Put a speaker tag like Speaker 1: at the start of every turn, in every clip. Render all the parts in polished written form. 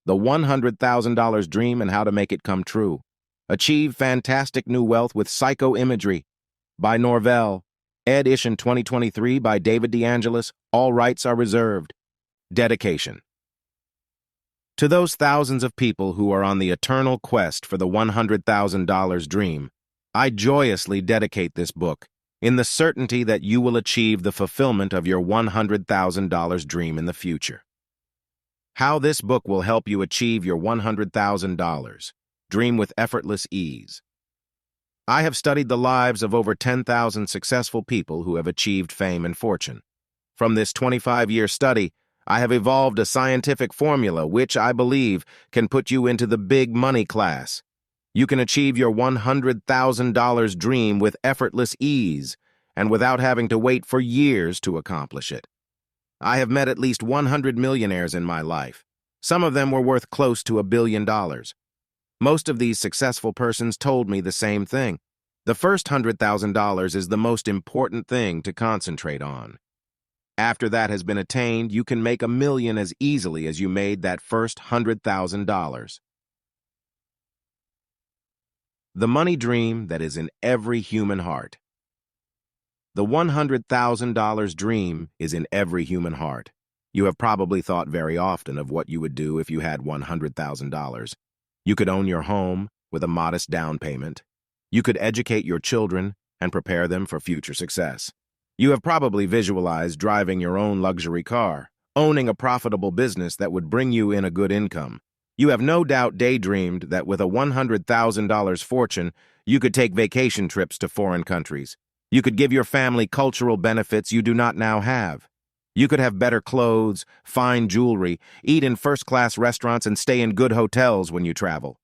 Speaker 1: The $100,000 Dream and How to Make It Come True. Achieve fantastic new wealth with Psycho-Imagery by Norvell. Edition 2023 by David DeAngelis. All rights are reserved. Dedication. To those thousands of people who are on the eternal quest for the $100,000 dream, I joyously dedicate this book in the certainty that you will achieve the fulfillment of your $100,000 dream in the future. How this book will help you achieve your $100,000 dream with effortless ease. I have studied the lives of over 10,000 successful people who have achieved fame and fortune. From this 25-year study, I have evolved a scientific formula which I believe can put you into the big money class. You can achieve your $100,000 dream with effortless ease and without having to wait for years to accomplish it. I have met at least 100 millionaires in my life. Some of them were worth close to $1 billion. Most of these successful persons told me the same thing. The first $100,000 is the most important thing to concentrate on. After that has been attained, you can make $1 million as easily as you made that first $100,000. The money dream that is in every human heart. The $100,000 dream is in every human heart. You have probably thought very often of what you would do if you had $100,000. You could own your home with a modest down payment. You could educate your children and prepare them for future success. You have probably visualized driving your own luxury car, owning a profitable business that would bring you in a good income. You have no doubt daydreamed that with a $100,000 fortune, you could take vacation trips to foreign countries. You could give your family cultural benefits you do not now have. You could have better clothes, fine jewelry, eat in first-class restaurants, and stay in good hotels when you travel.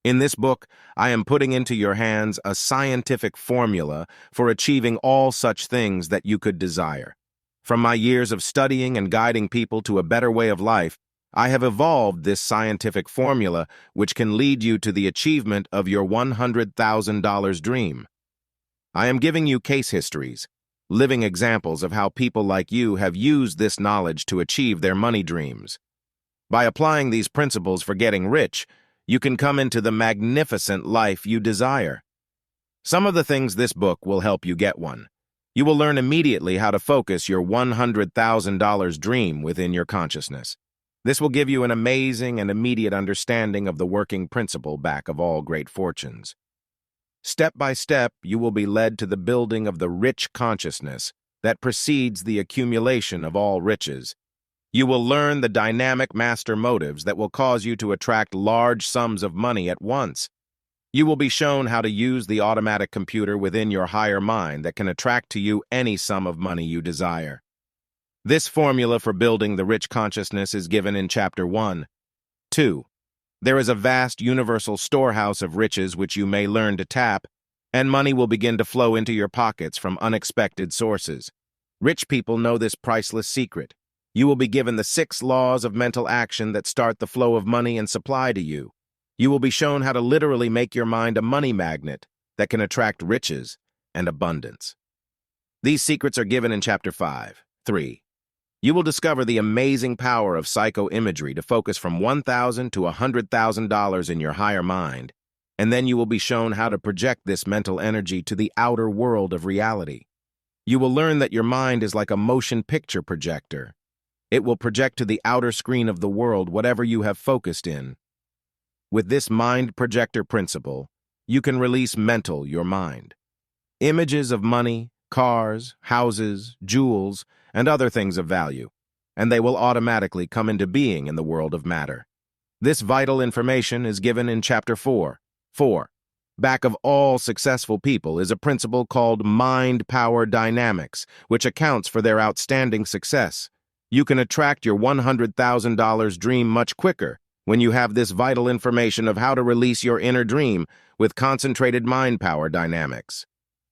Speaker 1: In this book, I am putting into your hands a scientific formula for achieving all such things that you could desire. From my years of studying and guiding people to a better way of life, I have evolved this scientific formula which can lead you to the achievement of your $100,000 dream. I am giving you case histories, living examples of how people like you have used this knowledge to achieve their money dreams. By applying these principles for getting rich, you can come into the magnificent life you desire. Some of the things this book will help you get one. You will learn immediately how to focus your $100,000 dream within your consciousness. This will give you an amazing and immediate understanding of the working principle back of all great fortunes. Step by step, you will be led to the building of the rich consciousness that precedes the accumulation of all riches. You will learn the dynamic master motives that will cause you to attract large sums of money at once. You will be shown how to use the automatic computer within your higher mind that can attract to you any sum of money you desire. This formula for building the rich consciousness is given in Chapter 1. 2. There is a vast universal storehouse of riches which you may learn to tap, and money will begin to flow into your pockets from unexpected sources. Rich people know this priceless secret. You will be given the 6 laws of mental action that start the flow of money and supply to you. You will be shown how to literally make your mind a money magnet that can attract riches and abundance. These secrets are given in Chapter 5. 3. You will discover the amazing power of psycho-imagery to focus from $1,000 to $100,000 in your higher mind, and then you will be shown how to project this mental energy to the outer world of reality. You will learn that your mind is like a motion picture projector. It will project to the outer screen of the world whatever you have focused in. With this mind projector principle, you can release your mind. Images of money, cars, houses, jewels, and other things of value, and they will automatically come into being in the world of matter. This vital information is given in Chapter 4. 4. Back of all successful people is a principle called mind-power dynamics, which accounts for their outstanding success. You can attract your $100,000 dream much quicker when you have this vital information of how to release your inner dream with concentrated mind power dynamics.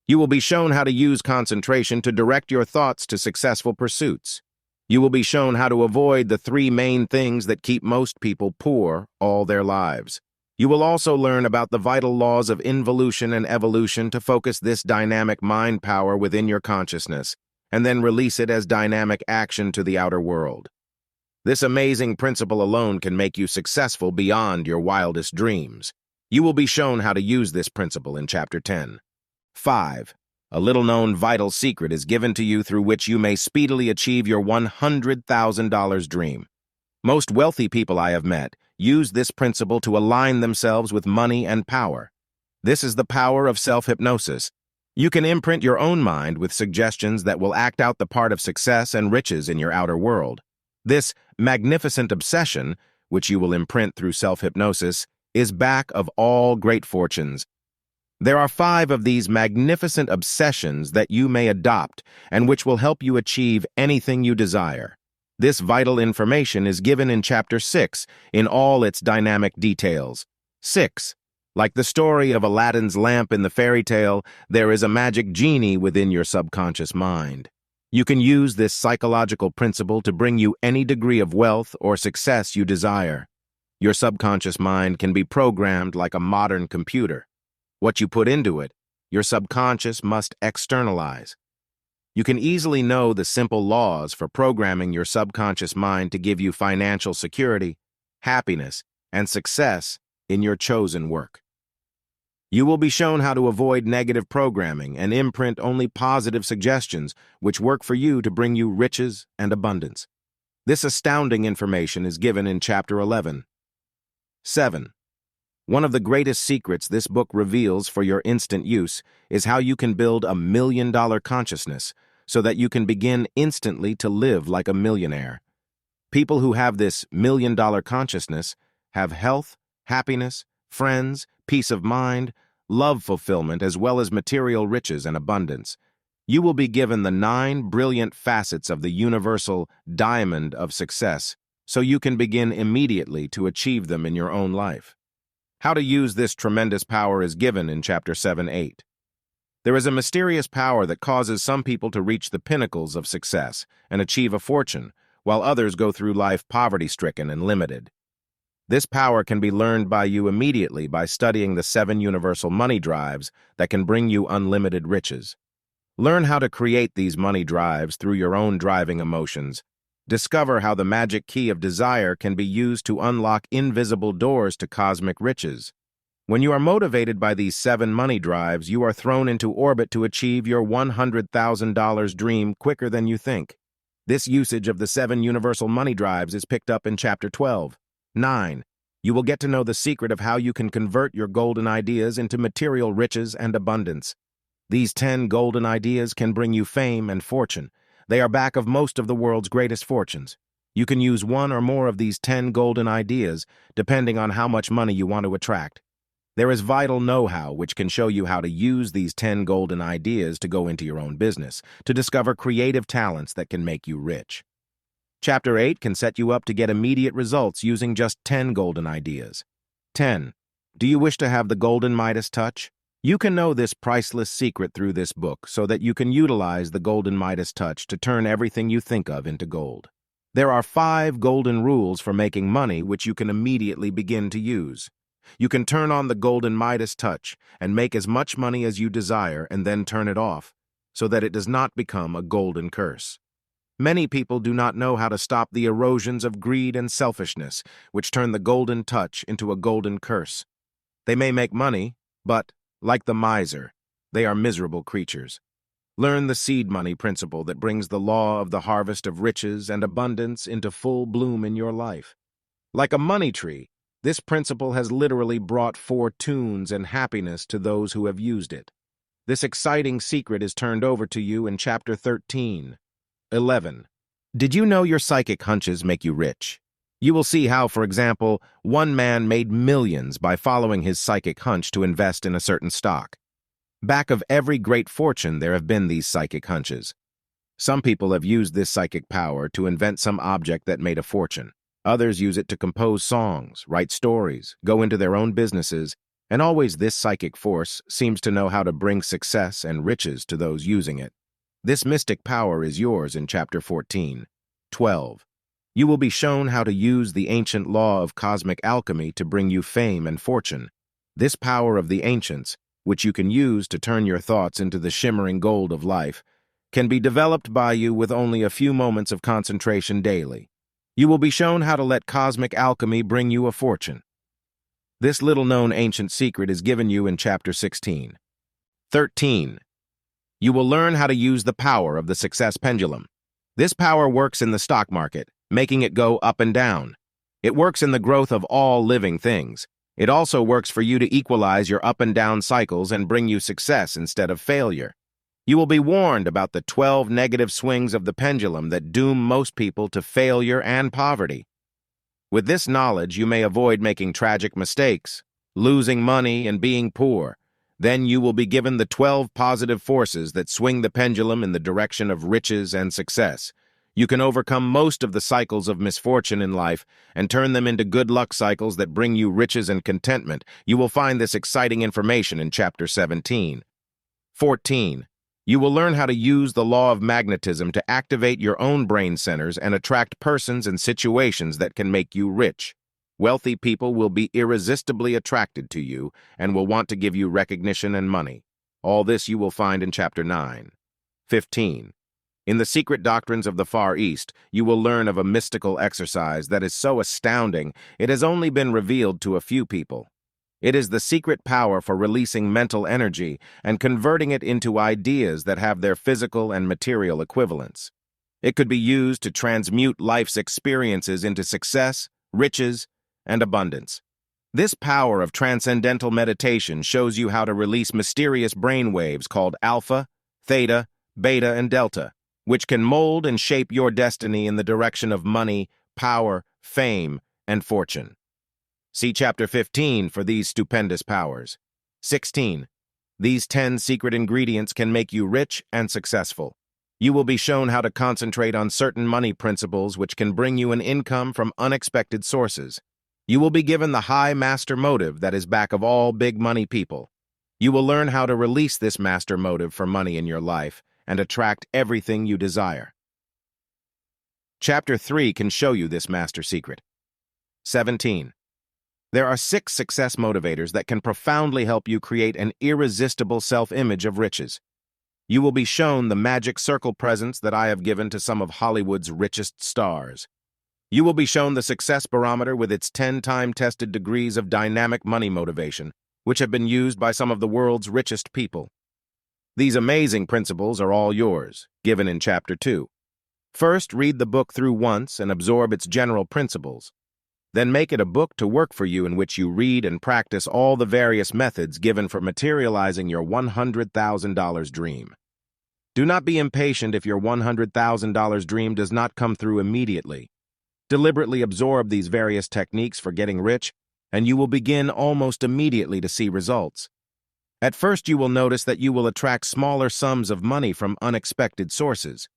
Speaker 1: You will be shown how to use concentration to direct your thoughts to successful pursuits. You will be shown how to avoid the 3 main things that keep most people poor all their lives. You will also learn about the vital laws of involution and evolution to focus this dynamic mind power within your consciousness, and then release it as dynamic action to the outer world. This amazing principle alone can make you successful beyond your wildest dreams. You will be shown how to use this principle in Chapter 10. 5. A little-known vital secret is given to you through which you may speedily achieve your $100,000 dream. Most wealthy people I have met use this principle to align themselves with money and power. This is the power of self-hypnosis. You can imprint your own mind with suggestions that will act out the part of success and riches in your outer world. This magnificent obsession, which you will imprint through self-hypnosis, is back of all great fortunes. There are 5 of these magnificent obsessions that you may adopt and which will help you achieve anything you desire. This vital information is given in Chapter 6 in all its dynamic details. 6. Like the story of Aladdin's lamp in the fairy tale, there is a magic genie within your subconscious mind. You can use this psychological principle to bring you any degree of wealth or success you desire. Your subconscious mind can be programmed like a modern computer. What you put into it, your subconscious must externalize. You can easily know the simple laws for programming your subconscious mind to give you financial security, happiness, and success in your chosen work. You will be shown how to avoid negative programming and imprint only positive suggestions which work for you to bring you riches and abundance. This astounding information is given in Chapter 11. 7. One of the greatest secrets this book reveals for your instant use is how you can build a $1 million consciousness so that you can begin instantly to live like a millionaire. People who have this $1 million consciousness have health, happiness, friends, peace of mind, love fulfillment, as well as material riches and abundance. You will be given the 9 brilliant facets of the universal diamond of success so you can begin immediately to achieve them in your own life. How to use this tremendous power is given in Chapter 7-8. There is a mysterious power that causes some people to reach the pinnacles of success and achieve a fortune, while others go through life poverty-stricken and limited. This power can be learned by you immediately by studying the 7 universal money drives that can bring you unlimited riches. Learn how to create these money drives through your own driving emotions. Discover how the magic key of desire can be used to unlock invisible doors to cosmic riches. When you are motivated by these 7 money drives, you are thrown into orbit to achieve your $100,000 dream quicker than you think. This usage of the 7 universal money drives is picked up in Chapter 12. 9. You will get to know the secret of how you can convert your golden ideas into material riches and abundance. These 10 golden ideas can bring you fame and fortune. They are back of most of the world's greatest fortunes. You can use 1 or more of these 10 golden ideas, depending on how much money you want to attract. There is vital know-how which can show you how to use these 10 golden ideas to go into your own business, to discover creative talents that can make you rich. Chapter 8 can set you up to get immediate results using just 10 golden ideas. 10. Do you wish to have the golden Midas touch? You can know this priceless secret through this book so that you can utilize the golden Midas touch to turn everything you think of into gold. There are 5 golden rules for making money which you can immediately begin to use. You can turn on the golden Midas touch and make as much money as you desire and then turn it off so that it does not become a golden curse. Many people do not know how to stop the erosions of greed and selfishness which turn the golden touch into a golden curse. They may make money, but like the miser, they are miserable creatures. Learn the seed money principle that brings the law of the harvest of riches and abundance into full bloom in your life. Like a money tree, this principle has literally brought fortunes and happiness to those who have used it. This exciting secret is turned over to you in Chapter 13. 11. Did you know your psychic hunches make you rich? You will see how, for example, one man made millions by following his psychic hunch to invest in a certain stock. Back of every great fortune, there have been these psychic hunches. Some people have used this psychic power to invent some object that made a fortune. Others use it to compose songs, write stories, go into their own businesses, and always this psychic force seems to know how to bring success and riches to those using it. This mystic power is yours in Chapter 14. 12. You will be shown how to use the ancient law of cosmic alchemy to bring you fame and fortune. This power of the ancients, which you can use to turn your thoughts into the shimmering gold of life, can be developed by you with only a few moments of concentration daily. You will be shown how to let cosmic alchemy bring you a fortune. This little-known ancient secret is given you in Chapter 16. 13. You will learn how to use the power of the success pendulum. This power works in the stock market, making it go up and down. It works in the growth of all living things. It also works for you to equalize your up and down cycles and bring you success instead of failure. You will be warned about the 12 negative swings of the pendulum that doom most people to failure and poverty. With this knowledge, you may avoid making tragic mistakes, losing money, and being poor. Then you will be given the 12 positive forces that swing the pendulum in the direction of riches and success. You can overcome most of the cycles of misfortune in life and turn them into good luck cycles that bring you riches and contentment. You will find this exciting information in Chapter 17. 14. You will learn how to use the law of magnetism to activate your own brain centers and attract persons and situations that can make you rich. Wealthy people will be irresistibly attracted to you and will want to give you recognition and money. All this you will find in Chapter 9. 15. In the secret doctrines of the Far East, you will learn of a mystical exercise that is so astounding it has only been revealed to a few people. It is the secret power for releasing mental energy and converting it into ideas that have their physical and material equivalents. It could be used to transmute life's experiences into success, riches, and abundance. This power of transcendental meditation shows you how to release mysterious brain waves called alpha, theta, beta, and delta, which can mold and shape your destiny in the direction of money, power, fame, and fortune. See Chapter 15 for these stupendous powers. 16. These 10 secret ingredients can make you rich and successful. You will be shown how to concentrate on certain money principles which can bring you an income from unexpected sources. You will be given the high master motive that is back of all big money people. You will learn how to release this master motive for money in your life and attract everything you desire. Chapter 3 can show you this master secret. 17. There are 6 success motivators that can profoundly help you create an irresistible self-image of riches. You will be shown the magic circle presents that I have given to some of Hollywood's richest stars. You will be shown the success barometer with its 10-time-tested degrees of dynamic money motivation, which have been used by some of the world's richest people. These amazing principles are all yours, given in Chapter 2. First, read the book through once and absorb its general principles. Then make it a book to work for you in which you read and practice all the various methods given for materializing your $100,000 dream. Do not be impatient if your $100,000 dream does not come through immediately. Deliberately absorb these various techniques for getting rich, and you will begin almost immediately to see results. At first, you will notice that you will attract smaller sums of money from unexpected sources.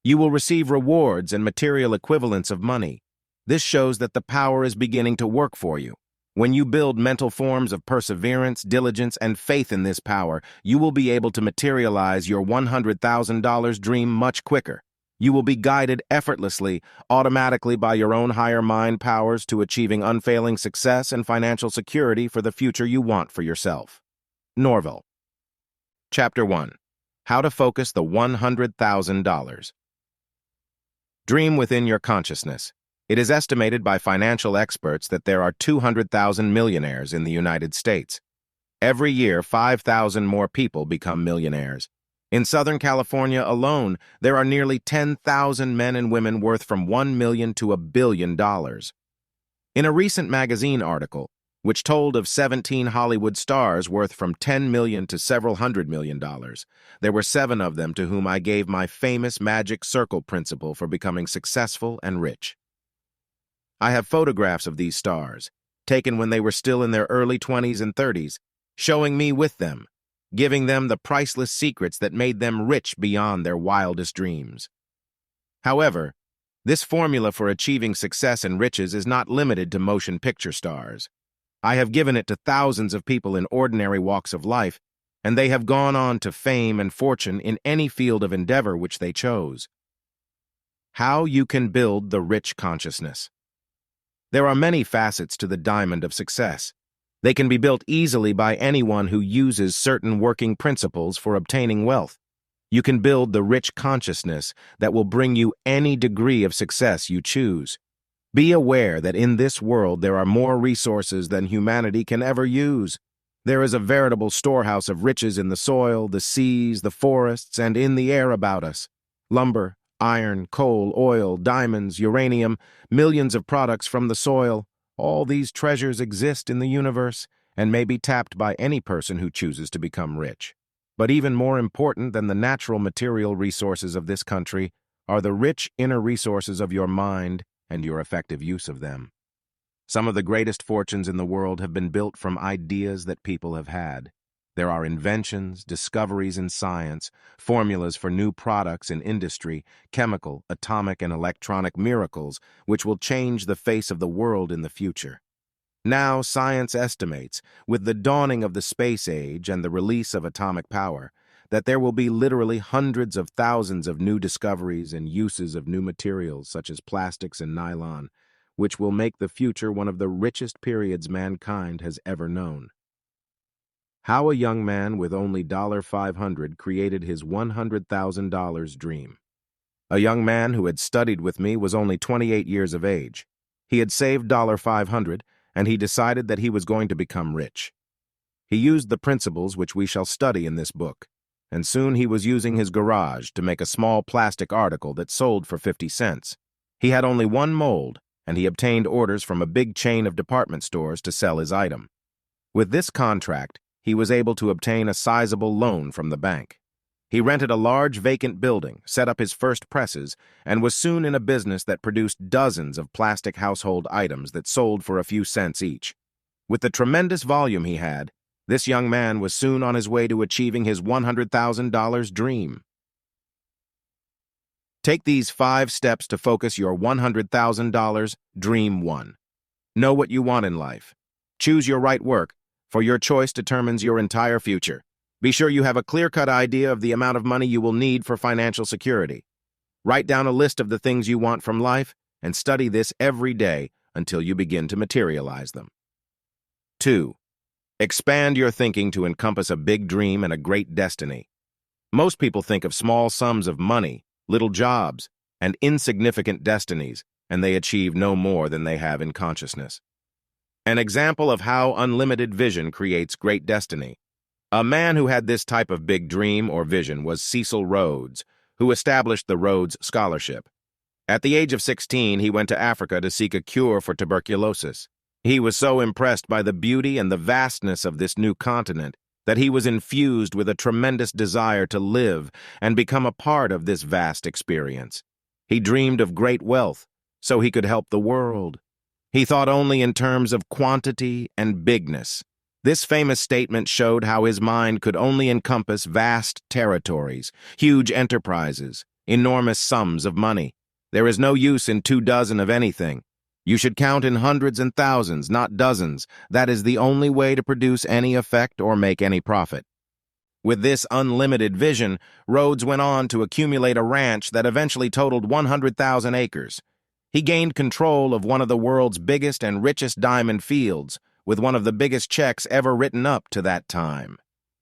Speaker 1: You will receive rewards and material equivalents of money. This shows that the power is beginning to work for you. When you build mental forms of perseverance, diligence, and faith in this power, you will be able to materialize your $100,000 dream much quicker. You will be guided effortlessly, automatically by your own higher mind powers to achieving unfailing success and financial security for the future you want for yourself. Norvell. Chapter 1. How to Focus the $100,000. Dream within your consciousness. It is estimated by financial experts that there are 200,000 millionaires in the United States. Every year, 5,000 more people become millionaires. In Southern California alone, there are nearly 10,000 men and women worth from $1 million to $1 billion. In a recent magazine article, which told of 17 Hollywood stars worth from $10 million to several $100 million, there were 7 of them to whom I gave my famous magic circle principle for becoming successful and rich. I have photographs of these stars, taken when they were still in their early 20s and 30s, showing me with them, giving them the priceless secrets that made them rich beyond their wildest dreams. However, this formula for achieving success and riches is not limited to motion picture stars. I have given it to thousands of people in ordinary walks of life, and they have gone on to fame and fortune in any field of endeavor which they chose. How you can build the rich consciousness. There are many facets to the diamond of success. They can be built easily by anyone who uses certain working principles for obtaining wealth. You can build the rich consciousness that will bring you any degree of success you choose. Be aware that in this world there are more resources than humanity can ever use. There is a veritable storehouse of riches in the soil, the seas, the forests, and in the air about us. Lumber, iron, coal, oil, diamonds, uranium, millions of products from the soil, all these treasures exist in the universe and may be tapped by any person who chooses to become rich. But even more important than the natural material resources of this country are the rich inner resources of your mind and your effective use of them. Some of the greatest fortunes in the world have been built from ideas that people have had. There are inventions, discoveries in science, formulas for new products in industry, chemical, atomic, and electronic miracles which will change the face of the world in the future. Now, science estimates, with the dawning of the space age and the release of atomic power, that there will be literally hundreds of thousands of new discoveries and uses of new materials such as plastics and nylon, which will make the future one of the richest periods mankind has ever known. How a young man with only $500 created his $100,000 dream. A young man who had studied with me was only 28 years of age. He had saved $500, and he decided that he was going to become rich. He used the principles which we shall study in this book, and soon he was using his garage to make a small plastic article that sold for 50 cents. He had only one mold, and he obtained orders from a big chain of department stores to sell his item. With this contract, he was able to obtain a sizable loan from the bank. He rented a large vacant building, set up his first presses, and was soon in a business that produced dozens of plastic household items that sold for a few cents each. With the tremendous volume he had, this young man was soon on his way to achieving his $100,000 dream. Take these 5 steps to focus your $100,000 dream. 1. Know what you want in life. Choose your right work, for your choice determines your entire future. Be sure you have a clear-cut idea of the amount of money you will need for financial security. Write down a list of the things you want from life and study this every day until you begin to materialize them. 2. Expand your thinking to encompass a big dream and a great destiny. Most people think of small sums of money, little jobs, and insignificant destinies, and they achieve no more than they have in consciousness. An example of how unlimited vision creates great destiny. A man who had this type of big dream or vision was Cecil Rhodes, who established the Rhodes Scholarship. At the age of 16, he went to Africa to seek a cure for tuberculosis. He was so impressed by the beauty and the vastness of this new continent that he was infused with a tremendous desire to live and become a part of this vast experience. He dreamed of great wealth so he could help the world. He thought only in terms of quantity and bigness. This famous statement showed how his mind could only encompass vast territories, huge enterprises, enormous sums of money. There is no use in 24 of anything. You should count in hundreds and thousands, not dozens. That is the only way to produce any effect or make any profit. With this unlimited vision, Rhodes went on to accumulate a ranch that eventually totaled 100,000 acres. He gained control of one of the world's biggest and richest diamond fields, with one of the biggest checks ever written up to that time.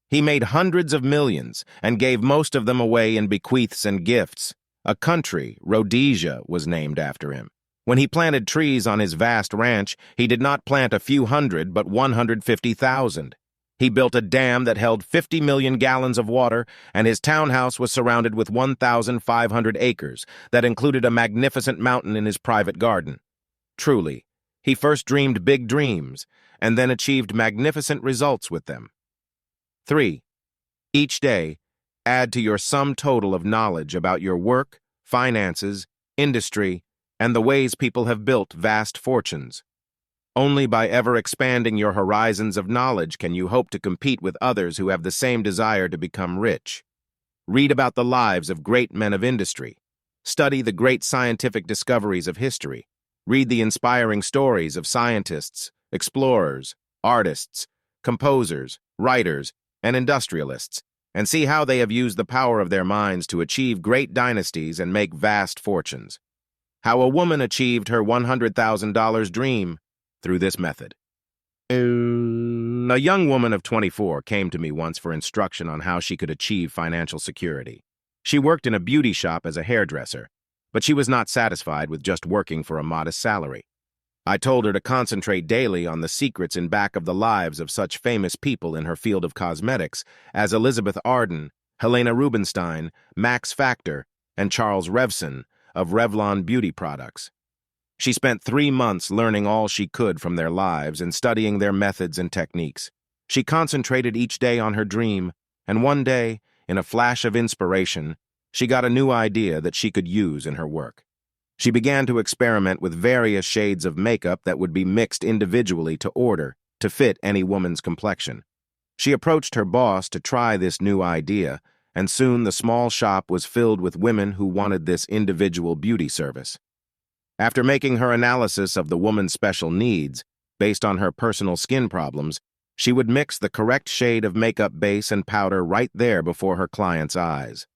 Speaker 1: He made hundreds of millions and gave most of them away in bequeaths and gifts. A country, Rhodesia, was named after him. When he planted trees on his vast ranch, he did not plant a few hundred, but 150,000. He built a dam that held 50 million gallons of water, and his townhouse was surrounded with 1,500 acres that included a magnificent mountain in his private garden. Truly, he first dreamed big dreams and then achieved magnificent results with them. 3. Each day, add to your sum total of knowledge about your work, finances, industry, and the ways people have built vast fortunes. Only by ever expanding your horizons of knowledge can you hope to compete with others who have the same desire to become rich. Read about the lives of great men of industry. Study the great scientific discoveries of history. Read the inspiring stories of scientists, explorers, artists, composers, writers, and industrialists, and see how they have used the power of their minds to achieve great dynasties and make vast fortunes. How a woman achieved her $100,000 dream through this method. A young woman of 24 came to me once for instruction on how she could achieve financial security. She worked in a beauty shop as a hairdresser, But she was not satisfied with just working for a modest salary. I told her to concentrate daily on the secrets in back of the lives of such famous people in her field of cosmetics as Elizabeth Arden, Helena Rubinstein, Max Factor, and Charles Revson of Revlon Beauty Products. She spent 3 months learning all she could from their lives and studying their methods and techniques. She concentrated each day on her dream, and one day, in a flash of inspiration, she got a new idea that she could use in her work. She began to experiment with various shades of makeup that would be mixed individually to order, to fit any woman's complexion. She approached her boss to try this new idea, and soon the small shop was filled with women who wanted this individual beauty service. After making her analysis of the woman's special needs, based on her personal skin problems, she would mix the correct shade of makeup base and powder right there before her client's eyes.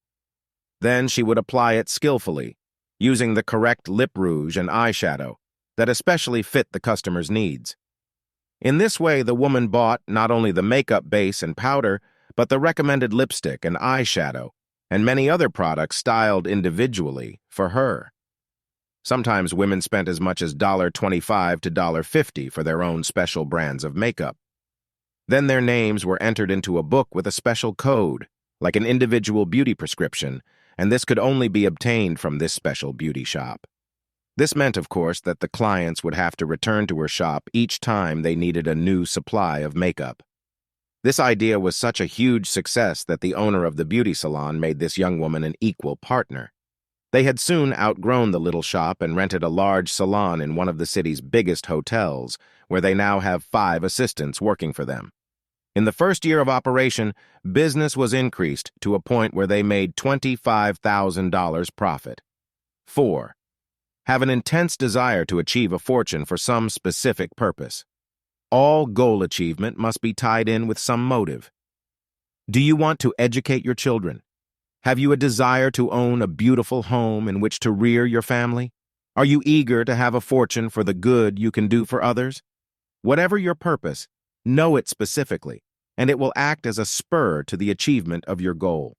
Speaker 1: Then she would apply it skillfully, using the correct lip rouge and eyeshadow that especially fit the customer's needs. In this way, the woman bought not only the makeup base and powder, but the recommended lipstick and eyeshadow, and many other products styled individually for her. Sometimes women spent as much as $25 to $50 for their own special brands of makeup. Then their names were entered into a book with a special code, like an individual beauty prescription, and this could only be obtained from this special beauty shop. This meant, of course, that the clients would have to return to her shop each time they needed a new supply of makeup. This idea was such a huge success that the owner of the beauty salon made this young woman an equal partner. They had soon outgrown the little shop and rented a large salon in one of the city's biggest hotels, where they now have 5 assistants working for them. In the first year of operation, business was increased to a point where they made $25,000 profit. 4. Have an intense desire to achieve a fortune for some specific purpose. All goal achievement must be tied in with some motive. Do you want to educate your children? Have you a desire to own a beautiful home in which to rear your family? Are you eager to have a fortune for the good you can do for others? Whatever your purpose, know it specifically, and it will act as a spur to the achievement of your goal.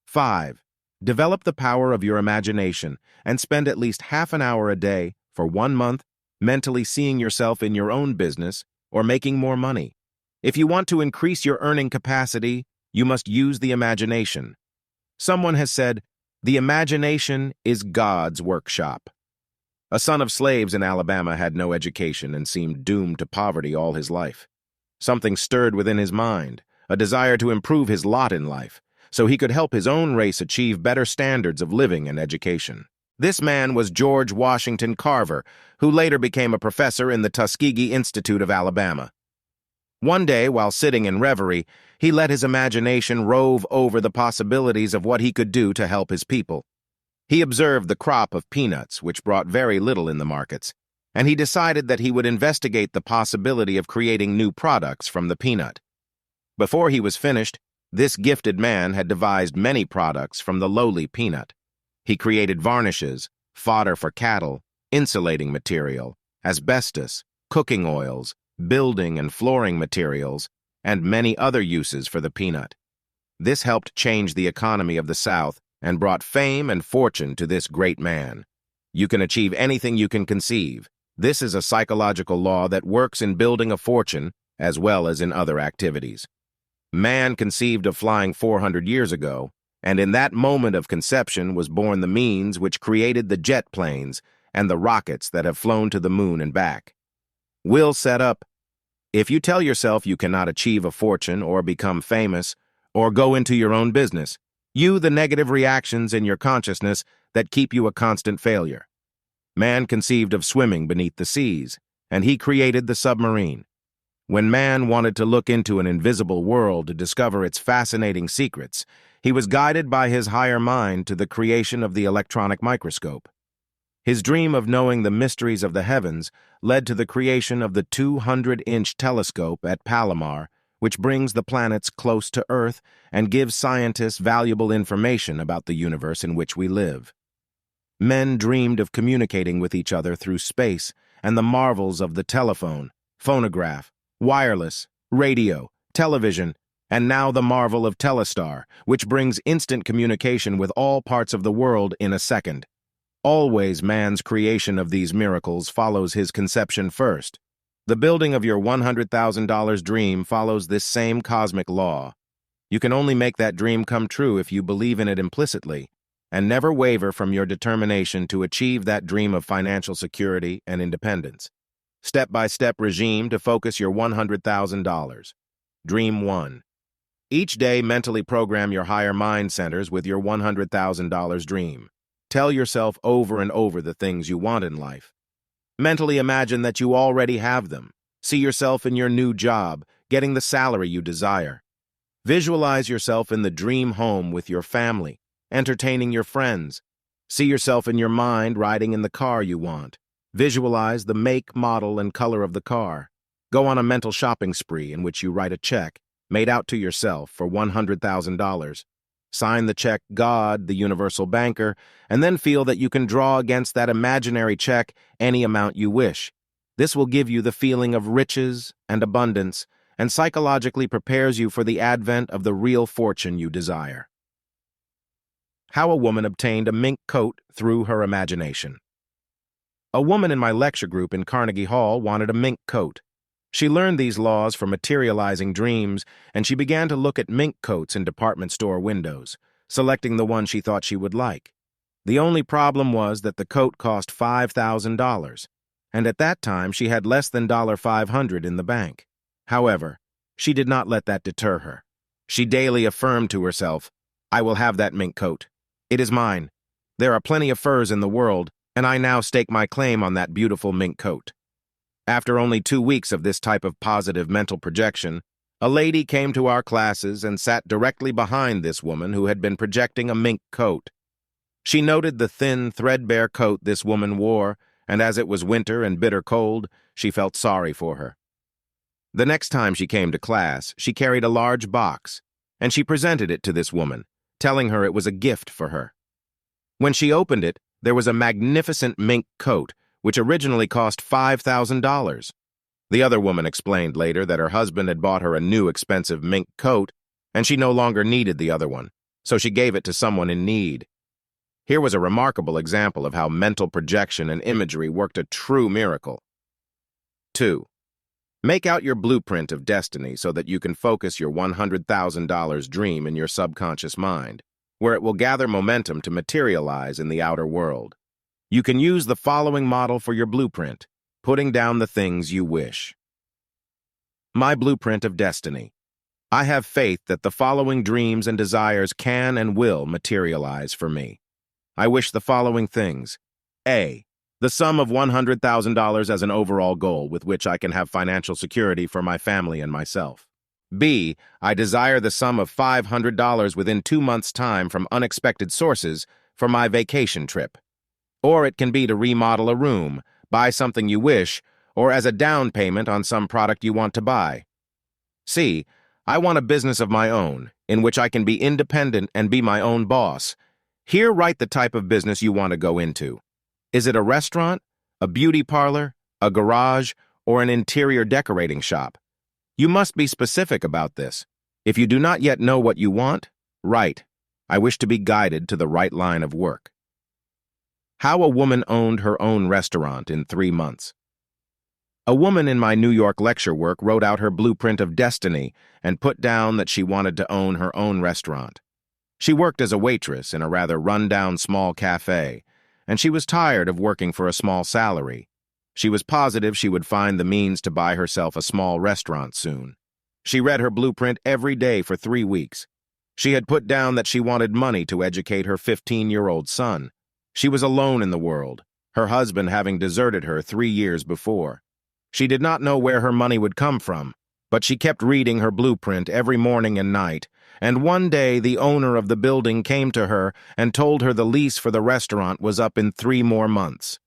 Speaker 1: 5. Develop the power of your imagination and spend at least half an hour a day for 1 month mentally seeing yourself in your own business or making more money. If you want to increase your earning capacity, you must use the imagination. Someone has said, "The imagination is God's workshop." A son of slaves in Alabama had no education and seemed doomed to poverty all his life. Something stirred within his mind, a desire to improve his lot in life, so he could help his own race achieve better standards of living and education. This man was George Washington Carver, who later became a professor in the Tuskegee Institute of Alabama. One day, while sitting in reverie, he let his imagination rove over the possibilities of what he could do to help his people. He observed the crop of peanuts, which brought very little in the markets, and he decided that he would investigate the possibility of creating new products from the peanut. Before he was finished, this gifted man had devised many products from the lowly peanut. He created varnishes, fodder for cattle, insulating material, asbestos, cooking oils, building and flooring materials, and many other uses for the peanut. This helped change the economy of the South and brought fame and fortune to this great man. You can achieve anything you can conceive. This is a psychological law that works in building a fortune as well as in other activities. Man conceived of flying 400 years ago, and in that moment of conception was born the means which created the jet planes and the rockets that have flown to the moon and back. Will set up. If you tell yourself you cannot achieve a fortune or become famous or go into your own business, you the negative reactions in your consciousness that keep you a constant failure. Man conceived of swimming beneath the seas, and he created the submarine. When man wanted to look into an invisible world to discover its fascinating secrets, he was guided by his higher mind to the creation of the electronic microscope. His dream of knowing the mysteries of the heavens led to the creation of the 200-inch telescope at Palomar, which brings the planets close to Earth and gives scientists valuable information about the universe in which we live. Men dreamed of communicating with each other through space and the marvels of the telephone, phonograph, wireless, radio, television, and now the marvel of Telestar, which brings instant communication with all parts of the world in a second. Always man's creation of these miracles follows his conception first. The building of your $100,000 dream follows this same cosmic law. You can only make that dream come true if you believe in it implicitly and never waver from your determination to achieve that dream of financial security and independence. Step-by-step regime to focus your $100,000. Dream 1. Each day, mentally program your higher mind centers with your $100,000 dream. Tell yourself over and over the things you want in life. Mentally imagine that you already have them. See yourself in your new job, getting the salary you desire. Visualize yourself in the dream home with your family, entertaining your friends. See yourself in your mind riding in the car you want. Visualize the make, model, and color of the car. Go on a mental shopping spree in which you write a check, made out to yourself, for $100,000. Sign the check God, the universal banker, and then feel that you can draw against that imaginary check any amount you wish. This will give you the feeling of riches and abundance, and psychologically prepares you for the advent of the real fortune you desire. How a woman obtained a mink coat through her imagination. A woman in my lecture group in Carnegie Hall wanted a mink coat. She learned these laws for materializing dreams, and she began to look at mink coats in department store windows, selecting the one she thought she would like. The only problem was that the coat cost $5,000, and at that time she had less than $500 in the bank. However, she did not let that deter her. She daily affirmed to herself, "I will have that mink coat. It is mine. There are plenty of furs in the world, and I now stake my claim on that beautiful mink coat." After only 2 weeks of this type of positive mental projection, a lady came to our classes and sat directly behind this woman who had been projecting a mink coat. She noted the thin, threadbare coat this woman wore, and as it was winter and bitter cold, she felt sorry for her. The next time she came to class, she carried a large box, and she presented it to this woman, telling her it was a gift for her. When she opened it, there was a magnificent mink coat, which originally cost $5,000. The other woman explained later that her husband had bought her a new expensive mink coat, and she no longer needed the other one, so she gave it to someone in need. Here was a remarkable example of how mental projection and imagery worked a true miracle. 2. Make out your blueprint of destiny so that you can focus your $100,000 dream in your subconscious mind, where it will gather momentum to materialize in the outer world. You can use the following model for your blueprint, putting down the things you wish. My blueprint of destiny. I have faith that the following dreams and desires can and will materialize for me. I wish the following things. A. The sum of $100,000 as an overall goal with which I can have financial security for my family and myself. B. I desire the sum of $500 within 2 months' time from unexpected sources for my vacation trip. Or it can be to remodel a room, buy something you wish, or as a down payment on some product you want to buy. C. I want a business of my own, in which I can be independent and be my own boss. Here, write the type of business you want to go into. Is it a restaurant, a beauty parlor, a garage, or an interior decorating shop? You must be specific about this. If you do not yet know what you want, write, I wish to be guided to the right line of work. How a woman owned her own restaurant in 3 months. A woman in my New York lecture work wrote out her blueprint of destiny and put down that she wanted to own her own restaurant. She worked as a waitress in a rather run-down small cafe, and she was tired of working for a small salary. She was positive she would find the means to buy herself a small restaurant soon. She read her blueprint every day for 3 weeks. She had put down that she wanted money to educate her 15-year-old son. She was alone in the world, her husband having deserted her 3 years before. She did not know where her money would come from, but she kept reading her blueprint every morning and night, and one day the owner of the building came to her and told her the lease for the restaurant was up in 3 more months.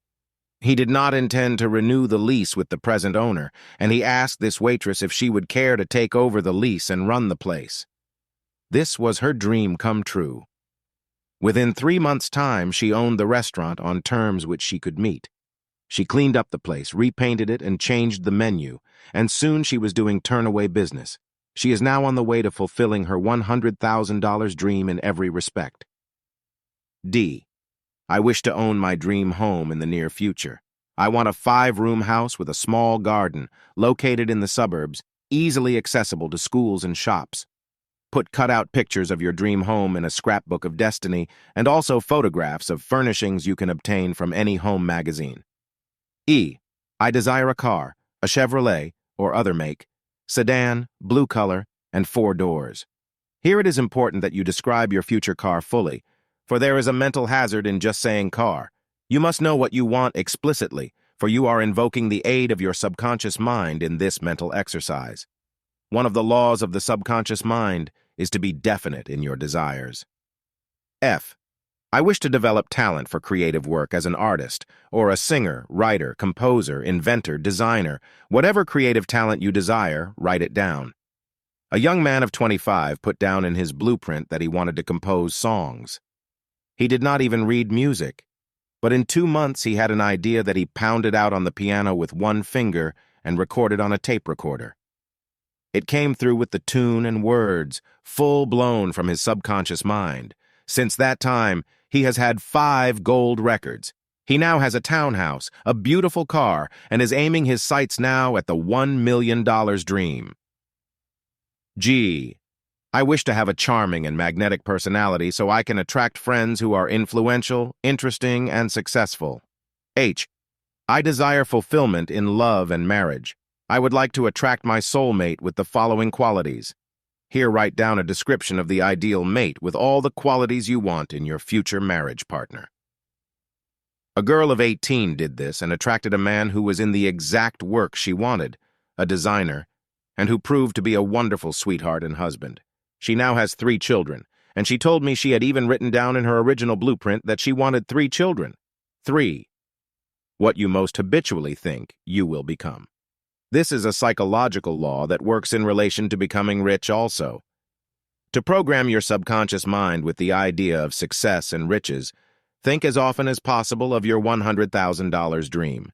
Speaker 1: He did not intend to renew the lease with the present owner, and he asked this waitress if she would care to take over the lease and run the place. This was her dream come true. Within 3 months' time, she owned the restaurant on terms which she could meet. She cleaned up the place, repainted it, and changed the menu, and soon she was doing turn-away business. She is now on the way to fulfilling her $100,000 dream in every respect. D. I wish to own my dream home in the near future. I want a 5-room house with a small garden, located in the suburbs, easily accessible to schools and shops. Put cutout pictures of your dream home in a scrapbook of destiny, and also photographs of furnishings you can obtain from any home magazine. E. I desire a car, a Chevrolet or other make, sedan, blue color, and 4 doors. Here it is important that you describe your future car fully, for there is a mental hazard in just saying car. You must know what you want explicitly, for you are invoking the aid of your subconscious mind in this mental exercise. One of the laws of the subconscious mind is to be definite in your desires. F. I wish to develop talent for creative work as an artist, or a singer, writer, composer, inventor, designer. Whatever creative talent you desire, write it down. A young man of 25 put down in his blueprint that he wanted to compose songs. He did not even read music, but in 2 months he had an idea that he pounded out on the piano with one finger and recorded on a tape recorder. It came through with the tune and words, full-blown from his subconscious mind. Since that time, he has had 5 gold records. He now has a townhouse, a beautiful car, and is aiming his sights now at the $1 million dream. G. I wish to have a charming and magnetic personality so I can attract friends who are influential, interesting, and successful. H. I desire fulfillment in love and marriage. I would like to attract my soulmate with the following qualities. Here write down a description of the ideal mate with all the qualities you want in your future marriage partner. A girl of 18 did this and attracted a man who was in the exact work she wanted, a designer, and who proved to be a wonderful sweetheart and husband. She now has 3 children, and she told me she had even written down in her original blueprint that she wanted 3 children. 3. What you most habitually think, you will become. This is a psychological law that works in relation to becoming rich also. To program your subconscious mind with the idea of success and riches, think as often as possible of your $100,000 dream.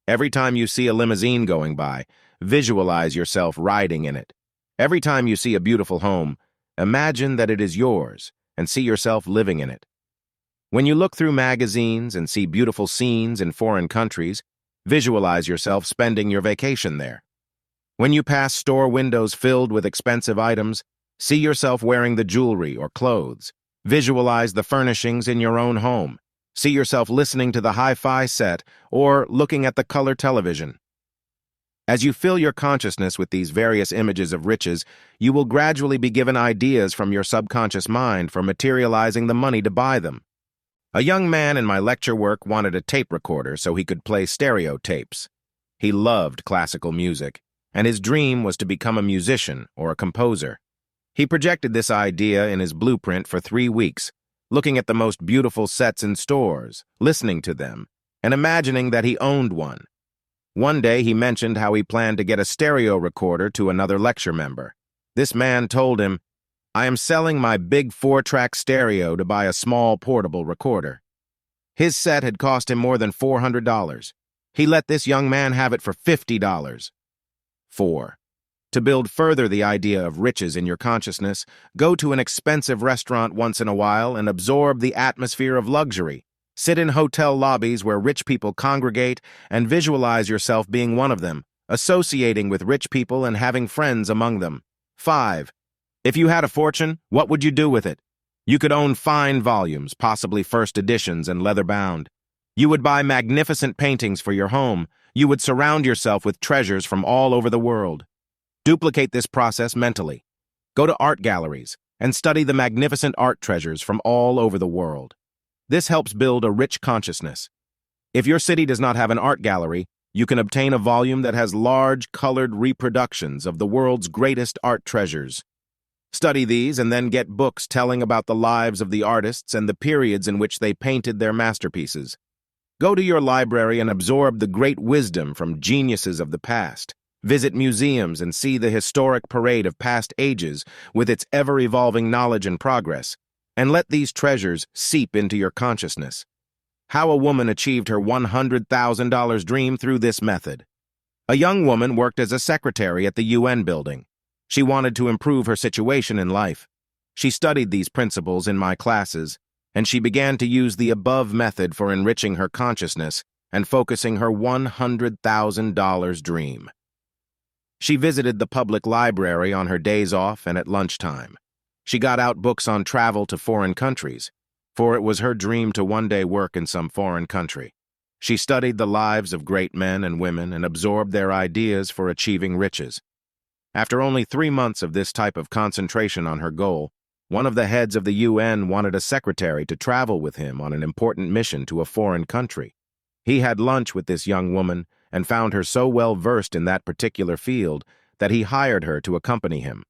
Speaker 1: Every time you see a limousine going by, visualize yourself riding in it. Every time you see a beautiful home, imagine that it is yours and see yourself living in it. When you look through magazines and see beautiful scenes in foreign countries, visualize yourself spending your vacation there. When you pass store windows filled with expensive items, see yourself wearing the jewelry or clothes. Visualize the furnishings in your own home. See yourself listening to the hi-fi set or looking at the color television. As you fill your consciousness with these various images of riches, you will gradually be given ideas from your subconscious mind for materializing the money to buy them. A young man in my lecture work wanted a tape recorder so he could play stereo tapes. He loved classical music, and his dream was to become a musician or a composer. He projected this idea in his blueprint for 3 weeks, looking at the most beautiful sets in stores, listening to them, and imagining that he owned one. One day he mentioned how he planned to get a stereo recorder to another lecture member. This man told him, I am selling my big 4-track stereo to buy a small portable recorder. His set had cost him more than $400. He let this young man have it for $50. 4. To build further the idea of riches in your consciousness, go to an expensive restaurant once in a while and absorb the atmosphere of luxury. Sit in hotel lobbies where rich people congregate and visualize yourself being one of them, associating with rich people and having friends among them. 5. If you had a fortune, what would you do with it? You could own fine volumes, possibly first editions and leather-bound. You would buy magnificent paintings for your home. You would surround yourself with treasures from all over the world. Duplicate this process mentally. Go to art galleries and study the magnificent art treasures from all over the world. This helps build a rich consciousness. If your city does not have an art gallery, you can obtain a volume that has large, colored reproductions of the world's greatest art treasures. Study these and then get books telling about the lives of the artists and the periods in which they painted their masterpieces. Go to your library and absorb the great wisdom from geniuses of the past. Visit museums and see the historic parade of past ages with its ever-evolving knowledge and progress, and let these treasures seep into your consciousness. How a woman achieved her $100,000 dream through this method. A young woman worked as a secretary at the UN building. She wanted to improve her situation in life. She studied these principles in my classes, and she began to use the above method for enriching her consciousness and focusing her $100,000 dream. She visited the public library on her days off and at lunchtime. She got out books on travel to foreign countries, for it was her dream to one day work in some foreign country. She studied the lives of great men and women and absorbed their ideas for achieving riches. After only 3 months of this type of concentration on her goal, one of the heads of the UN wanted a secretary to travel with him on an important mission to a foreign country. He had lunch with this young woman and found her so well versed in that particular field that he hired her to accompany him.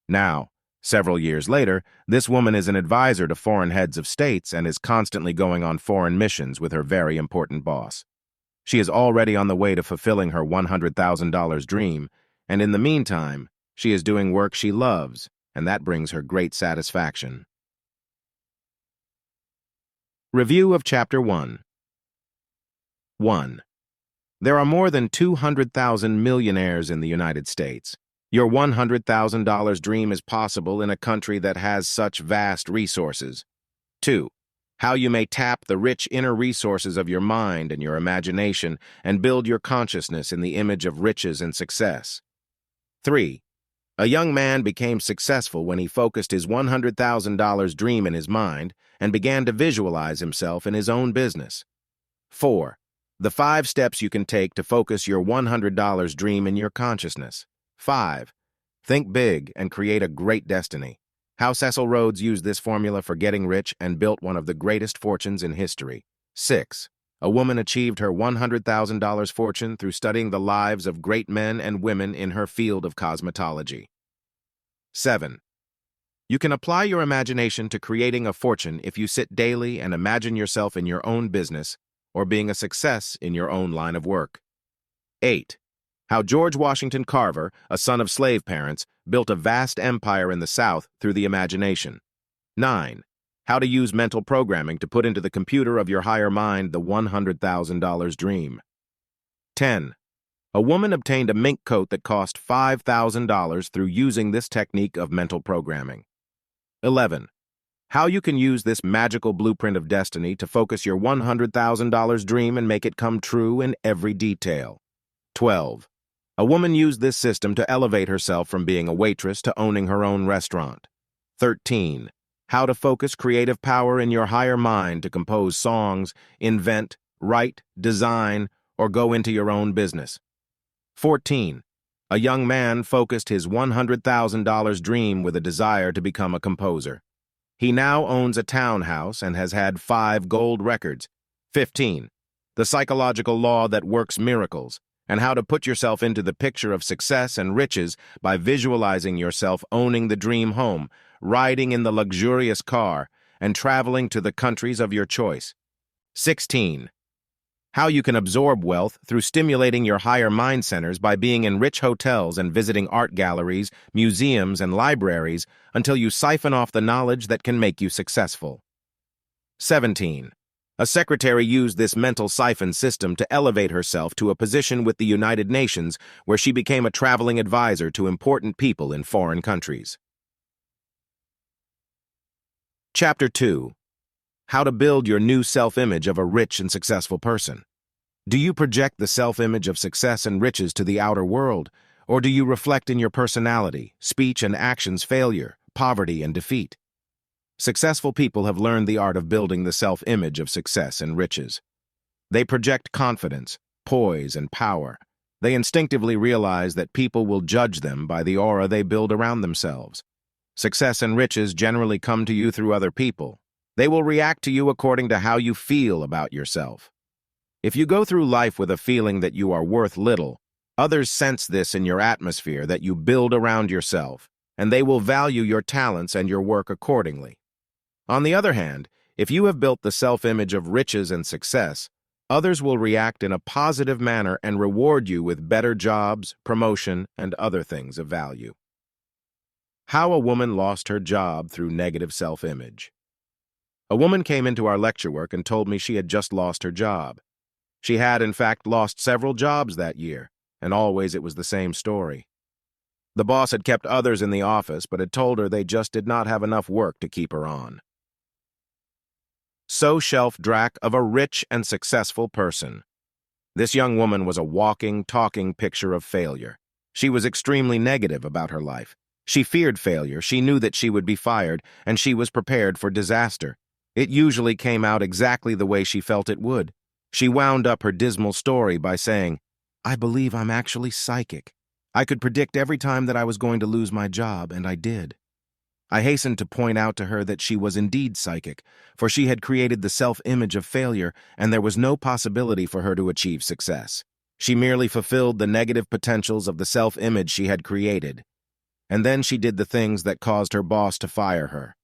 Speaker 1: Now, several years later, this woman is an advisor to foreign heads of states and is constantly going on foreign missions with her very important boss. She is already on the way to fulfilling her $100,000 dream, and in the meantime, she is doing work she loves, and that brings her great satisfaction. Review of Chapter 1. 1. There are more than 200,000 millionaires in the United States. Your $100,000 dream is possible in a country that has such vast resources. 2. How you may tap the rich inner resources of your mind and your imagination and build your consciousness in the image of riches and success. 3. A young man became successful when he focused his $100,000 dream in his mind and began to visualize himself in his own business. 4. The 5 steps you can take to focus your $100 dream in your consciousness. 5. Think big and create a great destiny. How Cecil Rhodes used this formula for getting rich and built one of the greatest fortunes in history. 6. A woman achieved her $100,000 fortune through studying the lives of great men and women in her field of cosmetology. 7. You can apply your imagination to creating a fortune if you sit daily and imagine yourself in your own business or being a success in your own line of work. 8. How George Washington Carver, a son of slave parents, built a vast empire in the South through the imagination. 9. How to use mental programming to put into the computer of your higher mind the $100,000 dream. 10. A woman obtained a mink coat that cost $5,000 through using this technique of mental programming. 11. How you can use this magical blueprint of destiny to focus your $100,000 dream and make it come true in every detail. 12. A woman used this system to elevate herself from being a waitress to owning her own restaurant. 13. How to focus creative power in your higher mind to compose songs, invent, write, design, or go into your own business. 14. A young man focused his $100,000 dream with a desire to become a composer. He now owns a townhouse and has had 5 gold records. 15. The psychological law that works miracles, and how to put yourself into the picture of success and riches by visualizing yourself owning the dream home, riding in the luxurious car, and traveling to the countries of your choice. 16. How you can absorb wealth through stimulating your higher mind centers by being in rich hotels and visiting art galleries, museums, and libraries until you siphon off the knowledge that can make you successful. 17. A secretary used this mental siphon system to elevate herself to a position with the United Nations where she became a traveling advisor to important people in foreign countries. Chapter 2. How to build your new self-image of a rich and successful person. Do you project the self-image of success and riches to the outer world, or do you reflect in your personality, speech, and actions failure, poverty, and defeat? Successful people have learned the art of building the self-image of success and riches. They project confidence, poise, and power. They instinctively realize that people will judge them by the aura they build around themselves. Success and riches generally come to you through other people. They will react to you according to how you feel about yourself. If you go through life with a feeling that you are worth little, others sense this in your atmosphere that you build around yourself, and they will value your talents and your work accordingly. On the other hand, if you have built the self-image of riches and success, others will react in a positive manner and reward you with better jobs, promotion, and other things of value. How a woman lost her job through negative self-image. A woman came into our lecture work and told me she had just lost her job. She had, in fact, lost several jobs that year, and always it was the same story. The boss had kept others in the office, but had told her they just did not have enough work to keep her on. So shelf drac of a rich and successful person. This young woman was a walking, talking picture of failure. She was extremely negative about her life. She feared failure, she knew that she would be fired, and she was prepared for disaster. It usually came out exactly the way she felt it would. She wound up her dismal story by saying, "I believe I'm actually psychic. I could predict every time that I was going to lose my job, and I did." I hastened to point out to her that she was indeed psychic, for she had created the self-image of failure, and there was no possibility for her to achieve success. She merely fulfilled the negative potentials of the self-image she had created. And then she did the things that caused her boss to fire her.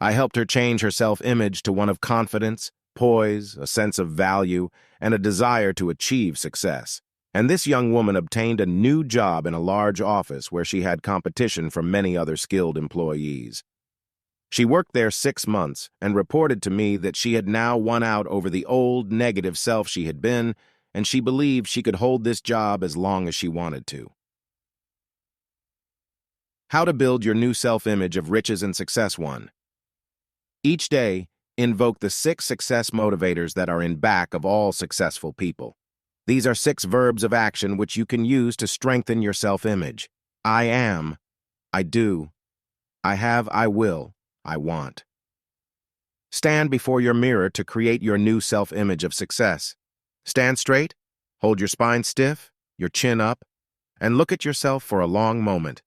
Speaker 1: I helped her change her self-image to one of confidence, poise, a sense of value, and a desire to achieve success. And this young woman obtained a new job in a large office where she had competition from many other skilled employees. She worked there 6 months and reported to me that she had now won out over the old, negative self she had been, and she believed she could hold this job as long as she wanted to. How to build your new self-image of riches and success. 1. Each day, invoke the 6 success motivators that are in back of all successful people. These are 6 verbs of action which you can use to strengthen your self-image. I am, I do, I have, I will, I want. Stand before your mirror to create your new self-image of success. Stand straight, hold your spine stiff, your chin up, and look at yourself for a long moment,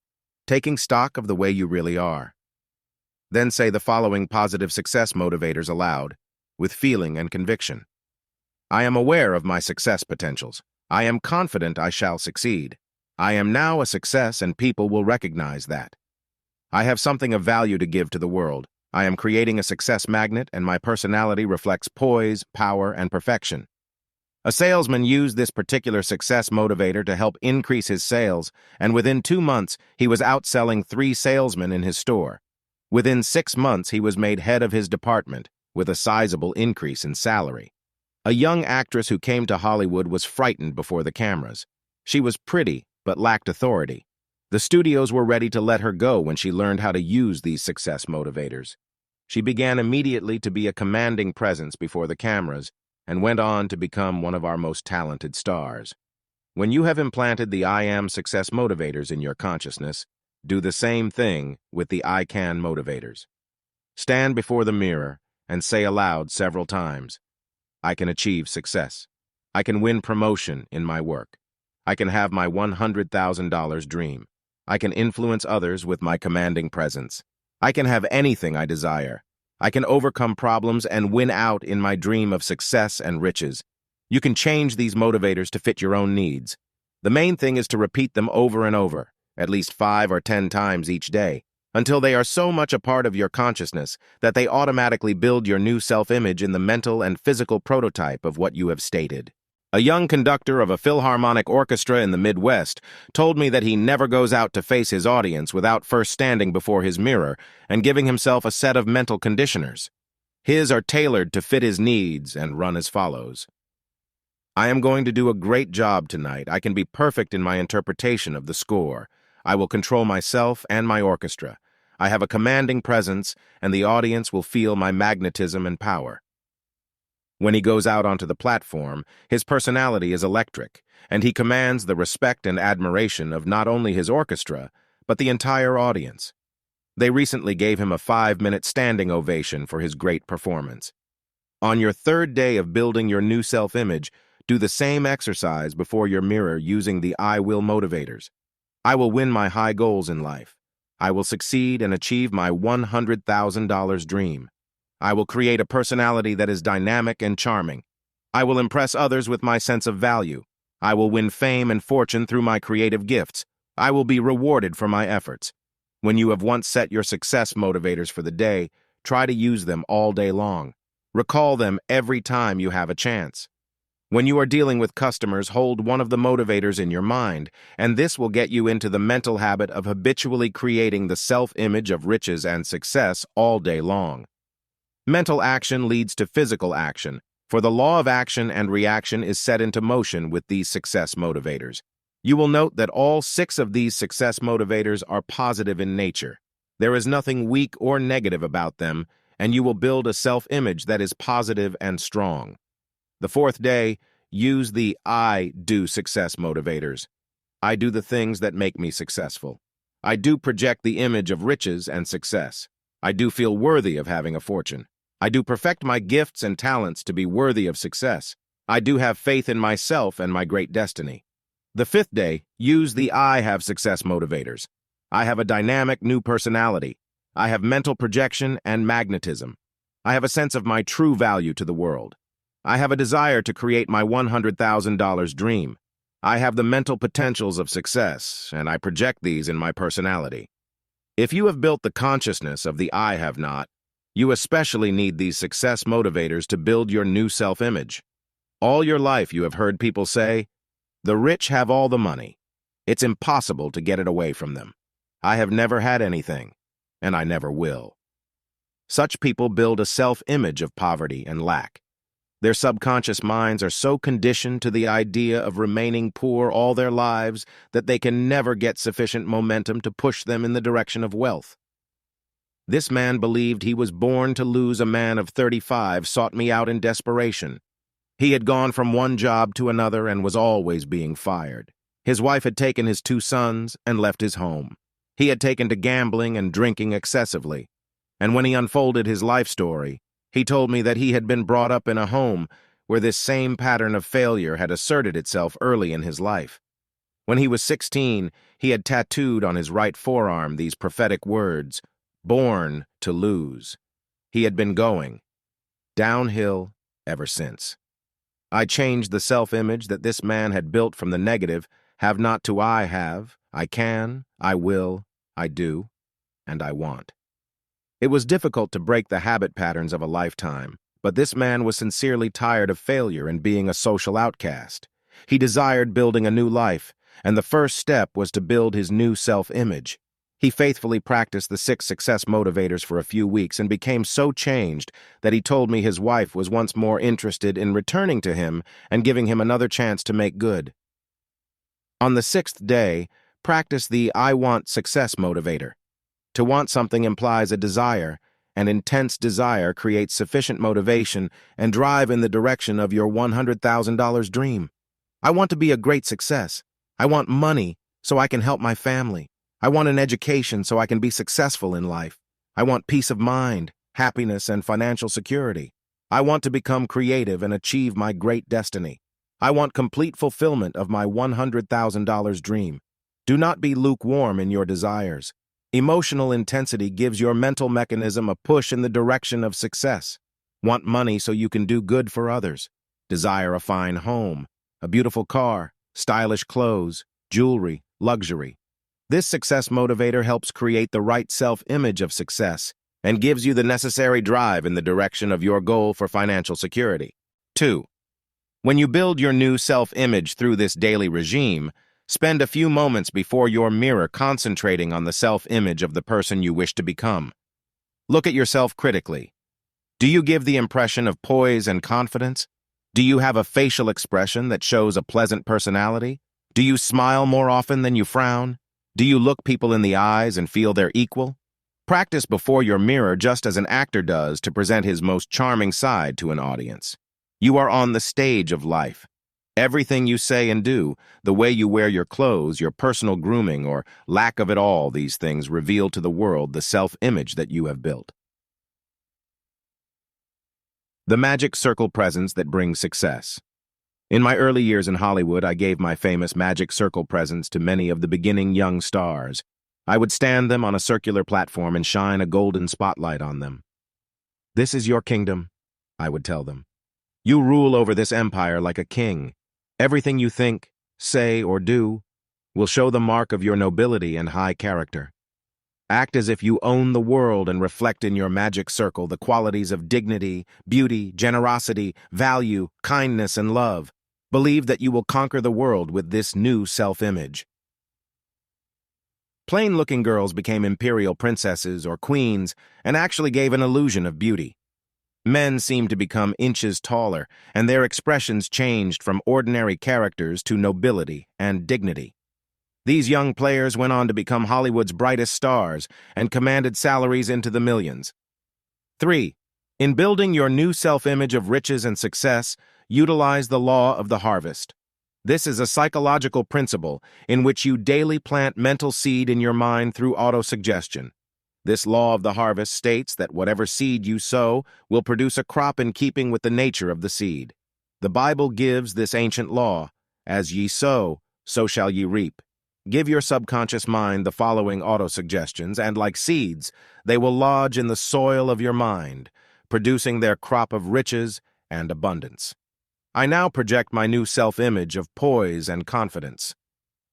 Speaker 1: taking stock of the way you really are. Then say the following positive success motivators aloud, with feeling and conviction. I am aware of my success potentials. I am confident I shall succeed. I am now a success and people will recognize that. I have something of value to give to the world. I am creating a success magnet and my personality reflects poise, power, and perfection. A salesman used this particular success motivator to help increase his sales, and within 2 months, he was outselling 3 salesmen in his store. Within 6 months, he was made head of his department, with a sizable increase in salary. A young actress who came to Hollywood was frightened before the cameras. She was pretty, but lacked authority. The studios were ready to let her go when she learned how to use these success motivators. She began immediately to be a commanding presence before the cameras and went on to become one of our most talented stars. When you have implanted the I am success motivators in your consciousness, do the same thing with the I can motivators. Stand before the mirror and say aloud several times, I can achieve success. I can win promotion in my work. I can have my $100,000 dream. I can influence others with my commanding presence. I can have anything I desire. I can overcome problems and win out in my dream of success and riches. You can change these motivators to fit your own needs. The main thing is to repeat them over and over, at least 5 or 10 times each day, until they are so much a part of your consciousness that they automatically build your new self-image in the mental and physical prototype of what you have stated. A young conductor of a Philharmonic orchestra in the Midwest told me that he never goes out to face his audience without first standing before his mirror and giving himself a set of mental conditioners. His are tailored to fit his needs and run as follows. I am going to do a great job tonight. I can be perfect in my interpretation of the score. I will control myself and my orchestra. I have a commanding presence, and the audience will feel my magnetism and power. When he goes out onto the platform, his personality is electric, and he commands the respect and admiration of not only his orchestra, but the entire audience. They recently gave him a 5-minute standing ovation for his great performance. On your 3rd day of building your new self-image, do the same exercise before your mirror using the I will motivators. I will win my high goals in life. I will succeed and achieve my $100,000 dream. I will create a personality that is dynamic and charming. I will impress others with my sense of value. I will win fame and fortune through my creative gifts. I will be rewarded for my efforts. When you have once set your success motivators for the day, try to use them all day long. Recall them every time you have a chance. When you are dealing with customers, hold one of the motivators in your mind, and this will get you into the mental habit of habitually creating the self-image of riches and success all day long. Mental action leads to physical action, for the law of action and reaction is set into motion with these success motivators. You will note that all 6 of these success motivators are positive in nature. There is nothing weak or negative about them, and you will build a self-image that is positive and strong. The fourth day, use the I do success motivators. I do the things that make me successful. I do project the image of riches and success. I do feel worthy of having a fortune. I do perfect my gifts and talents to be worthy of success. I do have faith in myself and my great destiny. The fifth day, use the I have success motivators. I have a dynamic new personality. I have mental projection and magnetism. I have a sense of my true value to the world. I have a desire to create my $100,000 dream. I have the mental potentials of success, and I project these in my personality. If you have built the consciousness of the I have not, you especially need these success motivators to build your new self-image. All your life you have heard people say, "The rich have all the money. It's impossible to get it away from them. I have never had anything, and I never will." Such people build a self-image of poverty and lack. Their subconscious minds are so conditioned to the idea of remaining poor all their lives that they can never get sufficient momentum to push them in the direction of wealth. This man believed he was born to lose. A man of 35 sought me out in desperation. He had gone from one job to another and was always being fired. His wife had taken his 2 sons and left his home. He had taken to gambling and drinking excessively. And when he unfolded his life story, he told me that he had been brought up in a home where this same pattern of failure had asserted itself early in his life. When he was 16, he had tattooed on his right forearm these prophetic words, "Born to lose." He had been going downhill ever since. I changed the self-image that this man had built from the negative, have not, to I have, I can, I will, I do, and I want. It was difficult to break the habit patterns of a lifetime, but this man was sincerely tired of failure and being a social outcast. He desired building a new life, and the first step was to build his new self-image. He faithfully practiced the 6 success motivators for a few weeks and became so changed that he told me his wife was once more interested in returning to him and giving him another chance to make good. On the 6th day, practice the I want success motivator. To want something implies a desire, and intense desire creates sufficient motivation and drive in the direction of your $100,000 dream. I want to be a great success. I want money so I can help my family. I want an education so I can be successful in life. I want peace of mind, happiness, and financial security. I want to become creative and achieve my great destiny. I want complete fulfillment of my $100,000 dream. Do not be lukewarm in your desires. Emotional intensity gives your mental mechanism a push in the direction of success. Want money so you can do good for others. Desire a fine home, a beautiful car, stylish clothes, jewelry, luxury. This success motivator helps create the right self-image of success and gives you the necessary drive in the direction of your goal for financial security. 2. When you build your new self-image through this daily regime, spend a few moments before your mirror concentrating on the self-image of the person you wish to become. Look at yourself critically. Do you give the impression of poise and confidence? Do you have a facial expression that shows a pleasant personality? Do you smile more often than you frown? Do you look people in the eyes and feel they're equal? Practice before your mirror just as an actor does to present his most charming side to an audience. You are on the stage of life. Everything you say and do, the way you wear your clothes, your personal grooming, or lack of it all, these things reveal to the world the self-image that you have built. The magic circle presence that brings success. In my early years in Hollywood, I gave my famous magic circle presence to many of the beginning young stars. I would stand them on a circular platform and shine a golden spotlight on them. "This is your kingdom," I would tell them. "You rule over this empire like a king. Everything you think, say, or do will show the mark of your nobility and high character. Act as if you own the world and reflect in your magic circle the qualities of dignity, beauty, generosity, value, kindness, and love. Believe that you will conquer the world with this new self-image." Plain-looking girls became imperial princesses or queens and actually gave an illusion of beauty. Men seemed to become inches taller, and their expressions changed from ordinary characters to nobility and dignity. These young players went on to become Hollywood's brightest stars and commanded salaries into the millions. 3. In building your new self-image of riches and success, utilize the law of the harvest. This is a psychological principle in which you daily plant mental seed in your mind through autosuggestion. This law of the harvest states that whatever seed you sow will produce a crop in keeping with the nature of the seed. The Bible gives this ancient law, "As ye sow, so shall ye reap." Give your subconscious mind the following autosuggestions, and like seeds, they will lodge in the soil of your mind, producing their crop of riches and abundance. I now project my new self-image of poise and confidence.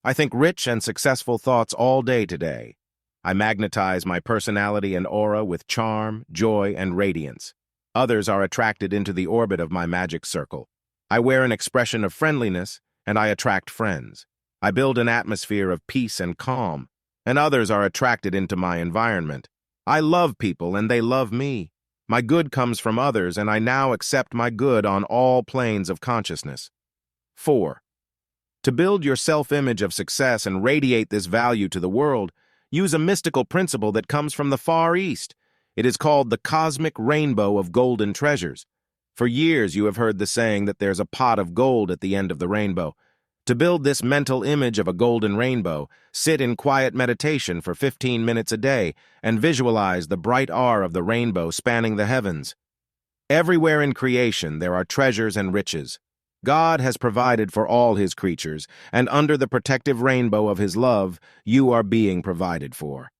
Speaker 1: I think rich and successful thoughts all day today. I magnetize my personality and aura with charm, joy, and radiance. Others are attracted into the orbit of my magic circle. I wear an expression of friendliness, and I attract friends. I build an atmosphere of peace and calm, and others are attracted into my environment. I love people, and they love me. My good comes from others, and I now accept my good on all planes of consciousness. 4. To build your self-image of success and radiate this value to the world, use a mystical principle that comes from the Far East. It is called the cosmic rainbow of golden treasures. For years you have heard the saying that there's a pot of gold at the end of the rainbow. To build this mental image of a golden rainbow, sit in quiet meditation for 15 minutes a day and visualize the bright R of the rainbow spanning the heavens. Everywhere in creation there are treasures and riches. God has provided for all his creatures, and under the protective rainbow of his love, you are being provided for.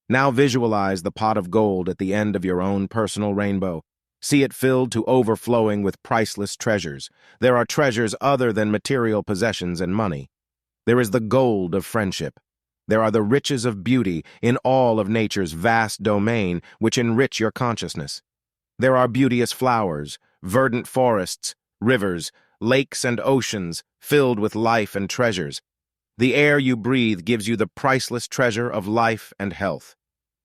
Speaker 1: Now visualize the pot of gold at the end of your own personal rainbow. See it filled to overflowing with priceless treasures. There are treasures other than material possessions and money. There is the gold of friendship. There are the riches of beauty in all of nature's vast domain which enrich your consciousness. There are beauteous flowers, verdant forests, rivers, lakes and oceans filled with life and treasures. The air you breathe gives you the priceless treasure of life and health.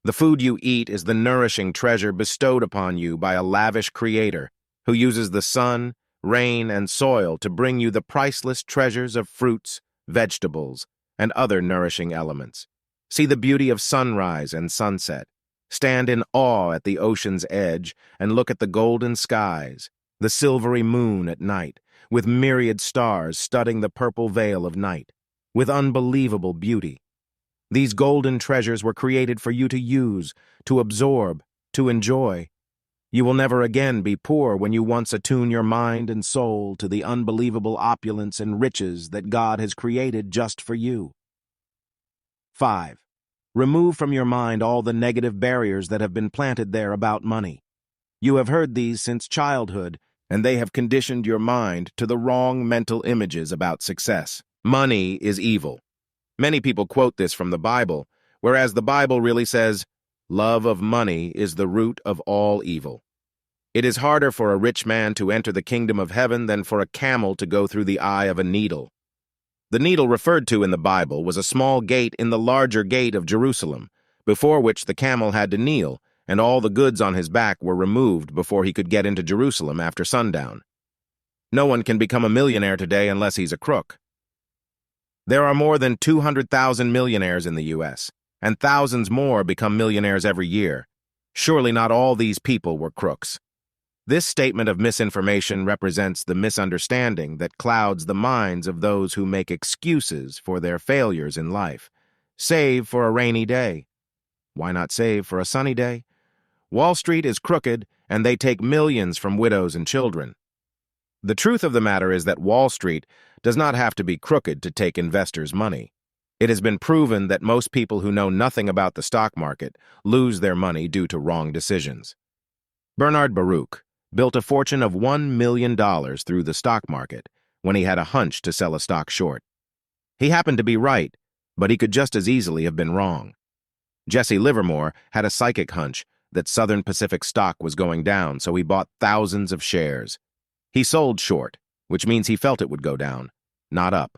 Speaker 1: The food you eat is the nourishing treasure bestowed upon you by a lavish creator who uses the sun, rain, and soil to bring you the priceless treasures of fruits, vegetables, and other nourishing elements. See the beauty of sunrise and sunset. Stand in awe at the ocean's edge and look at the golden skies, the silvery moon at night, with myriad stars studding the purple veil of night, with unbelievable beauty. These golden treasures were created for you to use, to absorb, to enjoy. You will never again be poor when you once attune your mind and soul to the unbelievable opulence and riches that God has created just for you. 5. Remove from your mind all the negative barriers that have been planted there about money. You have heard these since childhood, and they have conditioned your mind to the wrong mental images about success. Money is evil. Many people quote this from the Bible, whereas the Bible really says, "Love of money is the root of all evil." It is harder for a rich man to enter the kingdom of heaven than for a camel to go through the eye of a needle. The needle referred to in the Bible was a small gate in the larger gate of Jerusalem, before which the camel had to kneel, and all the goods on his back were removed before he could get into Jerusalem after sundown. No one can become a millionaire today unless he's a crook. There are more than 200,000 millionaires in the U.S., and thousands more become millionaires every year. Surely not all these people were crooks. This statement of misinformation represents the misunderstanding that clouds the minds of those who make excuses for their failures in life. Save for a rainy day. Why not save for a sunny day? Wall Street is crooked, and they take millions from widows and children. The truth of the matter is that Wall Street does not have to be crooked to take investors' money. It has been proven that most people who know nothing about the stock market lose their money due to wrong decisions. Bernard Baruch built a fortune of $1 million through the stock market when he had a hunch to sell a stock short. He happened to be right, but he could just as easily have been wrong. Jesse Livermore had a psychic hunch that Southern Pacific stock was going down, so he bought thousands of shares. He sold short, which means he felt it would go down, not up.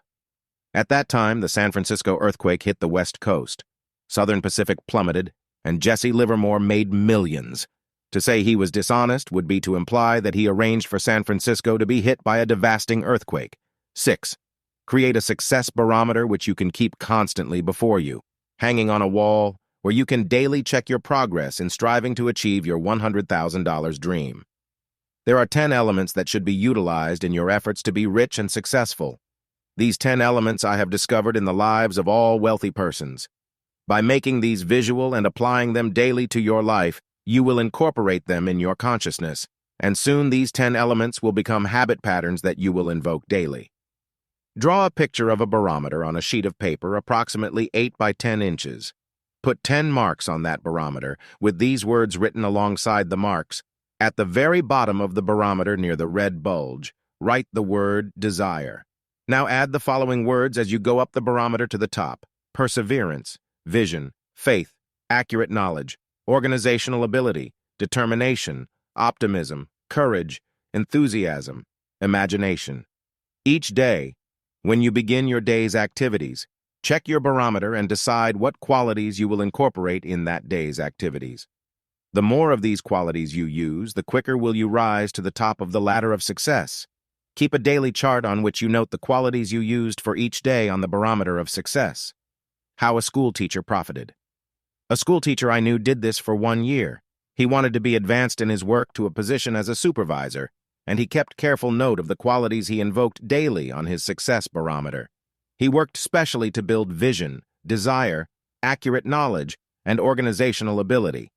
Speaker 1: At that time, the San Francisco earthquake hit the West Coast. Southern Pacific plummeted, and Jesse Livermore made millions. To say he was dishonest would be to imply that he arranged for San Francisco to be hit by a devastating earthquake. 6. Create a success barometer which you can keep constantly before you, hanging on a wall where you can daily check your progress in striving to achieve your $100,000 dream. There are 10 elements that should be utilized in your efforts to be rich and successful. These 10 elements I have discovered in the lives of all wealthy persons. By making these visual and applying them daily to your life, you will incorporate them in your consciousness, and soon these 10 elements will become habit patterns that you will invoke daily. Draw a picture of a barometer on a sheet of paper approximately 8 by 10 inches. Put 10 marks on that barometer, with these words written alongside the marks. At the very bottom of the barometer near the red bulge, write the word desire. Now add the following words as you go up the barometer to the top: perseverance, vision, faith, accurate knowledge, organizational ability, determination, optimism, courage, enthusiasm, imagination. Each day, when you begin your day's activities, check your barometer and decide what qualities you will incorporate in that day's activities. The more of these qualities you use, the quicker will you rise to the top of the ladder of success. Keep a daily chart on which you note the qualities you used for each day on the barometer of success. How a school teacher profited. A school teacher I knew did this for 1 year. He wanted to be advanced in his work to a position as a supervisor, and he kept careful note of the qualities he invoked daily on his success barometer. He worked specially to build vision, desire, accurate knowledge, and organizational ability.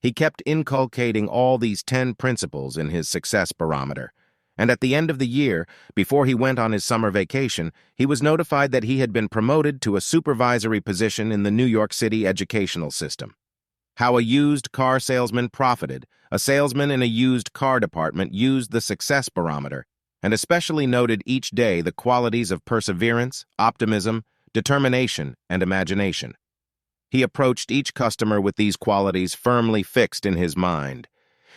Speaker 1: He kept inculcating all these 10 principles in his success barometer, and at the end of the year, before he went on his summer vacation, he was notified that he had been promoted to a supervisory position in the New York City educational system. How a used car salesman profited. A salesman in a used car department used the success barometer and especially noted each day the qualities of perseverance, optimism, determination, and imagination. He approached each customer with these qualities firmly fixed in his mind.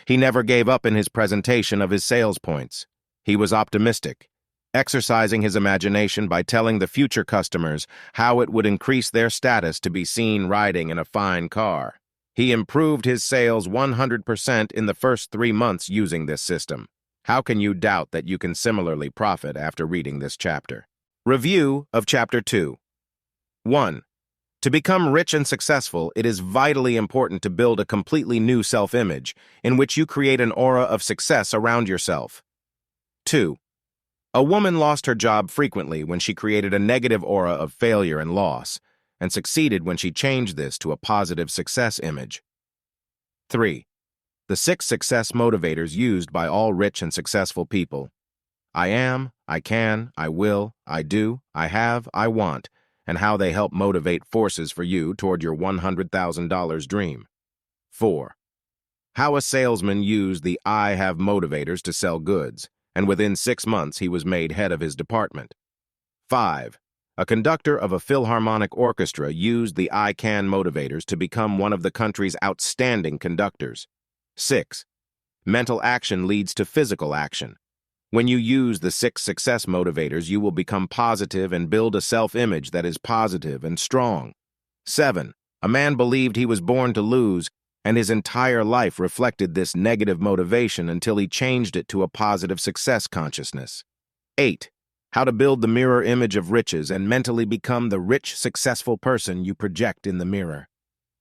Speaker 1: He never gave up in his presentation of his sales points. He was optimistic, exercising his imagination by telling the future customers how it would increase their status to be seen riding in a fine car. He improved his sales 100% in the first 3 months using this system. How can you doubt that you can similarly profit after reading this chapter? Review of Chapter 2. 1. To become rich and successful, it is vitally important to build a completely new self-image, in which you create an aura of success around yourself. 2. A woman lost her job frequently when she created a negative aura of failure and loss, and succeeded when she changed this to a positive success image. 3. The 6 success motivators used by all rich and successful people. I am, I can, I will, I do, I have, I want, and how they help motivate forces for you toward your $100,000 dream. 4. How a salesman used the I have motivators to sell goods, and within 6 months he was made head of his department. 5. A conductor of a Philharmonic orchestra used the I can motivators to become one of the country's outstanding conductors. 6. Mental action leads to physical action. When you use the 6 success motivators, you will become positive and build a self-image that is positive and strong. 7. A man believed he was born to lose, and his entire life reflected this negative motivation until he changed it to a positive success consciousness. 8. How to build the mirror image of riches and mentally become the rich, successful person you project in the mirror.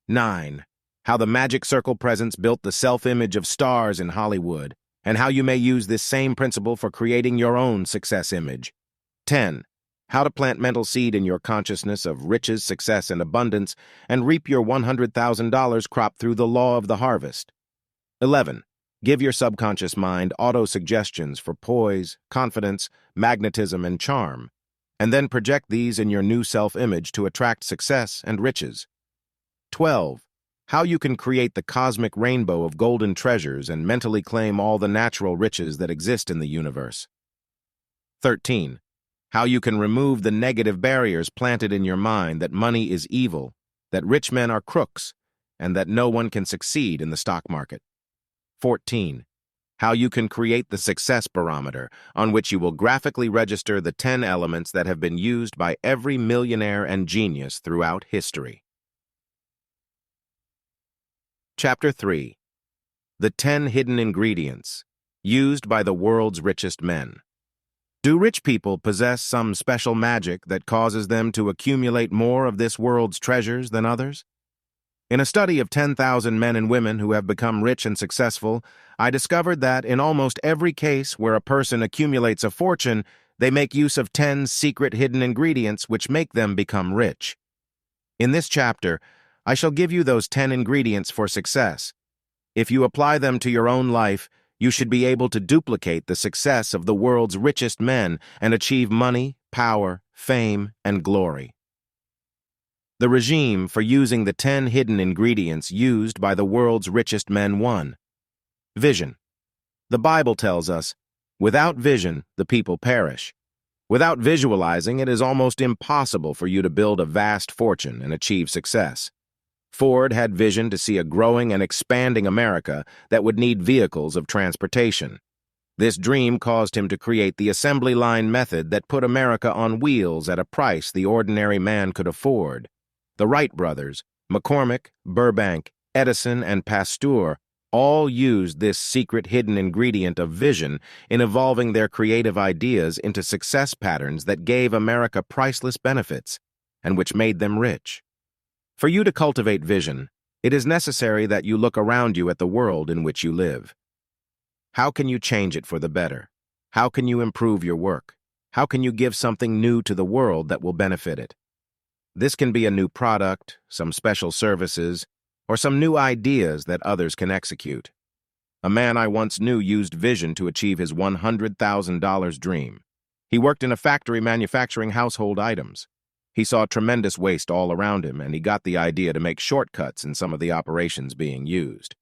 Speaker 1: 9. How the magic circle presence built the self-image of stars in Hollywood, and how you may use this same principle for creating your own success image. 10. How to plant mental seed in your consciousness of riches, success, and abundance, and reap your $100,000 crop through the law of the harvest. 11. Give your subconscious mind auto-suggestions for poise, confidence, magnetism, and charm, and then project these in your new self-image to attract success and riches. 12. How you can create the cosmic rainbow of golden treasures and mentally claim all the natural riches that exist in the universe. 13. How you can remove the negative barriers planted in your mind that money is evil, that rich men are crooks, and that no one can succeed in the stock market. 14. How you can create the success barometer, on which you will graphically register the 10 elements that have been used by every millionaire and genius throughout history. Chapter 3. The 10 hidden ingredients, used by the world's richest men. Do rich people possess some special magic that causes them to accumulate more of this world's treasures than others? In a study of 10,000 men and women who have become rich and successful, I discovered that in almost every case where a person accumulates a fortune, they make use of 10 secret hidden ingredients which make them become rich. In this chapter, I shall give you those 10 ingredients for success. If you apply them to your own life, you should be able to duplicate the success of the world's richest men and achieve money, power, fame, and glory. The regime for using the 10 hidden ingredients used by the world's richest men. 1. Vision. The Bible tells us, without vision, the people perish. Without visualizing, it is almost impossible for you to build a vast fortune and achieve success. Ford had vision to see a growing and expanding America that would need vehicles of transportation. This dream caused him to create the assembly line method that put America on wheels at a price the ordinary man could afford. The Wright brothers, McCormick, Burbank, Edison, and Pasteur, all used this secret hidden ingredient of vision in evolving their creative ideas into success patterns that gave America priceless benefits and which made them rich. For you to cultivate vision, it is necessary that you look around you at the world in which you live. How can you change it for the better? How can you improve your work? How can you give something new to the world that will benefit it? This can be a new product, some special services, or some new ideas that others can execute. A man I once knew used vision to achieve his $100,000 dream. He worked in a factory manufacturing household items. He saw tremendous waste all around him, and he got the idea to make shortcuts in some of the operations being used.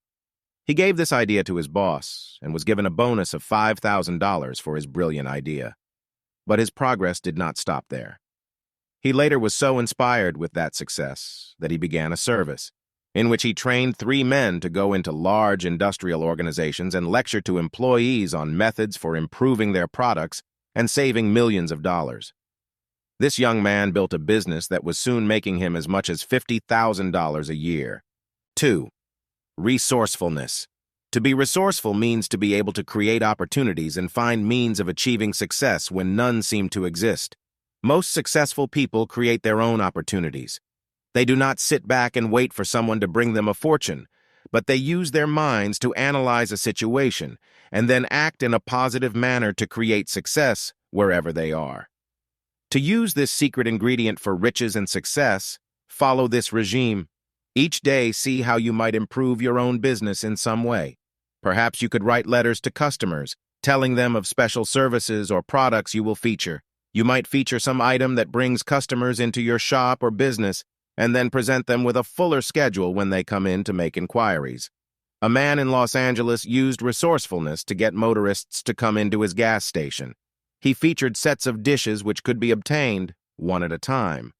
Speaker 1: He gave this idea to his boss and was given a bonus of $5,000 for his brilliant idea. But his progress did not stop there. He later was so inspired with that success that he began a service in which he trained 3 men to go into large industrial organizations and lecture to employees on methods for improving their products and saving millions of dollars. This young man built a business that was soon making him as much as $50,000 a year. 2. Resourcefulness. To be resourceful means to be able to create opportunities and find means of achieving success when none seem to exist. Most successful people create their own opportunities. They do not sit back and wait for someone to bring them a fortune, but they use their minds to analyze a situation and then act in a positive manner to create success wherever they are. To use this secret ingredient for riches and success, follow this regime. Each day, see how you might improve your own business in some way. Perhaps you could write letters to customers, telling them of special services or products you will feature. You might feature some item that brings customers into your shop or business and then present them with a fuller schedule when they come in to make inquiries. A man in Los Angeles used resourcefulness to get motorists to come into his gas station. He featured sets of dishes which could be obtained, one at a time,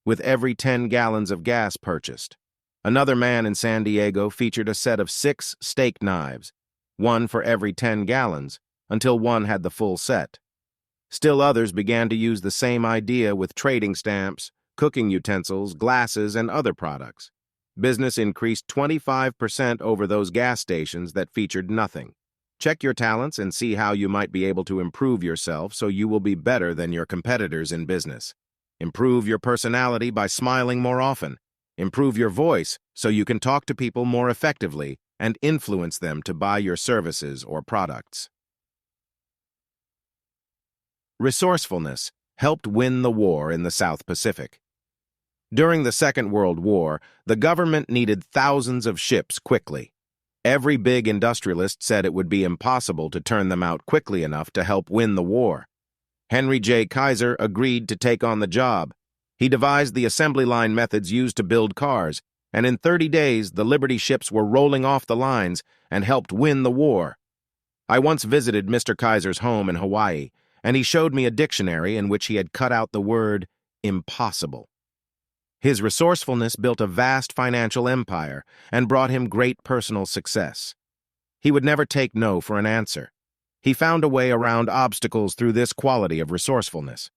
Speaker 1: with every 10 gallons of gas purchased. Another man in San Diego featured a set of 6 steak knives, one for every 10 gallons, until one had the full set. Still others began to use the same idea with trading stamps, cooking utensils, glasses, and other products. Business increased 25% over those gas stations that featured nothing. Check your talents and see how you might be able to improve yourself so you will be better than your competitors in business. Improve your personality by smiling more often. Improve your voice so you can talk to people more effectively and influence them to buy your services or products. Resourcefulness helped win the war in the South Pacific. During the Second World War, the government needed thousands of ships quickly. Every big industrialist said it would be impossible to turn them out quickly enough to help win the war. Henry J. Kaiser agreed to take on the job. He devised the assembly line methods used to build cars, and in 30 days the Liberty ships were rolling off the lines and helped win the war. I once visited Mr. Kaiser's home in Hawaii, and he showed me a dictionary in which he had cut out the word impossible. His resourcefulness built a vast financial empire and brought him great personal success. He would never take no for an answer. He found a way around obstacles through this quality of resourcefulness.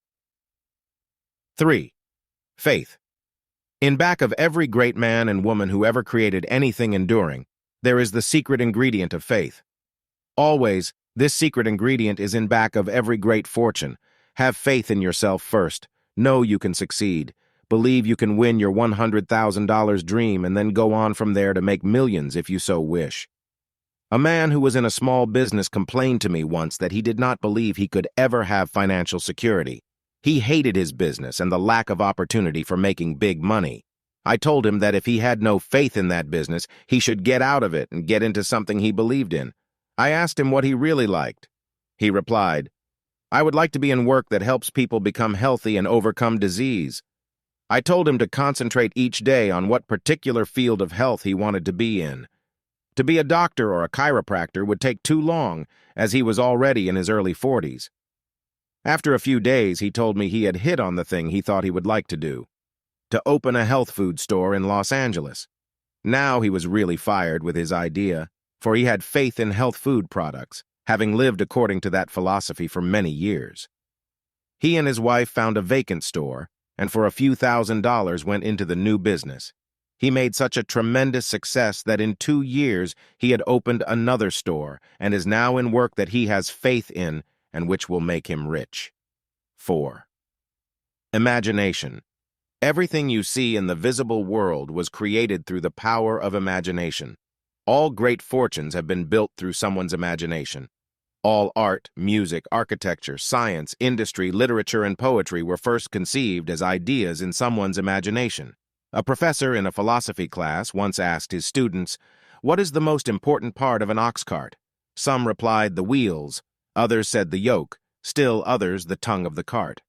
Speaker 1: 3. Faith. In back of every great man and woman who ever created anything enduring, there is the secret ingredient of faith. Always, this secret ingredient is in back of every great fortune. Have faith in yourself first. Know you can succeed. Believe you can win your $100,000 dream and then go on from there to make millions if you so wish. A man who was in a small business complained to me once that he did not believe he could ever have financial security. He hated his business and the lack of opportunity for making big money. I told him that if he had no faith in that business, he should get out of it and get into something he believed in. I asked him what he really liked. He replied, "I would like to be in work that helps people become healthy and overcome disease." I told him to concentrate each day on what particular field of health he wanted to be in. To be a doctor or a chiropractor would take too long, as he was already in his early 40s. After a few days, he told me he had hit on the thing he thought he would like to do: to open a health food store in Los Angeles. Now he was really fired with his idea, for he had faith in health food products, having lived according to that philosophy for many years. He and his wife found a vacant store, and for a few $1,000s went into the new business. He made such a tremendous success that in 2 years he had opened another store and is now in work that he has faith in and which will make him rich. 4. Imagination. Everything you see in the visible world was created through the power of imagination. All great fortunes have been built through someone's imagination. All art, music, architecture, science, industry, literature, and poetry were first conceived as ideas in someone's imagination. A professor in a philosophy class once asked his students, "What is the most important part of an ox cart?" Some replied, "The wheels." Others said, "The yoke." Still others, "The tongue of the cart."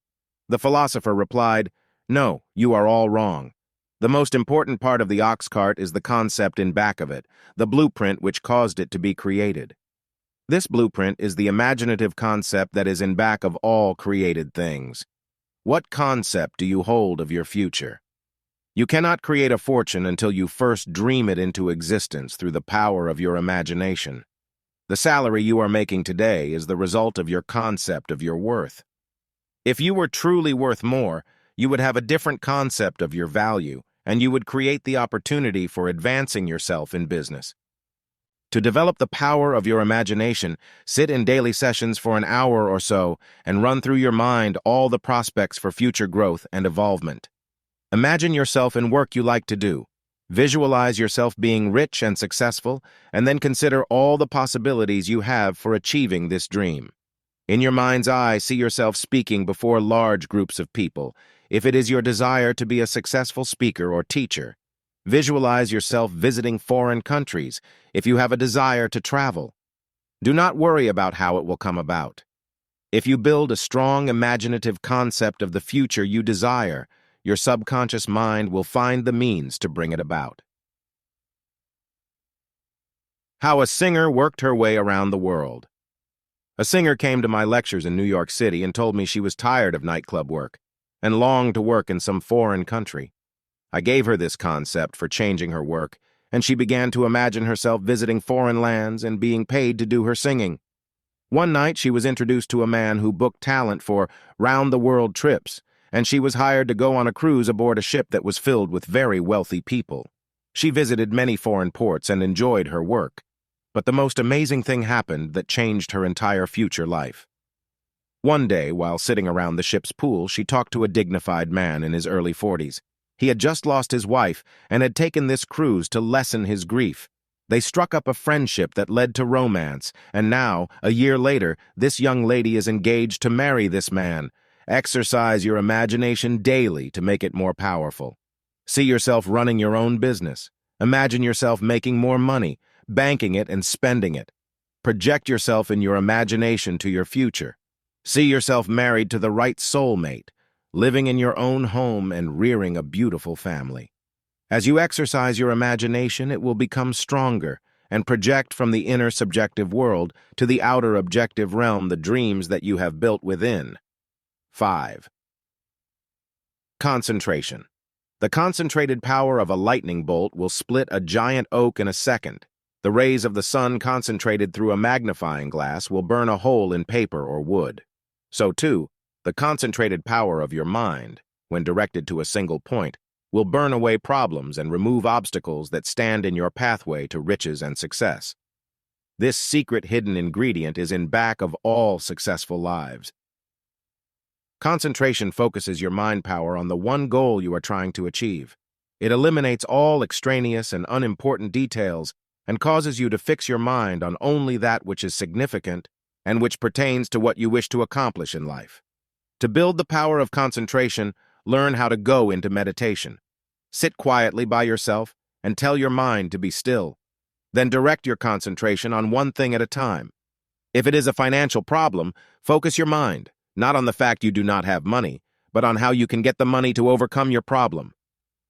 Speaker 1: The philosopher replied, "No, you are all wrong. The most important part of the ox cart is the concept in back of it, the blueprint which caused it to be created. This blueprint is the imaginative concept that is in back of all created things. What concept do you hold of your future? You cannot create a fortune until you first dream it into existence through the power of your imagination. The salary you are making today is the result of your concept of your worth. If you were truly worth more, you would have a different concept of your value, and you would create the opportunity for advancing yourself in business. To develop the power of your imagination, sit in daily sessions for an hour or so and run through your mind all the prospects for future growth and evolvement. Imagine yourself in work you like to do. Visualize yourself being rich and successful, and then consider all the possibilities you have for achieving this dream. In your mind's eye, see yourself speaking before large groups of people, if it is your desire to be a successful speaker or teacher. Visualize yourself visiting foreign countries, if you have a desire to travel. Do not worry about how it will come about. If you build a strong imaginative concept of the future you desire, your subconscious mind will find the means to bring it about. How a singer worked her way around the world. A singer came to my lectures in New York City and told me she was tired of nightclub work and longed to work in some foreign country. I gave her this concept for changing her work, and she began to imagine herself visiting foreign lands and being paid to do her singing. One night she was introduced to a man who booked talent for round-the-world trips, and she was hired to go on a cruise aboard a ship that was filled with very wealthy people. She visited many foreign ports and enjoyed her work. But the most amazing thing happened that changed her entire future life. One day, while sitting around the ship's pool, she talked to a dignified man in his early 40s. He had just lost his wife and had taken this cruise to lessen his grief. They struck up a friendship that led to romance, and now, a year later, this young lady is engaged to marry this man. Exercise your imagination daily to make it more powerful. See yourself running your own business. Imagine yourself making more money, banking it and spending it. Project yourself in your imagination to your future. See yourself married to the right soulmate, living in your own home and rearing a beautiful family. As you exercise your imagination, it will become stronger and project from the inner subjective world to the outer objective realm the dreams that you have built within. 5. Concentration. The concentrated power of a lightning bolt will split a giant oak in a second. The rays of the sun concentrated through a magnifying glass will burn a hole in paper or wood. So too, the concentrated power of your mind, when directed to a single point, will burn away problems and remove obstacles that stand in your pathway to riches and success. This secret hidden ingredient is in back of all successful lives. Concentration focuses your mind power on the one goal you are trying to achieve. It eliminates all extraneous and unimportant details and causes you to fix your mind on only that which is significant and which pertains to what you wish to accomplish in life. To build the power of concentration, learn how to go into meditation. Sit quietly by yourself and tell your mind to be still. Then direct your concentration on one thing at a time. If it is a financial problem, focus your mind, not on the fact you do not have money, but on how you can get the money to overcome your problem.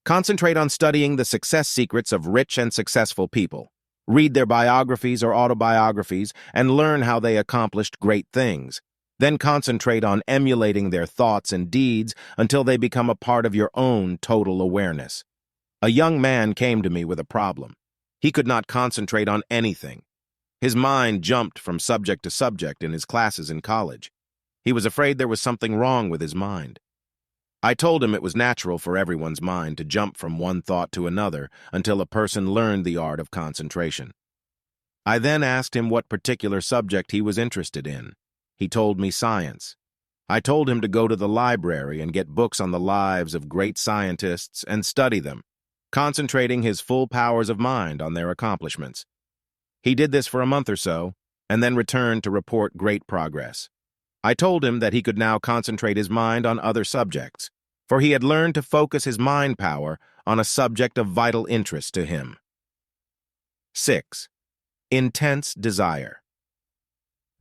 Speaker 1: Concentrate on studying the success secrets of rich and successful people. Read their biographies or autobiographies and learn how they accomplished great things. Then concentrate on emulating their thoughts and deeds until they become a part of your own total awareness. A young man came to me with a problem. He could not concentrate on anything. His mind jumped from subject to subject in his classes in college. He was afraid there was something wrong with his mind. I told him it was natural for everyone's mind to jump from one thought to another until a person learned the art of concentration. I then asked him what particular subject he was interested in. He told me science. I told him to go to the library and get books on the lives of great scientists and study them, concentrating his full powers of mind on their accomplishments. He did this for a month or so, and then returned to report great progress. I told him that he could now concentrate his mind on other subjects, for he had learned to focus his mind power on a subject of vital interest to him. 6. Intense desire.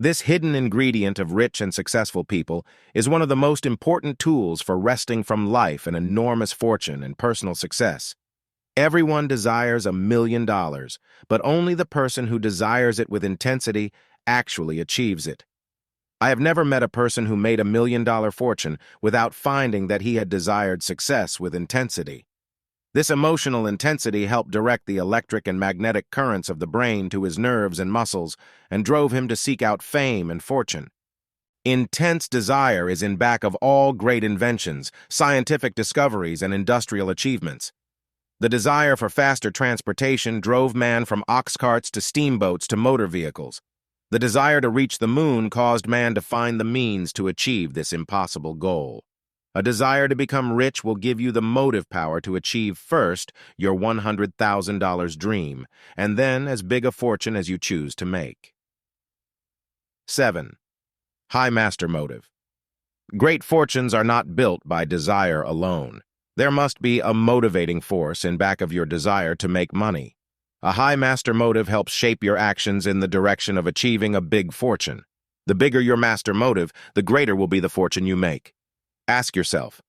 Speaker 1: This hidden ingredient of rich and successful people is one of the most important tools for wresting from life an enormous fortune and personal success. Everyone desires $1 million, but only the person who desires it with intensity actually achieves it. I have never met a person who made $1 million fortune without finding that he had desired success with intensity. This emotional intensity helped direct the electric and magnetic currents of the brain to his nerves and muscles and drove him to seek out fame and fortune. Intense desire is in back of all great inventions, scientific discoveries, and industrial achievements. The desire for faster transportation drove man from ox carts to steamboats to motor vehicles. The desire to reach the moon caused man to find the means to achieve this impossible goal. A desire to become rich will give you the motive power to achieve first your $100,000 dream, and then as big a fortune as you choose to make. 7. High master motive. Great fortunes are not built by desire alone. There must be a motivating force in back of your desire to make money. A high master motive helps shape your actions in the direction of achieving a big fortune. The bigger your master motive, the greater will be the fortune you make. Ask yourself,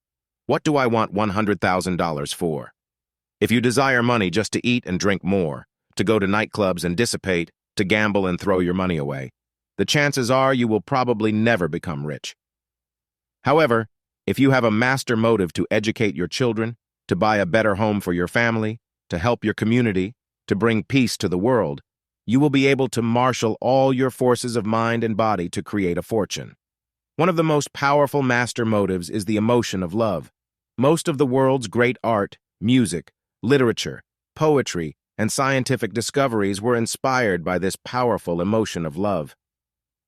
Speaker 1: what do I want $100,000 for? If you desire money just to eat and drink more, to go to nightclubs and dissipate, to gamble and throw your money away, the chances are you will probably never become rich. However, if you have a master motive to educate your children, to buy a better home for your family, to help your community, to bring peace to the world, you will be able to marshal all your forces of mind and body to create a fortune. One of the most powerful master motives is the emotion of love. Most of the world's great art, music, literature, poetry, and scientific discoveries were inspired by this powerful emotion of love.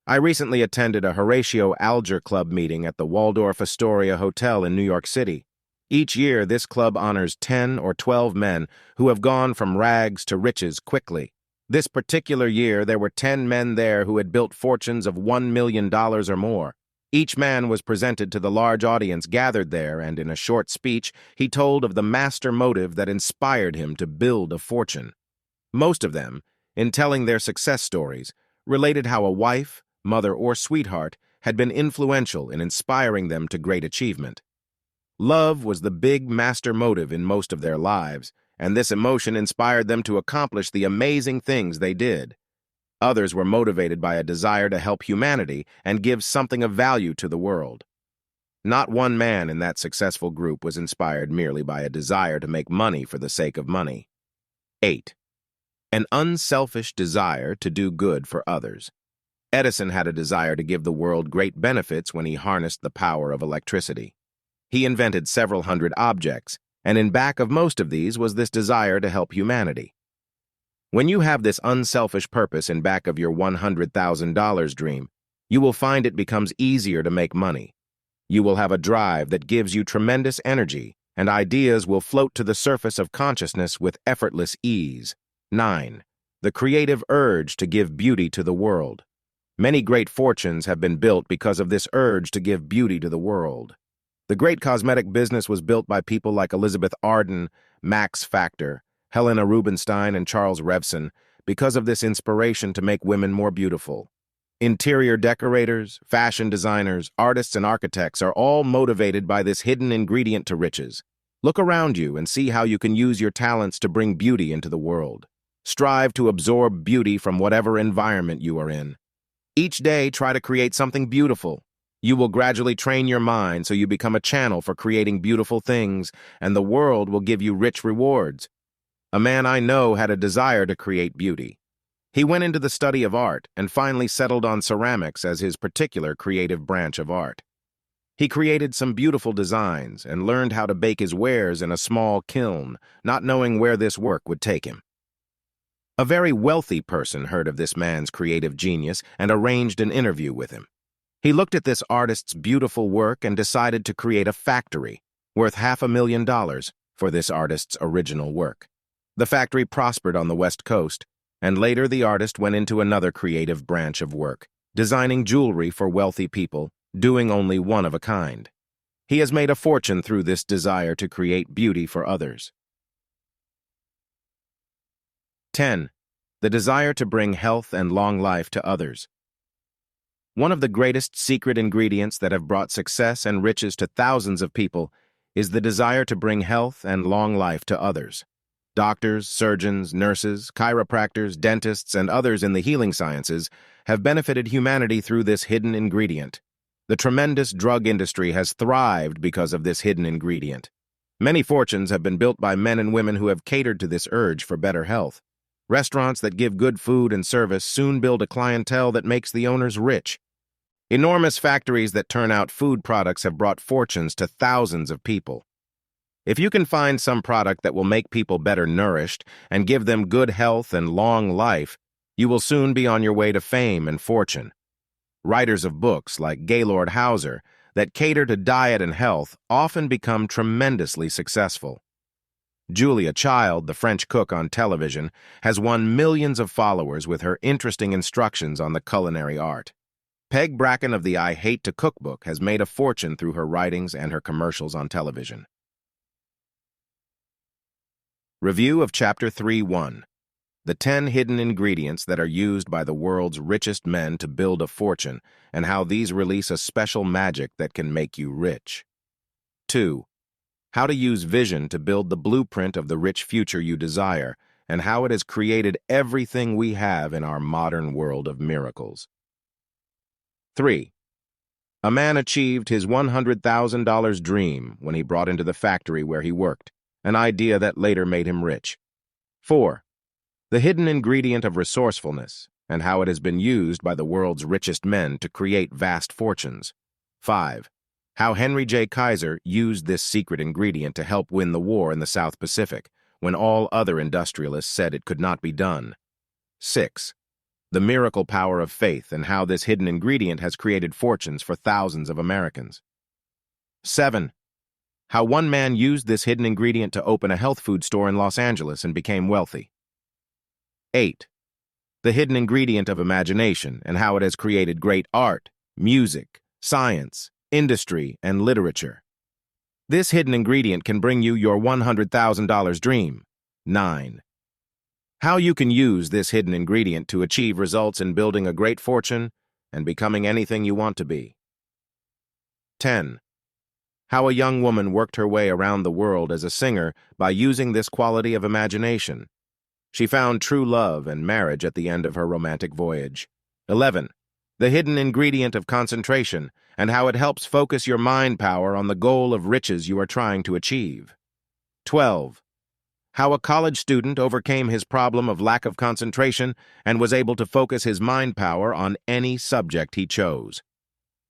Speaker 1: I recently attended a Horatio Alger Club meeting at the Waldorf Astoria Hotel in New York City. Each year, this club honors 10 or 12 men who have gone from rags to riches quickly. This particular year, there were 10 men there who had built fortunes of $1 million or more. Each man was presented to the large audience gathered there, and in a short speech, he told of the master motive that inspired him to build a fortune. Most of them, in telling their success stories, related how a wife, mother, or sweetheart had been influential in inspiring them to great achievement. Love was the big master motive in most of their lives, and this emotion inspired them to accomplish the amazing things they did. Others were motivated by a desire to help humanity and give something of value to the world. Not one man in that successful group was inspired merely by a desire to make money for the sake of money. 8. An unselfish desire to do good for others. Edison had a desire to give the world great benefits when he harnessed the power of electricity. He invented several hundred objects, and in back of most of these was this desire to help humanity. When you have this unselfish purpose in back of your $100,000 dream, you will find it becomes easier to make money. You will have a drive that gives you tremendous energy, and ideas will float to the surface of consciousness with effortless ease. 9. The creative urge to give beauty to the world. Many great fortunes have been built because of this urge to give beauty to the world. The great cosmetic business was built by people like Elizabeth Arden, Max Factor, Helena Rubinstein, and Charles Revson because of this inspiration to make women more beautiful. Interior decorators, fashion designers, artists, and architects are all motivated by this hidden ingredient to riches. Look around you and see how you can use your talents to bring beauty into the world. Strive to absorb beauty from whatever environment you are in. Each day, try to create something beautiful. You will gradually train your mind so you become a channel for creating beautiful things, and the world will give you rich rewards. A man I know had a desire to create beauty. He went into the study of art and finally settled on ceramics as his particular creative branch of art. He created some beautiful designs and learned how to bake his wares in a small kiln, not knowing where this work would take him. A very wealthy person heard of this man's creative genius and arranged an interview with him. He looked at this artist's beautiful work and decided to create a factory worth $500,000 for this artist's original work. The factory prospered on the West Coast, and later the artist went into another creative branch of work, designing jewelry for wealthy people, doing only one of a kind. He has made a fortune through this desire to create beauty for others. 10. The desire to bring health and long life to others. One of the greatest secret ingredients that have brought success and riches to thousands of people is the desire to bring health and long life to others. Doctors, surgeons, nurses, chiropractors, dentists, and others in the healing sciences have benefited humanity through this hidden ingredient. The tremendous drug industry has thrived because of this hidden ingredient. Many fortunes have been built by men and women who have catered to this urge for better health. Restaurants that give good food and service soon build a clientele that makes the owners rich. Enormous factories that turn out food products have brought fortunes to thousands of people. If you can find some product that will make people better nourished and give them good health and long life, you will soon be on your way to fame and fortune. Writers of books like Gaylord Hauser that cater to diet and health often become tremendously successful. Julia Child, the French cook on television, has won millions of followers with her interesting instructions on the culinary art. Peg Bracken of the I Hate to Cook book has made a fortune through her writings and her commercials on television. Review of Chapter 3.1. The 10 hidden ingredients that are used by the world's richest men to build a fortune and how these release a special magic that can make you rich. 2. How to use vision to build the blueprint of the rich future you desire and how it has created everything we have in our modern world of miracles. 3. A man achieved his $100,000 dream when he brought into the factory where he worked, an idea that later made him rich. 4. The hidden ingredient of resourcefulness and how it has been used by the world's richest men to create vast fortunes. 5. How Henry J. Kaiser used this secret ingredient to help win the war in the South Pacific, when all other industrialists said it could not be done. 6. The miracle power of faith and how this hidden ingredient has created fortunes for thousands of Americans. 7. How one man used this hidden ingredient to open a health food store in Los Angeles and became wealthy. 8. The hidden ingredient of imagination and how it has created great art, music, science, industry, and literature. This hidden ingredient can bring you your $100,000 dream. 9. How you can use this hidden ingredient to achieve results in building a great fortune and becoming anything you want to be. 10. How a young woman worked her way around the world as a singer by using this quality of imagination. She found true love and marriage at the end of her romantic voyage. 11. The hidden ingredient of concentration and how it helps focus your mind power on the goal of riches you are trying to achieve. 12. How a college student overcame his problem of lack of concentration and was able to focus his mind power on any subject he chose.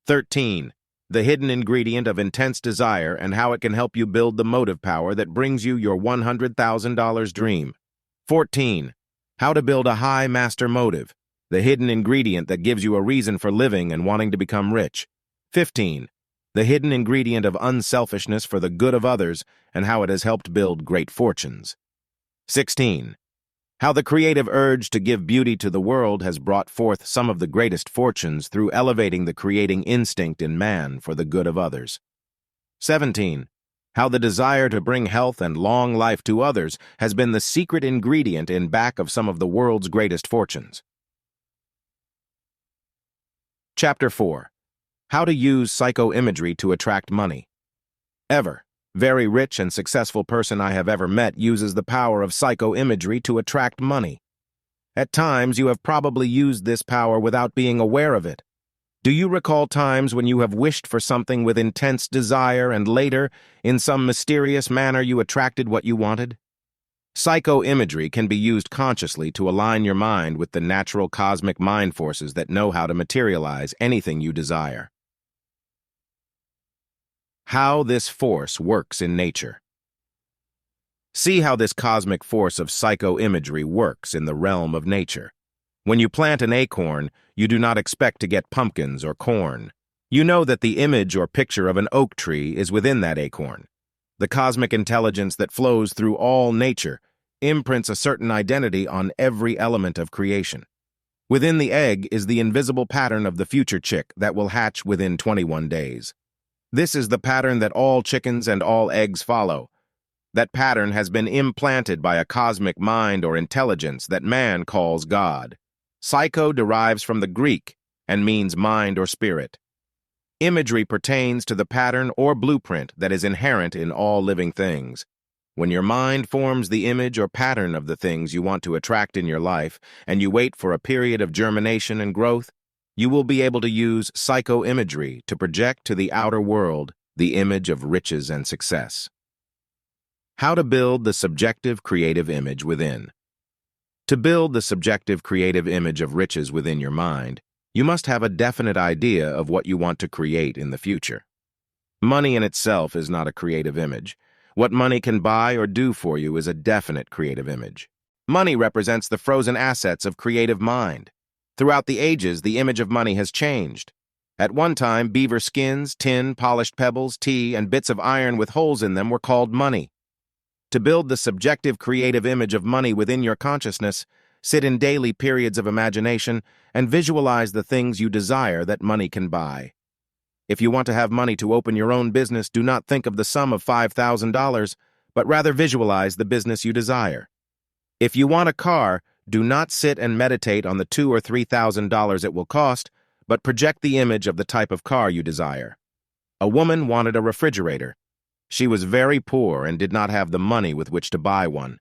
Speaker 1: 13. The hidden ingredient of intense desire and how it can help you build the motive power that brings you your $100,000 dream. 14. How to build a high master motive, the hidden ingredient that gives you a reason for living and wanting to become rich. 15. the hidden ingredient of unselfishness for the good of others and how it has helped build great fortunes. 16. How the creative urge to give beauty to the world has brought forth some of the greatest fortunes through elevating the creating instinct in man for the good of others. 17. How the desire to bring health and long life to others has been the secret ingredient in back of some of the world's greatest fortunes. Chapter 4. How to use psycho-imagery to attract money. Very rich and successful person I have ever met uses the power of psycho-imagery to attract money. At times, you have probably used this power without being aware of it. Do you recall times when you have wished for something with intense desire and later, in some mysterious manner, you attracted what you wanted? Psycho-imagery can be used consciously to align your mind with the natural cosmic mind forces that know how to materialize anything you desire. How this force works in nature. See how this cosmic force of psycho-imagery works in the realm of nature. When you plant an acorn, you do not expect to get pumpkins or corn. You know that the image or picture of an oak tree is within that acorn. The cosmic intelligence that flows through all nature imprints a certain identity on every element of creation. Within the egg is the invisible pattern of the future chick that will hatch within 21 days. This is the pattern that all chickens and all eggs follow. That pattern has been implanted by a cosmic mind or intelligence that man calls God. Psycho derives from the Greek and means mind or spirit. Imagery pertains to the pattern or blueprint that is inherent in all living things. When your mind forms the image or pattern of the things you want to attract in your life, and you wait for a period of germination and growth, you will be able to use psycho-imagery to project to the outer world the image of riches and success. How to build the subjective creative image within. To build the subjective creative image of riches within your mind, you must have a definite idea of what you want to create in the future. Money in itself is not a creative image. What money can buy or do for you is a definite creative image. Money represents the frozen assets of creative mind. Throughout the ages, the image of money has changed. At one time, beaver skins, tin, polished pebbles, tea, and bits of iron with holes in them were called money. To build the subjective creative image of money within your consciousness, sit in daily periods of imagination and visualize the things you desire that money can buy. If you want to have money to open your own business, do not think of the sum of $5,000, but rather visualize the business you desire. If you want a car, do not sit and meditate on the $2,000 or $3,000 it will cost, but project the image of the type of car you desire. A woman wanted a refrigerator. She was very poor and did not have the money with which to buy one.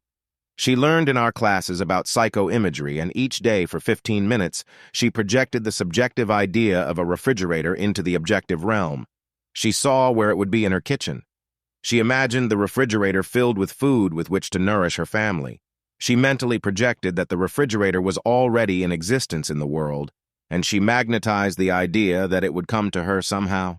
Speaker 1: She learned in our classes about psycho-imagery, and each day for 15 minutes, she projected the subjective idea of a refrigerator into the objective realm. She saw where it would be in her kitchen. She imagined the refrigerator filled with food with which to nourish her family. She mentally projected that the refrigerator was already in existence in the world, and she magnetized the idea that it would come to her somehow.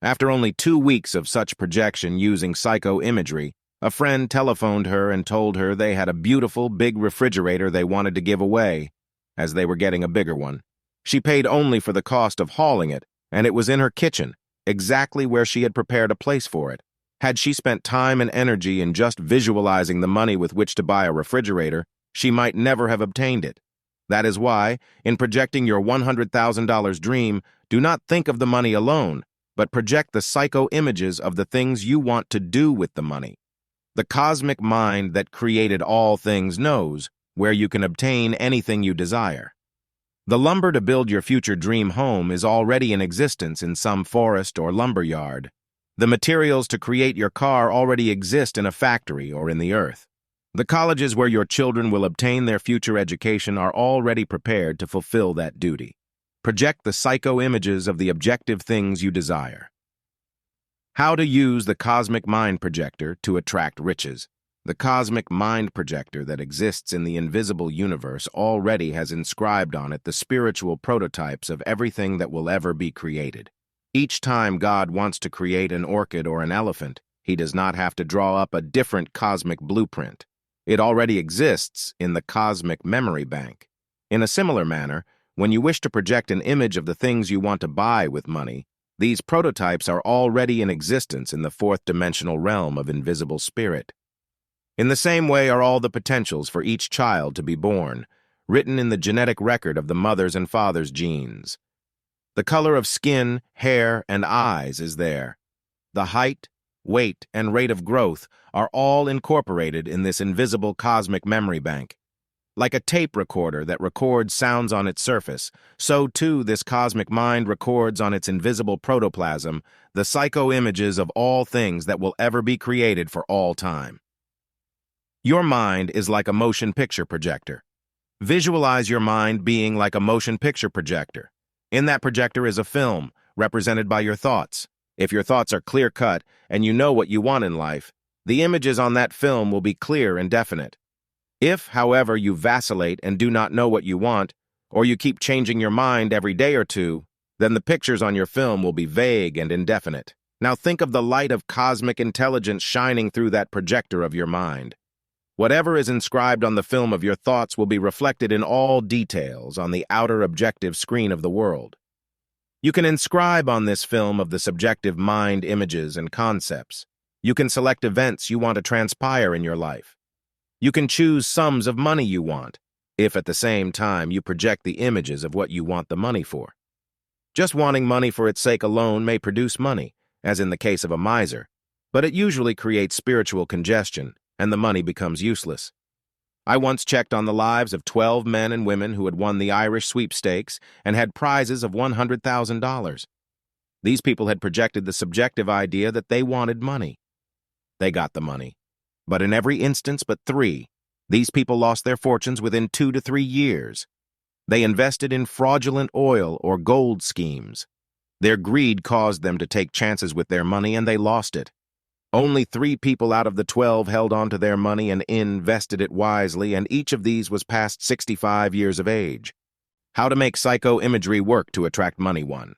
Speaker 1: After only 2 weeks of such projection using psycho-imagery, a friend telephoned her and told her they had a beautiful big refrigerator they wanted to give away, as they were getting a bigger one. She paid only for the cost of hauling it, and it was in her kitchen, exactly where she had prepared a place for it. Had she spent time and energy in just visualizing the money with which to buy a refrigerator, she might never have obtained it. That is why, in projecting your $100,000 dream, do not think of the money alone, but project the psycho-images of the things you want to do with the money. The cosmic mind that created all things knows where you can obtain anything you desire. The lumber to build your future dream home is already in existence in some forest or lumber yard. The materials to create your car already exist in a factory or in the earth. The colleges where your children will obtain their future education are already prepared to fulfill that duty. Project the psycho-images of the objective things you desire. How to use the cosmic mind projector to attract riches. The cosmic mind projector that exists in the invisible universe already has inscribed on it the spiritual prototypes of everything that will ever be created. Each time God wants to create an orchid or an elephant, he does not have to draw up a different cosmic blueprint. It already exists in the cosmic memory bank. In a similar manner, when you wish to project an image of the things you want to buy with money, These prototypes are already in existence in the fourth-dimensional realm of invisible spirit. In the same way are all the potentials for each child to be born, written in the genetic record of the mother's and father's genes. The color of skin, hair, and eyes is there. The height, weight, and rate of growth are all incorporated in this invisible cosmic memory bank. Like a tape recorder that records sounds on its surface, so too this cosmic mind records on its invisible protoplasm the psycho-images of all things that will ever be created for all time. Your mind is like a motion picture projector. Visualize your mind being like a motion picture projector. In that projector is a film, represented by your thoughts. If your thoughts are clear-cut and you know what you want in life, the images on that film will be clear and definite. If, however, you vacillate and do not know what you want, or you keep changing your mind every day or two, then the pictures on your film will be vague and indefinite. Now think of the light of cosmic intelligence shining through that projector of your mind. Whatever is inscribed on the film of your thoughts will be reflected in all details on the outer objective screen of the world. You can inscribe on this film of the subjective mind images and concepts. You can select events you want to transpire in your life. You can choose sums of money you want, if at the same time you project the images of what you want the money for. Just wanting money for its sake alone may produce money, as in the case of a miser, but it usually creates spiritual congestion, and the money becomes useless. I once checked on the lives of 12 men and women who had won the Irish sweepstakes and had prizes of $100,000. These people had projected the subjective idea that they wanted money. They got the money. But in every instance but 3, these people lost their fortunes within 2 to 3 years. They invested in fraudulent oil or gold schemes. Their greed caused them to take chances with their money, and they lost it. Only 3 people out of the 12 held on to their money and invested it wisely, and each of these was past 65 years of age. How to make psycho-imagery work to attract money. 1.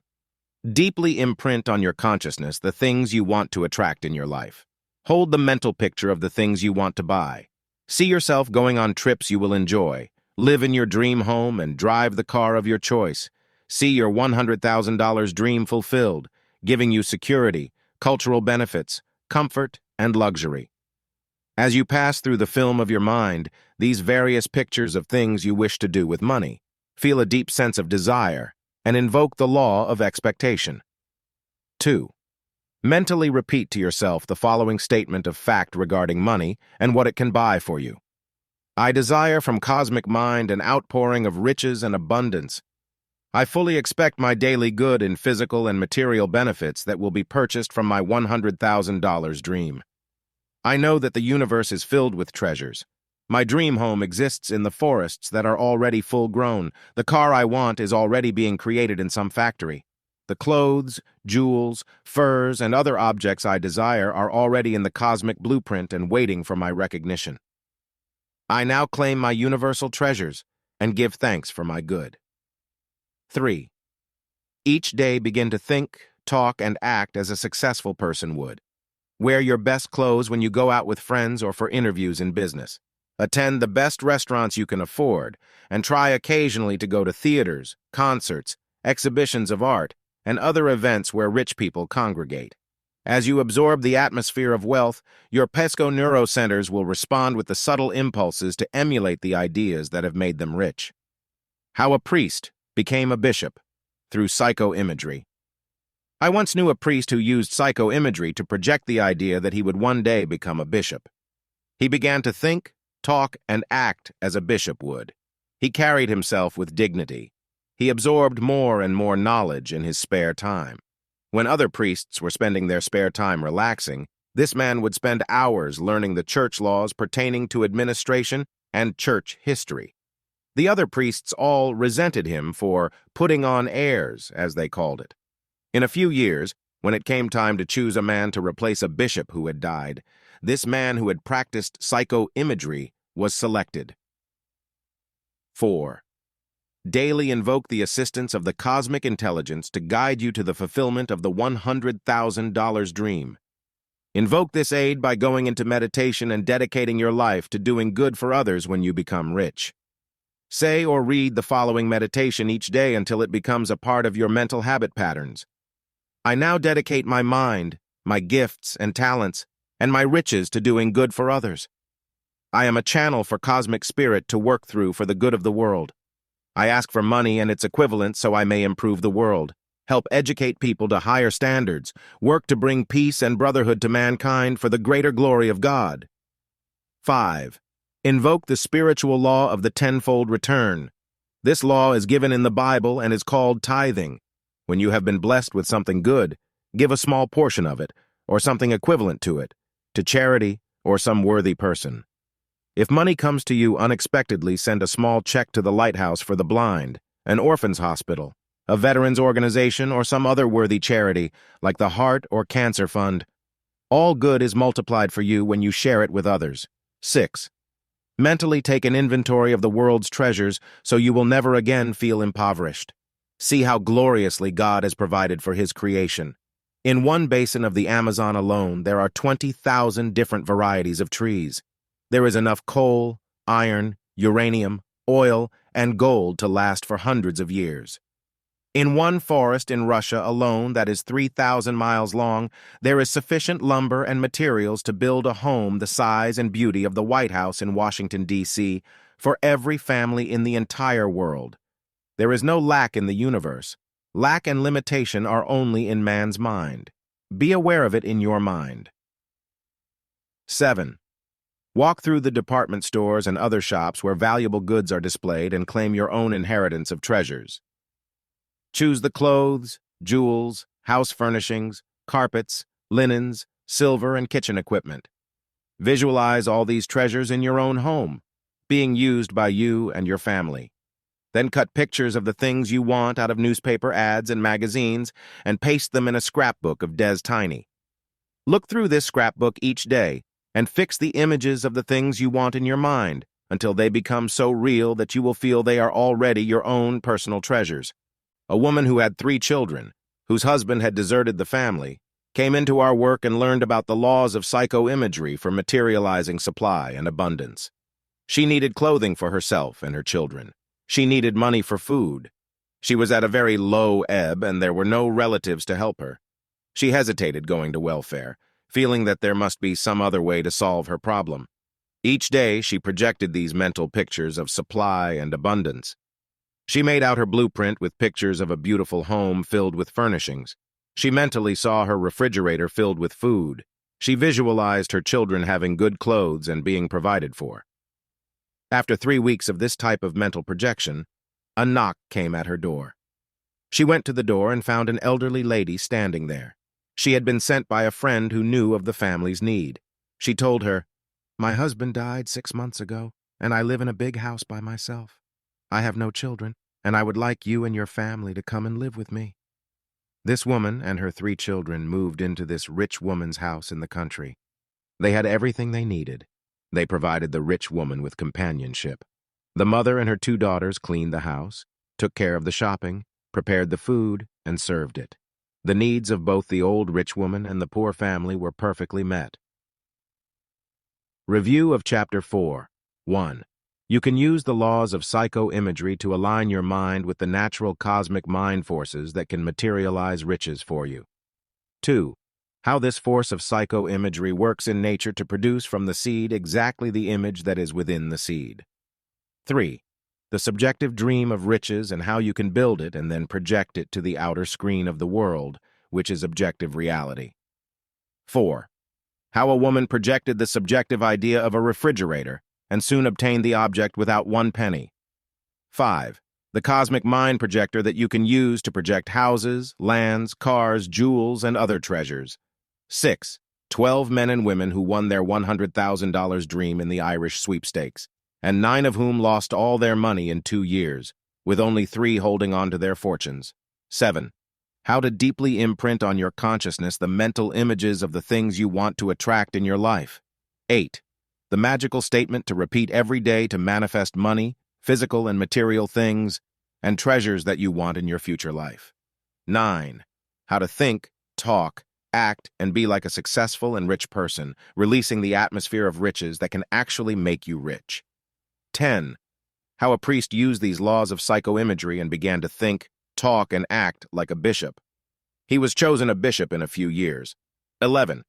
Speaker 1: Deeply imprint on your consciousness the things you want to attract in your life. Hold the mental picture of the things you want to buy. See yourself going on trips you will enjoy. Live in your dream home and drive the car of your choice. See your $100,000 dream fulfilled, giving you security, cultural benefits, comfort, and luxury. As you pass through the film of your mind, these various pictures of things you wish to do with money, feel a deep sense of desire, and invoke the law of expectation. 2. Mentally repeat to yourself the following statement of fact regarding money and what it can buy for you. I desire from cosmic mind an outpouring of riches and abundance. I fully expect my daily good in physical and material benefits that will be purchased from my $100,000 dream. I know that the universe is filled with treasures. My dream home exists in the forests that are already full-grown. The car I want is already being created in some factory. The clothes, jewels, furs, and other objects I desire are already in the cosmic blueprint and waiting for my recognition. I now claim my universal treasures and give thanks for my good. 3. Each day begin to think, talk, and act as a successful person would. Wear your best clothes when you go out with friends or for interviews in business. Attend the best restaurants you can afford, and try occasionally to go to theaters, concerts, exhibitions of art, and other events where rich people congregate. As you absorb the atmosphere of wealth, your pesco neurocenters will respond with the subtle impulses to emulate the ideas that have made them rich. How a priest became a bishop through psycho-imagery. I once knew a priest who used psycho-imagery to project the idea that he would one day become a bishop. He began to think, talk, and act as a bishop would. He carried himself with dignity. He absorbed more and more knowledge in his spare time. When other priests were spending their spare time relaxing, this man would spend hours learning the church laws pertaining to administration and church history. The other priests all resented him for putting on airs, as they called it. In a few years, when it came time to choose a man to replace a bishop who had died, this man who had practiced psycho-imagery was selected. 4. Daily invoke the assistance of the cosmic intelligence to guide you to the fulfillment of the $100,000 dream. Invoke this aid by going into meditation and dedicating your life to doing good for others when you become rich. Say or read the following meditation each day until it becomes a part of your mental habit patterns. I now dedicate my mind, my gifts and talents, and my riches to doing good for others. I am a channel for cosmic spirit to work through for the good of the world. I ask for money and its equivalent so I may improve the world, help educate people to higher standards, work to bring peace and brotherhood to mankind for the greater glory of God. 5. Invoke the spiritual law of the tenfold return. This law is given in the Bible and is called tithing. When you have been blessed with something good, give a small portion of it, or something equivalent to it, to charity or some worthy person. If money comes to you unexpectedly, send a small check to the Lighthouse for the Blind, an orphans hospital, a veterans organization, or some other worthy charity, like the Heart or Cancer Fund. All good is multiplied for you when you share it with others. 6. Mentally take an inventory of the world's treasures so you will never again feel impoverished. See how gloriously God has provided for His creation. In one basin of the Amazon alone, there are 20,000 different varieties of trees. There is enough coal, iron, uranium, oil, and gold to last for hundreds of years. In one forest in Russia alone that is 3,000 miles long, there is sufficient lumber and materials to build a home the size and beauty of the White House in Washington, D.C., for every family in the entire world. There is no lack in the universe. Lack and limitation are only in man's mind. Be aware of it in your mind. 7. Walk through the department stores and other shops where valuable goods are displayed and claim your own inheritance of treasures. Choose the clothes, jewels, house furnishings, carpets, linens, silver, and kitchen equipment. Visualize all these treasures in your own home, being used by you and your family. Then cut pictures of the things you want out of newspaper ads and magazines and paste them in a scrapbook of Des Tiny. Look through this scrapbook each day and fix the images of the things you want in your mind until they become so real that you will feel they are already your own personal treasures. A woman who had 3 children, whose husband had deserted the family, came into our work and learned about the laws of psycho-imagery for materializing supply and abundance. She needed clothing for herself and her children. She needed money for food. She was at a very low ebb and there were no relatives to help her. She hesitated going to welfare, feeling that there must be some other way to solve her problem. Each day, she projected these mental pictures of supply and abundance. She made out her blueprint with pictures of a beautiful home filled with furnishings. She mentally saw her refrigerator filled with food. She visualized her children having good clothes and being provided for. After 3 weeks of this type of mental projection, a knock came at her door. She went to the door and found an elderly lady standing there. She had been sent by a friend who knew of the family's need. She told her, "My husband died 6 months ago, and I live in a big house by myself. I have no children, and I would like you and your family to come and live with me." This woman and her 3 children moved into this rich woman's house in the country. They had everything they needed. They provided the rich woman with companionship. The mother and her 2 daughters cleaned the house, took care of the shopping, prepared the food, and served it. The needs of both the old rich woman and the poor family were perfectly met. Review of Chapter 4. 1. You can use the laws of psycho-imagery to align your mind with the natural cosmic mind forces that can materialize riches for you. 2. How this force of psycho-imagery works in nature to produce from the seed exactly the image that is within the seed. 3. The subjective dream of riches and how you can build it and then project it to the outer screen of the world, which is objective reality. 4. How a woman projected the subjective idea of a refrigerator and soon obtained the object without 1 penny. 5. The cosmic mind projector that you can use to project houses, lands, cars, jewels, and other treasures. 6. 12 men and women who won their $100,000 dream in the Irish sweepstakes, and 9 of whom lost all their money in 2 years, with only 3 holding on to their fortunes. 7. How to deeply imprint on your consciousness the mental images of the things you want to attract in your life. 8. The magical statement to repeat every day to manifest money, physical and material things, and treasures that you want in your future life. 9. How to think, talk, act, and be like a successful and rich person, releasing the atmosphere of riches that can actually make you rich. 10. How a priest used these laws of psycho-imagery and began to think, talk, and act like a bishop. He was chosen a bishop in a few years. 11.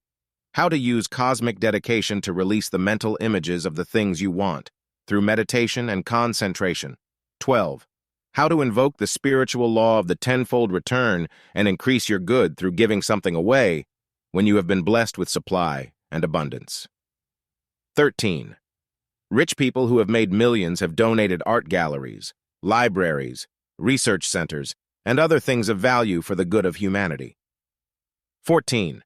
Speaker 1: How to use cosmic dedication to release the mental images of the things you want through meditation and concentration. 12. How to invoke the spiritual law of the tenfold return and increase your good through giving something away when you have been blessed with supply and abundance. 13. Rich people who have made millions have donated art galleries, libraries, research centers, and other things of value for the good of humanity. 14.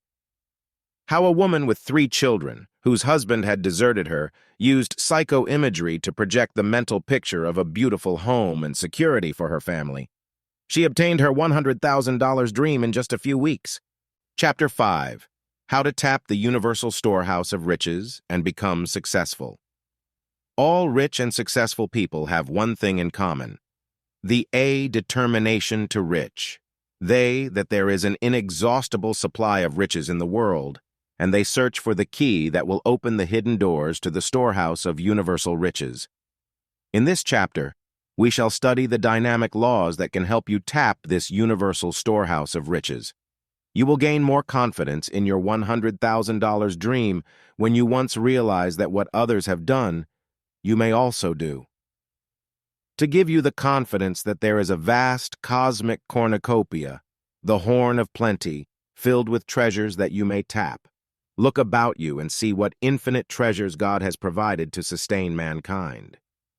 Speaker 1: How a woman with 3 children, whose husband had deserted her, used psycho-imagery to project the mental picture of a beautiful home and security for her family. She obtained her $100,000 dream in just a few weeks. Chapter 5. How to tap the universal storehouse of riches and become successful. All rich and successful people have one thing in common: the determination to rich. That there is an inexhaustible supply of riches in the world, and they search for the key that will open the hidden doors to the storehouse of universal riches. In this chapter, we shall study the dynamic laws that can help you tap this universal storehouse of riches. You will gain more confidence in your $100,000 dream when you once realize that what others have done, you may also do. To give you the confidence that there is a vast cosmic cornucopia, the horn of plenty, filled with treasures that you may tap. Look about you and see what infinite treasures God has provided to sustain mankind.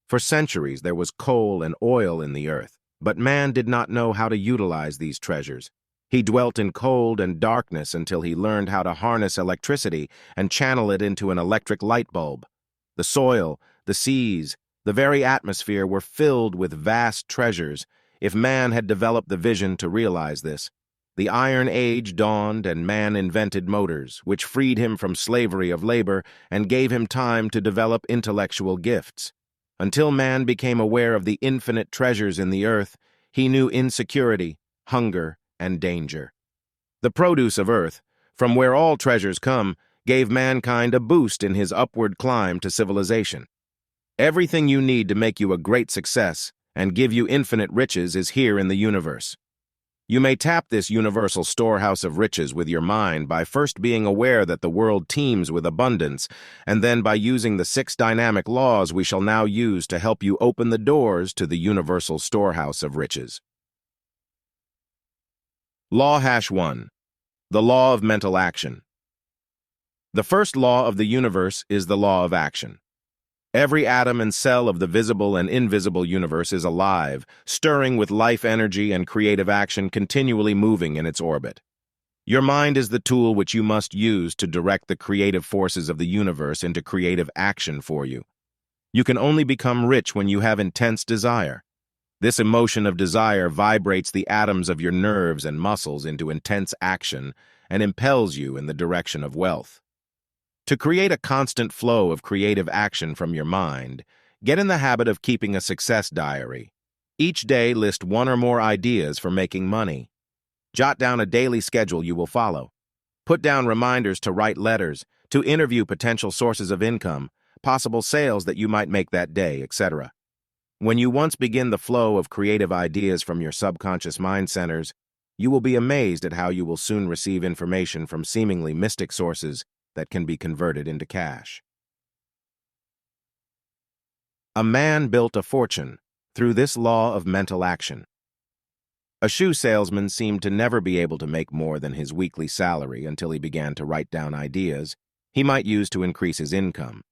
Speaker 1: For centuries there was coal and oil in the earth, but man did not know how to utilize these treasures. He dwelt in cold and darkness until he learned how to harness electricity and channel it into an electric light bulb. The soil, the seas, the very atmosphere were filled with vast treasures if man had developed the vision to realize this. The Iron Age dawned and man invented motors, which freed him from slavery of labor and gave him time to develop intellectual gifts. Until man became aware of the infinite treasures in the earth, he knew insecurity, hunger, and danger. The produce of earth, from where all treasures come, gave mankind a boost in his upward climb to civilization. Everything you need to make you a great success and give you infinite riches is here in the universe. You may tap this universal storehouse of riches with your mind by first being aware that the world teems with abundance, and then by using the 6 dynamic laws we shall now use to help you open the doors to the universal storehouse of riches. Law #1. The law of mental action. The first law of the universe is the law of action. Every atom and cell of the visible and invisible universe is alive, stirring with life energy and creative action continually moving in its orbit. Your mind is the tool which you must use to direct the creative forces of the universe into creative action for you. You can only become rich when you have intense desire. This emotion of desire vibrates the atoms of your nerves and muscles into intense action and impels you in the direction of wealth. To create a constant flow of creative action from your mind, get in the habit of keeping a success diary. Each day, list 1 or more ideas for making money. Jot down a daily schedule you will follow. Put down reminders to write letters, to interview potential sources of income, possible sales that you might make that day, etc. When you once begin the flow of creative ideas from your subconscious mind centers, you will be amazed at how you will soon receive information from seemingly mystic sources that can be converted into cash. A man built a fortune through this law of mental action. A shoe salesman seemed to never be able to make more than his weekly salary until he began to write down ideas he might use to increase his income.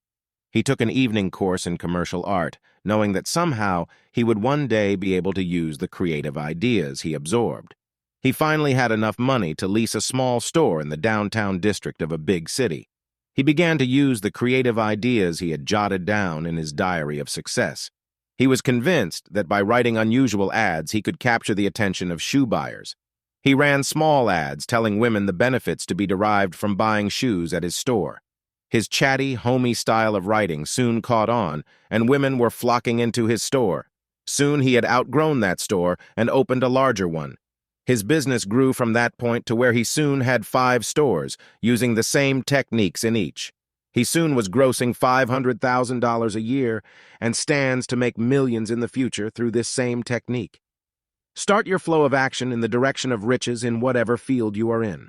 Speaker 1: He took an evening course in commercial art, knowing that somehow he would one day be able to use the creative ideas he absorbed. He finally had enough money to lease a small store in the downtown district of a big city. He began to use the creative ideas he had jotted down in his diary of success. He was convinced that by writing unusual ads, he could capture the attention of shoe buyers. He ran small ads telling women the benefits to be derived from buying shoes at his store. His chatty, homey style of writing soon caught on, and women were flocking into his store. Soon he had outgrown that store and opened a larger one. His business grew from that point to where he soon had 5 stores, using the same techniques in each. He soon was grossing $500,000 a year and stands to make millions in the future through this same technique. Start your flow of action in the direction of riches in whatever field you are in.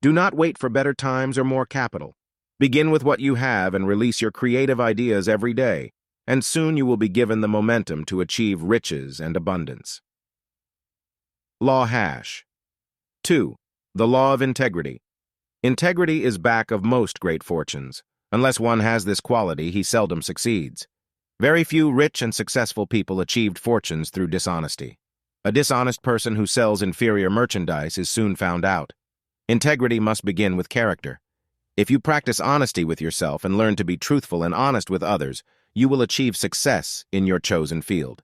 Speaker 1: Do not wait for better times or more capital. Begin with what you have and release your creative ideas every day, and soon you will be given the momentum to achieve riches and abundance. Law hash. 2. The law of integrity. Integrity is back of most great fortunes. Unless one has this quality, he seldom succeeds. Very few rich and successful people achieved fortunes through dishonesty. A dishonest person who sells inferior merchandise is soon found out. Integrity must begin with character. If you practice honesty with yourself and learn to be truthful and honest with others, you will achieve success in your chosen field.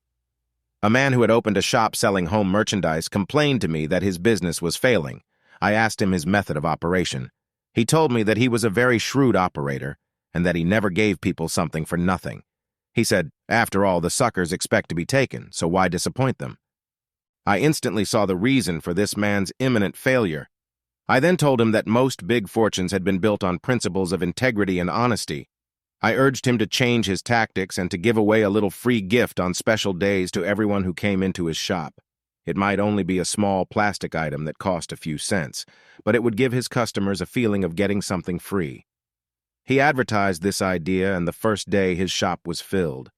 Speaker 1: A man who had opened a shop selling home merchandise complained to me that his business was failing. I asked him his method of operation. He told me that he was a very shrewd operator and that he never gave people something for nothing. He said, "After all, the suckers expect to be taken, so why disappoint them?" I instantly saw the reason for this man's imminent failure. I then told him that most big fortunes had been built on principles of integrity and honesty. I urged him to change his tactics and to give away a little free gift on special days to everyone who came into his shop. It might only be a small plastic item that cost a few cents, but it would give his customers a feeling of getting something free. He advertised this idea, and the first day his shop was filled.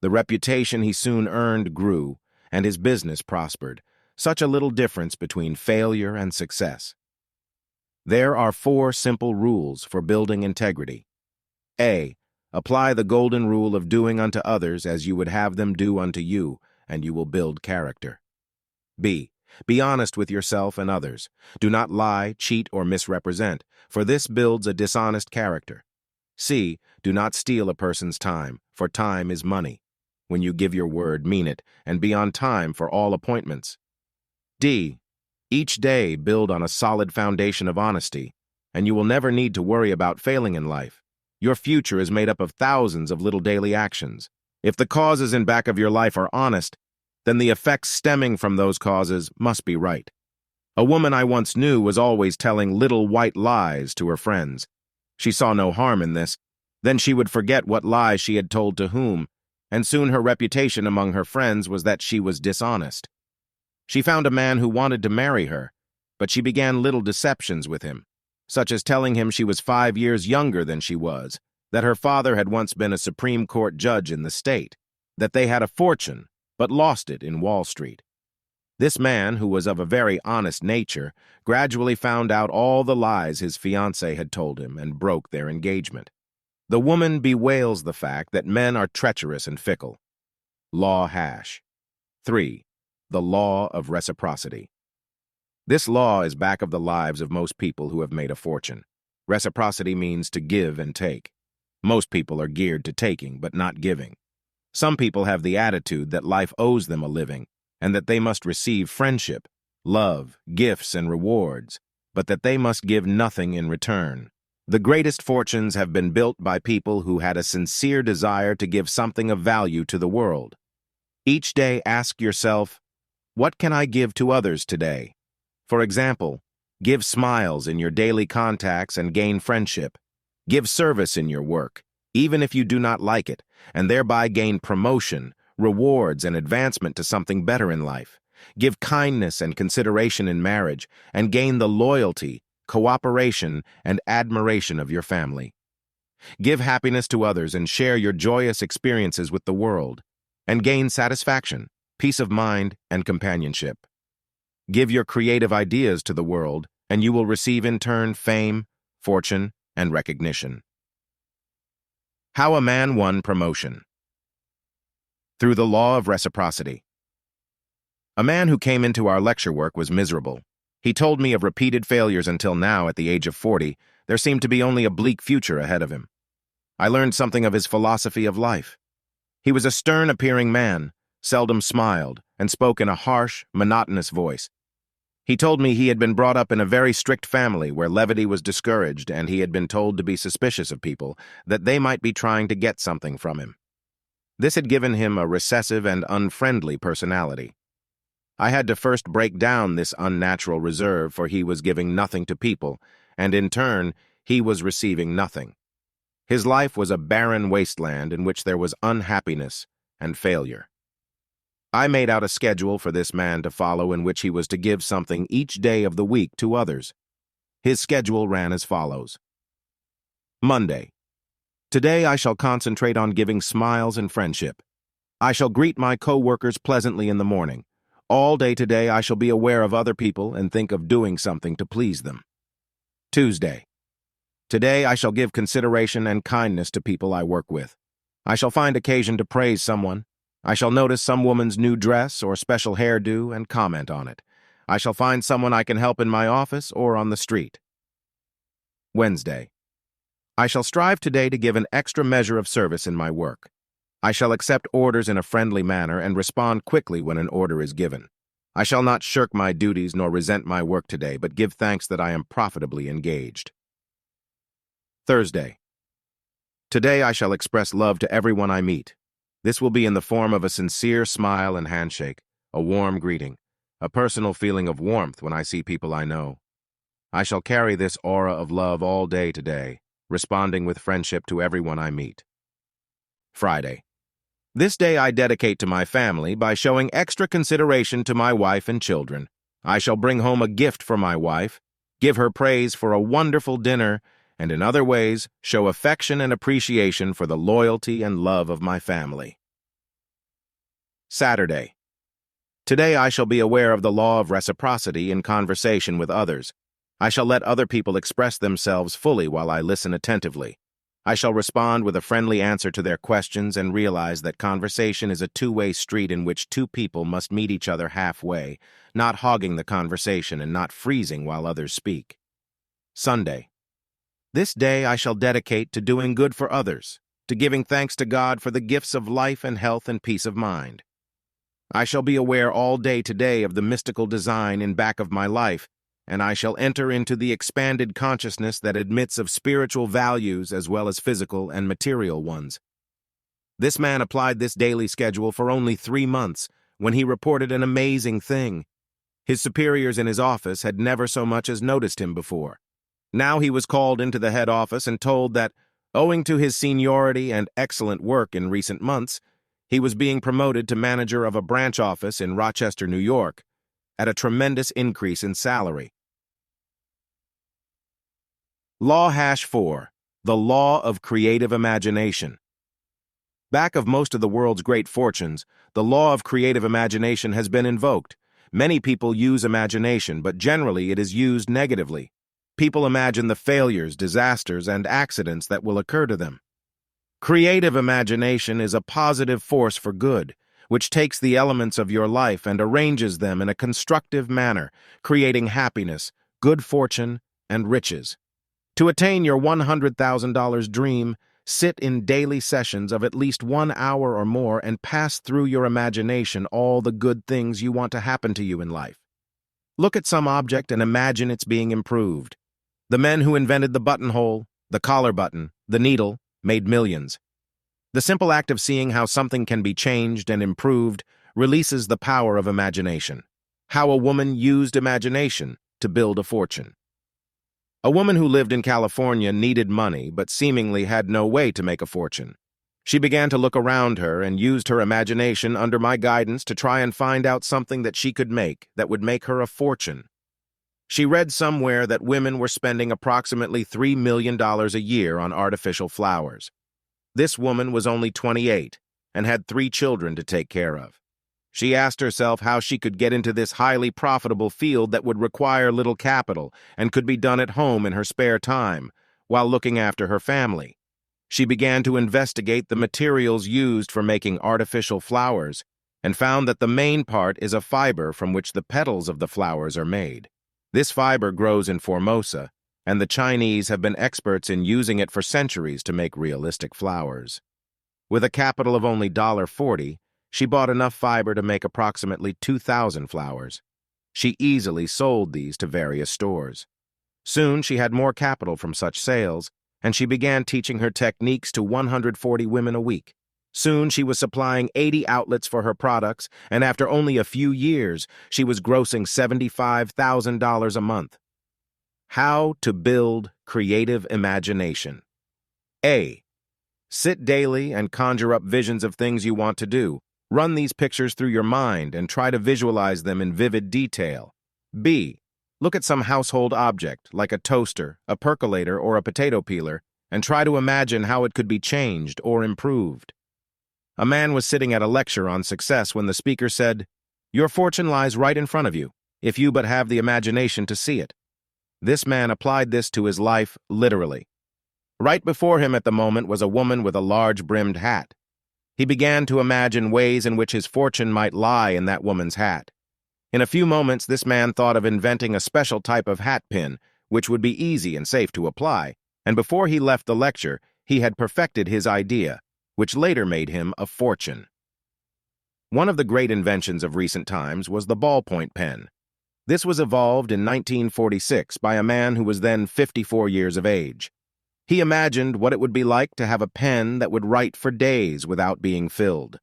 Speaker 1: The reputation he soon earned grew, and his business prospered. Such a little difference between failure and success. There are 4 simple rules for building integrity. A. Apply the golden rule of doing unto others as you would have them do unto you, and you will build character. B. Be honest with yourself and others. Do not lie, cheat, or misrepresent, for this builds a dishonest character. C. Do not steal a person's time, for time is money. When you give your word, mean it, and be on time for all appointments. D. Each day build on a solid foundation of honesty, and you will never need to worry about failing in life. Your future is made up of thousands of little daily actions. If the causes in back of your life are honest, then the effects stemming from those causes must be right. A woman I once knew was always telling little white lies to her friends. She saw no harm in this. Then she would forget what lies she had told to whom, and soon her reputation among her friends was that she was dishonest. She found a man who wanted to marry her, but she began little deceptions with him, such as telling him she was 5 years younger than she was, that her father had once been a Supreme Court judge in the state, that they had a fortune, but lost it in Wall Street. This man, who was of a very honest nature, gradually found out all the lies his fiancée had told him and broke their engagement. The woman bewails the fact that men are treacherous and fickle. Law hash. 3. The law of reciprocity. This law is back of the lives of most people who have made a fortune. Reciprocity means to give and take. Most people are geared to taking, but not giving. Some people have the attitude that life owes them a living, and that they must receive friendship, love, gifts, and rewards, but that they must give nothing in return. The greatest fortunes have been built by people who had a sincere desire to give something of value to the world. Each day ask yourself, what can I give to others today? For example, give smiles in your daily contacts and gain friendship. Give service in your work, even if you do not like it, and thereby gain promotion, rewards, and advancement to something better in life. Give kindness and consideration in marriage, and gain the loyalty, cooperation, and admiration of your family. Give happiness to others and share your joyous experiences with the world, and gain satisfaction, peace of mind, and companionship. Give your creative ideas to the world, and you will receive in turn fame, fortune, and recognition. How a man won promotion. Through the law of reciprocity. A man who came into our lecture work was miserable. He told me of repeated failures until now, at the age of 40, there seemed to be only a bleak future ahead of him. I learned something of his philosophy of life. He was a stern-appearing man, seldom smiled, and spoke in a harsh, monotonous voice. He told me he had been brought up in a very strict family where levity was discouraged, and he had been told to be suspicious of people, that they might be trying to get something from him. This had given him a recessive and unfriendly personality. I had to first break down this unnatural reserve, for he was giving nothing to people, and in turn, he was receiving nothing. His life was a barren wasteland in which there was unhappiness and failure. I made out a schedule for this man to follow in which he was to give something each day of the week to others. His schedule ran as follows. Monday. Today I shall concentrate on giving smiles and friendship. I shall greet my co-workers pleasantly in the morning. All day today I shall be aware of other people and think of doing something to please them. Tuesday. Today I shall give consideration and kindness to people I work with. I shall find occasion to praise someone. I shall notice some woman's new dress or special hairdo and comment on it. I shall find someone I can help in my office or on the street. Wednesday. I shall strive today to give an extra measure of service in my work. I shall accept orders in a friendly manner and respond quickly when an order is given. I shall not shirk my duties nor resent my work today, but give thanks that I am profitably engaged. Thursday. Today I shall express love to everyone I meet. This will be in the form of a sincere smile and handshake, a warm greeting, a personal feeling of warmth when I see people I know. I shall carry this aura of love all day today, responding with friendship to everyone I meet. Friday. This day I dedicate to my family by showing extra consideration to my wife and children. I shall bring home a gift for my wife, give her praise for a wonderful dinner, and in other ways show affection and appreciation for the loyalty and love of my family. Saturday. Today I shall be aware of the law of reciprocity in conversation with others. I shall let other people express themselves fully while I listen attentively. I shall respond with a friendly answer to their questions and realize that conversation is a two-way street in which two people must meet each other halfway, not hogging the conversation and not freezing while others speak. Sunday. This day I shall dedicate to doing good for others, to giving thanks to God for the gifts of life and health and peace of mind. I shall be aware all day today of the mystical design in back of my life, and I shall enter into the expanded consciousness that admits of spiritual values as well as physical and material ones. This man applied this daily schedule for only 3 months when he reported an amazing thing. His superiors in his office had never so much as noticed him before. Now he was called into the head office and told that, owing to his seniority and excellent work in recent months, he was being promoted to manager of a branch office in Rochester, New York, at a tremendous increase in salary. Law #4, the law of creative imagination. Back of most of the world's great fortunes, the law of creative imagination has been invoked. Many people use imagination, but generally it is used negatively. People imagine the failures, disasters, and accidents that will occur to them. Creative imagination is a positive force for good, which takes the elements of your life and arranges them in a constructive manner, creating happiness, good fortune, and riches. To attain your $100,000 dream, sit in daily sessions of at least 1 hour or more and pass through your imagination all the good things you want to happen to you in life. Look at some object and imagine it's being improved. The men who invented the buttonhole, the collar button, the needle, made millions. The simple act of seeing how something can be changed and improved releases the power of imagination. How a woman used imagination to build a fortune. A woman who lived in California needed money but seemingly had no way to make a fortune. She began to look around her and used her imagination under my guidance to try and find out something that she could make that would make her a fortune. She read somewhere that women were spending approximately $3 million a year on artificial flowers. This woman was only 28 and had 3 children to take care of. She asked herself how she could get into this highly profitable field that would require little capital and could be done at home in her spare time, while looking after her family. She began to investigate the materials used for making artificial flowers and found that the main part is a fiber from which the petals of the flowers are made. This fiber grows in Formosa, and the Chinese have been experts in using it for centuries to make realistic flowers. With a capital of only $40, she bought enough fiber to make approximately 2,000 flowers. She easily sold these to various stores. Soon she had more capital from such sales, and she began teaching her techniques to 140 women a week. Soon she was supplying 80 outlets for her products, and after only a few years, she was grossing $75,000 a month. How to build creative imagination. A. Sit daily and conjure up visions of things you want to do. Run these pictures through your mind and try to visualize them in vivid detail. B. Look at some household object, like a toaster, a percolator, or a potato peeler, and try to imagine how it could be changed or improved. A man was sitting at a lecture on success when the speaker said, "Your fortune lies right in front of you, if you but have the imagination to see it." This man applied this to his life literally. Right before him at the moment was a woman with a large brimmed hat. He began to imagine ways in which his fortune might lie in that woman's hat. In a few moments, this man thought of inventing a special type of hat pin, which would be easy and safe to apply, and before he left the lecture, he had perfected his idea, which later made him a fortune. One of the great inventions of recent times was the ballpoint pen. This was evolved in 1946 by a man who was then 54 years of age. He imagined what it would be like to have a pen that would write for days without being filled.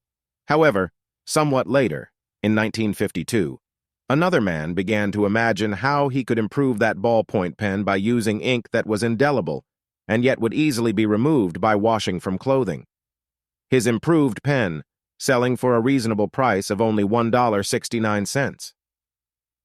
Speaker 1: However, somewhat later, in 1952, another man began to imagine how he could improve that ballpoint pen by using ink that was indelible and yet would easily be removed by washing from clothing. His improved pen, selling for a reasonable price of only $1.69,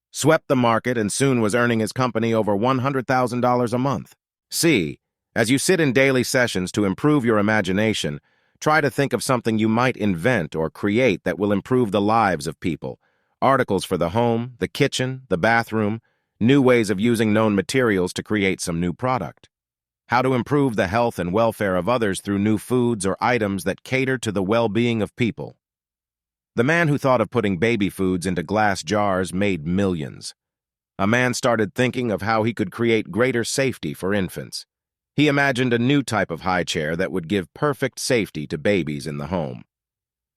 Speaker 1: swept the market and soon was earning his company over $100,000 a month. C. As you sit in daily sessions to improve your imagination, try to think of something you might invent or create that will improve the lives of people. Articles for the home, the kitchen, the bathroom, new ways of using known materials to create some new product. How to improve the health and welfare of others through new foods or items that cater to the well-being of people. The man who thought of putting baby foods into glass jars made millions. A man started thinking of how he could create greater safety for infants. He imagined a new type of high chair that would give perfect safety to babies in the home.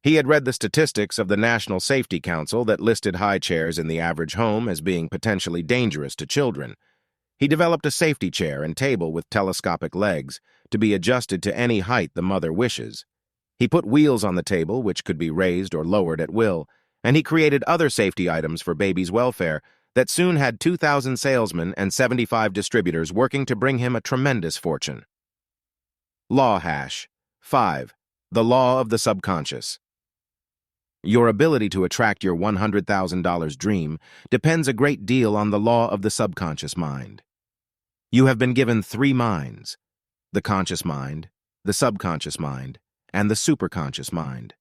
Speaker 1: He had read the statistics of the National Safety Council that listed high chairs in the average home as being potentially dangerous to children. He developed a safety chair and table with telescopic legs to be adjusted to any height the mother wishes. He put wheels on the table, which could be raised or lowered at will, and he created other safety items for babies' welfare that soon had 2,000 salesmen and 75 distributors working to bring him a tremendous fortune. Law hash. 5. The law of the subconscious. Your ability to attract your $100,000 dream depends a great deal on the law of the subconscious mind. You have been given 3 minds: the conscious mind, the subconscious mind, and the superconscious mind.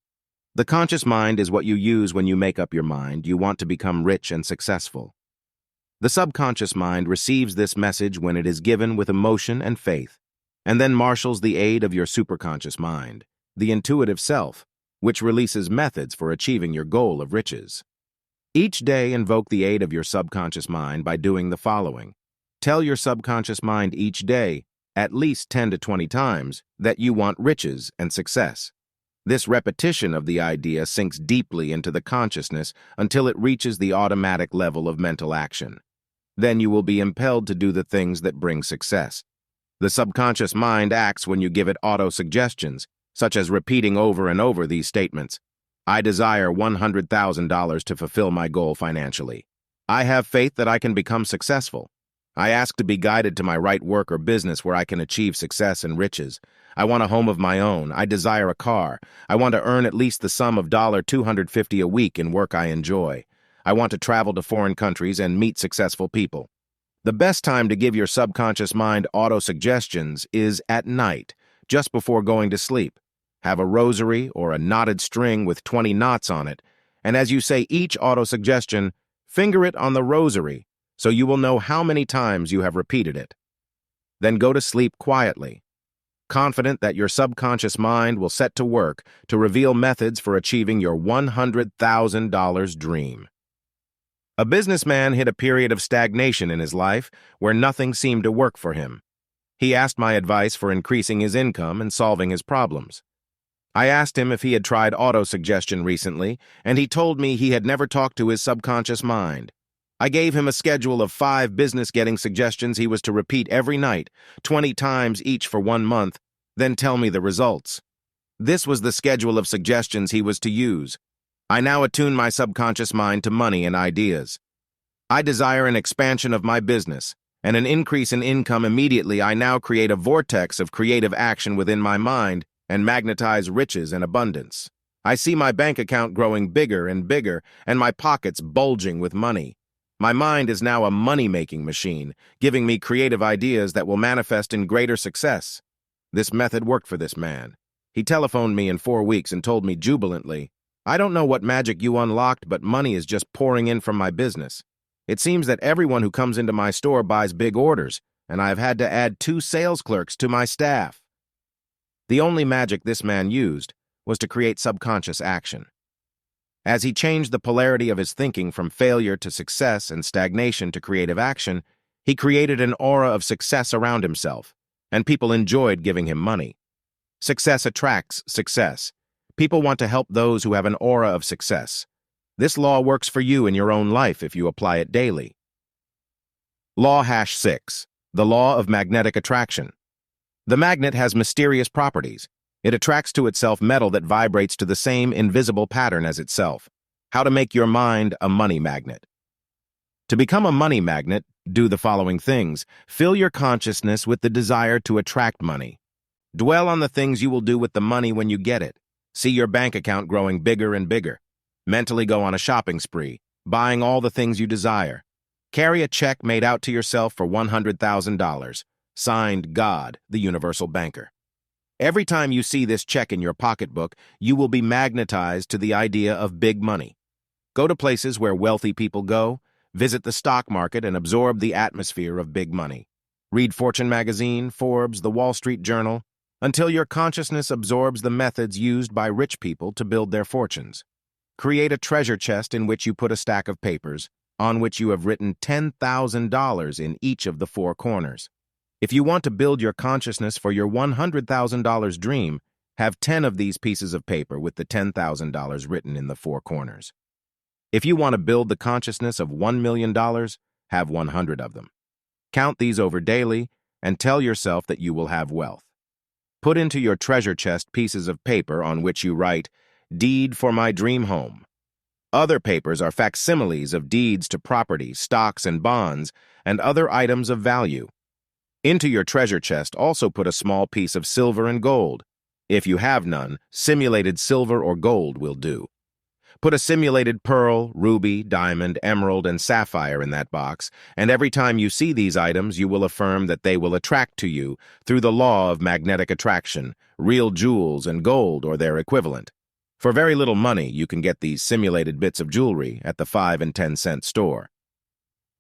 Speaker 1: The conscious mind is what you use when you make up your mind you want to become rich and successful. The subconscious mind receives this message when it is given with emotion and faith, and then marshals the aid of your superconscious mind, the intuitive self, which releases methods for achieving your goal of riches. Each day, invoke the aid of your subconscious mind by doing the following. Tell your subconscious mind each day, at least 10 to 20 times, that you want riches and success. This repetition of the idea sinks deeply into the consciousness until it reaches the automatic level of mental action. Then you will be impelled to do the things that bring success. The subconscious mind acts when you give it auto-suggestions, such as repeating over and over these statements. I desire $100,000 to fulfill my goal financially. I have faith that I can become successful. I ask to be guided to my right work or business where I can achieve success and riches. I want a home of my own. I desire a car. I want to earn at least the sum of $250 a week in work I enjoy. I want to travel to foreign countries and meet successful people. The best time to give your subconscious mind auto-suggestions is at night, just before going to sleep. Have a rosary or a knotted string with 20 knots on it, and as you say each auto-suggestion, finger it on the rosary so you will know how many times you have repeated it. Then go to sleep quietly, confident that your subconscious mind will set to work to reveal methods for achieving your $100,000 dream. A businessman hit a period of stagnation in his life where nothing seemed to work for him. He asked my advice for increasing his income and solving his problems. I asked him if he had tried auto-suggestion recently, and he told me he had never talked to his subconscious mind. I gave him a schedule of 5 business-getting suggestions he was to repeat every night, 20 times each for 1 month, then tell me the results. This was the schedule of suggestions he was to use. I now attune my subconscious mind to money and ideas. I desire an expansion of my business and an increase in income immediately. I now create a vortex of creative action within my mind and magnetize riches and abundance. I see my bank account growing bigger and bigger, and my pockets bulging with money. My mind is now a money-making machine, giving me creative ideas that will manifest in greater success. This method worked for this man. He telephoned me in 4 weeks and told me jubilantly, "I don't know what magic you unlocked, but money is just pouring in from my business. It seems that everyone who comes into my store buys big orders, and I have had to add 2 sales clerks to my staff." The only magic this man used was to create subconscious action. As he changed the polarity of his thinking from failure to success and stagnation to creative action, he created an aura of success around himself, and people enjoyed giving him money. Success attracts success. People want to help those who have an aura of success. This law works for you in your own life if you apply it daily. Law #6, the law of magnetic attraction. The magnet has mysterious properties. It attracts to itself metal that vibrates to the same invisible pattern as itself. How to make your mind a money magnet. To become a money magnet, do the following things. Fill your consciousness with the desire to attract money. Dwell on the things you will do with the money when you get it. See your bank account growing bigger and bigger. Mentally go on a shopping spree, buying all the things you desire. Carry a check made out to yourself for $100,000. Signed, God, the Universal Banker. Every time you see this check in your pocketbook, you will be magnetized to the idea of big money. Go to places where wealthy people go, visit the stock market, and absorb the atmosphere of big money. Read Fortune magazine, Forbes, the Wall Street Journal, until your consciousness absorbs the methods used by rich people to build their fortunes. Create a treasure chest in which you put a stack of papers, on which you have written $10,000 in each of the 4 corners. If you want to build your consciousness for your $100,000 dream, have 10 of these pieces of paper with the $10,000 written in the 4 corners. If you want to build the consciousness of $1 million, have 100 of them. Count these over daily and tell yourself that you will have wealth. Put into your treasure chest pieces of paper on which you write, "Deed for my dream home." Other papers are facsimiles of deeds to property, stocks and bonds, and other items of value. Into your treasure chest also put a small piece of silver and gold. If you have none, simulated silver or gold will do. Put a simulated pearl, ruby, diamond, emerald, and sapphire in that box, and every time you see these items, you will affirm that they will attract to you, through the law of magnetic attraction, real jewels and gold or their equivalent. For very little money, you can get these simulated bits of jewelry at the 5 and 10 cent store.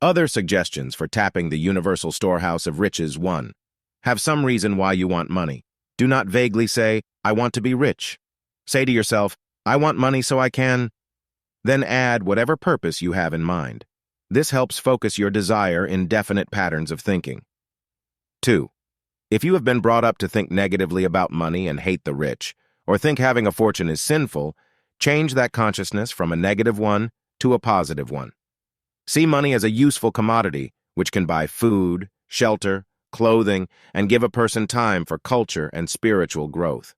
Speaker 1: Other suggestions for tapping the universal storehouse of riches. 1. Have some reason why you want money. Do not vaguely say, "I want to be rich." Say to yourself, "I want money so I can." Then add whatever purpose you have in mind. This helps focus your desire in definite patterns of thinking. 2. If you have been brought up to think negatively about money and hate the rich, or think having a fortune is sinful, change that consciousness from a negative one to a positive one. See money as a useful commodity, which can buy food, shelter, clothing, and give a person time for culture and spiritual growth.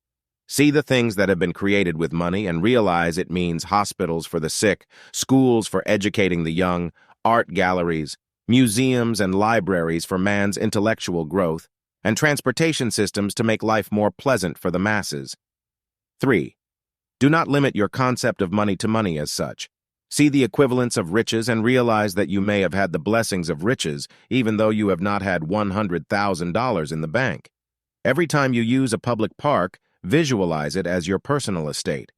Speaker 1: See the things that have been created with money and realize it means hospitals for the sick, schools for educating the young, art galleries, museums and libraries for man's intellectual growth, and transportation systems to make life more pleasant for the masses. 3. Do not limit your concept of money to money as such. See the equivalence of riches and realize that you may have had the blessings of riches even though you have not had $100,000 in the bank. Every time you use a public park, visualize it as your personal estate.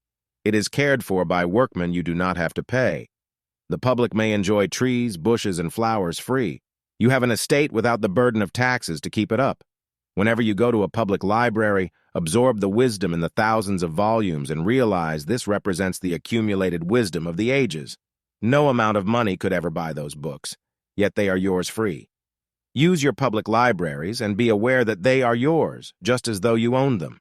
Speaker 1: It is cared for by workmen you do not have to pay. The public may enjoy trees, bushes, and flowers free. You have an estate without the burden of taxes to keep it up. Whenever you go to a public library, absorb the wisdom in the thousands of volumes and realize this represents the accumulated wisdom of the ages. No amount of money could ever buy those books, yet they are yours free. Use your public libraries and be aware that they are yours, just as though you owned them.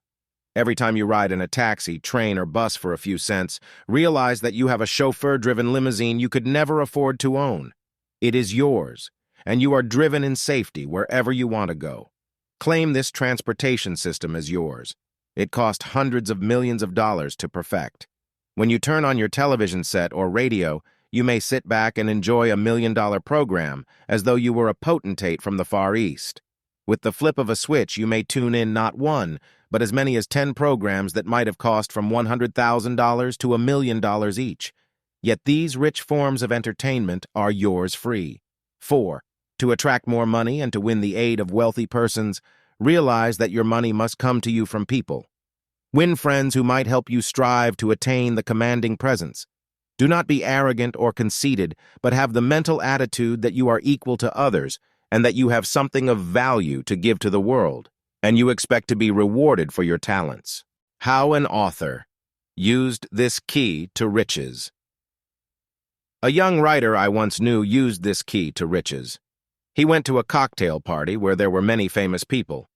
Speaker 1: Every time you ride in a taxi, train, or bus for a few cents, realize that you have a chauffeur-driven limousine you could never afford to own. It is yours, and you are driven in safety wherever you want to go. Claim this transportation system as yours. It cost hundreds of millions of dollars to perfect. When you turn on your television set or radio, you may sit back and enjoy $1 million program as though you were a potentate from the Far East. With the flip of a switch, you may tune in not one, but as many as 10 programs that might have cost from $100,000 to $1,000,000 each. Yet these rich forms of entertainment are yours free. 4. To attract more money and to win the aid of wealthy persons, realize that your money must come to you from people. Win friends who might help you strive to attain the commanding presence. Do not be arrogant or conceited, but have the mental attitude that you are equal to others and that you have something of value to give to the world, and you expect to be rewarded for your talents. How an author used this key to riches. A young writer I once knew used this key to riches. He went to a cocktail party where there were many famous people.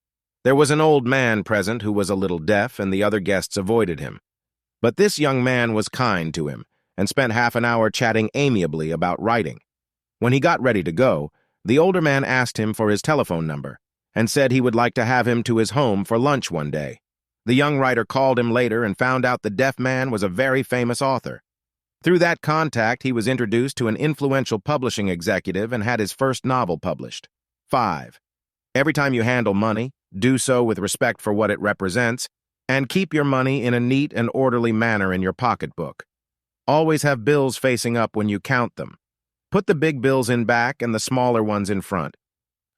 Speaker 1: There was an old man present who was a little deaf, and the other guests avoided him. But this young man was kind to him and spent half an hour chatting amiably about writing. When he got ready to go, the older man asked him for his telephone number and said he would like to have him to his home for lunch one day. The young writer called him later and found out the deaf man was a very famous author. Through that contact, he was introduced to an influential publishing executive and had his first novel published. 5. Every time you handle money, do so with respect for what it represents, and keep your money in a neat and orderly manner in your pocketbook. Always have bills facing up when you count them. Put the big bills in back and the smaller ones in front.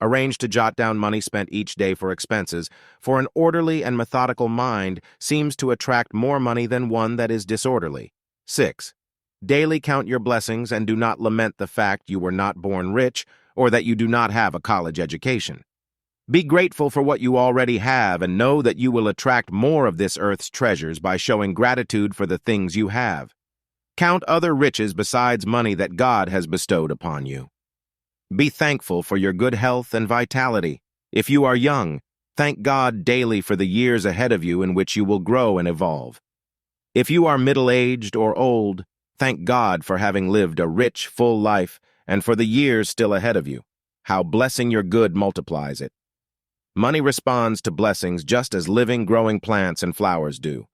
Speaker 1: Arrange to jot down money spent each day for expenses, for an orderly and methodical mind seems to attract more money than one that is disorderly. 6. Daily count your blessings and do not lament the fact you were not born rich or that you do not have a college education. Be grateful for what you already have and know that you will attract more of this earth's treasures by showing gratitude for the things you have. Count other riches besides money that God has bestowed upon you. Be thankful for your good health and vitality. If you are young, thank God daily for the years ahead of you in which you will grow and evolve. If you are middle-aged or old, thank God for having lived a rich, full life and for the years still ahead of you. How blessing your good multiplies it. Money responds to blessings just as living, growing plants and flowers do.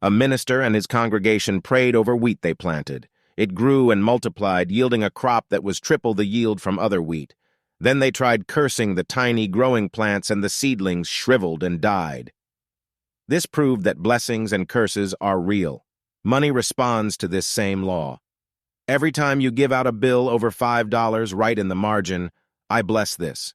Speaker 1: A minister and his congregation prayed over wheat they planted. It grew and multiplied, yielding a crop that was triple the yield from other wheat. Then they tried cursing the tiny growing plants, and the seedlings shriveled and died. This proved that blessings and curses are real. Money responds to this same law. Every time you give out a bill over $5, write in the margin, "I bless this."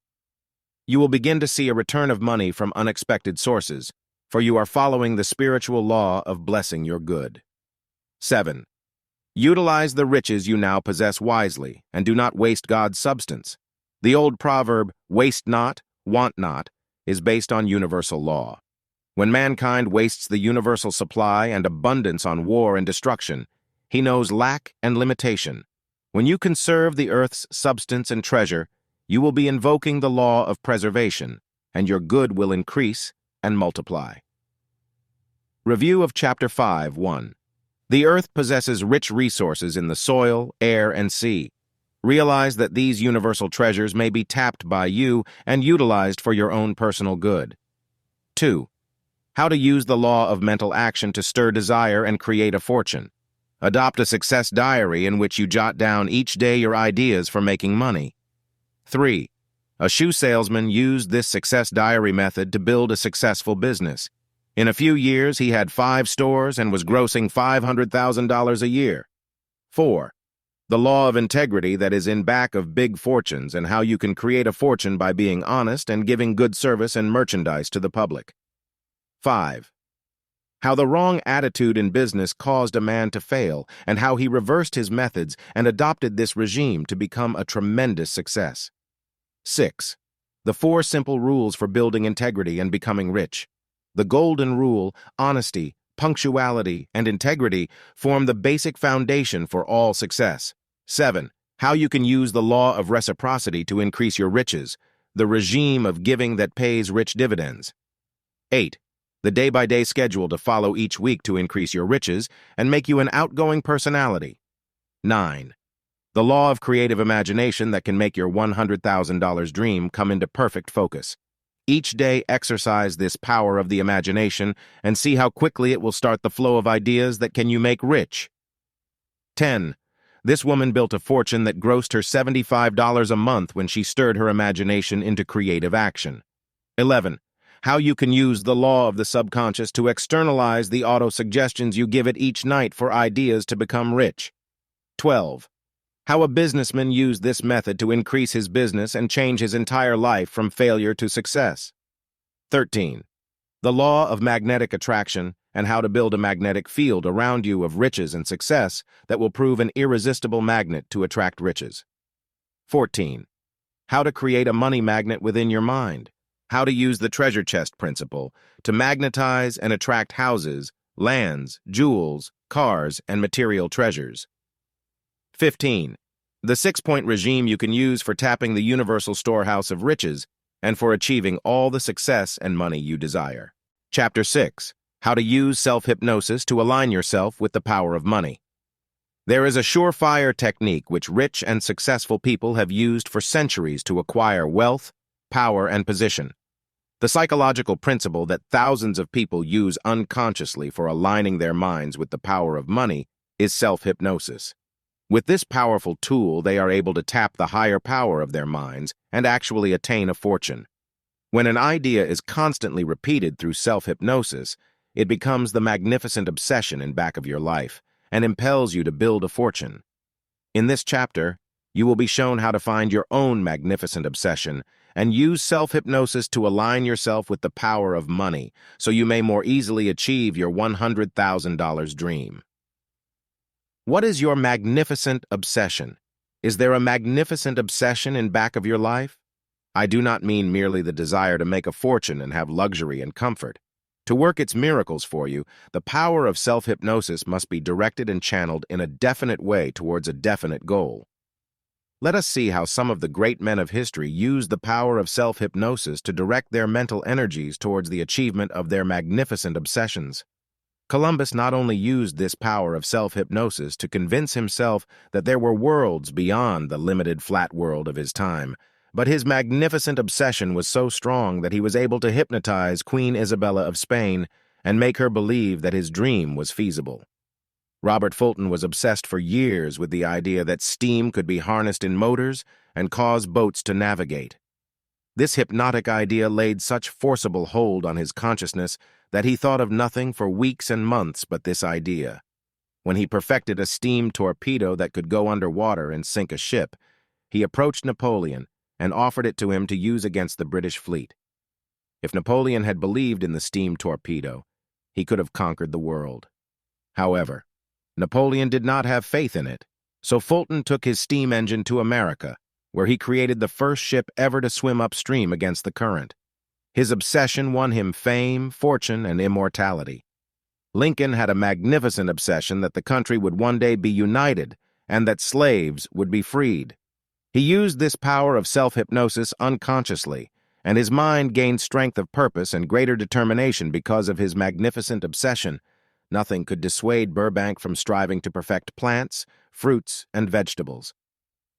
Speaker 1: You will begin to see a return of money from unexpected sources, for you are following the spiritual law of blessing your good. 7. Utilize the riches you now possess wisely, and do not waste God's substance. The old proverb, "Waste not, want not," is based on universal law. When mankind wastes the universal supply and abundance on war and destruction, he knows lack and limitation. When you conserve the earth's substance and treasure, you will be invoking the law of preservation, and your good will increase and multiply. Review of Chapter 5, 1. The earth possesses rich resources in the soil, air, and sea. Realize that these universal treasures may be tapped by you and utilized for your own personal good. 2. How to use the law of mental action to stir desire and create a fortune. Adopt a success diary in which you jot down each day your ideas for making money. 3. A shoe salesman used this success diary method to build a successful business. In a few years, he had 5 stores and was grossing $500,000 a year. 4. The law of integrity that is in back of big fortunes and how you can create a fortune by being honest and giving good service and merchandise to the public. 5. How the wrong attitude in business caused a man to fail, and how he reversed his methods and adopted this regime to become a tremendous success. 6. The 4 simple rules for building integrity and becoming rich. The golden rule, honesty, punctuality, and integrity form the basic foundation for all success. 7. How you can use the law of reciprocity to increase your riches, the regime of giving that pays rich dividends. 8. The day-by-day schedule to follow each week to increase your riches and make you an outgoing personality. 9. The law of creative imagination that can make your $100,000 dream come into perfect focus. Each day exercise this power of the imagination and see how quickly it will start the flow of ideas that can you make rich. 10. This woman built a fortune that grossed her $75 a month when she stirred her imagination into creative action. 11. How you can use the law of the subconscious to externalize the auto-suggestions you give it each night for ideas to become rich. 12. How a businessman used this method to increase his business and change his entire life from failure to success. 13. The law of magnetic attraction and how to build a magnetic field around you of riches and success that will prove an irresistible magnet to attract riches. 14. How to create a money magnet within your mind. How to use the treasure chest principle to magnetize and attract houses, lands, jewels, cars, and material treasures. 15. The 6-point regime you can use for tapping the universal storehouse of riches and for achieving all the success and money you desire. Chapter 6. How to use self-hypnosis to align yourself with the power of money. There is a surefire technique which rich and successful people have used for centuries to acquire wealth, power, and position. The psychological principle that thousands of people use unconsciously for aligning their minds with the power of money is self-hypnosis. With this powerful tool, they are able to tap the higher power of their minds and actually attain a fortune. When an idea is constantly repeated through self-hypnosis, it becomes the magnificent obsession in back of your life and impels you to build a fortune. In this chapter, you will be shown how to find your own magnificent obsession and use self-hypnosis to align yourself with the power of money so you may more easily achieve your $100,000 dream. What is your magnificent obsession? Is there a magnificent obsession in back of your life? I do not mean merely the desire to make a fortune and have luxury and comfort. To work its miracles for you, the power of self-hypnosis must be directed and channeled in a definite way towards a definite goal. Let us see how some of the great men of history used the power of self-hypnosis to direct their mental energies towards the achievement of their magnificent obsessions. Columbus not only used this power of self-hypnosis to convince himself that there were worlds beyond the limited flat world of his time, but his magnificent obsession was so strong that he was able to hypnotize Queen Isabella of Spain and make her believe that his dream was feasible. Robert Fulton was obsessed for years with the idea that steam could be harnessed in motors and cause boats to navigate. This hypnotic idea laid such forcible hold on his consciousness that he thought of nothing for weeks and months but this idea. When he perfected a steam torpedo that could go underwater and sink a ship, he approached Napoleon and offered it to him to use against the British fleet. If Napoleon had believed in the steam torpedo, he could have conquered the world. However, Napoleon did not have faith in it, so Fulton took his steam engine to America, where he created the first ship ever to swim upstream against the current. His obsession won him fame, fortune, and immortality. Lincoln had a magnificent obsession that the country would one day be united and that slaves would be freed. He used this power of self-hypnosis unconsciously, and his mind gained strength of purpose and greater determination because of his magnificent obsession. Nothing could dissuade Burbank from striving to perfect plants, fruits, and vegetables.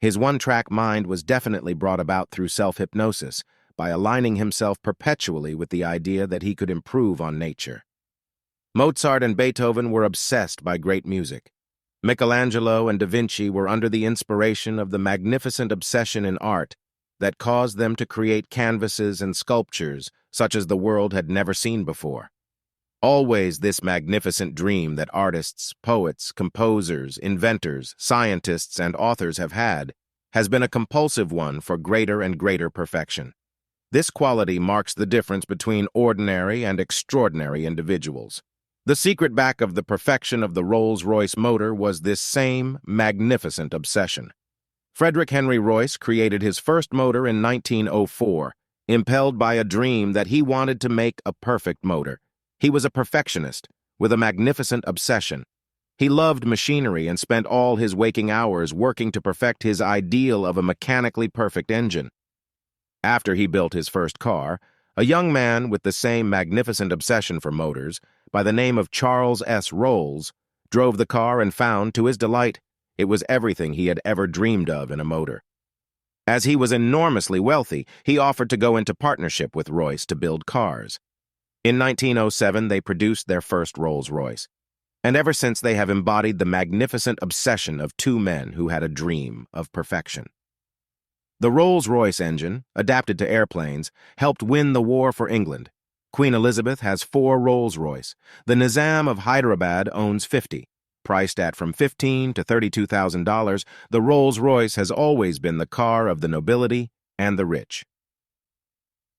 Speaker 1: His one-track mind was definitely brought about through self-hypnosis by aligning himself perpetually with the idea that he could improve on nature. Mozart and Beethoven were obsessed by great music. Michelangelo and Da Vinci were under the inspiration of the magnificent obsession in art that caused them to create canvases and sculptures such as the world had never seen before. Always this magnificent dream that artists, poets, composers, inventors, scientists, and authors have had has been a compulsive one for greater and greater perfection. This quality marks the difference between ordinary and extraordinary individuals. The secret back of the perfection of the Rolls-Royce motor was this same magnificent obsession. Frederick Henry Royce created his first motor in 1904, impelled by a dream that he wanted to make a perfect motor. He was a perfectionist with a magnificent obsession. He loved machinery and spent all his waking hours working to perfect his ideal of a mechanically perfect engine. After he built his first car, a young man with the same magnificent obsession for motors, by the name of Charles S. Rolls, drove the car and found, to his delight, it was everything he had ever dreamed of in a motor. As he was enormously wealthy, he offered to go into partnership with Royce to build cars. In 1907, they produced their first Rolls-Royce, and ever since they have embodied the magnificent obsession of two men who had a dream of perfection. The Rolls-Royce engine, adapted to airplanes, helped win the war for England. Queen Elizabeth has 4 Rolls-Royce. The Nizam of Hyderabad owns 50. Priced at from $15,000 to $32,000, the Rolls-Royce has always been the car of the nobility and the rich.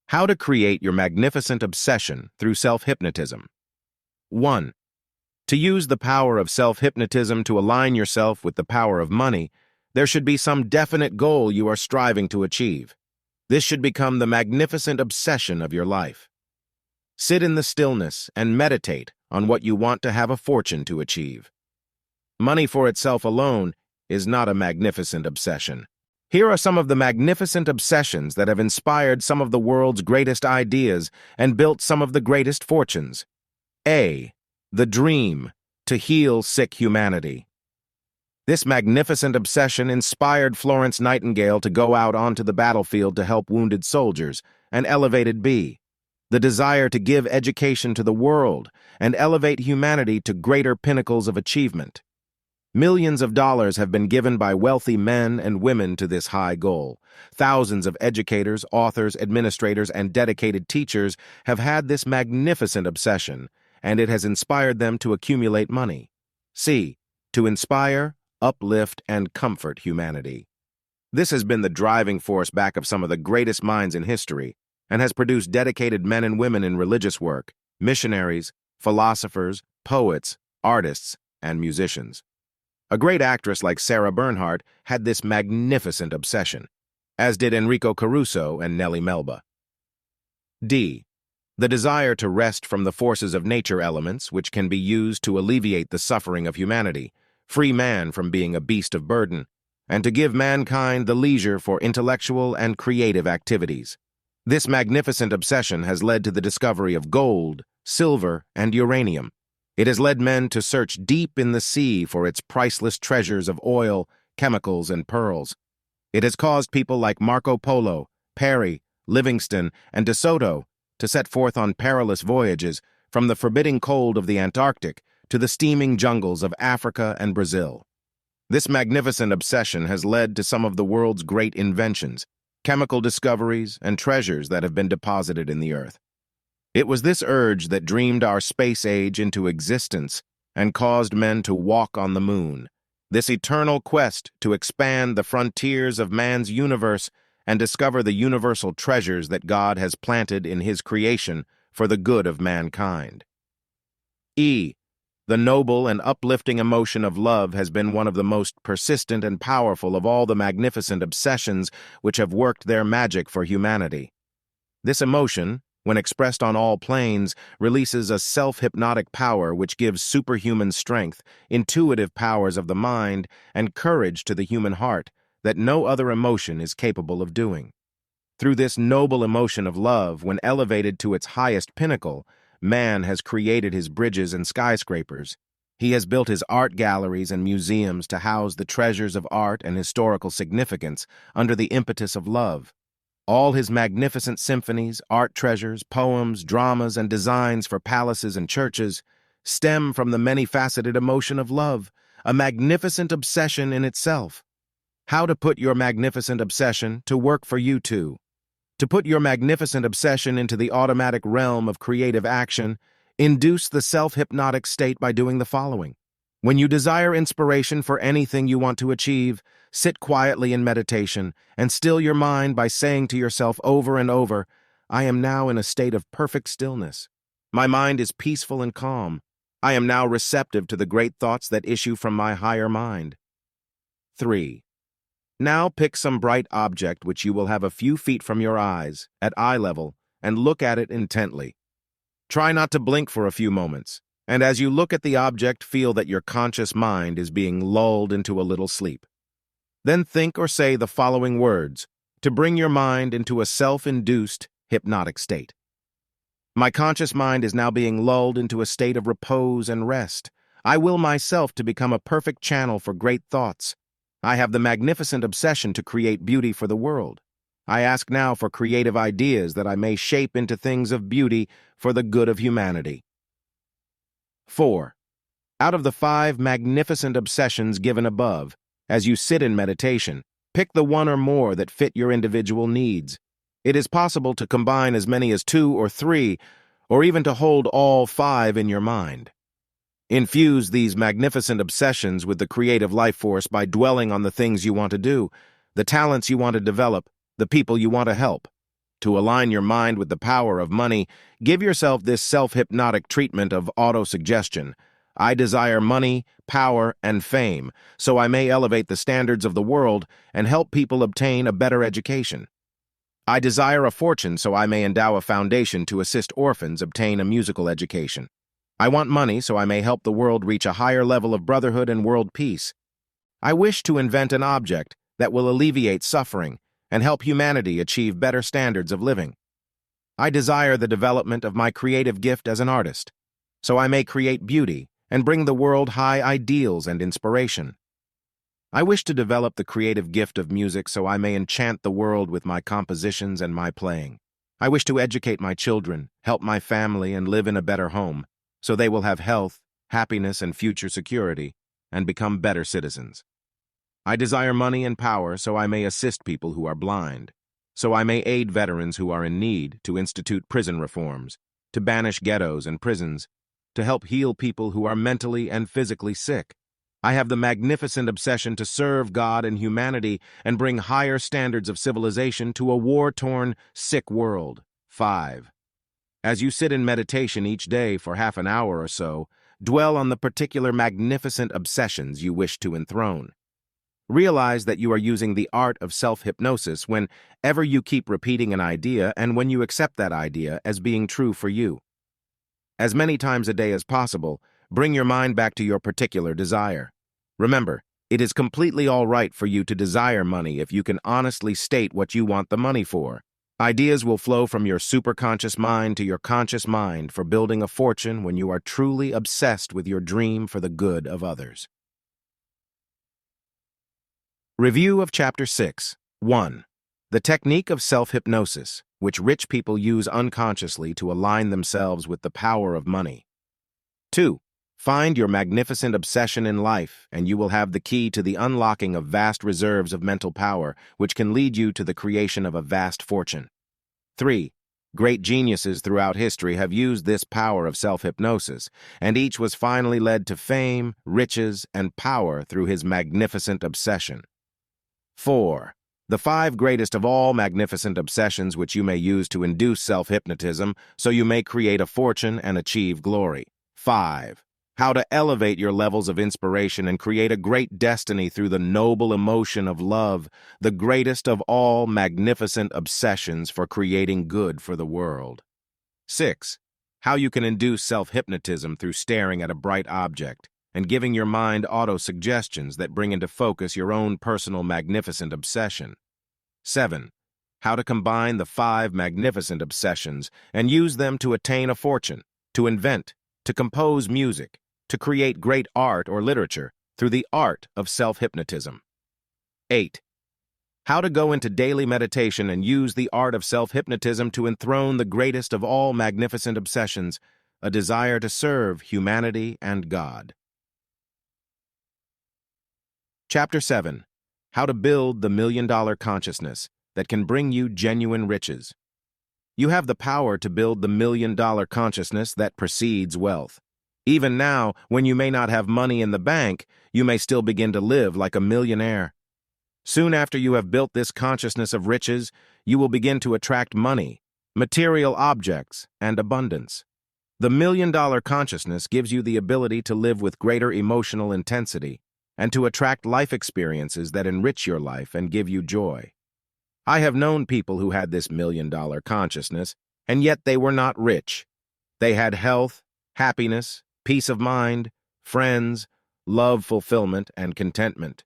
Speaker 1: How to create your magnificent obsession through self-hypnotism. 1. To use the power of self-hypnotism to align yourself with the power of money, there should be some definite goal you are striving to achieve. This should become the magnificent obsession of your life. Sit in the stillness and meditate on what you want to have a fortune to achieve. Money for itself alone is not a magnificent obsession. Here are some of the magnificent obsessions that have inspired some of the world's greatest ideas and built some of the greatest fortunes. A. The dream to heal sick humanity. This magnificent obsession inspired Florence Nightingale to go out onto the battlefield to help wounded soldiers, and elevated B. The desire to give education to the world and elevate humanity to greater pinnacles of achievement. Millions of dollars have been given by wealthy men and women to this high goal. Thousands of educators, authors, administrators, and dedicated teachers have had this magnificent obsession, and it has inspired them to accumulate money. C. To inspire, uplift, and comfort humanity. This has been the driving force back of some of the greatest minds in history, and has produced dedicated men and women in religious work, missionaries, philosophers, poets, artists, and musicians. A great actress like Sarah Bernhardt had this magnificent obsession, as did Enrico Caruso and Nellie Melba. D. The desire to wrest from the forces of nature elements which can be used to alleviate the suffering of humanity, free man from being a beast of burden, and to give mankind the leisure for intellectual and creative activities. This magnificent obsession has led to the discovery of gold, silver, and uranium. It has led men to search deep in the sea for its priceless treasures of oil, chemicals, and pearls. It has caused people like Marco Polo, Parry, Livingston, and De Soto to set forth on perilous voyages from the forbidding cold of the Antarctic to the steaming jungles of Africa and Brazil. This magnificent obsession has led to some of the world's great inventions, chemical discoveries, and treasures that have been deposited in the earth. It was this urge that dreamed our space age into existence and caused men to walk on the moon. This eternal quest to expand the frontiers of man's universe and discover the universal treasures that God has planted in his creation for the good of mankind. E. The noble and uplifting emotion of love has been one of the most persistent and powerful of all the magnificent obsessions which have worked their magic for humanity. This emotion, when expressed on all planes, releases a self-hypnotic power which gives superhuman strength, intuitive powers of the mind, and courage to the human heart that no other emotion is capable of doing. Through this noble emotion of love, when elevated to its highest pinnacle, man has created his bridges and skyscrapers. He has built his art galleries and museums to house the treasures of art and historical significance under the impetus of love. All his magnificent symphonies, art treasures, poems, dramas, and designs for palaces and churches stem from the many-faceted emotion of love, a magnificent obsession in itself. How to put your magnificent obsession to work for you too. To put your magnificent obsession into the automatic realm of creative action, induce the self-hypnotic state by doing the following. When you desire inspiration for anything you want to achieve, sit quietly in meditation and still your mind by saying to yourself over and over, I am now in a state of perfect stillness. My mind is peaceful and calm. I am now receptive to the great thoughts that issue from my higher mind. 3. Now pick some bright object which you will have a few feet from your eyes, at eye level, and look at it intently. Try not to blink for a few moments, and as you look at the object, feel that your conscious mind is being lulled into a little sleep. Then think or say the following words to bring your mind into a self-induced hypnotic state. My conscious mind is now being lulled into a state of repose and rest. I will myself to become a perfect channel for great thoughts. I have the magnificent obsession to create beauty for the world. I ask now for creative ideas that I may shape into things of beauty for the good of humanity. 4. Out of the 5 magnificent obsessions given above, as you sit in meditation, Pick the one or more that fit your individual needs. It is possible to combine as many as 2 or 3, or even to hold all 5 in your mind. Infuse these magnificent obsessions with the creative life force by dwelling on the things you want to do, the talents you want to develop, the people you want to help. To align your mind with the power of money, give yourself this self-hypnotic treatment of autosuggestion. I desire money, power, and fame, so I may elevate the standards of the world and help people obtain a better education. I desire a fortune, so I may endow a foundation to assist orphans obtain a musical education. I want money, so I may help the world reach a higher level of brotherhood and world peace. I wish to invent an object that will alleviate suffering and help humanity achieve better standards of living. I desire the development of my creative gift as an artist, so I may create beauty and bring the world high ideals and inspiration. I wish to develop the creative gift of music so I may enchant the world with my compositions and my playing. I wish to educate my children, help my family, and live in a better home, so they will have health, happiness, and future security, and become better citizens. I desire money and power so I may assist people who are blind, so I may aid veterans who are in need, to institute prison reforms, to banish ghettos and prisons, to help heal people who are mentally and physically sick. I have the magnificent obsession to serve God and humanity and bring higher standards of civilization to a war-torn, sick world. 5. As you sit in meditation each day for half an hour or so, dwell on the particular magnificent obsessions you wish to enthrone. Realize that you are using the art of self-hypnosis whenever you keep repeating an idea and when you accept that idea as being true for you. As many times a day as possible, bring your mind back to your particular desire. Remember, it is completely all right for you to desire money if you can honestly state what you want the money for. Ideas will flow from your superconscious mind to your conscious mind for building a fortune when you are truly obsessed with your dream for the good of others. Review of Chapter 6. 1. The technique of self-hypnosis, which rich people use unconsciously to align themselves with the power of money. 2. Find your magnificent obsession in life, and you will have the key to the unlocking of vast reserves of mental power, which can lead you to the creation of a vast fortune. 3. Great geniuses throughout history have used this power of self-hypnosis, and each was finally led to fame, riches, and power through his magnificent obsession. 4. The 5 greatest of all magnificent obsessions which you may use to induce self-hypnotism so you may create a fortune and achieve glory. 5. How to elevate your levels of inspiration and create a great destiny through the noble emotion of love, the greatest of all magnificent obsessions for creating good for the world. 6. How you can induce self-hypnotism through staring at a bright object and giving your mind auto-suggestions that bring into focus your own personal magnificent obsession. 7. How to combine the 5 magnificent obsessions and use them to attain a fortune, to invent, to compose music, to create great art or literature through the art of self-hypnotism. 8. How to go into daily meditation and use the art of self-hypnotism to enthrone the greatest of all magnificent obsessions, a desire to serve humanity and God. Chapter 7. How to build the million-dollar consciousness that can bring you genuine riches. You have the power to build the million-dollar consciousness that precedes wealth. Even now, when you may not have money in the bank, you may still begin to live like a millionaire. Soon after you have built this consciousness of riches, you will begin to attract money, material objects, and abundance. The million-dollar consciousness gives you the ability to live with greater emotional intensity and to attract life experiences that enrich your life and give you joy. I have known people who had this million-dollar consciousness, and yet they were not rich. They had health, happiness, peace of mind, friends, love, fulfillment, and contentment.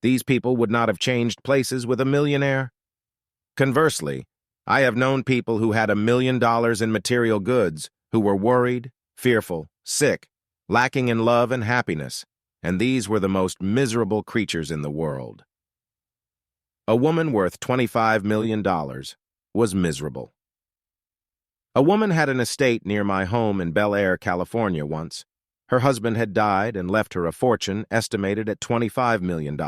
Speaker 1: These people would not have changed places with a millionaire. Conversely, I have known people who had $1 million in material goods who were worried, fearful, sick, lacking in love and happiness, and these were the most miserable creatures in the world. A woman worth $25 million was miserable. A woman had an estate near my home in Bel Air, California once. Her husband had died and left her a fortune estimated at $25 million.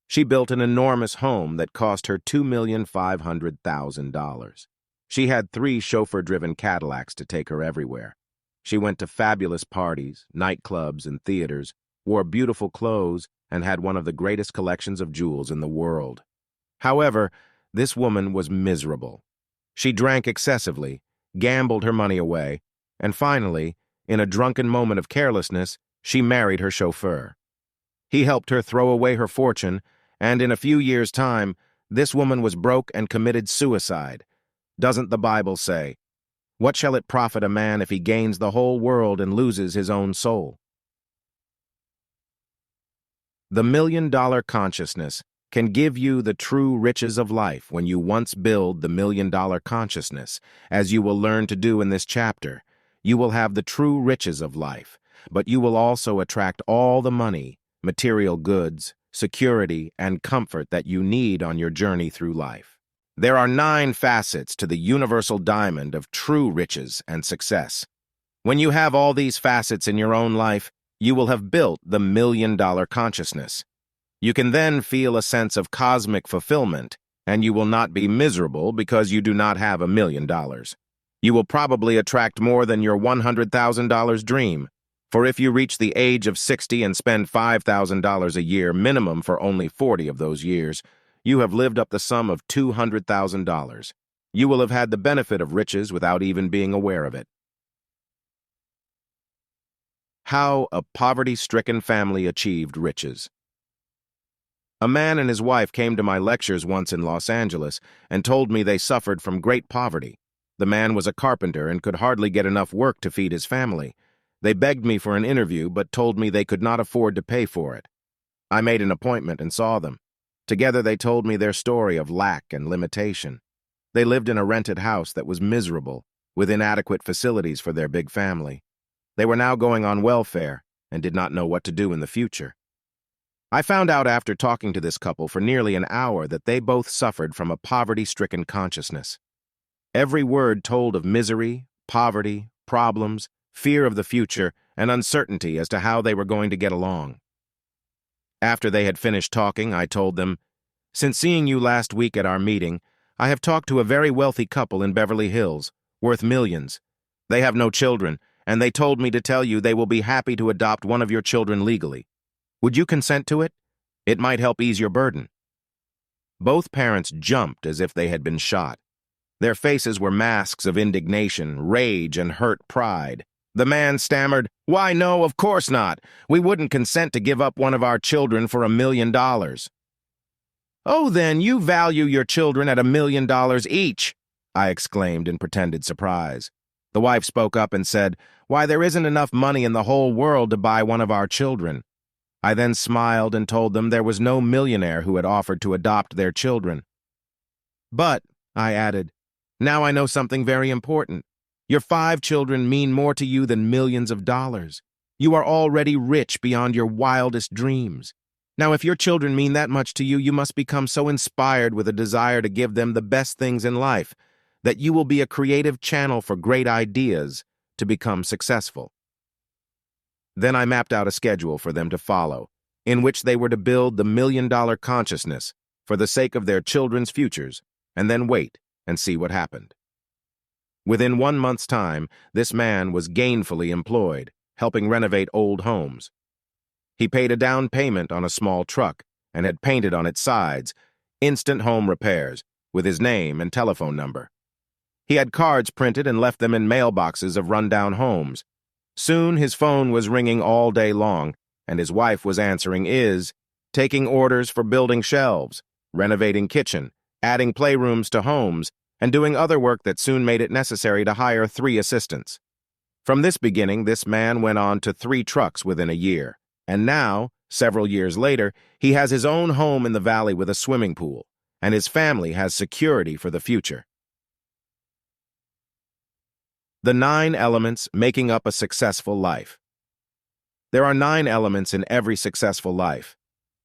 Speaker 1: She built an enormous home that cost her $2,500,000. She had 3 chauffeur-driven Cadillacs to take her everywhere. She went to fabulous parties, nightclubs, and theaters, wore beautiful clothes, and had one of the greatest collections of jewels in the world. However, this woman was miserable. She drank excessively, gambled her money away, and finally, in a drunken moment of carelessness, she married her chauffeur. He helped her throw away her fortune, and in a few years' time, this woman was broke and committed suicide. Doesn't the Bible say, "What shall it profit a man if he gains the whole world and loses his own soul?" The $1,000,000 consciousness can give you the true riches of life when you once build the $1,000,000 consciousness, as you will learn to do in this chapter. You will have the true riches of life, but you will also attract all the money, material goods, security, and comfort that you need on your journey through life. There are 9 facets to the universal diamond of true riches and success. When you have all these facets in your own life, you will have built the $1,000,000 consciousness. You can then feel a sense of cosmic fulfillment, and you will not be miserable because you do not have $1,000,000. You will probably attract more than your $100,000 dream, for if you reach the age of 60 and spend $5,000 a year minimum for only 40 of those years, you have lived up the sum of $200,000. You will have had the benefit of riches without even being aware of it. How a poverty-stricken family achieved riches. A man and his wife came to my lectures once in Los Angeles and told me they suffered from great poverty. The man was a carpenter and could hardly get enough work to feed his family. They begged me for an interview but told me they could not afford to pay for it. I made an appointment and saw them. Together they told me their story of lack and limitation. They lived in a rented house that was miserable, with inadequate facilities for their big family. They were now going on welfare and did not know what to do in the future. I found out after talking to this couple for nearly an hour that they both suffered from a poverty-stricken consciousness. Every word told of misery, poverty, problems, fear of the future, and uncertainty as to how they were going to get along. After they had finished talking, I told them, "Since seeing you last week at our meeting, I have talked to a very wealthy couple in Beverly Hills, worth millions. They have no children, and they told me to tell you they will be happy to adopt one of your children legally. Would you consent to it? It might help ease your burden." Both parents jumped as if they had been shot. Their faces were masks of indignation, rage, and hurt pride. The man stammered, "Why, no, of course not. We wouldn't consent to give up one of our children for $1,000,000. "Oh, then you value your children at $1,000,000 each," I exclaimed in pretended surprise. The wife spoke up and said, "Why, there isn't enough money in the whole world to buy one of our children." I then smiled and told them there was no millionaire who had offered to adopt their children. "But," I added, "now I know something very important. Your 5 children mean more to you than millions of dollars. You are already rich beyond your wildest dreams. Now, if your children mean that much to you, you must become so inspired with a desire to give them the best things in life that you will be a creative channel for great ideas to become successful." Then I mapped out a schedule for them to follow, in which they were to build the $1,000,000 consciousness for the sake of their children's futures, and then wait and see what happened. Within 1 month's time, this man was gainfully employed, helping renovate old homes. He paid a down payment on a small truck and had painted on its sides, "Instant Home Repairs," with his name and telephone number. He had cards printed and left them in mailboxes of rundown homes. Soon his phone was ringing all day long, and his wife was answering taking orders for building shelves, renovating kitchen, adding playrooms to homes, and doing other work that soon made it necessary to hire 3 assistants. From this beginning, this man went on to 3 trucks within a year, and now, several years later, he has his own home in the valley with a swimming pool, and his family has security for the future. The 9 elements making up a successful life. There are 9 elements in every successful life.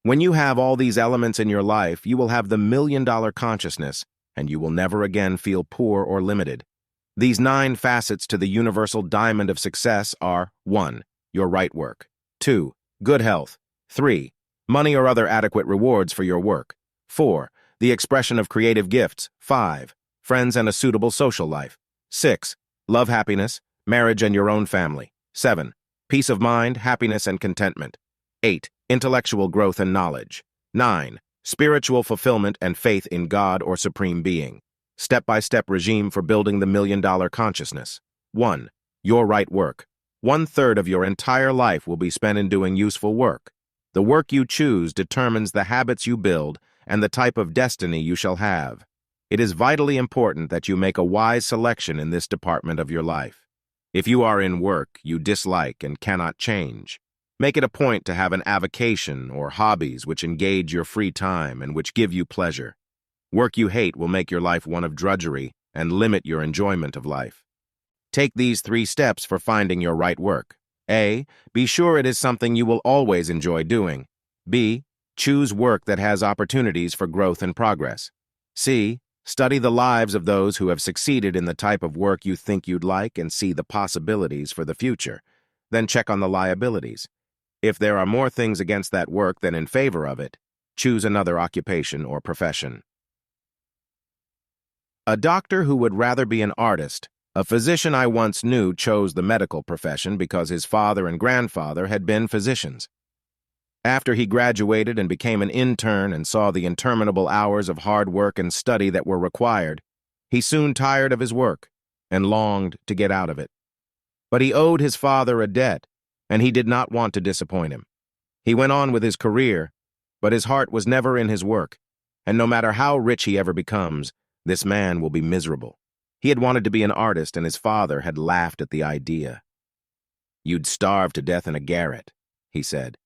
Speaker 1: When you have all these elements in your life, you will have the $1,000,000 consciousness, and you will never again feel poor or limited. These 9 facets to the universal diamond of success are: 1. Your right work. 2. Good health. 3. Money or other adequate rewards for your work. 4. The expression of creative gifts. 5. Friends and a suitable social life. 6. Love, happiness, marriage and your own family. 7. Peace of mind, happiness and contentment. 8. Intellectual growth and knowledge. 9. Spiritual fulfillment and faith in God or Supreme Being. Step-by-step regime for building the million-dollar consciousness. 1. Your right work. 1/3 of your entire life will be spent in doing useful work. The work you choose determines the habits you build and the type of destiny you shall have. It is vitally important that you make a wise selection in this department of your life. If you are in work you dislike and cannot change, make it a point to have an avocation or hobbies which engage your free time and which give you pleasure. Work you hate will make your life one of drudgery and limit your enjoyment of life. Take these 3 steps for finding your right work. A. Be sure it is something you will always enjoy doing. B. Choose work that has opportunities for growth and progress. C. Study the lives of those who have succeeded in the type of work you think you'd like and see the possibilities for the future. Then check on the liabilities. If there are more things against that work than in favor of it, choose another occupation or profession. A doctor who would rather be an artist. A physician I once knew chose the medical profession because his father and grandfather had been physicians. After he graduated and became an intern and saw the interminable hours of hard work and study that were required, he soon tired of his work and longed to get out of it. But he owed his father a debt, and he did not want to disappoint him. He went on with his career, but his heart was never in his work, and no matter how rich he ever becomes, this man will be miserable. He had wanted to be an artist, and his father had laughed at the idea. "You'd starve to death in a garret," he said.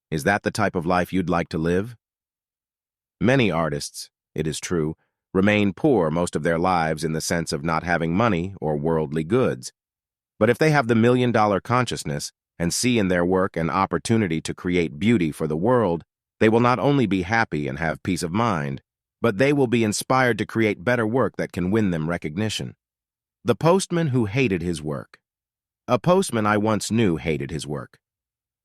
Speaker 1: "Is that the type of life you'd like to live?" Many artists, it is true, remain poor most of their lives in the sense of not having money or worldly goods. But if they have the million-dollar consciousness and see in their work an opportunity to create beauty for the world, they will not only be happy and have peace of mind, but they will be inspired to create better work that can win them recognition. The postman who hated his work. A postman I once knew hated his work.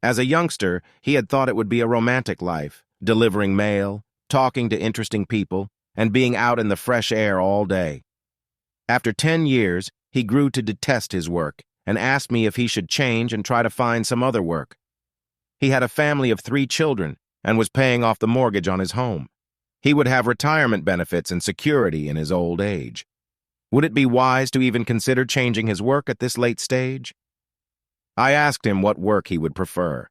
Speaker 1: As a youngster, he had thought it would be a romantic life, delivering mail, talking to interesting people, and being out in the fresh air all day. After 10 years, he grew to detest his work and asked me if he should change and try to find some other work. He had a family of 3 children and was paying off the mortgage on his home. He would have retirement benefits and security in his old age. Would it be wise to even consider changing his work at this late stage? I asked him what work he would prefer.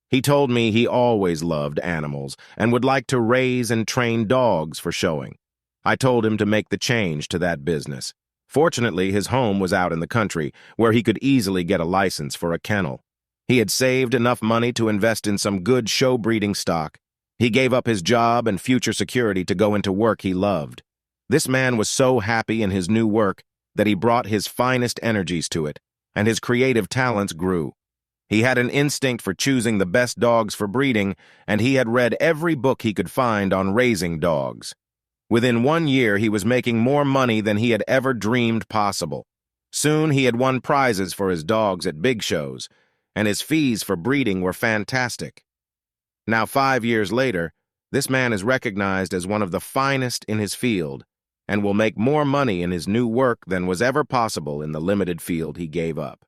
Speaker 1: He told me he always loved animals and would like to raise and train dogs for showing. I told him to make the change to that business. Fortunately, his home was out in the country, where he could easily get a license for a kennel. He had saved enough money to invest in some good show-breeding stock. He gave up his job and future security to go into work he loved. This man was so happy in his new work that he brought his finest energies to it, and his creative talents grew. He had an instinct for choosing the best dogs for breeding, and he had read every book he could find on raising dogs. Within 1 year, he was making more money than he had ever dreamed possible. Soon, he had won prizes for his dogs at big shows, and his fees for breeding were fantastic. Now, 5 years later, this man is recognized as one of the finest in his field and will make more money in his new work than was ever possible in the limited field he gave up.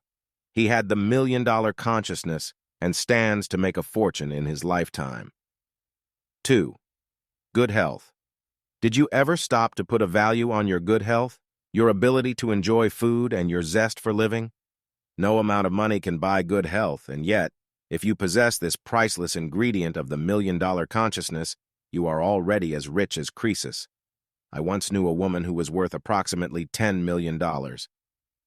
Speaker 1: He had the million-dollar consciousness and stands to make a fortune in his lifetime. 2. Good health. Did you ever stop to put a value on your good health, your ability to enjoy food, and your zest for living? No amount of money can buy good health, and yet, if you possess this priceless ingredient of the million-dollar consciousness, you are already as rich as Croesus. I once knew a woman who was worth approximately $10 million.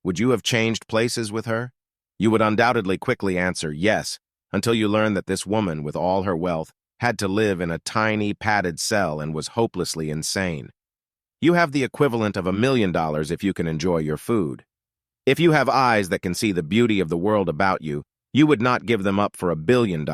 Speaker 1: Would you have changed places with her? You would undoubtedly quickly answer yes, until you learned that this woman, with all her wealth, had to live in a tiny, padded cell and was hopelessly insane. You have the equivalent of $1 million if you can enjoy your food. If you have eyes that can see the beauty of the world about you, you would not give them up for $1 billion.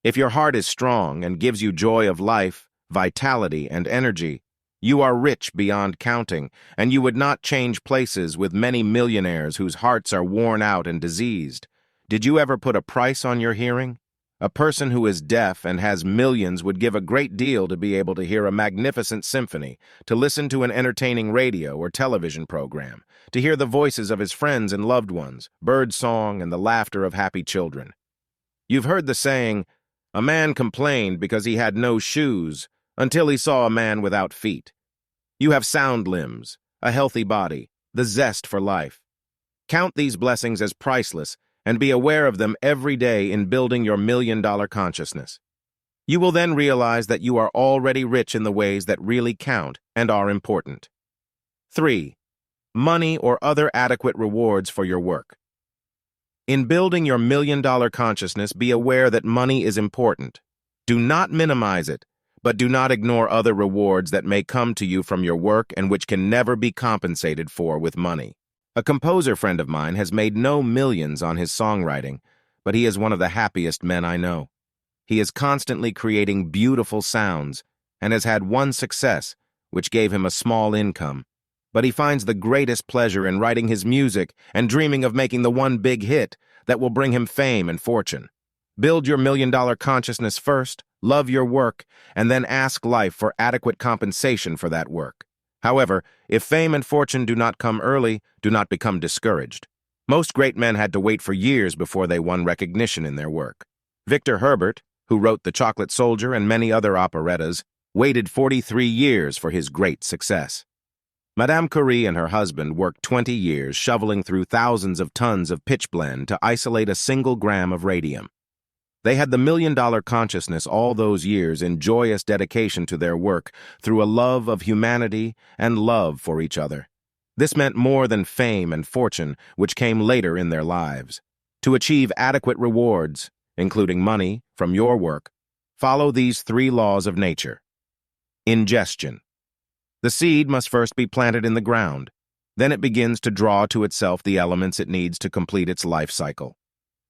Speaker 1: If your heart is strong and gives you joy of life, vitality, and energy, you are rich beyond counting, and you would not change places with many millionaires whose hearts are worn out and diseased. Did you ever put a price on your hearing? A person who is deaf and has millions would give a great deal to be able to hear a magnificent symphony, to listen to an entertaining radio or television program, to hear the voices of his friends and loved ones, bird song, and the laughter of happy children. You've heard the saying, "A man complained because he had no shoes until he saw a man without feet." You have sound limbs, a healthy body, the zest for life. Count these blessings as priceless and be aware of them every day in building your million-dollar consciousness. You will then realize that you are already rich in the ways that really count and are important. 3. Money or other adequate rewards for your work. In building your million-dollar consciousness, be aware that money is important. Do not minimize it, but do not ignore other rewards that may come to you from your work and which can never be compensated for with money. A composer friend of mine has made no millions on his songwriting, but he is one of the happiest men I know. He is constantly creating beautiful sounds and has had one success, which gave him a small income. But he finds the greatest pleasure in writing his music and dreaming of making the one big hit that will bring him fame and fortune. Build your million-dollar consciousness first, love your work, and then ask life for adequate compensation for that work. However, if fame and fortune do not come early, do not become discouraged. Most great men had to wait for years before they won recognition in their work. Victor Herbert, who wrote The Chocolate Soldier and many other operettas, waited 43 years for his great success. Madame Curie and her husband worked 20 years shoveling through thousands of tons of pitchblende to isolate a single gram of radium. They had the million-dollar consciousness all those years in joyous dedication to their work through a love of humanity and love for each other. This meant more than fame and fortune, which came later in their lives. To achieve adequate rewards, including money, from your work, follow these 3 laws of nature. Ingestion. The seed must first be planted in the ground. Then it begins to draw to itself the elements it needs to complete its life cycle.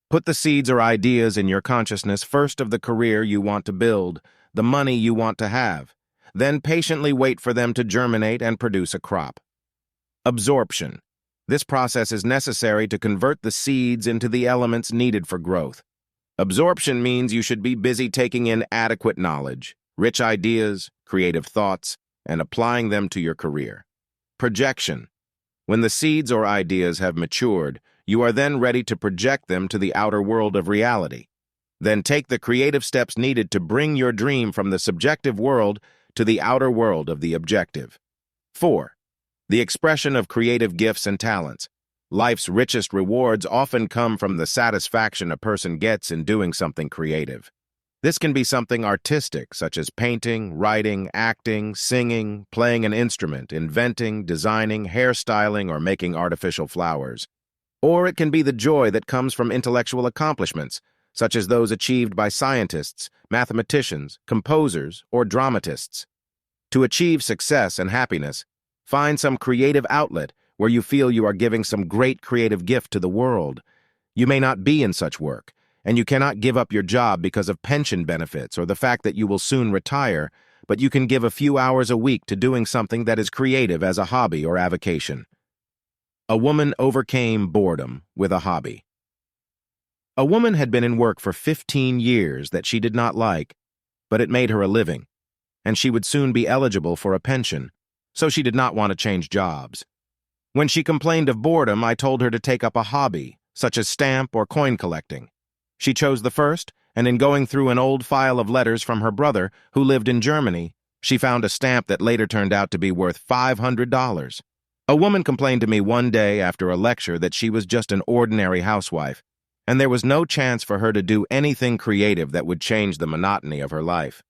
Speaker 1: Put the seeds or ideas in your consciousness first of the career you want to build, the money you want to have. Then patiently wait for them to germinate and produce a crop. Absorption. This process is necessary to convert the seeds into the elements needed for growth. Absorption means you should be busy taking in adequate knowledge, rich ideas, creative thoughts, and applying them to your career. Projection. When the seeds or ideas have matured, you are then ready to project them to the outer world of reality. Then take the creative steps needed to bring your dream from the subjective world to the outer world of the objective. 4. The expression of creative gifts and talents. Life's richest rewards often come from the satisfaction a person gets in doing something creative. This can be something artistic, such as painting, writing, acting, singing, playing an instrument, inventing, designing, hairstyling, or making artificial flowers. Or it can be the joy that comes from intellectual accomplishments, such as those achieved by scientists, mathematicians, composers, or dramatists. To achieve success and happiness, find some creative outlet where you feel you are giving some great creative gift to the world. You may not be in such work, and you cannot give up your job because of pension benefits or the fact that you will soon retire, but you can give a few hours a week to doing something that is creative as a hobby or avocation. A woman overcame boredom with a hobby. A woman had been in work for 15 years that she did not like, but it made her a living, and she would soon be eligible for a pension, so she did not want to change jobs. When she complained of boredom, I told her to take up a hobby, such as stamp or coin collecting. She chose the first, and in going through an old file of letters from her brother, who lived in Germany, she found a stamp that later turned out to be worth $500. A woman complained to me one day after a lecture that she was just an ordinary housewife, and there was no chance for her to do anything creative that would change the monotony of her life.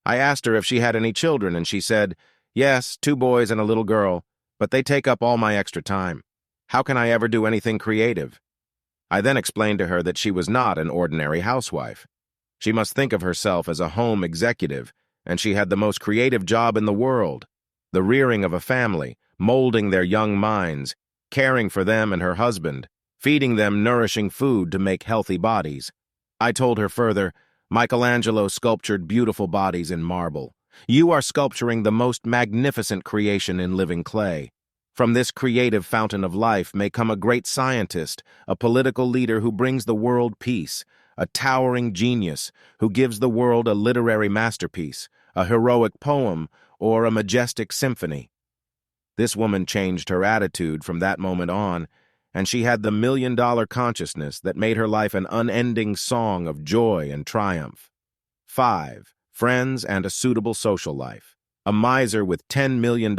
Speaker 1: I asked her if she had any children, and she said, "Yes, 2 boys and a little girl, but they take up all my extra time. How can I ever do anything creative?" I then explained to her that she was not an ordinary housewife. She must think of herself as a home executive, and she had the most creative job in the world, the rearing of a family, molding their young minds, caring for them and her husband, feeding them nourishing food to make healthy bodies. I told her further, Michelangelo sculptured beautiful bodies in marble. You are sculpturing the most magnificent creation in living clay. From this creative fountain of life may come a great scientist, a political leader who brings the world peace, a towering genius who gives the world a literary masterpiece, a heroic poem, or a majestic symphony. This woman changed her attitude from that moment on, and she had the million-dollar consciousness that made her life an unending song of joy and triumph. 5. Friends and a suitable social life. A miser with $10 million,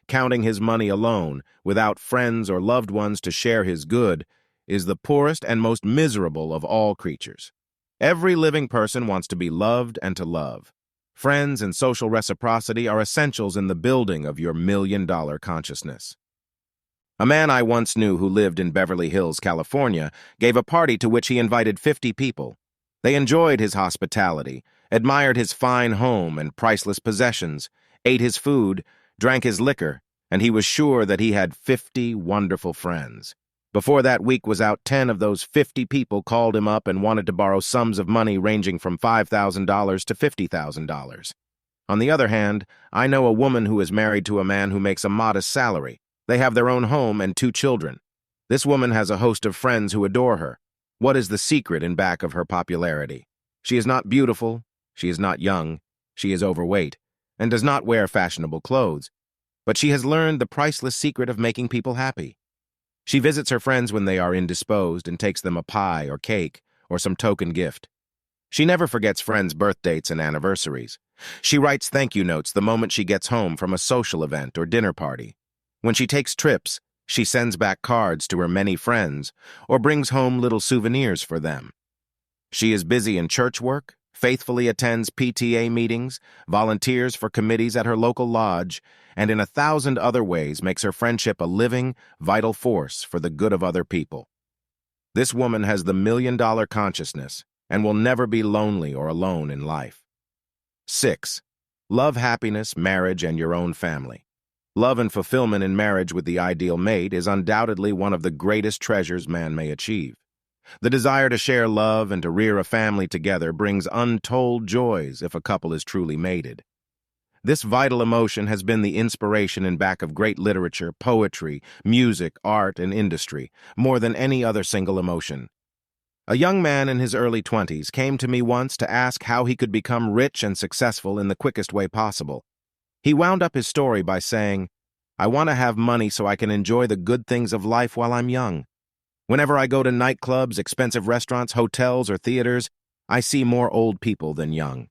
Speaker 1: counting his money alone, without friends or loved ones to share his good, is the poorest and most miserable of all creatures. Every living person wants to be loved and to love. Friends and social reciprocity are essentials in the building of your million-dollar consciousness. A man I once knew who lived in Beverly Hills, California, gave a party to which he invited 50 people. They enjoyed his hospitality, admired his fine home and priceless possessions, ate his food, drank his liquor, and he was sure that he had 50 wonderful friends. Before that week was out, 10 of those 50 people called him up and wanted to borrow sums of money ranging from $5,000 to $50,000. On the other hand, I know a woman who is married to a man who makes a modest salary. They have their own home and 2 children. This woman has a host of friends who adore her. What is the secret in back of her popularity? She is not beautiful, she is not young, she is overweight, and does not wear fashionable clothes. But she has learned the priceless secret of making people happy. She visits her friends when they are indisposed and takes them a pie or cake or some token gift. She never forgets friends' birth dates and anniversaries. She writes thank you notes the moment she gets home from a social event or dinner party. When she takes trips, she sends back cards to her many friends or brings home little souvenirs for them. She is busy in church work, faithfully attends PTA meetings, volunteers for committees at her local lodge, and in 1,000 other ways makes her friendship a living, vital force for the good of other people. This woman has the million-dollar consciousness and will never be lonely or alone in life. 6. Love, happiness, marriage, and your own family. Love and fulfillment in marriage with the ideal mate is undoubtedly one of the greatest treasures man may achieve. The desire to share love and to rear a family together brings untold joys if a couple is truly mated. This vital emotion has been the inspiration in back of great literature, poetry, music, art, and industry, more than any other single emotion. A young man in his early 20s came to me once to ask how he could become rich and successful in the quickest way possible. He wound up his story by saying, "I want to have money so I can enjoy the good things of life while I'm young. Whenever I go to nightclubs, expensive restaurants, hotels, or theaters, I see more old people than young."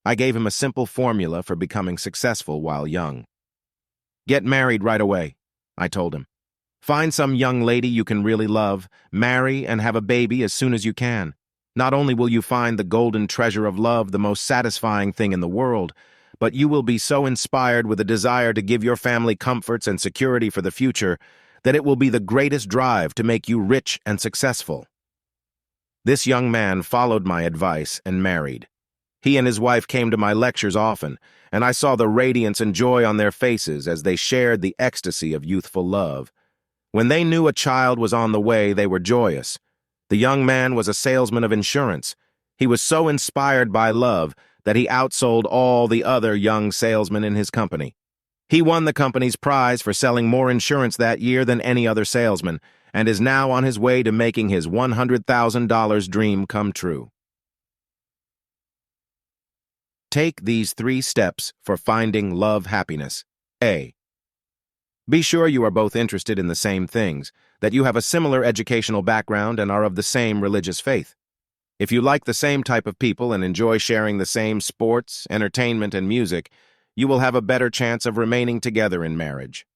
Speaker 1: I gave him a simple formula for becoming successful while young. "Get married right away," I told him. "Find some young lady you can really love, marry, and have a baby as soon as you can. Not only will you find the golden treasure of love the most satisfying thing in the world, but you will be so inspired with a desire to give your family comforts and security for the future that it will be the greatest drive to make you rich and successful." This young man followed my advice and married. He and his wife came to my lectures often, and I saw the radiance and joy on their faces as they shared the ecstasy of youthful love. When they knew a child was on the way, they were joyous. The young man was a salesman of insurance. He was so inspired by love that he outsold all the other young salesmen in his company. He won the company's prize for selling more insurance that year than any other salesman, and is now on his way to making his $100,000 dream come true. Take these 3 steps for finding love happiness. A. Be sure you are both interested in the same things, that you have a similar educational background and are of the same religious faith. If you like the same type of people and enjoy sharing the same sports, entertainment, and music, you will have a better chance of remaining together in marriage.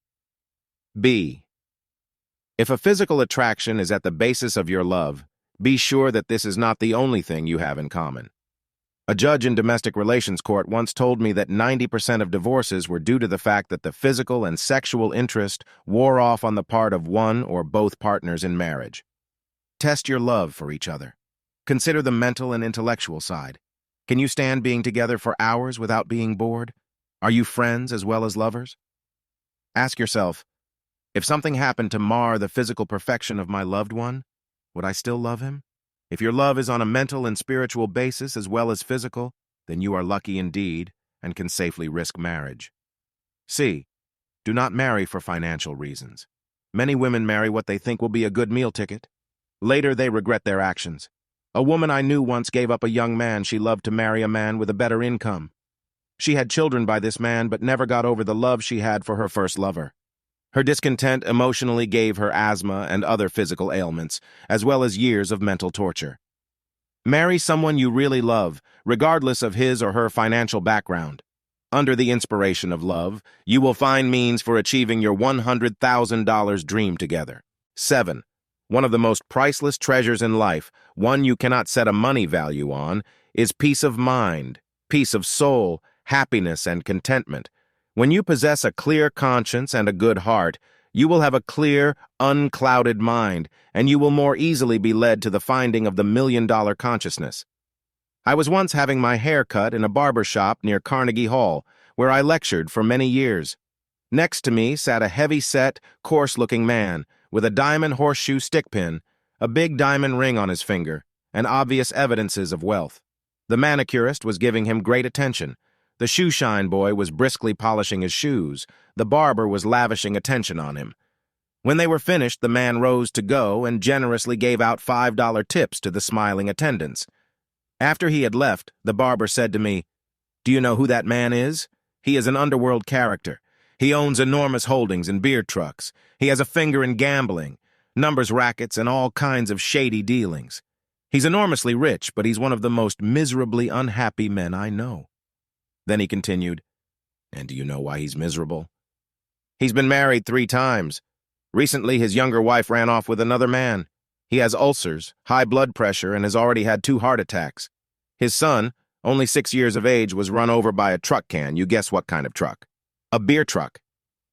Speaker 1: B. If a physical attraction is at the basis of your love, be sure that this is not the only thing you have in common. A judge in domestic relations court once told me that 90% of divorces were due to the fact that the physical and sexual interest wore off on the part of one or both partners in marriage. Test your love for each other. Consider the mental and intellectual side. Can you stand being together for hours without being bored? Are you friends as well as lovers? Ask yourself, if something happened to mar the physical perfection of my loved one, would I still love him? If your love is on a mental and spiritual basis as well as physical, then you are lucky indeed and can safely risk marriage. C. Do not marry for financial reasons. Many women marry what they think will be a good meal ticket. Later, they regret their actions. A woman I knew once gave up a young man she loved to marry a man with a better income. She had children by this man, but never got over the love she had for her first lover. Her discontent emotionally gave her asthma and other physical ailments, as well as years of mental torture. Marry someone you really love, regardless of his or her financial background. Under the inspiration of love, you will find means for achieving your $100,000 dream together. 7. One of the most priceless treasures in life, one you cannot set a money value on, is peace of mind, peace of soul, happiness, and contentment. When you possess a clear conscience and a good heart, you will have a clear, unclouded mind, and you will more easily be led to the finding of the million-dollar consciousness. I was once having my hair cut in a barber shop near Carnegie Hall, where I lectured for many years. Next to me sat a heavy-set, coarse-looking man with a diamond horseshoe stickpin, a big diamond ring on his finger, and obvious evidences of wealth. The manicurist was giving him great attention. The shoeshine boy was briskly polishing his shoes. The barber was lavishing attention on him. When they were finished, the man rose to go and generously gave out $5 tips to the smiling attendants. After he had left, the barber said to me, "Do you know who that man is? He is an underworld character. He owns enormous holdings in beer trucks. He has a finger in gambling, numbers rackets, and all kinds of shady dealings. He's enormously rich, but he's one of the most miserably unhappy men I know." Then he continued, "And do you know why he's miserable? He's been married 3 times. Recently, his younger wife ran off with another man. He has ulcers, high blood pressure, and has already had 2 heart attacks. His son, only 6 years of age, was run over by a truck can. You guess what kind of truck? A beer truck.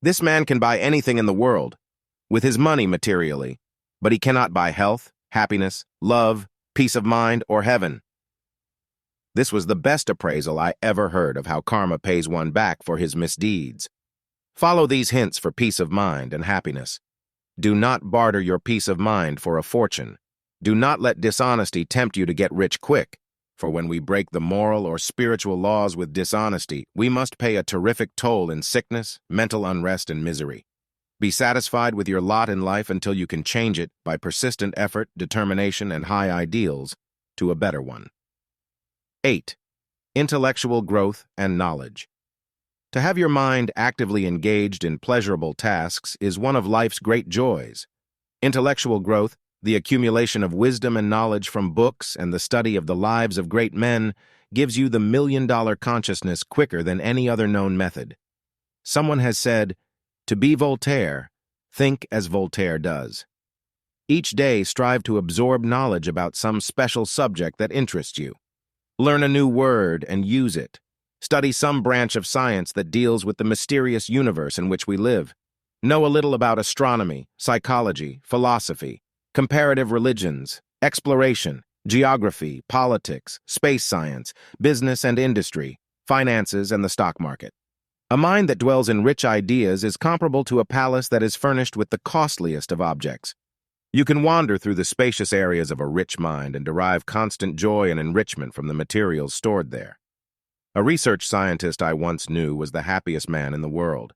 Speaker 1: This man can buy anything in the world, with his money materially, but he cannot buy health, happiness, love, peace of mind, or heaven." This was the best appraisal I ever heard of how karma pays one back for his misdeeds. Follow these hints for peace of mind and happiness. Do not barter your peace of mind for a fortune. Do not let dishonesty tempt you to get rich quick, for when we break the moral or spiritual laws with dishonesty, we must pay a terrific toll in sickness, mental unrest, and misery. Be satisfied with your lot in life until you can change it by persistent effort, determination, and high ideals to a better one. 8. Intellectual growth and knowledge. To have your mind actively engaged in pleasurable tasks is one of life's great joys. Intellectual growth, the accumulation of wisdom and knowledge from books and the study of the lives of great men, gives you the million-dollar consciousness quicker than any other known method. Someone has said, "To be Voltaire, think as Voltaire does." Each day, strive to absorb knowledge about some special subject that interests you. Learn a new word and use it. Study some branch of science that deals with the mysterious universe in which we live. Know a little about astronomy, psychology, philosophy, comparative religions, exploration, geography, politics, space science, business and industry, finances, and the stock market. A mind that dwells in rich ideas is comparable to a palace that is furnished with the costliest of objects. You can wander through the spacious areas of a rich mind and derive constant joy and enrichment from the materials stored there. A research scientist I once knew was the happiest man in the world.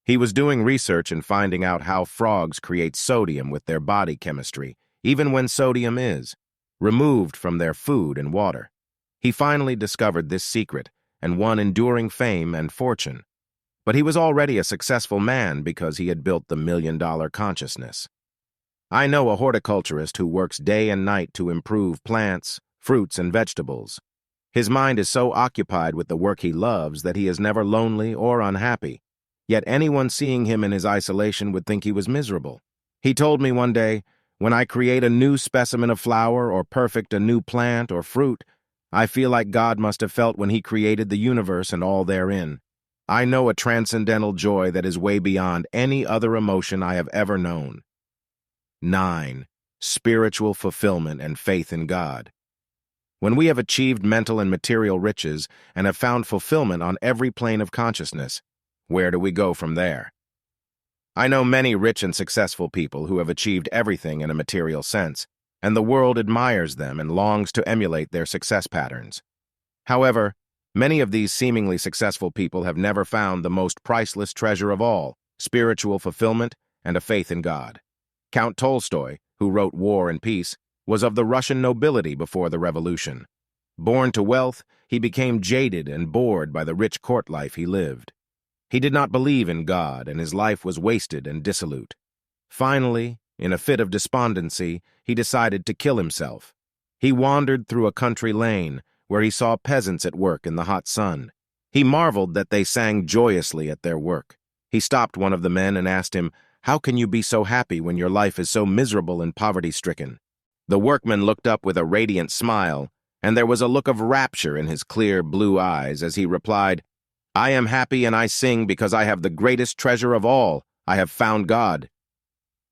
Speaker 1: He was doing research and finding out how frogs create sodium with their body chemistry, even when sodium is removed from their food and water. He finally discovered this secret and won enduring fame and fortune. But he was already a successful man because he had built the million-dollar consciousness. I know a horticulturist who works day and night to improve plants, fruits, and vegetables. His mind is so occupied with the work he loves that he is never lonely or unhappy. Yet anyone seeing him in his isolation would think he was miserable. He told me one day, "When I create a new specimen of flower or perfect a new plant or fruit, I feel like God must have felt when he created the universe and all therein. I know a transcendental joy that is way beyond any other emotion I have ever known." 9. Spiritual fulfillment and faith in God. When we have achieved mental and material riches and have found fulfillment on every plane of consciousness, where do we go from there? I know many rich and successful people who have achieved everything in a material sense, and the world admires them and longs to emulate their success patterns. However, many of these seemingly successful people have never found the most priceless treasure of all, spiritual fulfillment and a faith in God. Count Tolstoy, who wrote War and Peace, was of the Russian nobility before the revolution. Born to wealth, he became jaded and bored by the rich court life he lived. He did not believe in God, and his life was wasted and dissolute. Finally, in a fit of despondency, he decided to kill himself. He wandered through a country lane, where he saw peasants at work in the hot sun. He marveled that they sang joyously at their work. He stopped one of the men and asked him, "How can you be so happy when your life is so miserable and poverty-stricken?" The workman looked up with a radiant smile, and there was a look of rapture in his clear blue eyes as he replied, "I am happy and I sing because I have the greatest treasure of all. I have found God."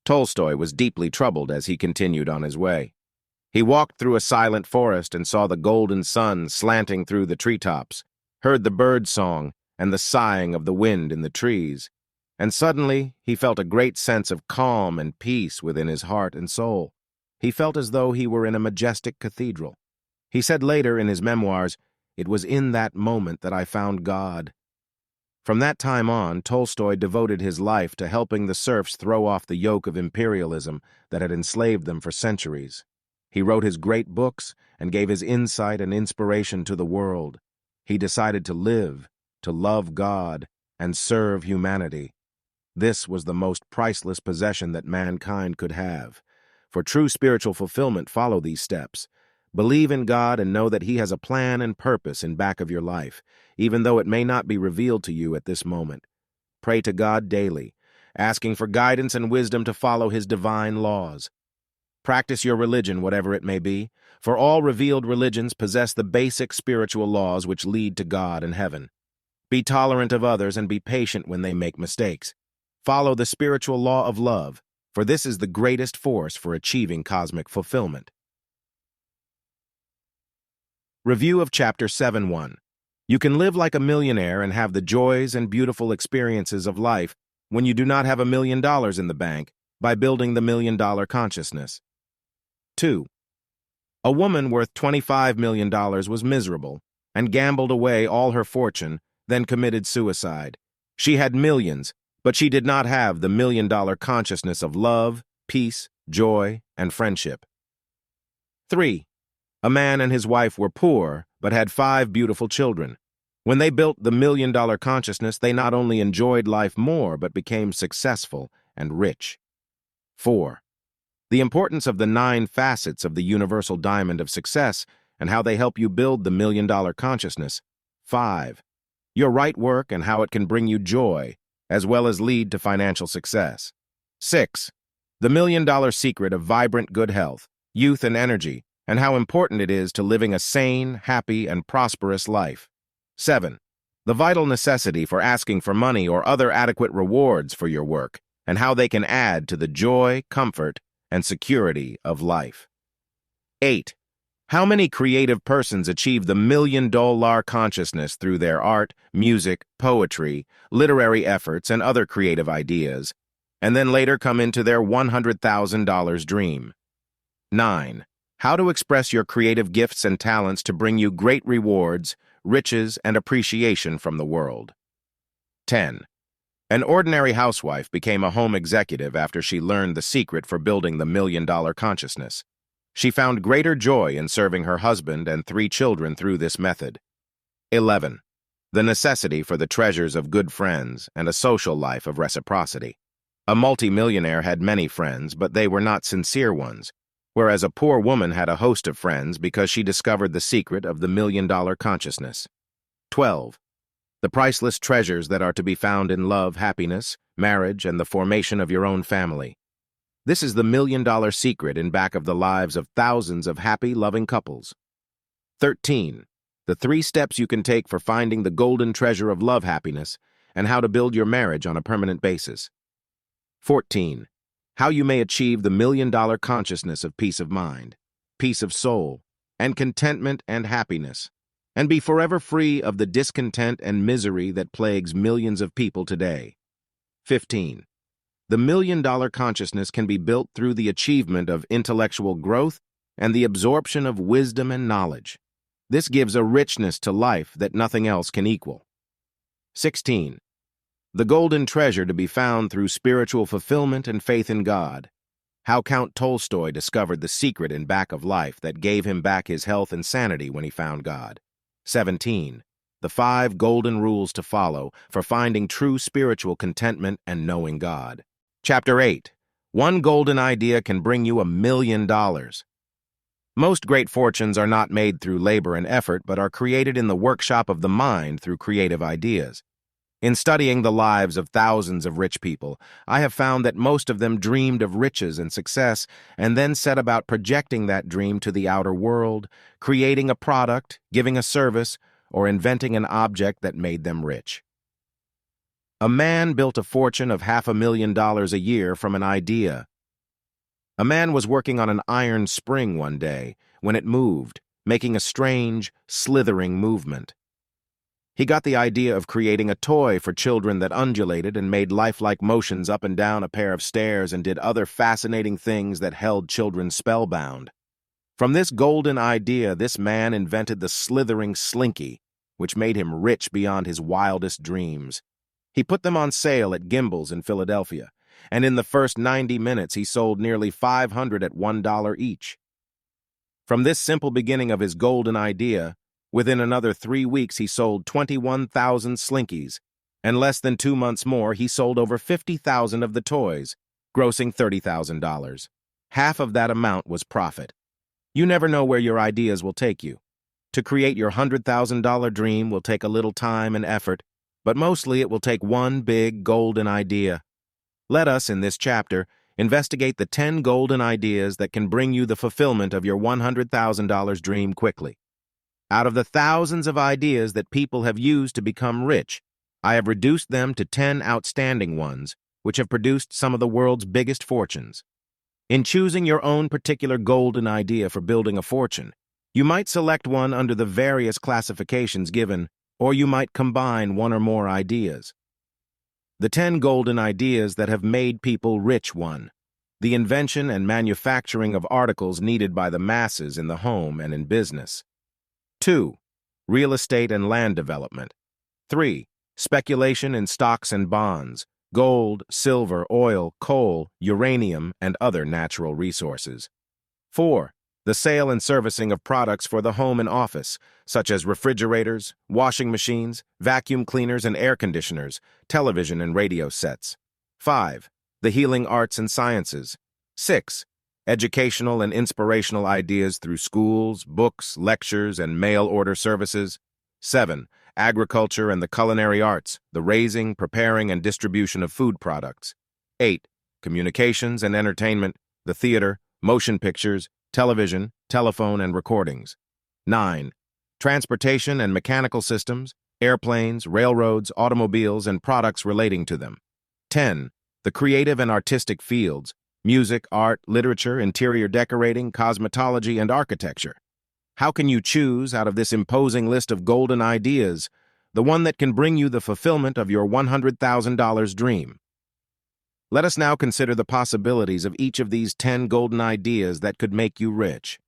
Speaker 1: Tolstoy was deeply troubled as he continued on his way. He walked through a silent forest and saw the golden sun slanting through the treetops, heard the bird song and the sighing of the wind in the trees, and suddenly he felt a great sense of calm and peace within his heart and soul. He felt as though he were in a majestic cathedral. He said later in his memoirs, "It was in that moment that I found God." From that time on, Tolstoy devoted his life to helping the serfs throw off the yoke of imperialism that had enslaved them for centuries. He wrote his great books and gave his insight and inspiration to the world. He decided to live, to love God, and serve humanity. This was the most priceless possession that mankind could have. For true spiritual fulfillment, follow these steps. Believe in God and know that He has a plan and purpose in back of your life, even though it may not be revealed to you at this moment. Pray to God daily, asking for guidance and wisdom to follow His divine laws. Practice your religion, whatever it may be, for all revealed religions possess the basic spiritual laws which lead to God and heaven. Be tolerant of others and be patient when they make mistakes. Follow the spiritual law of love, for this is the greatest force for achieving cosmic fulfillment. Review of Chapter 7:1. You can live like a millionaire and have the joys and beautiful experiences of life when you do not have $1 million in the bank by building the $1 million consciousness. 2. A woman worth $25 million was miserable and gambled away all her fortune, then committed suicide. She had millions, but she did not have the $1 million consciousness of love, peace, joy, and friendship. 3. A man and his wife were poor, but had 5 beautiful children. When they built the $1 million consciousness, they not only enjoyed life more, but became successful and rich. 4. The importance of the 9 facets of the universal diamond of success and how they help you build the $1 million consciousness. 5. Your right work and how it can bring you joy, as well as lead to financial success. 6. The $1 million secret of vibrant good health, youth, and energy, and how important it is to living a sane, happy, and prosperous life. 7. The vital necessity for asking for money or other adequate rewards for your work, and how they can add to the joy, comfort, and security of life. 8. How many creative persons achieve the $1 million consciousness through their art, music, poetry, literary efforts, and other creative ideas, and then later come into their $100,000 dream. 9. How to express your creative gifts and talents to bring you great rewards, riches, and appreciation from the world. 10. An ordinary housewife became a home executive after she learned the secret for building the $1 million consciousness. She found greater joy in serving her husband and 3 children through this method. 11. The necessity for the treasures of good friends and a social life of reciprocity. A multimillionaire had many friends, but they were not sincere ones, whereas a poor woman had a host of friends because she discovered the secret of the $1 million consciousness. 12. The priceless treasures that are to be found in love, happiness, marriage, and the formation of your own family. This is the $1 million secret in back of the lives of thousands of happy, loving couples. 13. The 3 steps you can take for finding the golden treasure of love happiness and how to build your marriage on a permanent basis. 14. How you may achieve the $1 million consciousness of peace of mind, peace of soul, and contentment and happiness, and be forever free of the discontent and misery that plagues millions of people today. 15. The $1 million consciousness can be built through the achievement of intellectual growth and the absorption of wisdom and knowledge. This gives a richness to life that nothing else can equal. 16. The golden treasure to be found through spiritual fulfillment and faith in God. How Count Tolstoy discovered the secret in back of life that gave him back his health and sanity when he found God. 17. The 5 golden rules to follow for finding true spiritual contentment and knowing God. Chapter 8. One golden idea can bring you $1 million. Most great fortunes are not made through labor and effort, but are created in the workshop of the mind through creative ideas. In studying the lives of thousands of rich people, I have found that most of them dreamed of riches and success and then set about projecting that dream to the outer world, creating a product, giving a service, or inventing an object that made them rich. A man built a fortune of $500,000 a year from an idea. A man was working on an iron spring one day when it moved, making a strange, slithering movement. He got the idea of creating a toy for children that undulated and made lifelike motions up and down a pair of stairs and did other fascinating things that held children spellbound. From this golden idea, this man invented the slithering slinky, which made him rich beyond his wildest dreams. He put them on sale at Gimbel's in Philadelphia, and in the first 90 minutes he sold nearly 500 at $1 each. From this simple beginning of his golden idea, within another 3 weeks he sold 21,000 slinkies, and less than 2 months more he sold over 50,000 of the toys, grossing $30,000. Half of that amount was profit. You never know where your ideas will take you. To create your $100,000 dream will take a little time and effort, but mostly it will take one big golden idea. Let us, in this chapter, investigate the 10 golden ideas that can bring you the fulfillment of your $100,000 dream quickly. Out of the thousands of ideas that people have used to become rich, I have reduced them to 10 outstanding ones, which have produced some of the world's biggest fortunes. In choosing your own particular golden idea for building a fortune, you might select one under the various classifications given, or you might combine one or more ideas. The 10 golden ideas that have made people rich. 1. The invention and manufacturing of articles needed by the masses in the home and in business. 2. Real estate and land development. 3. Speculation in stocks and bonds, gold, silver, oil, coal, uranium, and other natural resources. 4. The sale and servicing of products for the home and office, such as refrigerators, washing machines, vacuum cleaners and air conditioners, television and radio sets. 5. The healing arts and sciences. 6. Educational and inspirational ideas through schools, books, lectures, and mail-order services. 7. Agriculture and the culinary arts, the raising, preparing, and distribution of food products. 8. Communications and entertainment, the theater, motion pictures, television, telephone, and recordings. 9. Transportation and mechanical systems, airplanes, railroads, automobiles, and products relating to them. 10. The creative and artistic fields, music, art, literature, interior decorating, cosmetology, and architecture. How can you choose, out of this imposing list of golden ideas, the one that can bring you the fulfillment of your $100,000 dream? Let us now consider the possibilities of each of these 10 golden ideas that could make you rich.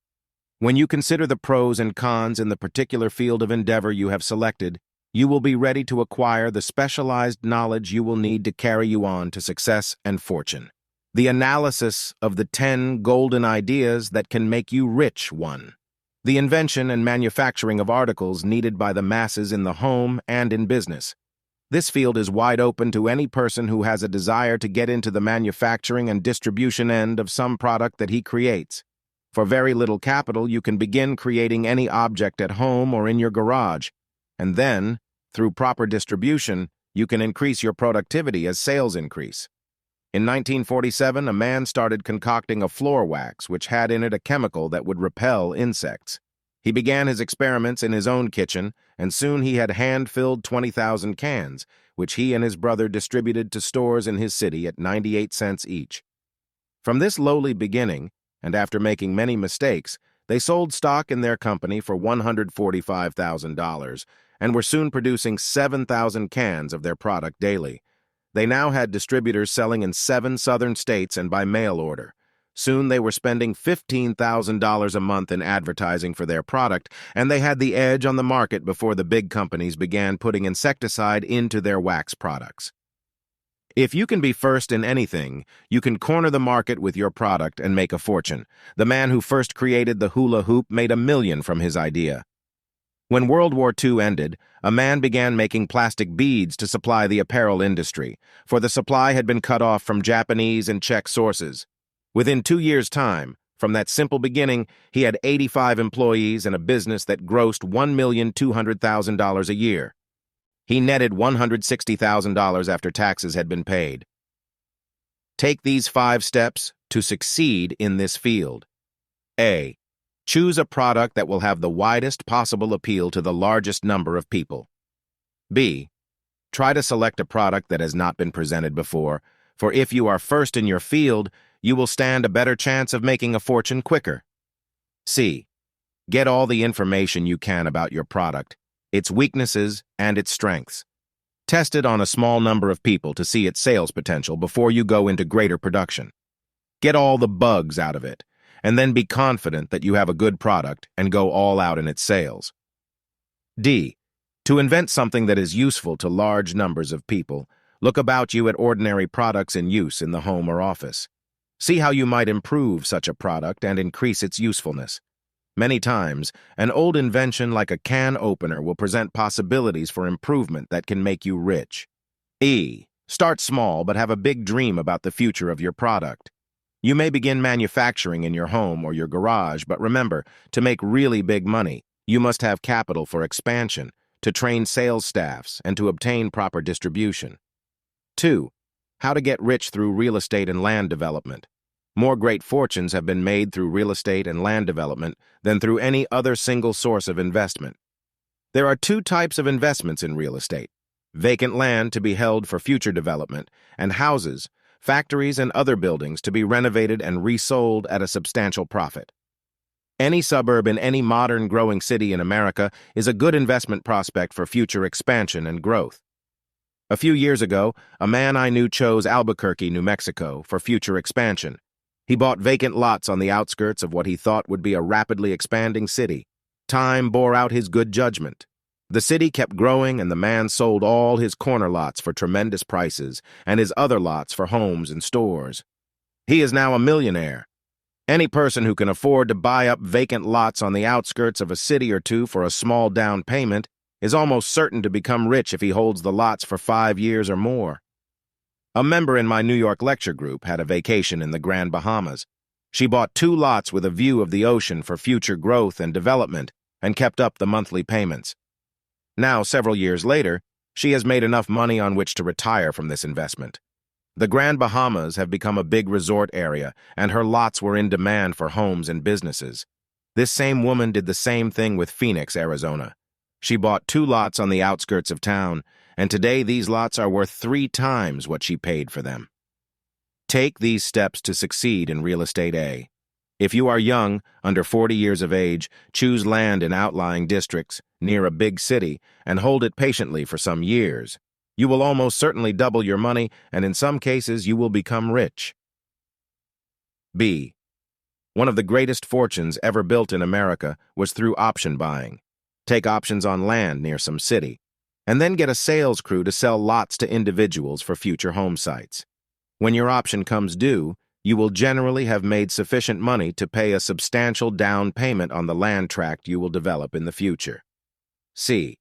Speaker 1: When you consider the pros and cons in the particular field of endeavor you have selected, you will be ready to acquire the specialized knowledge you will need to carry you on to success and fortune. The analysis of the 10 golden ideas that can make you rich. 1. The invention and manufacturing of articles needed by the masses in the home and in business. This field is wide open to any person who has a desire to get into the manufacturing and distribution end of some product that he creates. For very little capital, you can begin creating any object at home or in your garage, and then, through proper distribution, you can increase your productivity as sales increase. In 1947, a man started concocting a floor wax which had in it a chemical that would repel insects. He began his experiments in his own kitchen, and soon he had hand-filled 20,000 cans, which he and his brother distributed to stores in his city at 98 cents each. From this lowly beginning, and after making many mistakes, they sold stock in their company for $145,000 and were soon producing 7,000 cans of their product daily. They now had distributors selling in 7 southern states and by mail order. Soon they were spending $15,000 a month in advertising for their product, and they had the edge on the market before the big companies began putting insecticide into their wax products. If you can be first in anything, you can corner the market with your product and make a fortune. The man who first created the hula hoop made $1 million from his idea. When World War II ended, a man began making plastic beads to supply the apparel industry, for the supply had been cut off from Japanese and Czech sources. Within 2 years' time, from that simple beginning, he had 85 employees and a business that grossed $1,200,000 a year. He netted $160,000 after taxes had been paid. Take these 5 steps to succeed in this field. A. Choose a product that will have the widest possible appeal to the largest number of people. B. Try to select a product that has not been presented before, for if you are first in your field, you will stand a better chance of making a fortune quicker. C. Get all the information you can about your product, its weaknesses, and its strengths. Test it on a small number of people to see its sales potential before you go into greater production. Get all the bugs out of it, and then be confident that you have a good product and go all out in its sales. D. To invent something that is useful to large numbers of people, look about you at ordinary products in use in the home or office. See how you might improve such a product and increase its usefulness. Many times, an old invention like a can opener will present possibilities for improvement that can make you rich. E. Start small but have a big dream about the future of your product. You may begin manufacturing in your home or your garage, but remember, to make really big money, you must have capital for expansion, to train sales staffs, and to obtain proper distribution. 2. How to get rich through real estate and land development. More great fortunes have been made through real estate and land development than through any other single source of investment. There are 2 types of investments in real estate: vacant land to be held for future development, and houses, factories, and other buildings to be renovated and resold at a substantial profit. Any suburb in any modern growing city in America is a good investment prospect for future expansion and growth. A few years ago, a man I knew chose Albuquerque, New Mexico, for future expansion. He bought vacant lots on the outskirts of what he thought would be a rapidly expanding city. Time bore out his good judgment. The city kept growing, and the man sold all his corner lots for tremendous prices and his other lots for homes and stores. He is now a millionaire. Any person who can afford to buy up vacant lots on the outskirts of a city or two for a small down payment is almost certain to become rich if he holds the lots for 5 years or more. A member in my New York lecture group had a vacation in the Grand Bahamas. She bought 2 lots with a view of the ocean for future growth and development and kept up the monthly payments. Now, several years later, she has made enough money on which to retire from this investment. The Grand Bahamas have become a big resort area, and her lots were in demand for homes and businesses. This same woman did the same thing with Phoenix, Arizona. She bought 2 lots on the outskirts of town, and today these lots are worth 3 times what she paid for them. Take these steps to succeed in real estate. A. If you are young, under 40 years of age, choose land in outlying districts, near a big city, and hold it patiently for some years. You will almost certainly double your money, and in some cases you will become rich. B. One of the greatest fortunes ever built in America was through option buying. Take options on land near some city, and then get a sales crew to sell lots to individuals for future home sites. When your option comes due, you will generally have made sufficient money to pay a substantial down payment on the land tract you will develop in the future. C.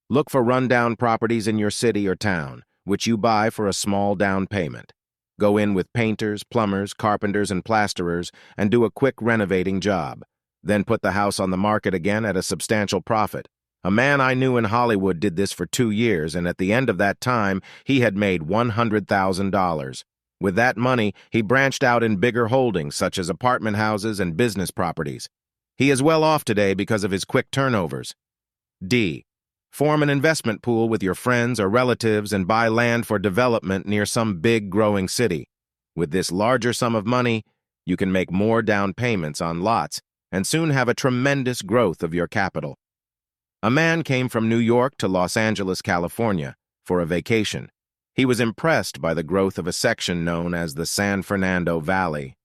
Speaker 1: Look for rundown properties in your city or town, which you buy for a small down payment. Go in with painters, plumbers, carpenters, and plasterers, and do a quick renovating job. Then put the house on the market again at a substantial profit. A man I knew in Hollywood did this for 2 years, and at the end of that time, he had made $100,000. With that money, he branched out in bigger holdings such as apartment houses and business properties. He is well off today because of his quick turnovers. D. Form an investment pool with your friends or relatives and buy land for development near some big growing city. With this larger sum of money, you can make more down payments on lots and soon have a tremendous growth of your capital. A man came from New York to Los Angeles, California, for a vacation. He was impressed by the growth of a section known as the San Fernando Valley.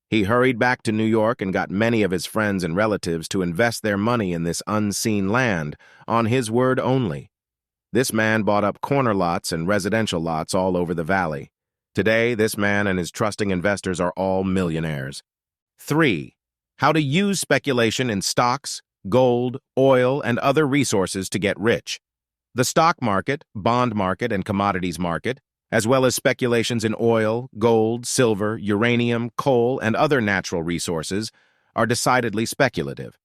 Speaker 1: He hurried back to New York and got many of his friends and relatives to invest their money in this unseen land, on his word only. This man bought up corner lots and residential lots all over the valley. Today, this man and his trusting investors are all millionaires. 3. How to use speculation in stocks, gold, oil, and other resources to get rich. The stock market, bond market, and commodities market, as well as speculations in oil, gold, silver, uranium, coal, and other natural resources, are decidedly speculative.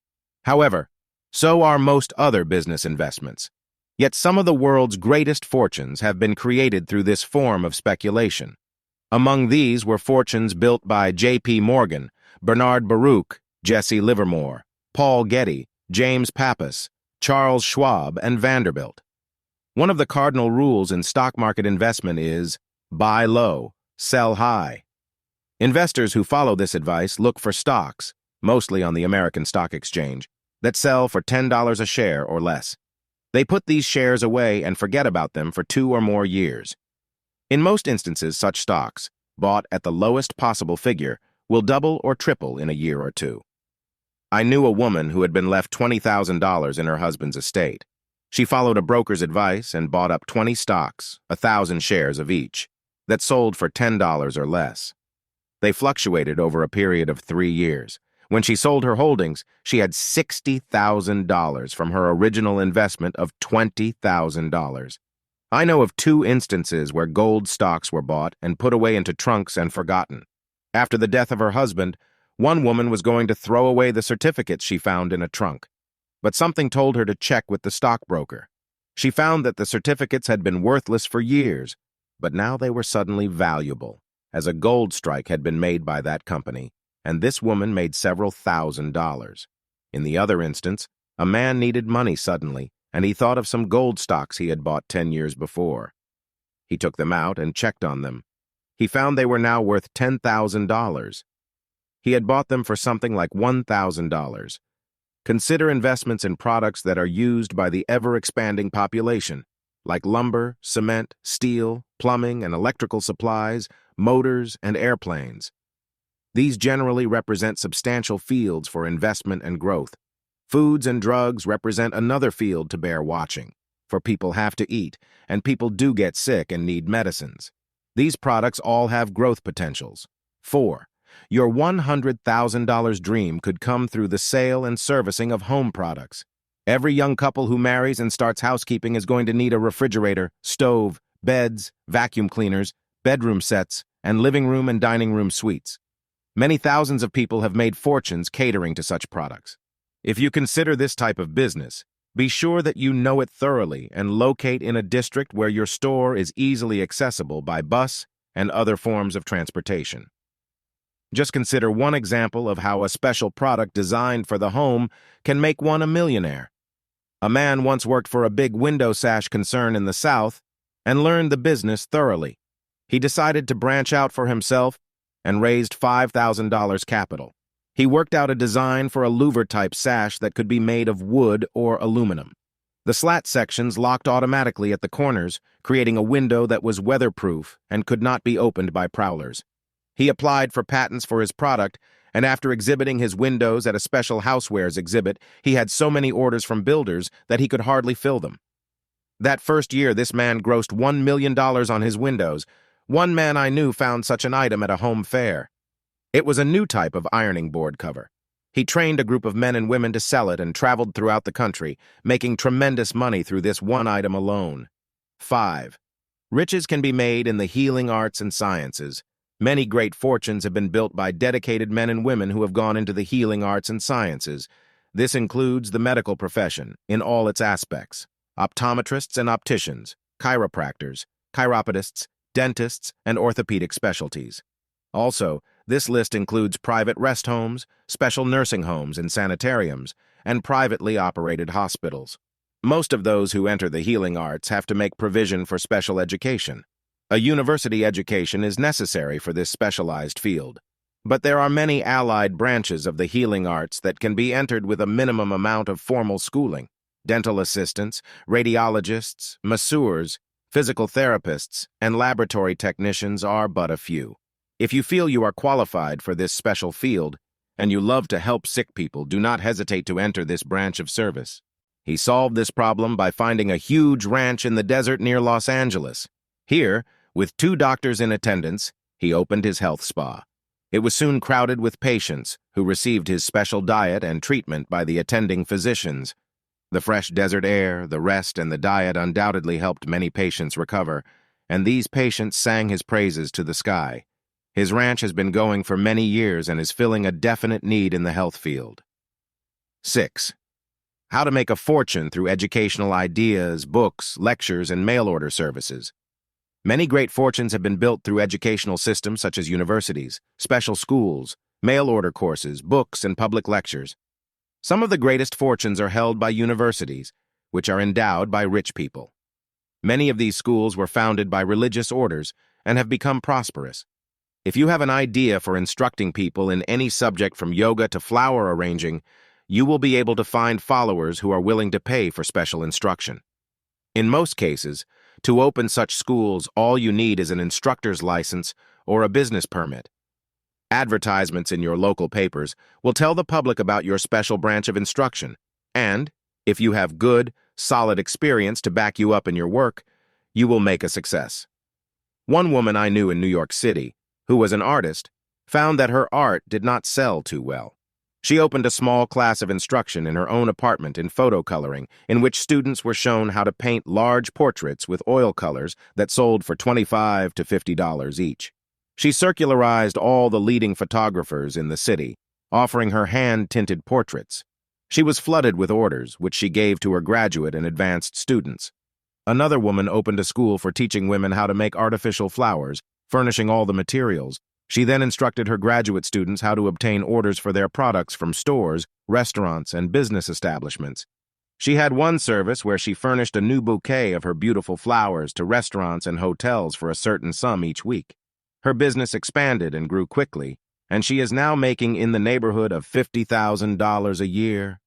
Speaker 1: However, so are most other business investments. Yet some of the world's greatest fortunes have been created through this form of speculation. Among these were fortunes built by J.P. Morgan, Bernard Baruch, Jesse Livermore, Paul Getty, James Pappas, Charles Schwab, and Vanderbilt. One of the cardinal rules in stock market investment is buy low, sell high. Investors who follow this advice look for stocks, mostly on the American Stock Exchange, that sell for $10 a share or less. They put these shares away and forget about them for 2 or more years. In most instances, such stocks, bought at the lowest possible figure, will double or triple in a year or two. I knew a woman who had been left $20,000 in her husband's estate. She followed a broker's advice and bought up 20 stocks, 1,000 shares of each, that sold for $10 or less. They fluctuated over a period of 3 years. When she sold her holdings, she had $60,000 from her original investment of $20,000. I know of 2 instances where gold stocks were bought and put away into trunks and forgotten. After the death of her husband, one woman was going to throw away the certificates she found in a trunk. But something told her to check with the stockbroker. She found that the certificates had been worthless for years, but now they were suddenly valuable, as a gold strike had been made by that company, and this woman made several $1,000s. In the other instance, a man needed money suddenly, and he thought of some gold stocks he had bought 10 years before. He took them out and checked on them. He found they were now worth $10,000. He had bought them for something like $1,000. Consider investments in products that are used by the ever-expanding population, like lumber, cement, steel, plumbing and electrical supplies, motors, and airplanes. These generally represent substantial fields for investment and growth. Foods and drugs represent another field to bear watching, for people have to eat, and people do get sick and need medicines. These products all have growth potentials. 4. Your $100,000 dream could come through the sale and servicing of home products. Every young couple who marries and starts housekeeping is going to need a refrigerator, stove, beds, vacuum cleaners, bedroom sets, and living room and dining room suites. Many thousands of people have made fortunes catering to such products. If you consider this type of business, be sure that you know it thoroughly and locate in a district where your store is easily accessible by bus and other forms of transportation. Just consider one example of how a special product designed for the home can make one a millionaire. A man once worked for a big window sash concern in the South and learned the business thoroughly. He decided to branch out for himself and raised $5,000 capital. He worked out a design for a louver-type sash that could be made of wood or aluminum. The slat sections locked automatically at the corners, creating a window that was weatherproof and could not be opened by prowlers. He applied for patents for his product, and after exhibiting his windows at a special housewares exhibit, he had so many orders from builders that he could hardly fill them. That first year, this man grossed $1 million on his windows. One man I knew found such an item at a home fair. It was a new type of ironing board cover. He trained a group of men and women to sell it and traveled throughout the country, making tremendous money through this one item alone. 5. Riches can be made in the healing arts and sciences. Many great fortunes have been built by dedicated men and women who have gone into the healing arts and sciences. This includes the medical profession in all its aspects: optometrists and opticians, chiropractors, chiropodists, dentists, and orthopedic specialties. Also, this list includes private rest homes, special nursing homes and sanitariums, and privately operated hospitals. Most of those who enter the healing arts have to make provision for special education. A university education is necessary for this specialized field, but there are many allied branches of the healing arts that can be entered with a minimum amount of formal schooling. Dental assistants, radiologists, masseurs, physical therapists, and laboratory technicians are but a few. If you feel you are qualified for this special field, and you love to help sick people, do not hesitate to enter this branch of service. He solved this problem by finding a huge ranch in the desert near Los Angeles. Here, with 2 doctors in attendance, he opened his health spa. It was soon crowded with patients who received his special diet and treatment by the attending physicians. The fresh desert air, the rest, and the diet undoubtedly helped many patients recover, and these patients sang his praises to the sky. His ranch has been going for many years and is filling a definite need in the health field. 6. How to make a fortune through educational ideas, books, lectures, and mail-order services. Many great fortunes have been built through educational systems such as universities, special schools, mail-order courses, books, and public lectures. Some of the greatest fortunes are held by universities, which are endowed by rich people. Many of these schools were founded by religious orders and have become prosperous. If you have an idea for instructing people in any subject from yoga to flower arranging, you will be able to find followers who are willing to pay for special instruction. In most cases, to open such schools, all you need is an instructor's license or a business permit. Advertisements in your local papers will tell the public about your special branch of instruction, and, if you have good, solid experience to back you up in your work, you will make a success. One woman I knew in New York City, who was an artist, found that her art did not sell too well. She opened a small class of instruction in her own apartment in photo coloring, in which students were shown how to paint large portraits with oil colors that sold for $25 to $50 each. She circularized all the leading photographers in the city, offering her hand-tinted portraits. She was flooded with orders, which she gave to her graduate and advanced students. Another woman opened a school for teaching women how to make artificial flowers, furnishing all the materials. She then instructed her graduate students how to obtain orders for their products from stores, restaurants, and business establishments. She had one service where she furnished a new bouquet of her beautiful flowers to restaurants and hotels for a certain sum each week. Her business expanded and grew quickly, and she is now making in the neighborhood of $50,000 a year.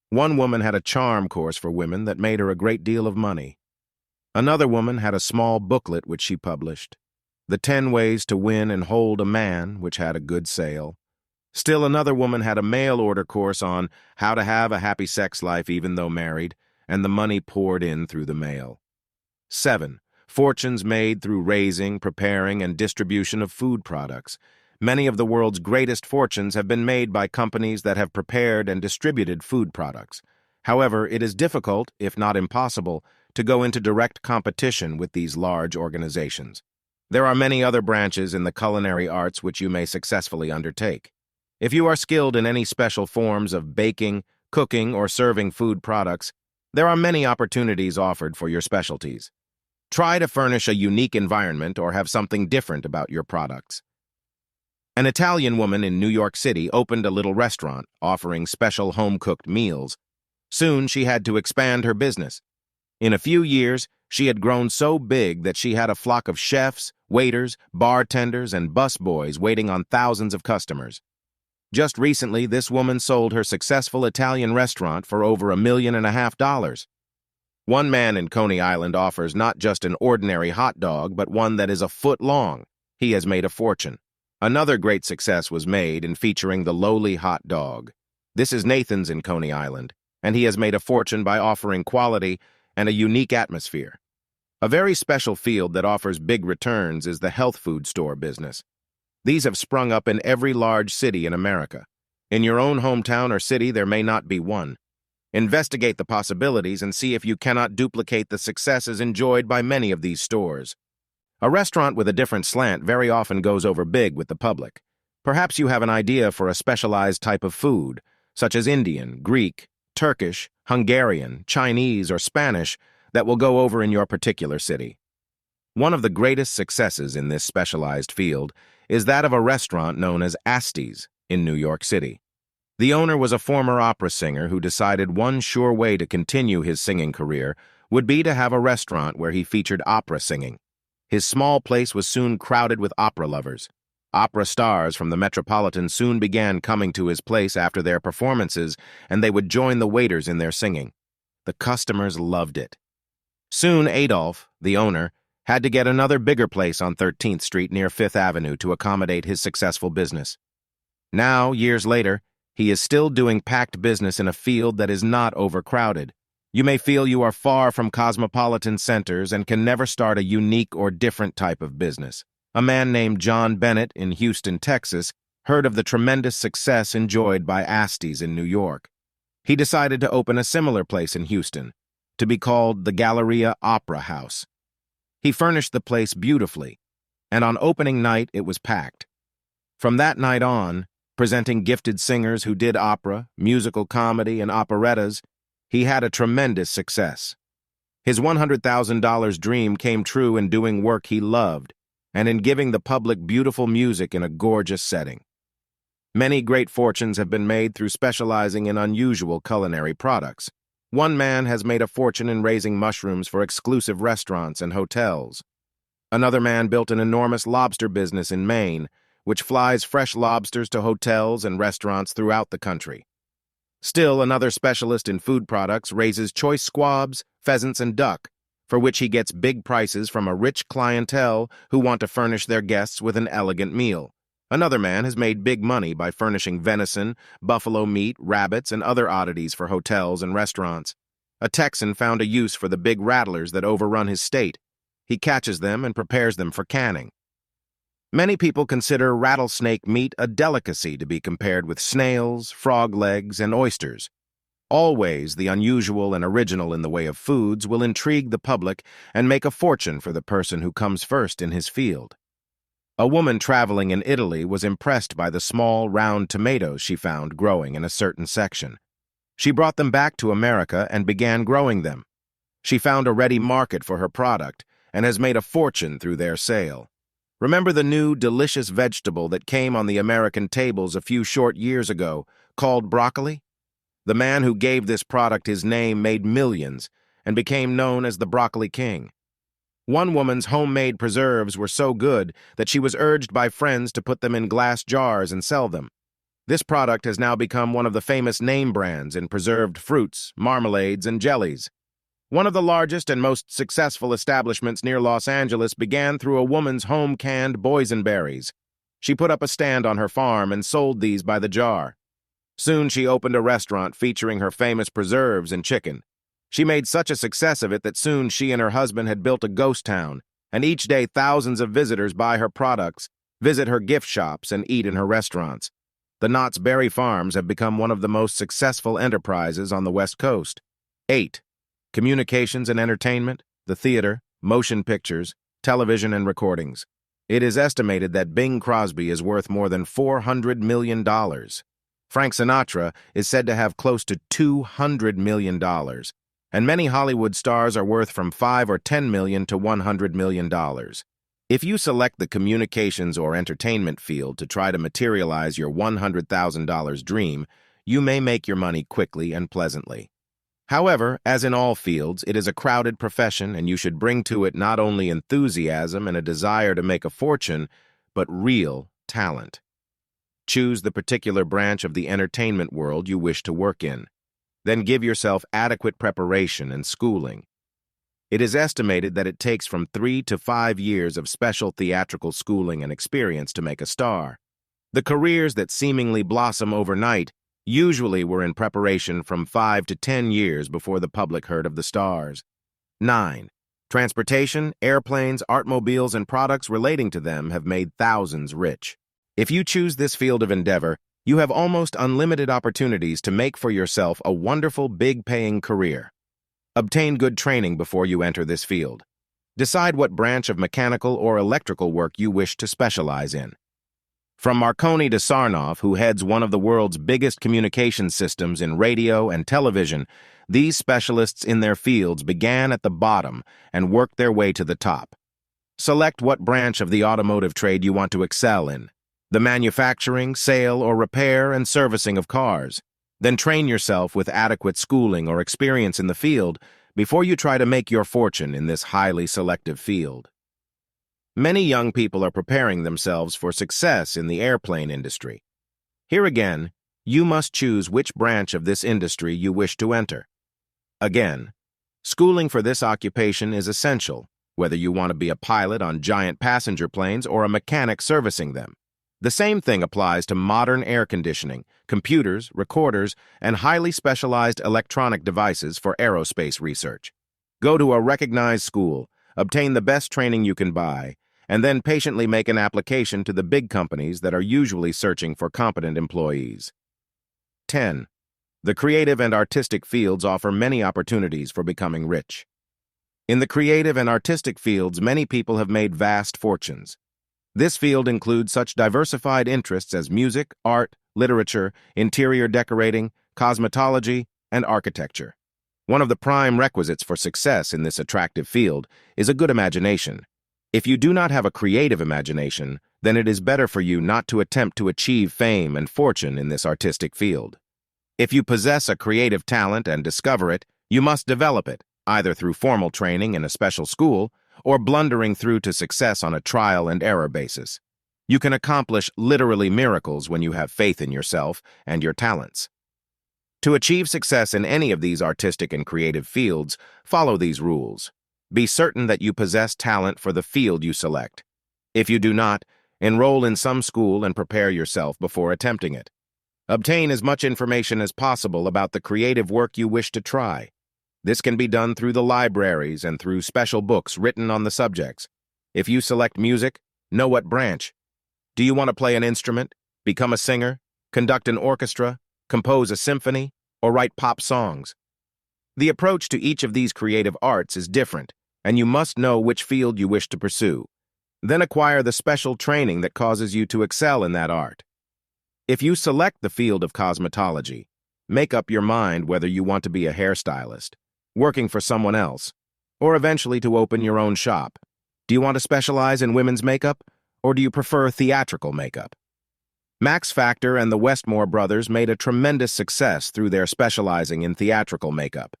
Speaker 1: One woman had a charm course for women that made her a great deal of money. Another woman had a small booklet which she published, The 10 Ways to Win and Hold a Man, which had a good sale. Still another woman had a mail-order course on how to have a happy sex life even though married, and the money poured in through the mail. 7. Fortunes made through raising, preparing, and distribution of food products. Many of the world's greatest fortunes have been made by companies that have prepared and distributed food products. However, it is difficult, if not impossible, to go into direct competition with these large organizations. There are many other branches in the culinary arts which you may successfully undertake. If you are skilled in any special forms of baking, cooking, or serving food products, there are many opportunities offered for your specialties. Try to furnish a unique environment or have something different about your products. An Italian woman in New York City opened a little restaurant offering special home-cooked meals. Soon she had to expand her business. In a few years, she had grown so big that she had a flock of chefs, waiters, bartenders, and busboys waiting on thousands of customers. Just recently, this woman sold her successful Italian restaurant for over $1.5 million. One man in Coney Island offers not just an ordinary hot dog, but one that is a foot long. He has made a fortune. Another great success was made in featuring the lowly hot dog. This is Nathan's in Coney Island, and he has made a fortune by offering quality and a unique atmosphere. A very special field that offers big returns is the health food store business. These have sprung up in every large city in America. In your own hometown or city, there may not be one. Investigate the possibilities and see if you cannot duplicate the successes enjoyed by many of these stores. A restaurant with a different slant very often goes over big with the public. Perhaps you have an idea for a specialized type of food, such as Indian, Greek, Turkish, Hungarian, Chinese, or Spanish, that will go over in your particular city. One of the greatest successes in this specialized field is that of a restaurant known as Asti's in New York City. The owner was a former opera singer who decided one sure way to continue his singing career would be to have a restaurant where he featured opera singing. His small place was soon crowded with opera lovers. Opera stars from the Metropolitan soon began coming to his place after their performances, and they would join the waiters in their singing. The customers loved it. Soon Adolph, the owner, had to get another bigger place on 13th Street near 5th Avenue to accommodate his successful business. Now, years later, he is still doing packed business in a field that is not overcrowded. You may feel you are far from cosmopolitan centers and can never start a unique or different type of business. A man named John Bennett in Houston, Texas, heard of the tremendous success enjoyed by Asties in New York. He decided to open a similar place in Houston, to be called the Galleria Opera House. He furnished the place beautifully, and on opening night it was packed. From that night on, presenting gifted singers who did opera, musical comedy, and operettas, he had a tremendous success. His $100,000 dream came true in doing work he loved and in giving the public beautiful music in a gorgeous setting. Many great fortunes have been made through specializing in unusual culinary products. One man has made a fortune in raising mushrooms for exclusive restaurants and hotels. Another man built an enormous lobster business in Maine, which flies fresh lobsters to hotels and restaurants throughout the country. Still, another specialist in food products raises choice squabs, pheasants, and duck, for which he gets big prices from a rich clientele who want to furnish their guests with an elegant meal. Another man has made big money by furnishing venison, buffalo meat, rabbits, and other oddities for hotels and restaurants. A Texan found a use for the big rattlers that overrun his state. He catches them and prepares them for canning. Many people consider rattlesnake meat a delicacy to be compared with snails, frog legs, and oysters. Always, the unusual and original in the way of foods will intrigue the public and make a fortune for the person who comes first in his field. A woman traveling in Italy was impressed by the small, round tomatoes she found growing in a certain section. She brought them back to America and began growing them. She found a ready market for her product and has made a fortune through their sale. Remember the new, delicious vegetable that came on the American tables a few short years ago, called broccoli? The man who gave this product his name made millions and became known as the Broccoli King. One woman's homemade preserves were so good that she was urged by friends to put them in glass jars and sell them. This product has now become one of the famous name brands in preserved fruits, marmalades, and jellies. One of the largest and most successful establishments near Los Angeles began through a woman's home-canned boysenberries. She put up a stand on her farm and sold these by the jar. Soon she opened a restaurant featuring her famous preserves and chicken. She made such a success of it that soon she and her husband had built a ghost town, and each day thousands of visitors buy her products, visit her gift shops, and eat in her restaurants. The Knott's Berry Farms have become one of the most successful enterprises on the West Coast. 8. Communications and entertainment, the theater, motion pictures, television, and recordings. It is estimated that Bing Crosby is worth more than $400 million. Frank Sinatra is said to have close to $200 million. And many Hollywood stars are worth from $5 or $10 million to $100 million. If you select the communications or entertainment field to try to materialize your $100,000 dream, you may make your money quickly and pleasantly. However, as in all fields, it is a crowded profession and you should bring to it not only enthusiasm and a desire to make a fortune, but real talent. Choose the particular branch of the entertainment world you wish to work in. Then give yourself adequate preparation and schooling. It is estimated that it takes from 3 to 5 years of special theatrical schooling and experience to make a star. The careers that seemingly blossom overnight usually were in preparation from 5 to 10 years before the public heard of the stars. 9. Transportation, airplanes, automobiles, and products relating to them have made thousands rich. If you choose this field of endeavor, you have almost unlimited opportunities to make for yourself a wonderful, big-paying career. Obtain good training before you enter this field. Decide what branch of mechanical or electrical work you wish to specialize in. From Marconi to Sarnoff, who heads one of the world's biggest communication systems in radio and television, these specialists in their fields began at the bottom and worked their way to the top. Select what branch of the automotive trade you want to excel in. The manufacturing, sale, or repair and servicing of cars. Then train yourself with adequate schooling or experience in the field before you try to make your fortune in this highly selective field. Many young people are preparing themselves for success in the airplane industry. Here again, you must choose which branch of this industry you wish to enter. Again, schooling for this occupation is essential, whether you want to be a pilot on giant passenger planes or a mechanic servicing them. The same thing applies to modern air conditioning, computers, recorders, and highly specialized electronic devices for aerospace research. Go to a recognized school, obtain the best training you can buy, and then patiently make an application to the big companies that are usually searching for competent employees. 10. The creative and artistic fields offer many opportunities for becoming rich. In the creative and artistic fields, many people have made vast fortunes. This field includes such diversified interests as music, art, literature, interior decorating, cosmetology, and architecture. One of the prime requisites for success in this attractive field is a good imagination. If you do not have a creative imagination, then it is better for you not to attempt to achieve fame and fortune in this artistic field. If you possess a creative talent and discover it, you must develop it, either through formal training in a special school or blundering through to success on a trial and error basis. You can accomplish literally miracles when you have faith in yourself and your talents. To achieve success in any of these artistic and creative fields, follow these rules. Be certain that you possess talent for the field you select. If you do not, enroll in some school and prepare yourself before attempting it. Obtain as much information as possible about the creative work you wish to try. This can be done through the libraries and through special books written on the subjects. If you select music, know what branch. Do you want to play an instrument, become a singer, conduct an orchestra, compose a symphony, or write pop songs? The approach to each of these creative arts is different, and you must know which field you wish to pursue. Then acquire the special training that causes you to excel in that art. If you select the field of cosmetology, make up your mind whether you want to be a hairstylist, working for someone else, or eventually to open your own shop. Do you want to specialize in women's makeup, or do you prefer theatrical makeup? Max Factor and the Westmore brothers made a tremendous success through their specializing in theatrical makeup.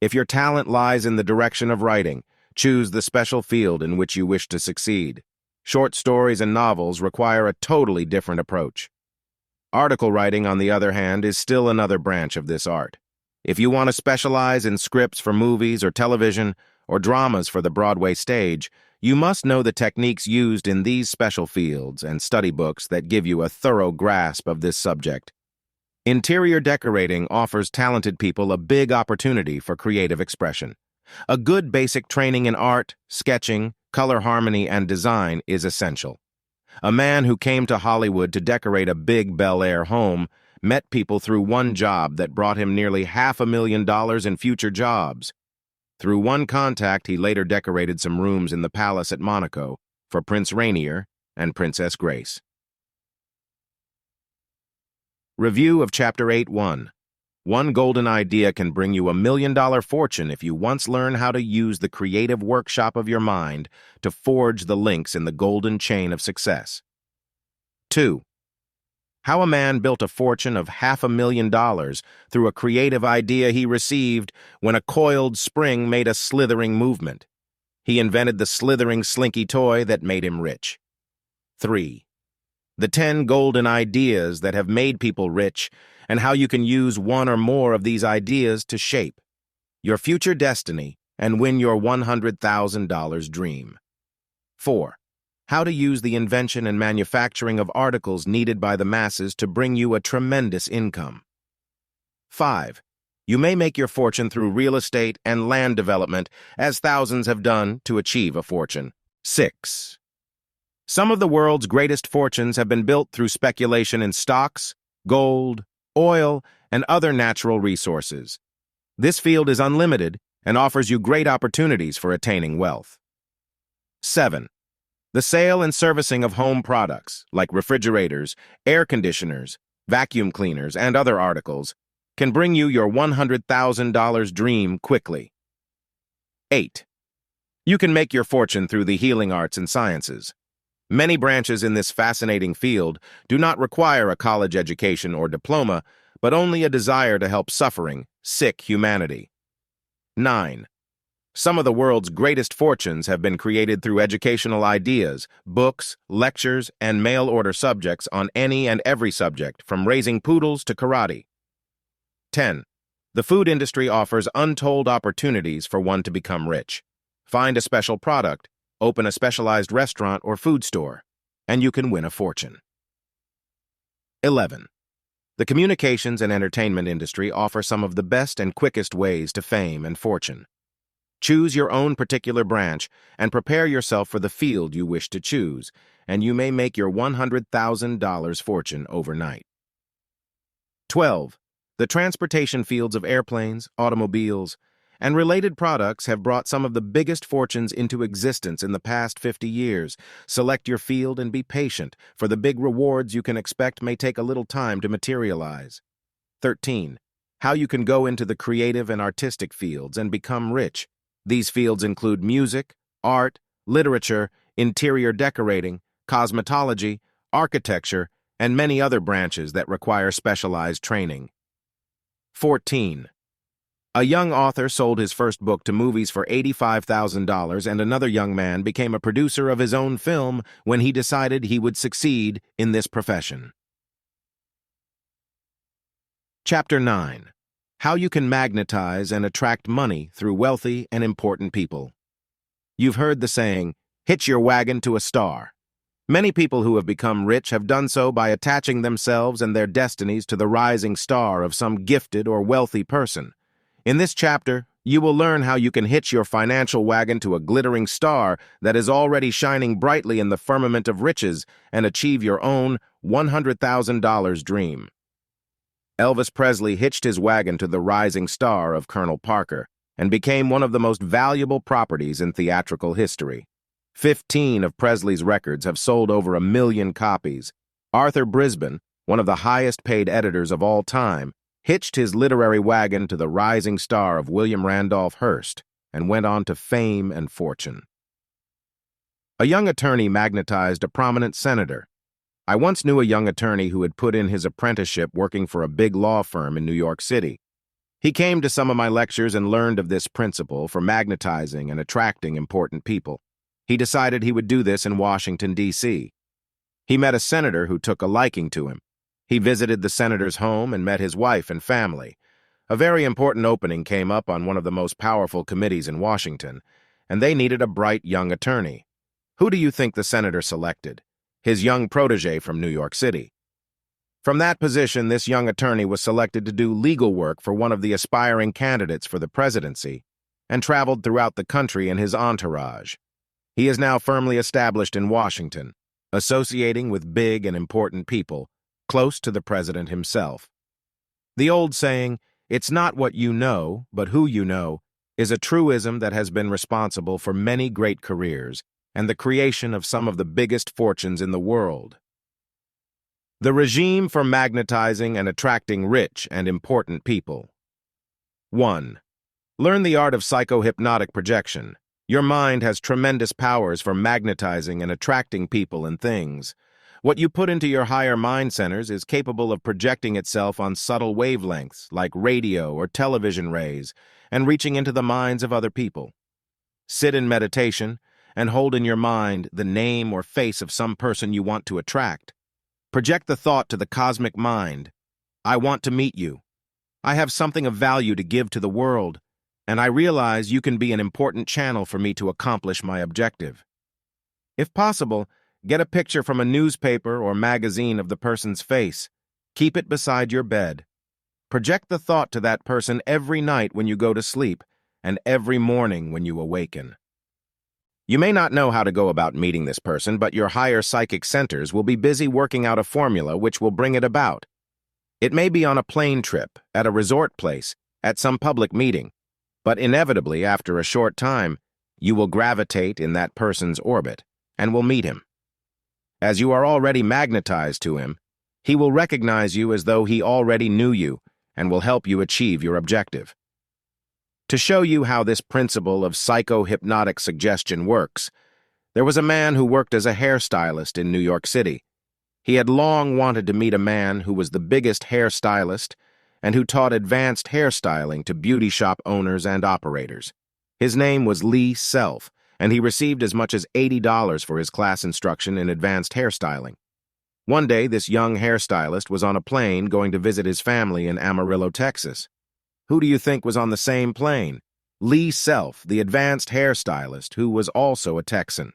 Speaker 1: If your talent lies in the direction of writing, choose the special field in which you wish to succeed. Short stories and novels require a totally different approach. Article writing, on the other hand, is still another branch of this art. If you want to specialize in scripts for movies or television, or dramas for the Broadway stage, you must know the techniques used in these special fields and study books that give you a thorough grasp of this subject. Interior decorating offers talented people a big opportunity for creative expression. A good basic training in art, sketching, color harmony, and design is essential. A man who came to Hollywood to decorate a big Bel Air home met people through one job that brought him nearly $500,000 in future jobs. Through one contact, he later decorated some rooms in the palace at Monaco for Prince Rainier and Princess Grace. Review of Chapter 8.1. One golden idea can bring you $1 million fortune if you once learn how to use the creative workshop of your mind to forge the links in the golden chain of success. 2. How a man built a fortune of $500,000 through a creative idea he received when a coiled spring made a slithering movement. He invented the slithering slinky toy that made him rich. 3. The 10 golden ideas that have made people rich, and how you can use one or more of these ideas to shape your future destiny and win your $100,000 dream. 4. How to use the invention and manufacturing of articles needed by the masses to bring you a tremendous income. 5. You may make your fortune through real estate and land development, as thousands have done to achieve a fortune. 6. Some of the world's greatest fortunes have been built through speculation in stocks, gold, oil, and other natural resources. This field is unlimited and offers you great opportunities for attaining wealth. 7. The sale and servicing of home products, like refrigerators, air conditioners, vacuum cleaners, and other articles, can bring you your $100,000 dream quickly. 8. You can make your fortune through the healing arts and sciences. Many branches in this fascinating field do not require a college education or diploma, but only a desire to help suffering, sick humanity. 9. Some of the world's greatest fortunes have been created through educational ideas, books, lectures, and mail-order subjects on any and every subject, from raising poodles to karate. 10. The food industry offers untold opportunities for one to become rich. Find a special product, open a specialized restaurant or food store, and you can win a fortune. 11. The communications and entertainment industry offer some of the best and quickest ways to fame and fortune. Choose your own particular branch and prepare yourself for the field you wish to choose, and you may make your $100,000 fortune overnight. 12. The transportation fields of airplanes, automobiles, and related products have brought some of the biggest fortunes into existence in the past 50 years. Select your field and be patient, for the big rewards you can expect may take a little time to materialize. 13. How you can go into the creative and artistic fields and become rich. These fields include music, art, literature, interior decorating, cosmetology, architecture, and many other branches that require specialized training. 14. A young author sold his first book to movies for $85,000, and another young man became a producer of his own film when he decided he would succeed in this profession. Chapter 9. How you can magnetize and attract money through wealthy and important people. You've heard the saying, "Hitch your wagon to a star." Many people who have become rich have done so by attaching themselves and their destinies to the rising star of some gifted or wealthy person. In this chapter, you will learn how you can hitch your financial wagon to a glittering star that is already shining brightly in the firmament of riches and achieve your own $100,000 dream. Elvis Presley hitched his wagon to the rising star of Colonel Parker and became one of the most valuable properties in theatrical history. 15 of Presley's records have sold over 1 million copies. Arthur Brisbane, one of the highest-paid editors of all time, hitched his literary wagon to the rising star of William Randolph Hearst and went on to fame and fortune. A young attorney magnetized a prominent senator. I once knew a young attorney who had put in his apprenticeship working for a big law firm in New York City. He came to some of my lectures and learned of this principle for magnetizing and attracting important people. He decided he would do this in Washington, D.C. He met a senator who took a liking to him. He visited the senator's home and met his wife and family. A very important opening came up on one of the most powerful committees in Washington, and they needed a bright young attorney. Who do you think the senator selected? His young protege from New York City. From that position, this young attorney was selected to do legal work for one of the aspiring candidates for the presidency and traveled throughout the country in his entourage. He is now firmly established in Washington, associating with big and important people, close to the president himself. The old saying, "It's not what you know, but who you know," is a truism that has been responsible for many great careers and the creation of some of the biggest fortunes in the world. The regime for magnetizing and attracting rich and important people. 1. Learn the art of psycho-hypnotic projection. Your mind has tremendous powers for magnetizing and attracting people and things. What you put into your higher mind centers is capable of projecting itself on subtle wavelengths, like radio or television rays, and reaching into the minds of other people. Sit in meditation and hold in your mind the name or face of some person you want to attract. Project the thought to the cosmic mind. I want to meet you. I have something of value to give to the world, and I realize you can be an important channel for me to accomplish my objective. If possible, get a picture from a newspaper or magazine of the person's face. Keep it beside your bed. Project the thought to that person every night when you go to sleep and every morning when you awaken. You may not know how to go about meeting this person, but your higher psychic centers will be busy working out a formula which will bring it about. It may be on a plane trip, at a resort place, at some public meeting, but inevitably, after a short time, you will gravitate in that person's orbit and will meet him. As you are already magnetized to him, he will recognize you as though he already knew you and will help you achieve your objective. To show you how this principle of psycho-hypnotic suggestion works, there was a man who worked as a hairstylist in New York City. He had long wanted to meet a man who was the biggest hairstylist and who taught advanced hairstyling to beauty shop owners and operators. His name was Lee Self, and he received as much as $80 for his class instruction in advanced hairstyling. One day, this young hairstylist was on a plane going to visit his family in Amarillo, Texas. Who do you think was on the same plane? Lee Self, the advanced hairstylist, who was also a Texan.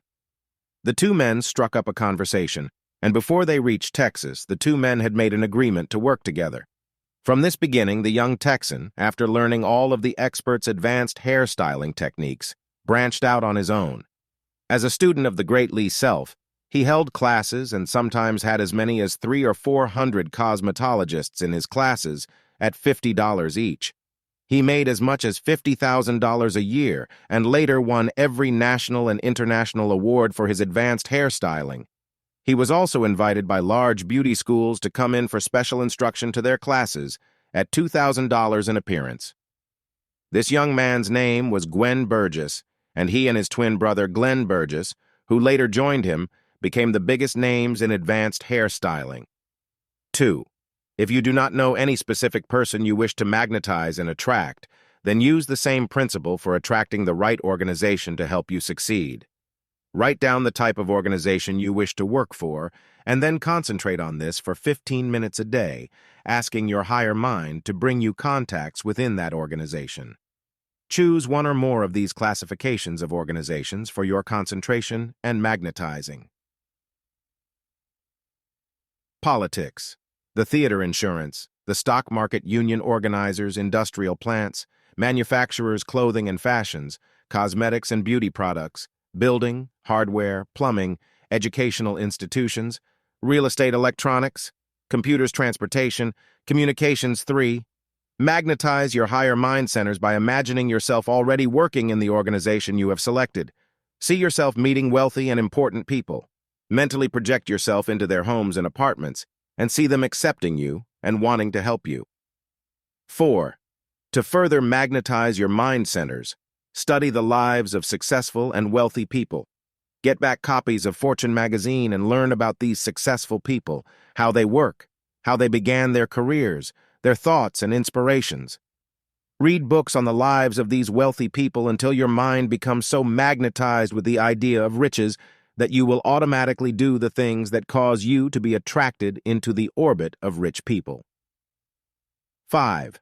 Speaker 1: The two men struck up a conversation, And before they reached Texas, the two men had made an agreement to work together. From this beginning, the young Texan, after learning all of the experts' advanced hairstyling techniques, branched out on his own. As a student of the great Lee Self, he held classes and sometimes had as many as 300 or 400 cosmetologists in his classes at $50 each. He made as much as $50,000 a year and later won every national and international award for his advanced hairstyling. He was also invited by large beauty schools to come in for special instruction to their classes at $2,000 an appearance. This young man's name was Gwen Burgess, and he and his twin brother Glenn Burgess, who later joined him, became the biggest names in advanced hairstyling. 2. If you do not know any specific person you wish to magnetize and attract, then use the same principle for attracting the right organization to help you succeed. Write down the type of organization you wish to work for, and then concentrate on this for 15 minutes a day, asking your higher mind to bring you contacts within that organization. Choose one or more of these classifications of organizations for your concentration and magnetizing. Politics, the theater insurance, the stock market union organizers, industrial plants, manufacturers, clothing and fashions, cosmetics and beauty products, building, hardware, plumbing, educational institutions, real estate, electronics, computers, transportation, communications. 3. Magnetize your higher mind centers by imagining yourself already working in the organization you have selected. See yourself meeting wealthy and important people. Mentally project yourself into their homes and apartments and see them accepting you and wanting to help you. 4. To further magnetize your mind centers, study the lives of successful and wealthy people. Get back copies of Fortune magazine and learn about these successful people, how they work, how they began their careers, their thoughts and inspirations. Read books on the lives of these wealthy people until your mind becomes so magnetized with the idea of riches that you will automatically do the things that cause you to be attracted into the orbit of rich people. 5.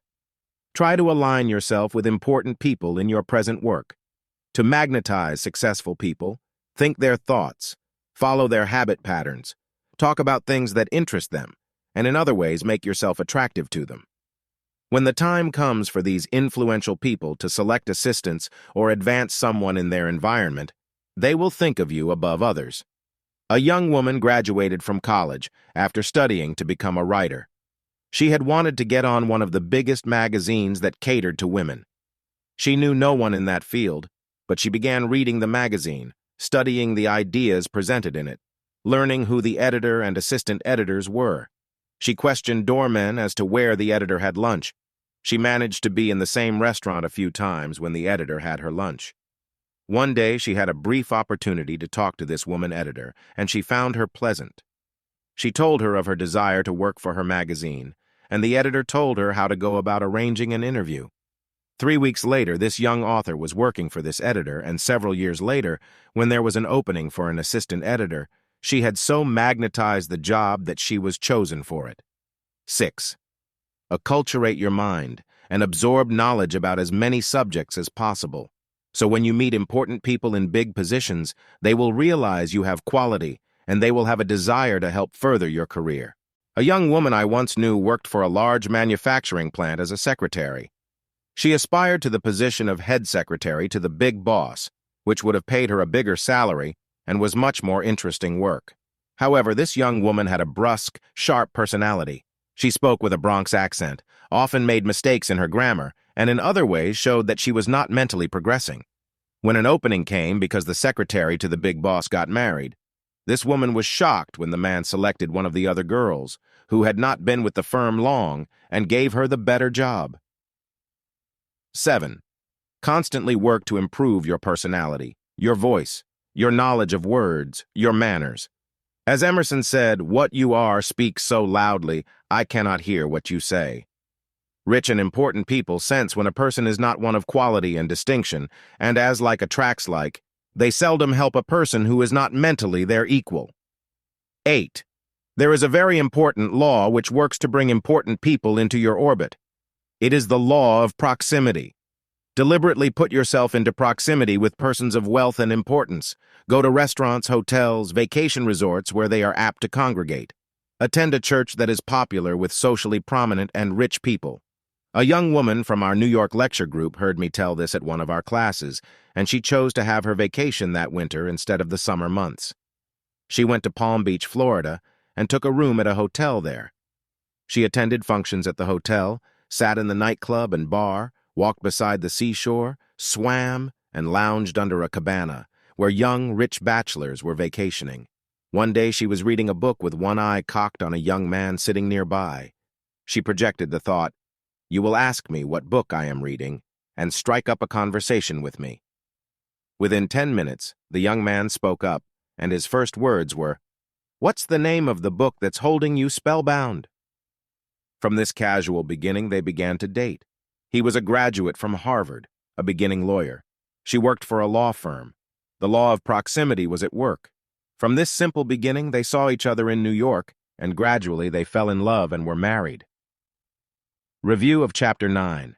Speaker 1: Try to align yourself with important people in your present work. To magnetize successful people, think their thoughts, follow their habit patterns, talk about things that interest them, and in other ways make yourself attractive to them. When the time comes for these influential people to select assistants or advance someone in their environment, they will think of you above others. A young woman graduated from college after studying to become a writer. She had wanted to get on one of the biggest magazines that catered to women. She knew no one in that field, but she began reading the magazine, studying the ideas presented in it, learning who the editor and assistant editors were. She questioned doormen as to where the editor had lunch. She managed to be in the same restaurant a few times when the editor had her lunch. One day she had a brief opportunity to talk to this woman editor, and she found her pleasant. She told her of her desire to work for her magazine, and the editor told her how to go about arranging an interview. 3 weeks later, this young author was working for this editor, and several years later, when there was an opening for an assistant editor, she had so magnetized the job that she was chosen for it. 6. Acculturate your mind and absorb knowledge about as many subjects as possible. So when you meet important people in big positions, they will realize you have quality, and they will have a desire to help further your career. A young woman I once knew worked for a large manufacturing plant as a secretary. She aspired to the position of head secretary to the big boss, which would have paid her a bigger salary and was much more interesting work. However, this young woman had a brusque, sharp personality. She spoke with a Bronx accent, often made mistakes in her grammar, and in other ways showed that she was not mentally progressing. When an opening came because the secretary to the big boss got married, this woman was shocked when the man selected one of the other girls, who had not been with the firm long, and gave her the better job. 7. Constantly work to improve your personality, your voice, your knowledge of words, your manners. As Emerson said, "What you are speaks so loudly, I cannot hear what you say." Rich and important people sense when a person is not one of quality and distinction, and as like attracts like, they seldom help a person who is not mentally their equal. 8. There is a very important law which works to bring important people into your orbit. It is the law of proximity. Deliberately put yourself into proximity with persons of wealth and importance. Go to restaurants, hotels, vacation resorts where they are apt to congregate. Attend a church that is popular with socially prominent and rich people. A young woman from our New York lecture group heard me tell this at one of our classes, and she chose to have her vacation that winter instead of the summer months. She went to Palm Beach, Florida, and took a room at a hotel there. She attended functions at the hotel, sat in the nightclub and bar, walked beside the seashore, swam, and lounged under a cabana, where young, rich bachelors were vacationing. One day she was reading a book with one eye cocked on a young man sitting nearby. She projected the thought, "You will ask me what book I am reading, and strike up a conversation with me." Within 10 minutes, the young man spoke up, and his first words were, "What's the name of the book that's holding you spellbound?" From this casual beginning, they began to date. He was a graduate from Harvard, a beginning lawyer. She worked for a law firm. The law of proximity was at work. From this simple beginning, they saw each other in New York, and gradually they fell in love and were married. Review of Chapter 9.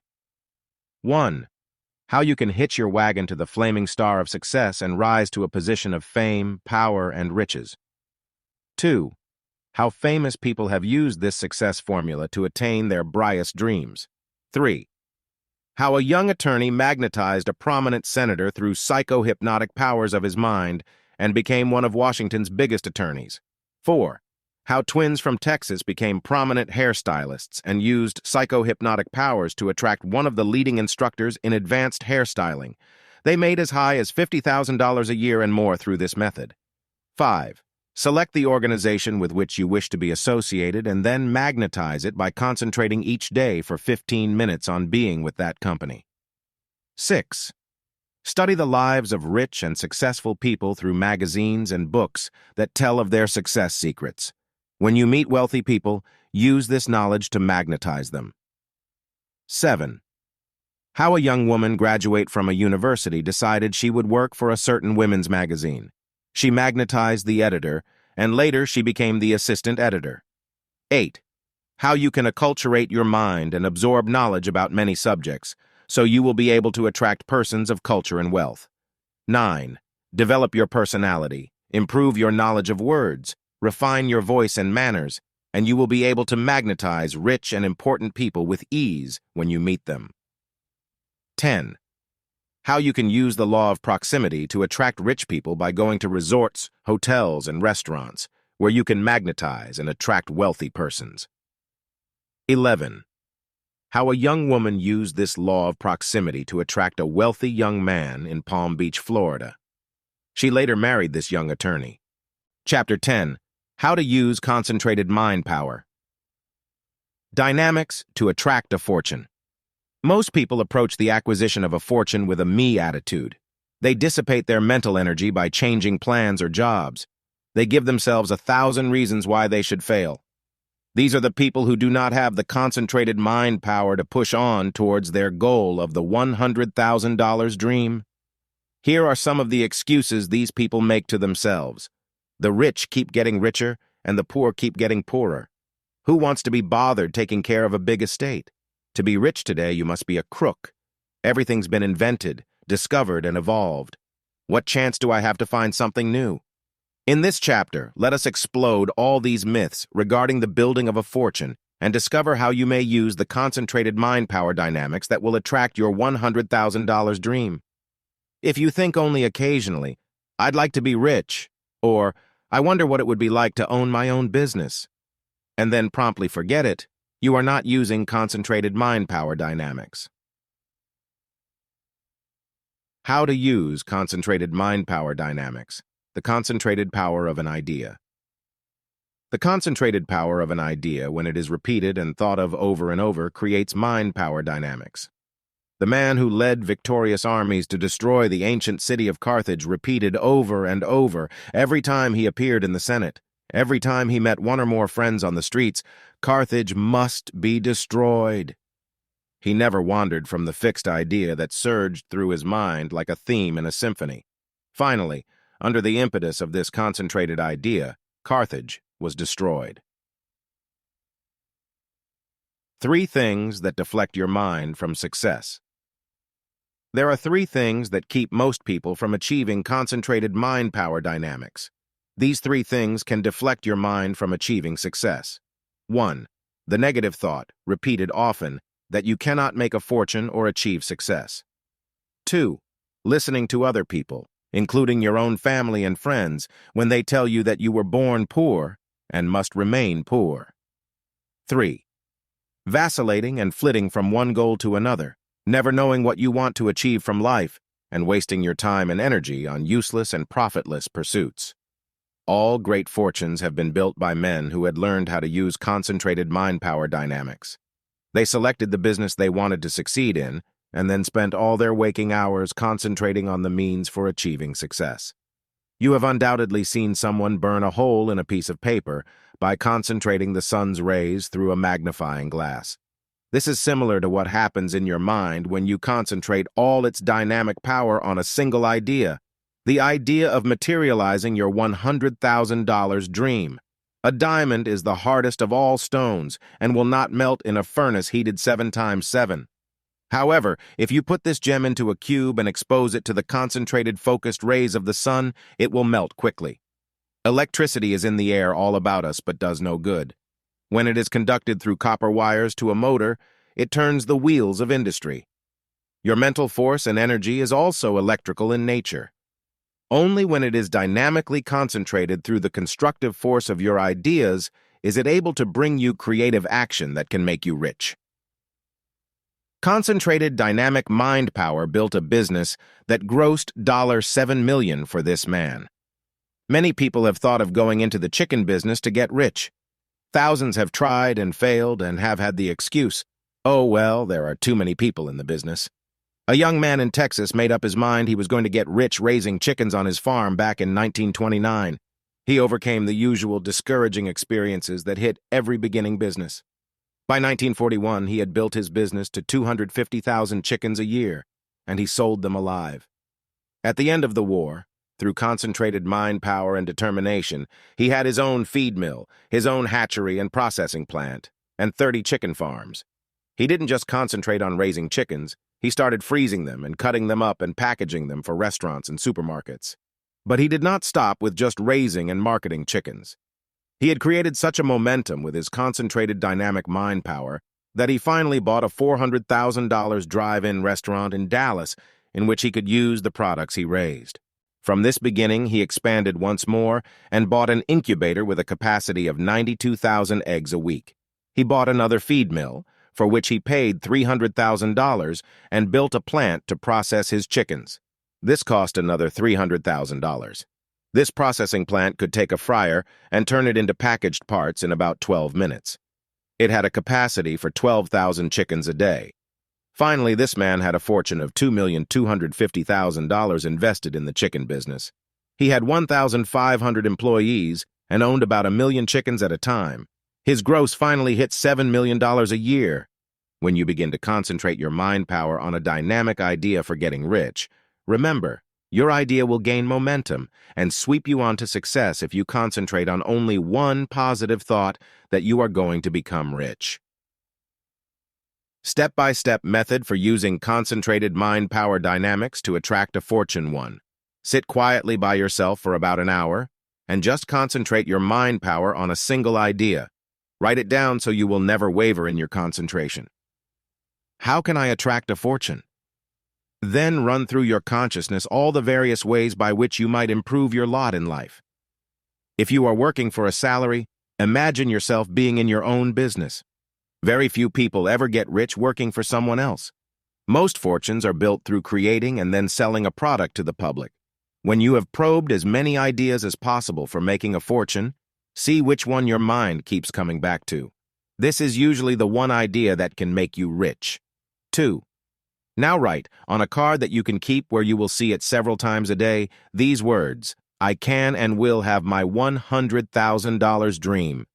Speaker 1: 1. How you can hitch your wagon to the flaming star of success and rise to a position of fame, power, and riches. 2. How famous people have used this success formula to attain their brightest dreams. 3. How a young attorney magnetized a prominent senator through psycho-hypnotic powers of his mind and became one of Washington's biggest attorneys. 4. How twins from Texas became prominent hairstylists and used psycho-hypnotic powers to attract one of the leading instructors in advanced hairstyling. They made as high as $50,000 a year and more through this method. 5. Select the organization with which you wish to be associated and then magnetize it by concentrating each day for 15 minutes on being with that company. 6. Study the lives of rich and successful people through magazines and books that tell of their success secrets. When you meet wealthy people, use this knowledge to magnetize them. 7. How a young woman graduate from a university decided she would work for a certain women's magazine. She magnetized the editor, and later she became the assistant editor. 8. How you can acculturate your mind and absorb knowledge about many subjects, so you will be able to attract persons of culture and wealth. 9. Develop your personality, improve your knowledge of words, refine your voice and manners, and you will be able to magnetize rich and important people with ease when you meet them. 10. How you can use the law of proximity to attract rich people by going to resorts, hotels, and restaurants, where you can magnetize and attract wealthy persons. 11. How a young woman used this law of proximity to attract a wealthy young man in Palm Beach, Florida. She later married this young attorney. Chapter 10. How to use concentrated mind power. Dynamics to attract a fortune. Most people approach the acquisition of a fortune with a me attitude. They dissipate their mental energy by changing plans or jobs. They give themselves 1,000 reasons why they should fail. These are the people who do not have the concentrated mind power to push on towards their goal of the $100,000 dream. Here are some of the excuses these people make to themselves. The rich keep getting richer, and the poor keep getting poorer. Who wants to be bothered taking care of a big estate? To be rich today, you must be a crook. Everything's been invented, discovered, and evolved. What chance do I have to find something new? In this chapter, let us explode all these myths regarding the building of a fortune and discover how you may use the concentrated mind power dynamics that will attract your $100,000 dream. If you think only occasionally, "I'd like to be rich," or "I wonder what it would be like to own my own business," and then promptly forget it, you are not using concentrated mind power dynamics. How to use concentrated mind power dynamics. The concentrated power of an idea. The concentrated power of an idea, when it is repeated and thought of over and over, creates mind power dynamics. The man who led victorious armies to destroy the ancient city of Carthage repeated over and over, every time he appeared in the Senate, every time he met one or more friends on the streets, "Carthage must be destroyed." He never wandered from the fixed idea that surged through his mind like a theme in a symphony. Finally, under the impetus of this concentrated idea, Carthage was destroyed. 3 things that deflect your mind from success. There are three things that keep most people from achieving concentrated mind power dynamics. These three things can deflect your mind from achieving success. 1. The negative thought, repeated often, that you cannot make a fortune or achieve success. 2. Listening to other people, including your own family and friends, when they tell you that you were born poor and must remain poor. 3. Vacillating and flitting from one goal to another, never knowing what you want to achieve from life, and wasting your time and energy on useless and profitless pursuits. All great fortunes have been built by men who had learned how to use concentrated mind power dynamics. They selected the business they wanted to succeed in, and then spent all their waking hours concentrating on the means for achieving success. You have undoubtedly seen someone burn a hole in a piece of paper by concentrating the sun's rays through a magnifying glass. This is similar to what happens in your mind when you concentrate all its dynamic power on a single idea, the idea of materializing your $100,000 dream. A diamond is the hardest of all stones and will not melt in a furnace heated 7 times 7. However, if you put this gem into a cube and expose it to the concentrated focused rays of the sun, it will melt quickly. Electricity is in the air all about us but does no good. When it is conducted through copper wires to a motor, it turns the wheels of industry. Your mental force and energy is also electrical in nature. Only when it is dynamically concentrated through the constructive force of your ideas is it able to bring you creative action that can make you rich. Concentrated dynamic mind power built a business that grossed $7 million for this man. Many people have thought of going into the chicken business to get rich. Thousands have tried and failed and have had the excuse, "Oh, well, there are too many people in the business." A young man in Texas made up his mind he was going to get rich raising chickens on his farm back in 1929. He overcame the usual discouraging experiences that hit every beginning business. By 1941, he had built his business to 250,000 chickens a year, and he sold them alive. At the end of the war, through concentrated mind power and determination, he had his own feed mill, his own hatchery and processing plant, and 30 chicken farms. He didn't just concentrate on raising chickens, he started freezing them and cutting them up and packaging them for restaurants and supermarkets. But he did not stop with just raising and marketing chickens. He had created such a momentum with his concentrated dynamic mind power that he finally bought a $400,000 drive-in restaurant in Dallas in which he could use the products he raised. From this beginning, he expanded once more and bought an incubator with a capacity of 92,000 eggs a week. He bought another feed mill, for which he paid $300,000, and built a plant to process his chickens. This cost another $300,000. This processing plant could take a fryer and turn it into packaged parts in about 12 minutes. It had a capacity for 12,000 chickens a day. Finally, this man had a fortune of $2,250,000 invested in the chicken business. He had 1,500 employees and owned about 1 million chickens at a time. His gross finally hit $7 million a year. When you begin to concentrate your mind power on a dynamic idea for getting rich, remember, your idea will gain momentum and sweep you on to success if you concentrate on only one positive thought that you are going to become rich. Step-by-step method for using concentrated mind power dynamics to attract a fortune. 1. Sit quietly by yourself for about an hour and just concentrate your mind power on a single idea. Write it down so you will never waver in your concentration. How can I attract a fortune? Then run through your consciousness all the various ways by which you might improve your lot in life. If you are working for a salary, imagine yourself being in your own business. Very few people ever get rich working for someone else. Most fortunes are built through creating and then selling a product to the public. When you have probed as many ideas as possible for making a fortune, see which one your mind keeps coming back to. This is usually the one idea that can make you rich. 2. Now write, on a card that you can keep where you will see it several times a day, these words: I can and will have my $100,000 dream.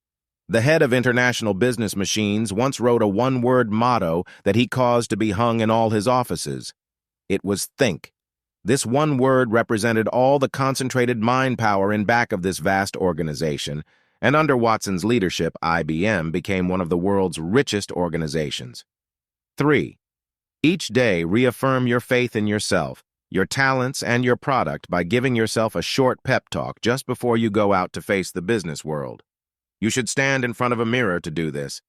Speaker 1: The head of International Business Machines once wrote a one-word motto that he caused to be hung in all his offices. It was think. This one word represented all the concentrated mind power in back of this vast organization, and under Watson's leadership, IBM became one of the world's richest organizations. 3. Each day, reaffirm your faith in yourself, your talents, and your product by giving yourself a short pep talk just before you go out to face the business world. You should stand in front of a mirror to do this,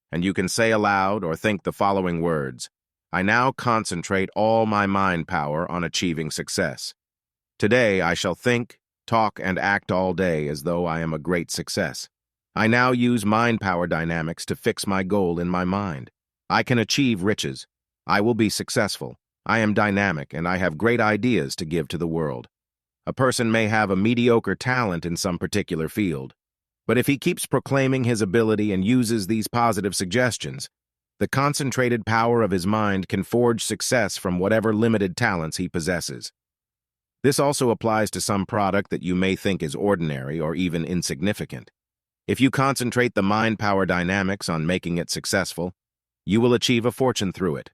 Speaker 1: and you can say aloud or think the following words. I now concentrate all my mind power on achieving success. Today, I shall think, talk, and act all day as though I am a great success. I now use mind power dynamics to fix my goal in my mind. I can achieve riches. I will be successful. I am dynamic, and I have great ideas to give to the world. A person may have a mediocre talent in some particular field, but if he keeps proclaiming his ability and uses these positive suggestions, the concentrated power of his mind can forge success from whatever limited talents he possesses. This also applies to some product that you may think is ordinary or even insignificant. If you concentrate the mind power dynamics on making it successful, you will achieve a fortune through it.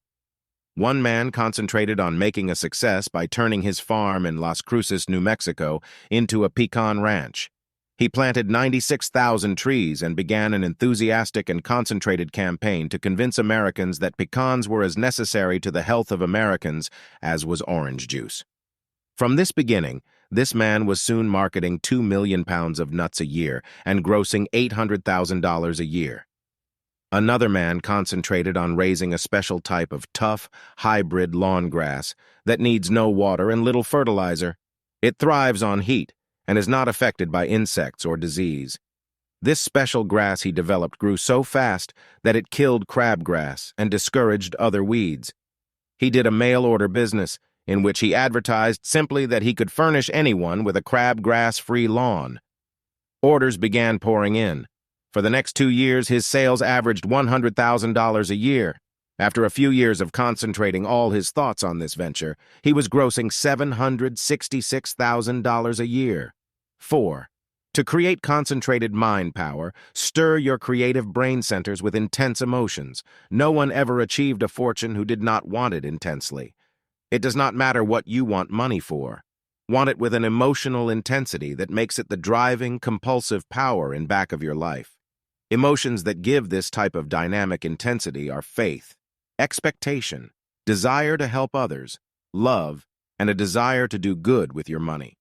Speaker 1: One man concentrated on making a success by turning his farm in Las Cruces, New Mexico, into a pecan ranch. He planted 96,000 trees and began an enthusiastic and concentrated campaign to convince Americans that pecans were as necessary to the health of Americans as was orange juice. From this beginning, this man was soon marketing 2 million pounds of nuts a year and grossing $800,000 a year. Another man concentrated on raising a special type of tough, hybrid lawn grass that needs no water and little fertilizer. It thrives on heat and is not affected by insects or disease. This special grass he developed grew so fast that it killed crabgrass and discouraged other weeds. He did a mail-order business in which he advertised simply that he could furnish anyone with a crabgrass-free lawn. Orders began pouring in. For the next 2 years, his sales averaged $100,000 a year. After a few years of concentrating all his thoughts on this venture, he was grossing $766,000 a year. 4. To create concentrated mind power, stir your creative brain centers with intense emotions. No one ever achieved a fortune who did not want it intensely. It does not matter what you want money for. Want it with an emotional intensity that makes it the driving, compulsive power in back of your life. Emotions that give this type of dynamic intensity are faith, expectation, desire to help others, love, and a desire to do good with your money.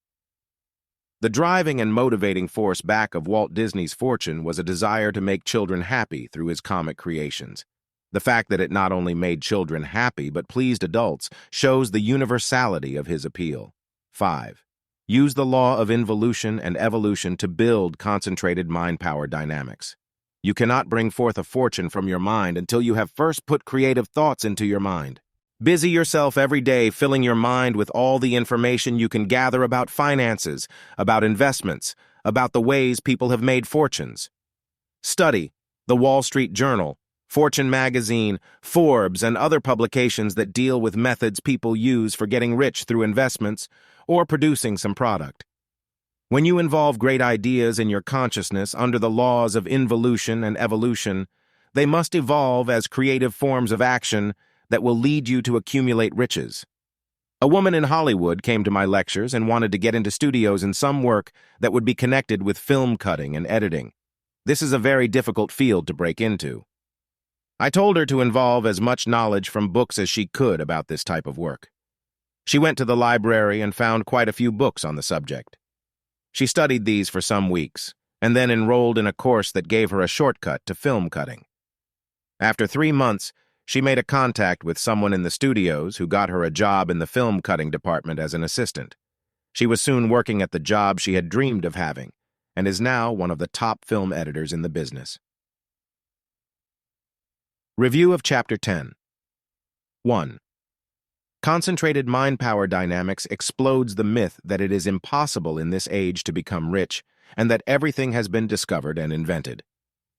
Speaker 1: The driving and motivating force back of Walt Disney's fortune was a desire to make children happy through his comic creations. The fact that it not only made children happy but pleased adults shows the universality of his appeal. 5. Use the law of involution and evolution to build concentrated mind power dynamics. You cannot bring forth a fortune from your mind until you have first put creative thoughts into your mind. Busy yourself every day filling your mind with all the information you can gather about finances, about investments, about the ways people have made fortunes. Study the Wall Street Journal, Fortune magazine, Forbes, and other publications that deal with methods people use for getting rich through investments or producing some product. When you involve great ideas in your consciousness under the laws of involution and evolution, they must evolve as creative forms of action that will lead you to accumulate riches. A woman in Hollywood came to my lectures and wanted to get into studios in some work that would be connected with film cutting and editing. This is a very difficult field to break into. I told her to involve as much knowledge from books as she could about this type of work. She went to the library and found quite a few books on the subject. She studied these for some weeks, and then enrolled in a course that gave her a shortcut to film cutting. After 3 months, she made a contact with someone in the studios who got her a job in the film cutting department as an assistant. She was soon working at the job she had dreamed of having, and is now one of the top film editors in the business. Review of Chapter 10. 1. Concentrated mind power dynamics explodes the myth that it is impossible in this age to become rich and that everything has been discovered and invented.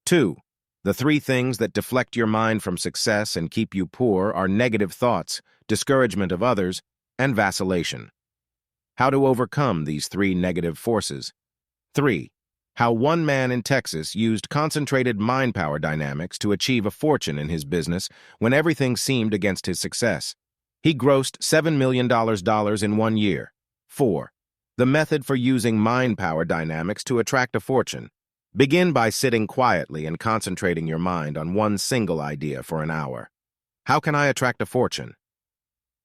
Speaker 1: 2. The 3 things that deflect your mind from success and keep you poor are negative thoughts, discouragement of others, and vacillation. How to overcome these 3 negative forces. 3. How one man in Texas used concentrated mind power dynamics to achieve a fortune in his business when everything seemed against his success. He grossed $7 million in 1 year. 4. The method for using mind power dynamics to attract a fortune. Begin by sitting quietly and concentrating your mind on one single idea for an hour. How can I attract a fortune?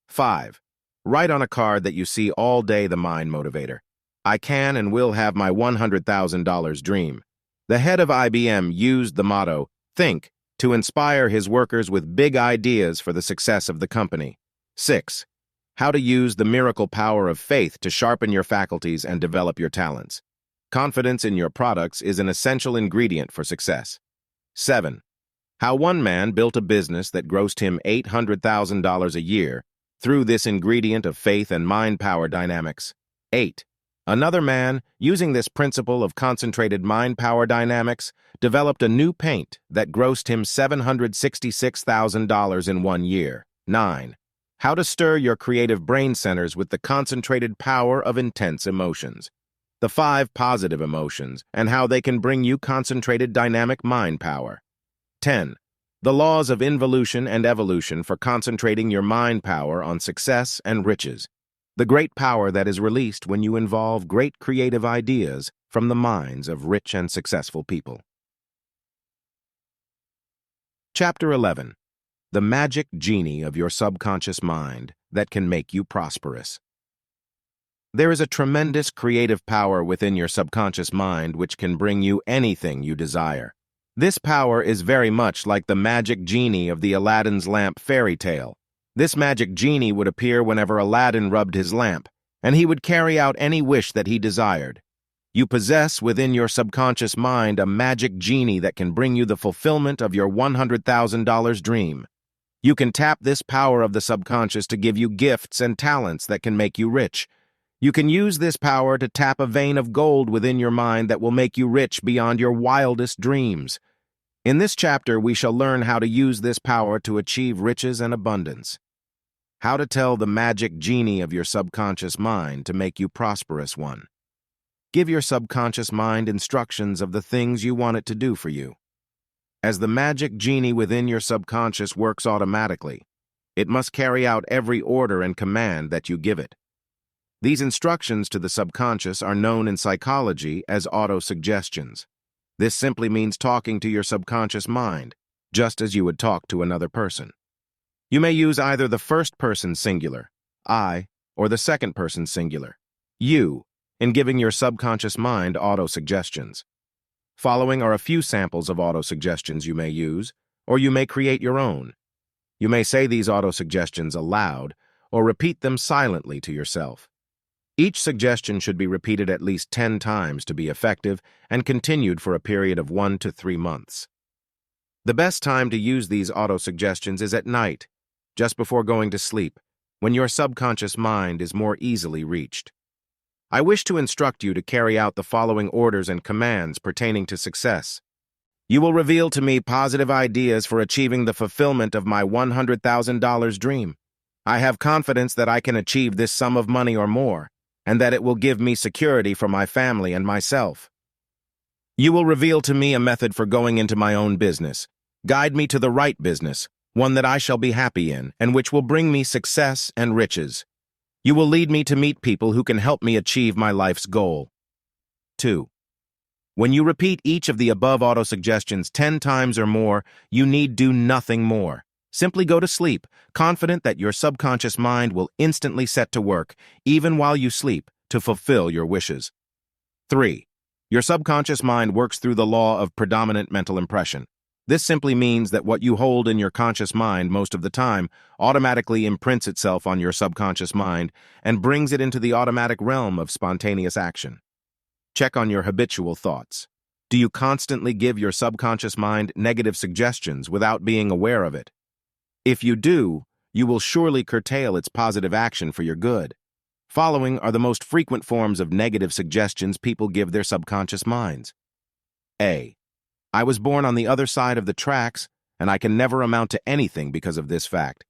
Speaker 1: 5. Write on a card that you see all day the mind motivator. I can and will have my $100,000 dream. The head of IBM used the motto, "Think," to inspire his workers with big ideas for the success of the company. 6. How to use the miracle power of faith to sharpen your faculties and develop your talents. Confidence in your products is an essential ingredient for success. 7. How one man built a business that grossed him $800,000 a year through this ingredient of faith and mind power dynamics. 8. Another man, using this principle of concentrated mind power dynamics, developed a new paint that grossed him $766,000 in 1 year. 9. How to stir your creative brain centers with the concentrated power of intense emotions. The 5 positive emotions and how they can bring you concentrated dynamic mind power. 10. The laws of involution and evolution for concentrating your mind power on success and riches. The great power that is released when you involve great creative ideas from the minds of rich and successful people. Chapter 11. The magic genie of your subconscious mind that can make you prosperous. There is a tremendous creative power within your subconscious mind which can bring you anything you desire. This power is very much like the magic genie of the Aladdin's lamp fairy tale. This magic genie would appear whenever Aladdin rubbed his lamp, and he would carry out any wish that he desired. You possess within your subconscious mind a magic genie that can bring you the fulfillment of your $100,000 dream. You can tap this power of the subconscious to give you gifts and talents that can make you rich. You can use this power to tap a vein of gold within your mind that will make you rich beyond your wildest dreams. In this chapter, we shall learn how to use this power to achieve riches and abundance. How to tell the magic genie of your subconscious mind to make you prosperous one. Give your subconscious mind instructions of the things you want it to do for you. As the magic genie within your subconscious works automatically, it must carry out every order and command that you give it. These instructions to the subconscious are known in psychology as auto-suggestions. This simply means talking to your subconscious mind, just as you would talk to another person. You may use either the first-person singular, I, or the second-person singular, you, in giving your subconscious mind auto-suggestions. Following are a few samples of auto-suggestions you may use, or you may create your own. You may say these auto-suggestions aloud, or repeat them silently to yourself. Each suggestion should be repeated at least 10 times to be effective and continued for a period of 1 to 3 months. The best time to use these auto-suggestions is at night, just before going to sleep, when your subconscious mind is more easily reached. I wish to instruct you to carry out the following orders and commands pertaining to success. You will reveal to me positive ideas for achieving the fulfillment of my $100,000 dream. I have confidence that I can achieve this sum of money or more, and that it will give me security for my family and myself. You will reveal to me a method for going into my own business. Guide me to the right business, one that I shall be happy in, and which will bring me success and riches. You will lead me to meet people who can help me achieve my life's goal. 2. When you repeat each of the above auto-suggestions 10 times or more, you need do nothing more. Simply go to sleep, confident that your subconscious mind will instantly set to work, even while you sleep, to fulfill your wishes. 3. Your subconscious mind works through the law of predominant mental impression. This simply means that what you hold in your conscious mind most of the time automatically imprints itself on your subconscious mind and brings it into the automatic realm of spontaneous action. Check on your habitual thoughts. Do you constantly give your subconscious mind negative suggestions without being aware of it? If you do, you will surely curtail its positive action for your good. Following are the most frequent forms of negative suggestions people give their subconscious minds. A. I was born on the other side of the tracks, and I can never amount to anything because of this fact.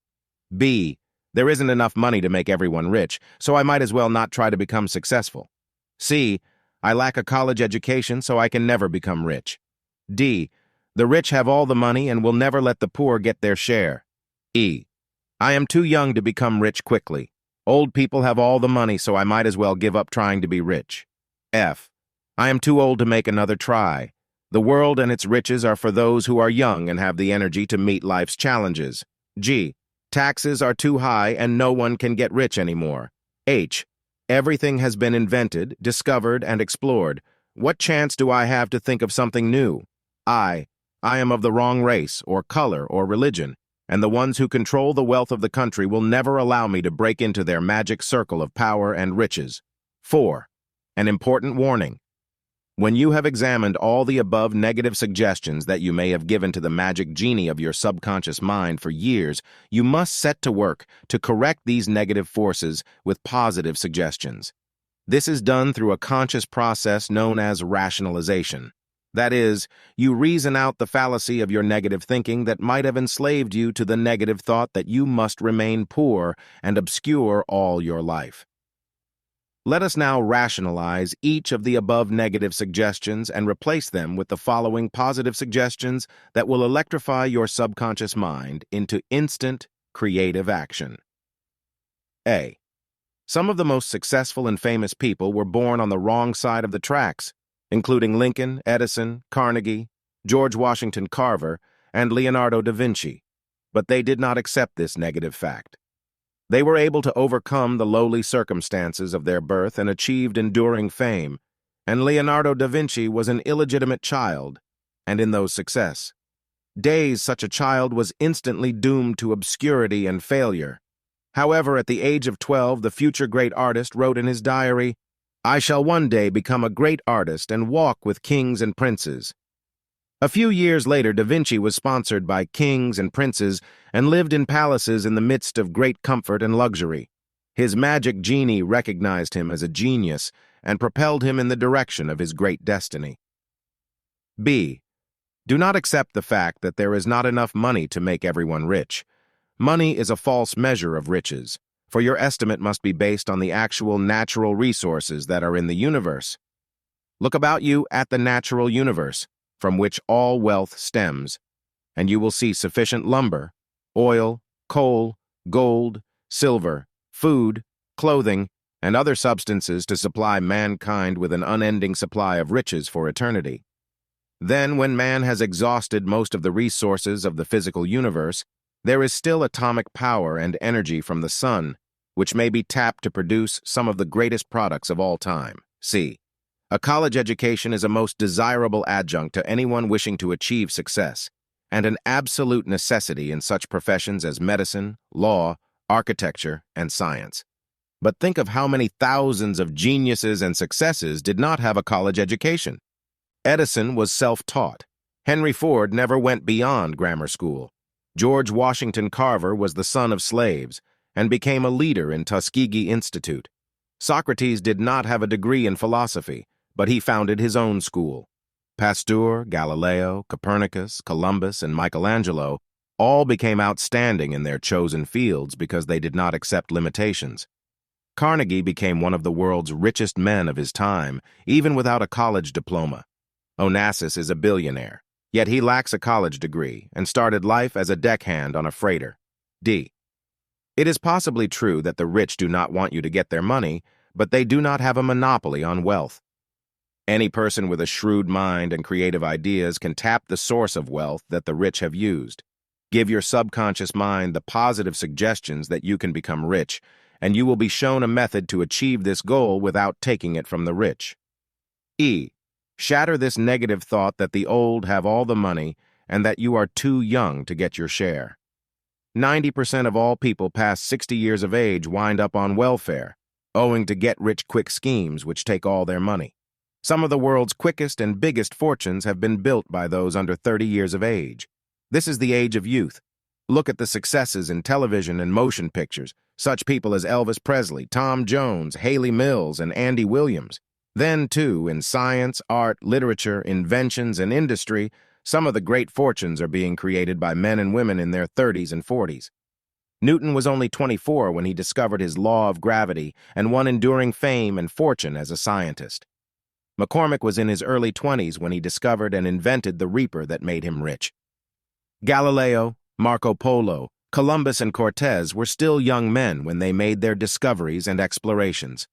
Speaker 1: B. There isn't enough money to make everyone rich, so I might as well not try to become successful. C. I lack a college education, so I can never become rich. D. The rich have all the money and will never let the poor get their share. E. I am too young to become rich quickly. Old people have all the money, so I might as well give up trying to be rich. F. I am too old to make another try. The world and its riches are for those who are young and have the energy to meet life's challenges. G. Taxes are too high and no one can get rich anymore. H. Everything has been invented, discovered, and explored. What chance do I have to think of something new? I. I am of the wrong race, or color, or religion, and the ones who control the wealth of the country will never allow me to break into their magic circle of power and riches. 4. An important warning. When you have examined all the above negative suggestions that you may have given to the magic genie of your subconscious mind for years, you must set to work to correct these negative forces with positive suggestions. This is done through a conscious process known as rationalization. That is, you reason out the fallacy of your negative thinking that might have enslaved you to the negative thought that you must remain poor and obscure all your life. Let us now rationalize each of the above negative suggestions and replace them with the following positive suggestions that will electrify your subconscious mind into instant, creative action. A. Some of the most successful and famous people were born on the wrong side of the tracks, including Lincoln, Edison, Carnegie, George Washington Carver, and Leonardo da Vinci, but they did not accept this negative fact. They were able to overcome the lowly circumstances of their birth and achieved enduring fame, and Leonardo da Vinci was an illegitimate child, and in those success. Days such a child was instantly doomed to obscurity and failure. However, at the age of 12, the future great artist wrote in his diary, "I shall one day become a great artist and walk with kings and princes." A few years later, Da Vinci was sponsored by kings and princes and lived in palaces in the midst of great comfort and luxury. His magic genie recognized him as a genius and propelled him in the direction of his great destiny. B. Do not accept the fact that there is not enough money to make everyone rich. Money is a false measure of riches, for your estimate must be based on the actual natural resources that are in the universe. Look about you at the natural universe, from which all wealth stems, and you will see sufficient lumber, oil, coal, gold, silver, food, clothing, and other substances to supply mankind with an unending supply of riches for eternity. Then, when man has exhausted most of the resources of the physical universe, there is still atomic power and energy from the sun, which may be tapped to produce some of the greatest products of all time. C. A college education is a most desirable adjunct to anyone wishing to achieve success, and an absolute necessity in such professions as medicine, law, architecture, and science. But think of how many thousands of geniuses and successes did not have a college education. Edison was self-taught. Henry Ford never went beyond grammar school. George Washington Carver was the son of slaves and became a leader in Tuskegee Institute. Socrates did not have a degree in philosophy, but he founded his own school. Pasteur, Galileo, Copernicus, Columbus, and Michelangelo all became outstanding in their chosen fields because they did not accept limitations. Carnegie became one of the world's richest men of his time, even without a college diploma. Onassis is a billionaire, yet he lacks a college degree and started life as a deckhand on a freighter. D. It is possibly true that the rich do not want you to get their money, but they do not have a monopoly on wealth. Any person with a shrewd mind and creative ideas can tap the source of wealth that the rich have used. Give your subconscious mind the positive suggestions that you can become rich, and you will be shown a method to achieve this goal without taking it from the rich. E. Shatter this negative thought that the old have all the money and that you are too young to get your share. 90% of all people past 60 years of age wind up on welfare, owing to get-rich-quick schemes which take all their money. Some of the world's quickest and biggest fortunes have been built by those under 30 years of age. This is the age of youth. Look at the successes in television and motion pictures, such people as Elvis Presley, Tom Jones, Haley Mills, and Andy Williams. Then, too, in science, art, literature, inventions, and industry, some of the great fortunes are being created by men and women in their 30s and 40s. Newton was only 24 when he discovered his law of gravity and won enduring fame and fortune as a scientist. McCormick was in his early 20s when he discovered and invented the reaper that made him rich. Galileo, Marco Polo, Columbus, and Cortez were still young men when they made their discoveries and explorations.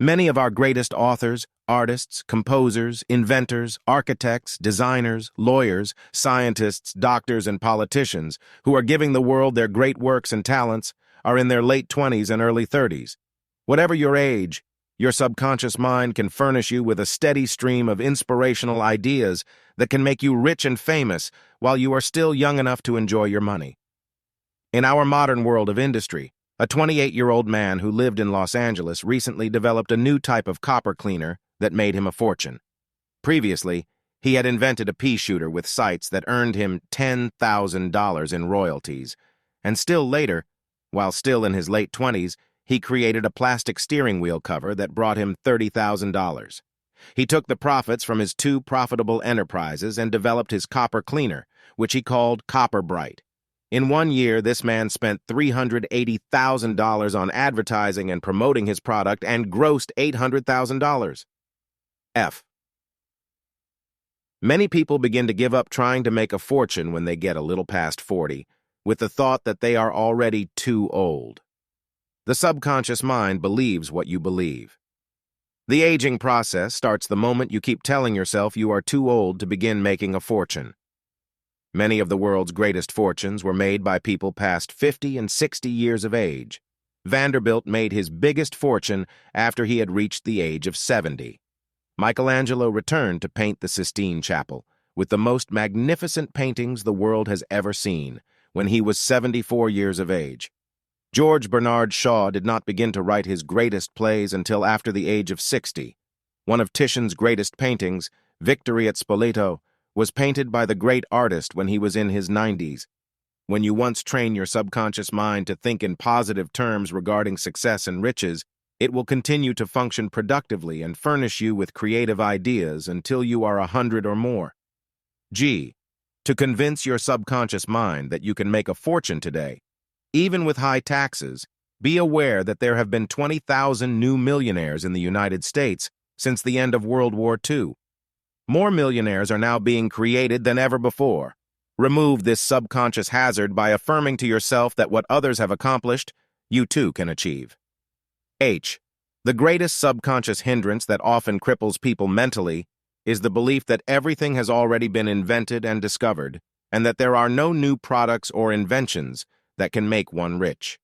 Speaker 1: Many of our greatest authors, artists, composers, inventors, architects, designers, lawyers, scientists, doctors, and politicians who are giving the world their great works and talents are in their late 20s and early 30s. Whatever your age, your subconscious mind can furnish you with a steady stream of inspirational ideas that can make you rich and famous while you are still young enough to enjoy your money. In our modern world of industry, a 28-year-old man who lived in Los Angeles recently developed a new type of copper cleaner that made him a fortune. Previously, he had invented a pea shooter with sights that earned him $10,000 in royalties, and still later, while still in his late 20s, he created a plastic steering wheel cover that brought him $30,000. He took the profits from his two profitable enterprises and developed his copper cleaner, which he called Copper Bright. In 1 year, this man spent $380,000 on advertising and promoting his product and grossed $800,000. F. Many people begin to give up trying to make a fortune when they get a little past 40, with the thought that they are already too old. The subconscious mind believes what you believe. The aging process starts the moment you keep telling yourself you are too old to begin making a fortune. Many of the world's greatest fortunes were made by people past 50 and 60 years of age. Vanderbilt made his biggest fortune after he had reached the age of 70. Michelangelo returned to paint the Sistine Chapel, with the most magnificent paintings the world has ever seen, when he was 74 years of age. George Bernard Shaw did not begin to write his greatest plays until after the age of 60. One of Titian's greatest paintings, Victory at Spoleto, was painted by the great artist when he was in his 90s. When you once train your subconscious mind to think in positive terms regarding success and riches, it will continue to function productively and furnish you with creative ideas until you are 100 or more. G. To convince your subconscious mind that you can make a fortune today, even with high taxes, be aware that there have been 20,000 new millionaires in the United States since the end of World War II. More millionaires are now being created than ever before. Remove this subconscious hazard by affirming to yourself that what others have accomplished, you too can achieve. H. The greatest subconscious hindrance that often cripples people mentally is the belief that everything has already been invented and discovered, and that there are no new products or inventions that can make one rich.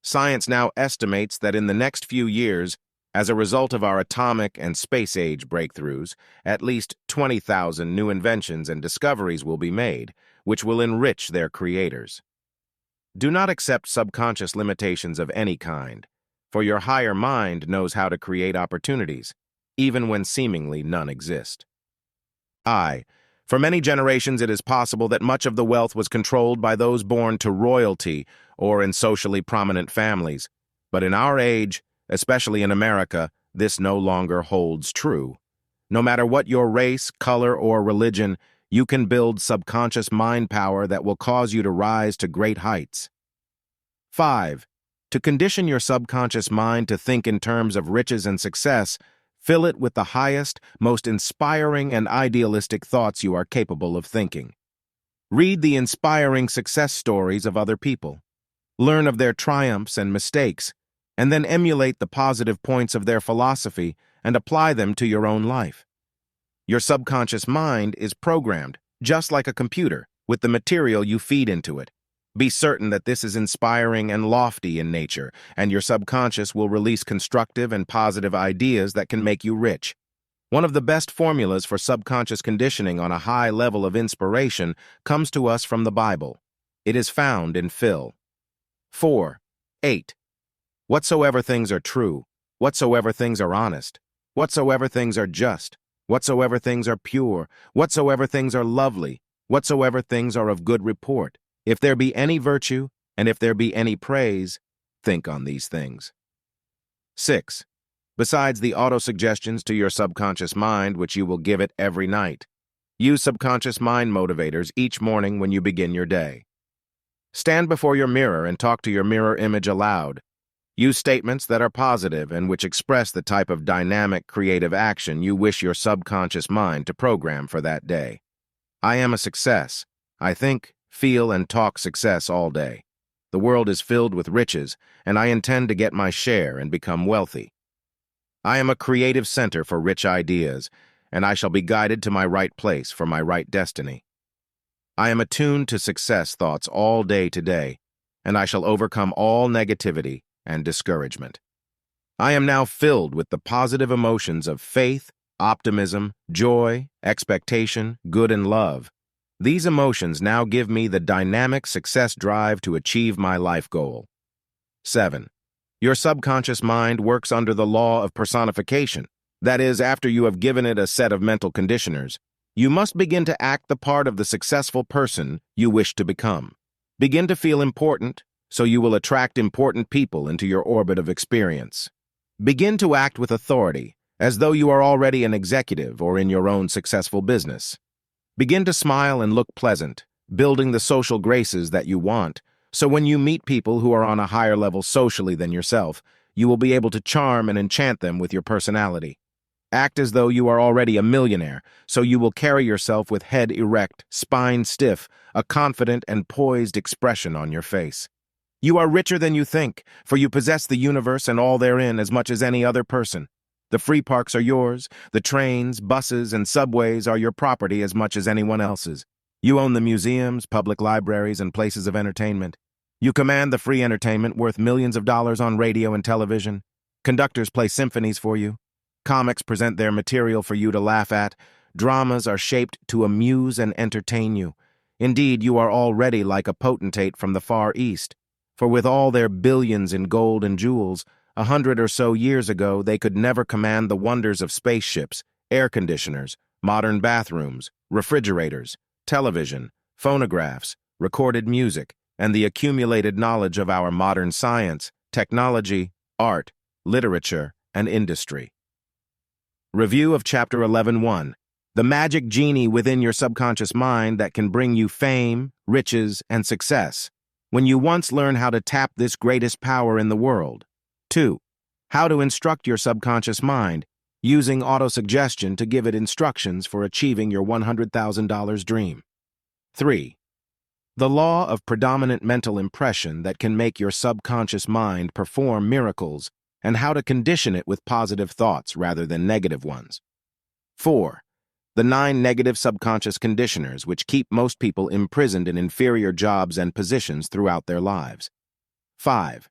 Speaker 1: Science now estimates that in the next few years, as a result of our atomic and space-age breakthroughs, at least 20,000 new inventions and discoveries will be made, which will enrich their creators. Do not accept subconscious limitations of any kind, for your higher mind knows how to create opportunities, even when seemingly none exist. I. For many generations, it is possible that much of the wealth was controlled by those born to royalty or in socially prominent families, but in our age, especially in America, this no longer holds true. No matter what your race, color, or religion, you can build subconscious mind power that will cause you to rise to great heights. 5. To condition your subconscious mind to think in terms of riches and success, fill it with the highest, most inspiring and idealistic thoughts you are capable of thinking. Read the inspiring success stories of other people. Learn of their triumphs and mistakes, and then emulate the positive points of their philosophy and apply them to your own life. Your subconscious mind is programmed, just like a computer, with the material you feed into it. Be certain that this is inspiring and lofty in nature, and your subconscious will release constructive and positive ideas that can make you rich. One of the best formulas for subconscious conditioning on a high level of inspiration comes to us from the Bible. It is found in Phil. 4:8. Whatsoever things are true, whatsoever things are honest, whatsoever things are just, whatsoever things are pure, whatsoever things are lovely, whatsoever things are of good report, if there be any virtue, and if there be any praise, think on these things. 6. Besides the auto-suggestions to your subconscious mind, which you will give it every night, use subconscious mind motivators each morning when you begin your day. Stand before your mirror and talk to your mirror image aloud. Use statements that are positive and which express the type of dynamic, creative action you wish your subconscious mind to program for that day. I am a success. I think, feel, and talk success all day. The world is filled with riches, and I intend to get my share and become wealthy. I am a creative center for rich ideas, and I shall be guided to my right place for my right destiny. I am attuned to success thoughts all day today, and I shall overcome all negativity and discouragement. I am now filled with the positive emotions of faith, optimism, joy, expectation, good, and love. These emotions now give me the dynamic success drive to achieve my life goal. 7. Your subconscious mind works under the law of personification. That is, after you have given it a set of mental conditioners, you must begin to act the part of the successful person you wish to become. Begin to feel important, so you will attract important people into your orbit of experience. Begin to act with authority, as though you are already an executive or in your own successful business. Begin to smile and look pleasant, building the social graces that you want, so when you meet people who are on a higher level socially than yourself, you will be able to charm and enchant them with your personality. Act as though you are already a millionaire, so you will carry yourself with head erect, spine stiff, a confident and poised expression on your face. You are richer than you think, for you possess the universe and all therein as much as any other person. The free parks are yours, the trains, buses, and subways are your property as much as anyone else's. You own the museums, public libraries, and places of entertainment. You command the free entertainment worth millions of dollars on radio and television. Conductors play symphonies for you. Comics present their material for you to laugh at. Dramas are shaped to amuse and entertain you. Indeed, you are already like a potentate from the Far East. For with all their billions in gold and jewels, 100 or so years ago they could never command the wonders of spaceships, air conditioners, modern bathrooms, refrigerators, television, phonographs, recorded music, and the accumulated knowledge of our modern science, technology, art, literature, and industry. Review of Chapter 11.1. The magic genie within your subconscious mind that can bring you fame, riches, and success. When you once learn how to tap this greatest power in the world. 2. How to instruct your subconscious mind, using autosuggestion to give it instructions for achieving your $100,000 dream. 3. The law of predominant mental impression that can make your subconscious mind perform miracles, and how to condition it with positive thoughts rather than negative ones. 4. The 9 negative subconscious conditioners which keep most people imprisoned in inferior jobs and positions throughout their lives. 5.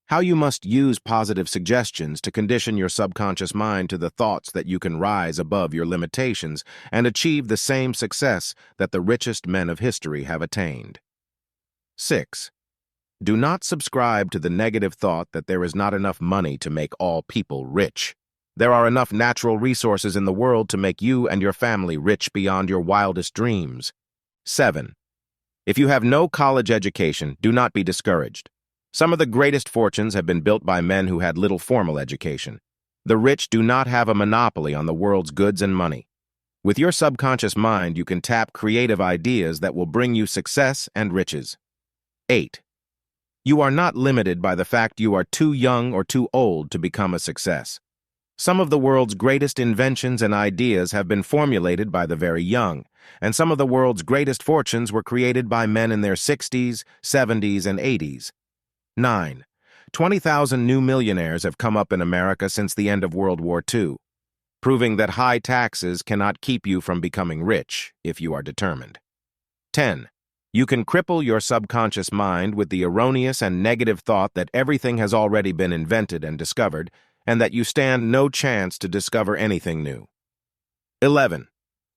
Speaker 1: How you must use positive suggestions to condition your subconscious mind to the thoughts that you can rise above your limitations and achieve the same success that the richest men of history have attained. 6. Do not subscribe to the negative thought that there is not enough money to make all people rich. There are enough natural resources in the world to make you and your family rich beyond your wildest dreams. 7. If you have no college education, do not be discouraged. Some of the greatest fortunes have been built by men who had little formal education. The rich do not have a monopoly on the world's goods and money. With your subconscious mind, you can tap creative ideas that will bring you success and riches. 8. You are not limited by the fact you are too young or too old to become a success. Some of the world's greatest inventions and ideas have been formulated by the very young, and some of the world's greatest fortunes were created by men in their 60s, 70s, and 80s. 9. 20,000 new millionaires have come up in America since the end of World War II, proving that high taxes cannot keep you from becoming rich if you are determined. 10. You can cripple your subconscious mind with the erroneous and negative thought that everything has already been invented and discovered, and that you stand no chance to discover anything new. 11.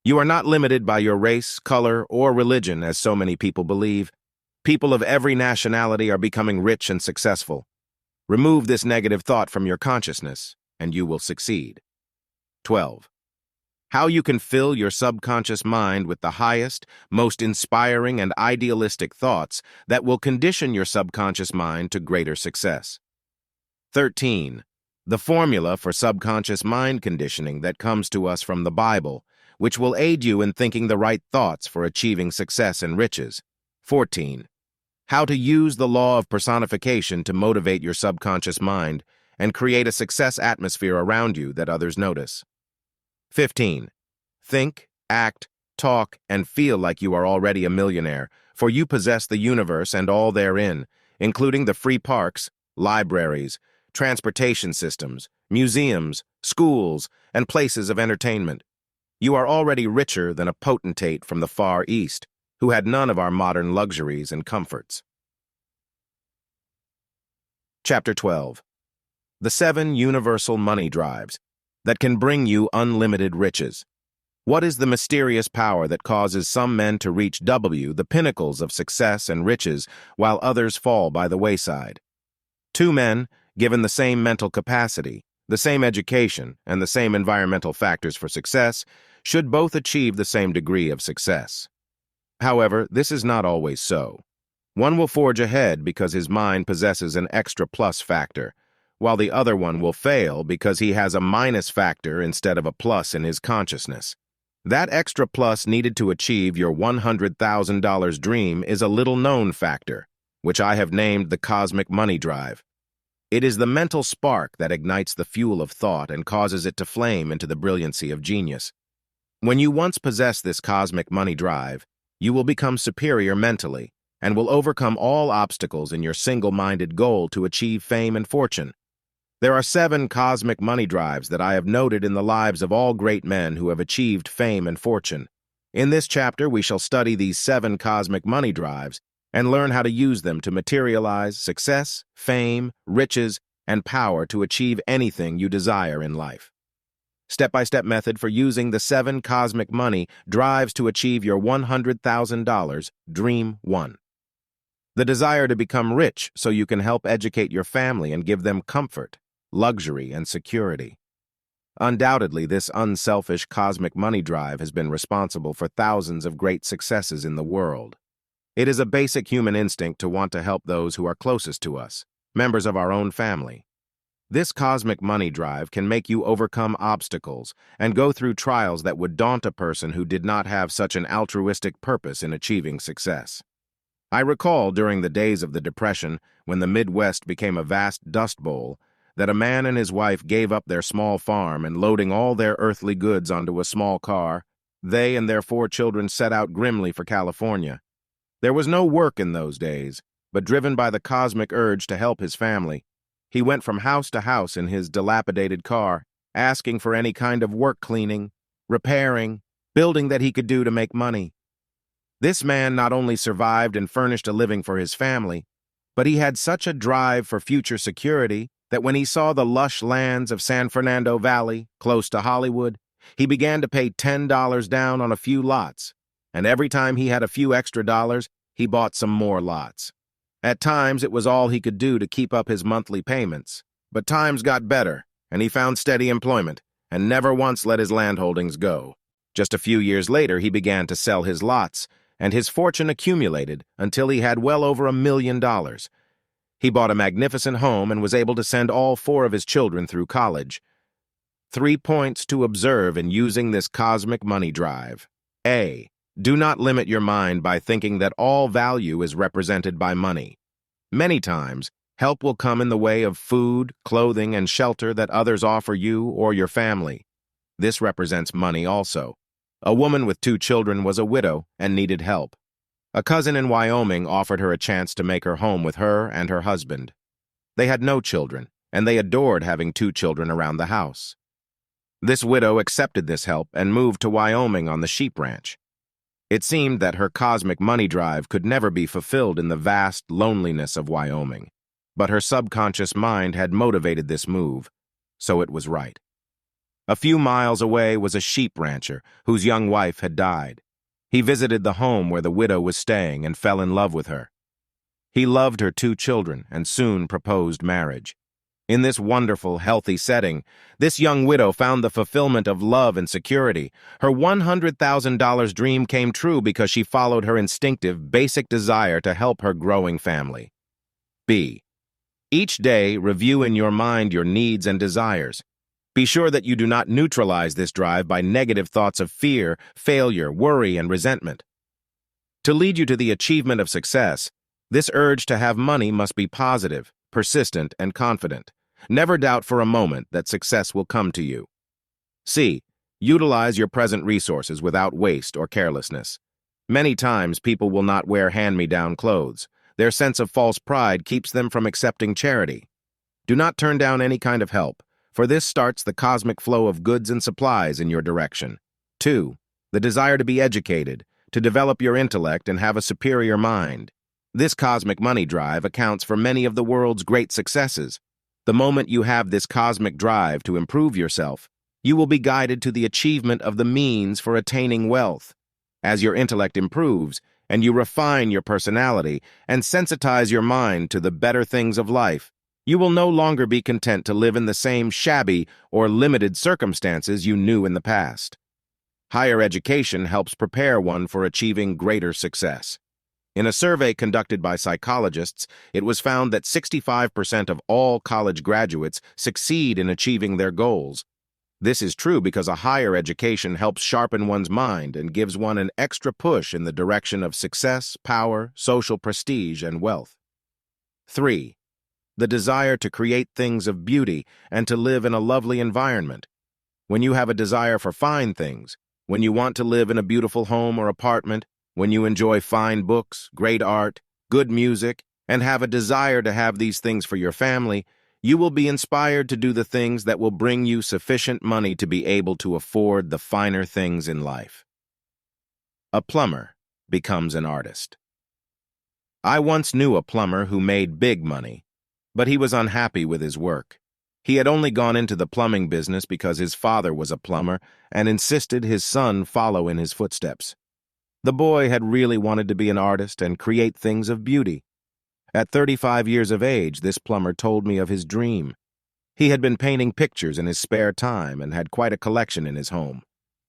Speaker 1: You are not limited by your race, color, or religion, as so many people believe. People of every nationality are becoming rich and successful. Remove this negative thought from your consciousness, and you will succeed. 12. How you can fill your subconscious mind with the highest, most inspiring, and idealistic thoughts that will condition your subconscious mind to greater success. 13. The formula for subconscious mind conditioning that comes to us from the Bible, which will aid you in thinking the right thoughts for achieving success and riches. 14. How to use the law of personification to motivate your subconscious mind and create a success atmosphere around you that others notice. 15. Think, act, talk, and feel like you are already a millionaire, for you possess the universe and all therein, including the free parks, libraries, transportation systems, museums, schools, and places of entertainment. You are already richer than a potentate from the Far East, who had none of our modern luxuries and comforts. Chapter 12. The 7 universal money drives that can bring you unlimited riches. What is the mysterious power that causes some men to reach the pinnacles of success and riches, while others fall by the wayside? 2 men, given the same mental capacity, the same education, and the same environmental factors for success, should both achieve the same degree of success. However, this is not always so. One will forge ahead because his mind possesses an extra plus factor, while the other one will fail because he has a minus factor instead of a plus in his consciousness. That extra plus needed to achieve your $100,000 dream is a little-known factor, which I have named the cosmic money drive. It is the mental spark that ignites the fuel of thought and causes it to flame into the brilliancy of genius. When you once possess this cosmic money drive, you will become superior mentally and will overcome all obstacles in your single-minded goal to achieve fame and fortune. There are 7 cosmic money drives that I have noted in the lives of all great men who have achieved fame and fortune. In this chapter, we shall study these 7 cosmic money drives and learn how to use them to materialize success, fame, riches, and power to achieve anything you desire in life. Step-by-step method for using the 7 cosmic money drives to achieve your $100,000 Dream 1. The desire to become rich so you can help educate your family and give them comfort, luxury, and security. Undoubtedly, this unselfish cosmic money drive has been responsible for thousands of great successes in the world. It is a basic human instinct to want to help those who are closest to us, members of our own family. This cosmic money drive can make you overcome obstacles and go through trials that would daunt a person who did not have such an altruistic purpose in achieving success. I recall during the days of the Depression, when the Midwest became a vast dust bowl, that a man and his wife gave up their small farm and loading all their earthly goods onto a small car, they and their 4 children set out grimly for California. There was no work in those days, but driven by the cosmic urge to help his family, he went from house to house in his dilapidated car, asking for any kind of work cleaning, repairing, building that he could do to make money. This man not only survived and furnished a living for his family, but he had such a drive for future security that when he saw the lush lands of San Fernando Valley, close to Hollywood, he began to pay $10 down on a few lots, and every time he had a few extra dollars, he bought some more lots. At times, it was all he could do to keep up his monthly payments, but times got better, and he found steady employment, and never once let his landholdings go. Just a few years later, he began to sell his lots, and his fortune accumulated until he had well over $1 million. He bought a magnificent home and was able to send all 4 of his children through college. 3 points to observe in using this cosmic money drive. A. Do not limit your mind by thinking that all value is represented by money. Many times, help will come in the way of food, clothing, and shelter that others offer you or your family. This represents money also. A woman with 2 children was a widow and needed help. A cousin in Wyoming offered her a chance to make her home with her and her husband. They had no children, and they adored having 2 children around the house. This widow accepted this help and moved to Wyoming on the sheep ranch. It seemed that her cosmic money drive could never be fulfilled in the vast loneliness of Wyoming, but her subconscious mind had motivated this move, so it was right. A few miles away was a sheep rancher whose young wife had died. He visited the home where the widow was staying and fell in love with her. He loved her 2 children and soon proposed marriage. In this wonderful, healthy setting, this young widow found the fulfillment of love and security. Her $100,000 dream came true because she followed her instinctive, basic desire to help her growing family. B. Each day, review in your mind your needs and desires. Be sure that you do not neutralize this drive by negative thoughts of fear, failure, worry, and resentment. To lead you to the achievement of success, this urge to have money must be positive, persistent, and confident. Never doubt for a moment that success will come to you. C. Utilize your present resources without waste or carelessness. Many times people will not wear hand-me-down clothes. Their sense of false pride keeps them from accepting charity. Do not turn down any kind of help, for this starts the cosmic flow of goods and supplies in your direction. 2. The desire to be educated, to develop your intellect and have a superior mind. This cosmic money drive accounts for many of the world's great successes. The moment you have this cosmic drive to improve yourself, you will be guided to the achievement of the means for attaining wealth. As your intellect improves, and you refine your personality and sensitize your mind to the better things of life, you will no longer be content to live in the same shabby or limited circumstances you knew in the past. Higher education helps prepare one for achieving greater success. In a survey conducted by psychologists, it was found that 65% of all college graduates succeed in achieving their goals. This is true because a higher education helps sharpen one's mind and gives one an extra push in the direction of success, power, social prestige, and wealth. 3. The desire to create things of beauty and to live in a lovely environment. When you have a desire for fine things, when you want to live in a beautiful home or apartment, when you enjoy fine books, great art, good music, and have a desire to have these things for your family, you will be inspired to do the things that will bring you sufficient money to be able to afford the finer things in life. A plumber becomes an artist. I once knew a plumber who made big money, but he was unhappy with his work. He had only gone into the plumbing business because his father was a plumber and insisted his son follow in his footsteps. The boy had really wanted to be an artist and create things of beauty. At 35 years of age, this plumber told me of his dream. He had been painting pictures in his spare time and had quite a collection in his home.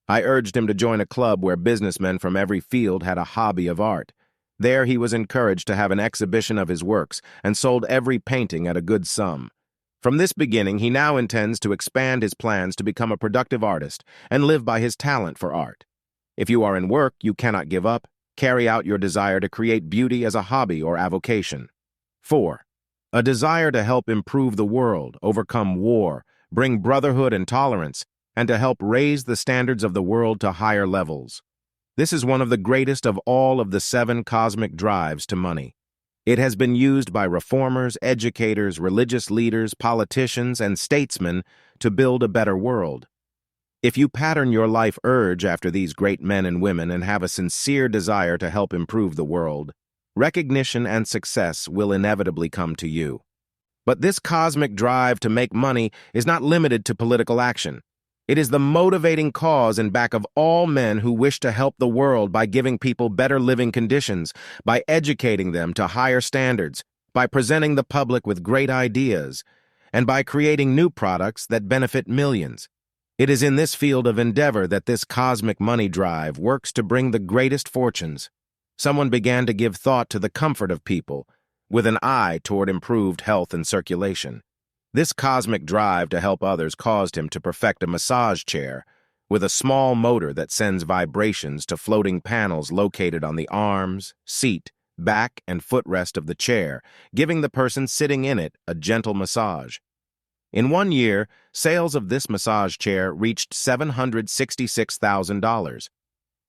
Speaker 1: I urged him to join a club where businessmen from every field had a hobby of art. There he was encouraged to have an exhibition of his works and sold every painting at a good sum. From this beginning, he now intends to expand his plans to become a productive artist and live by his talent for art. If you are in work, you cannot give up. Carry out your desire to create beauty as a hobby or avocation. 4. A desire to help improve the world, overcome war, bring brotherhood and tolerance, and to help raise the standards of the world to higher levels. This is one of the greatest of all of the 7 cosmic drives to money. It has been used by reformers, educators, religious leaders, politicians, and statesmen to build a better world. If you pattern your life urge after these great men and women and have a sincere desire to help improve the world, recognition and success will inevitably come to you. But this cosmic drive to make money is not limited to political action. It is the motivating cause in back of all men who wish to help the world by giving people better living conditions, by educating them to higher standards, by presenting the public with great ideas, and by creating new products that benefit millions. It is in this field of endeavor that this cosmic money drive works to bring the greatest fortunes. Someone began to give thought to the comfort of people, with an eye toward improved health and circulation. This cosmic drive to help others caused him to perfect a massage chair with a small motor that sends vibrations to floating panels located on the arms, seat, back, and footrest of the chair, giving the person sitting in it a gentle massage. In 1 year, sales of this massage chair reached $766,000.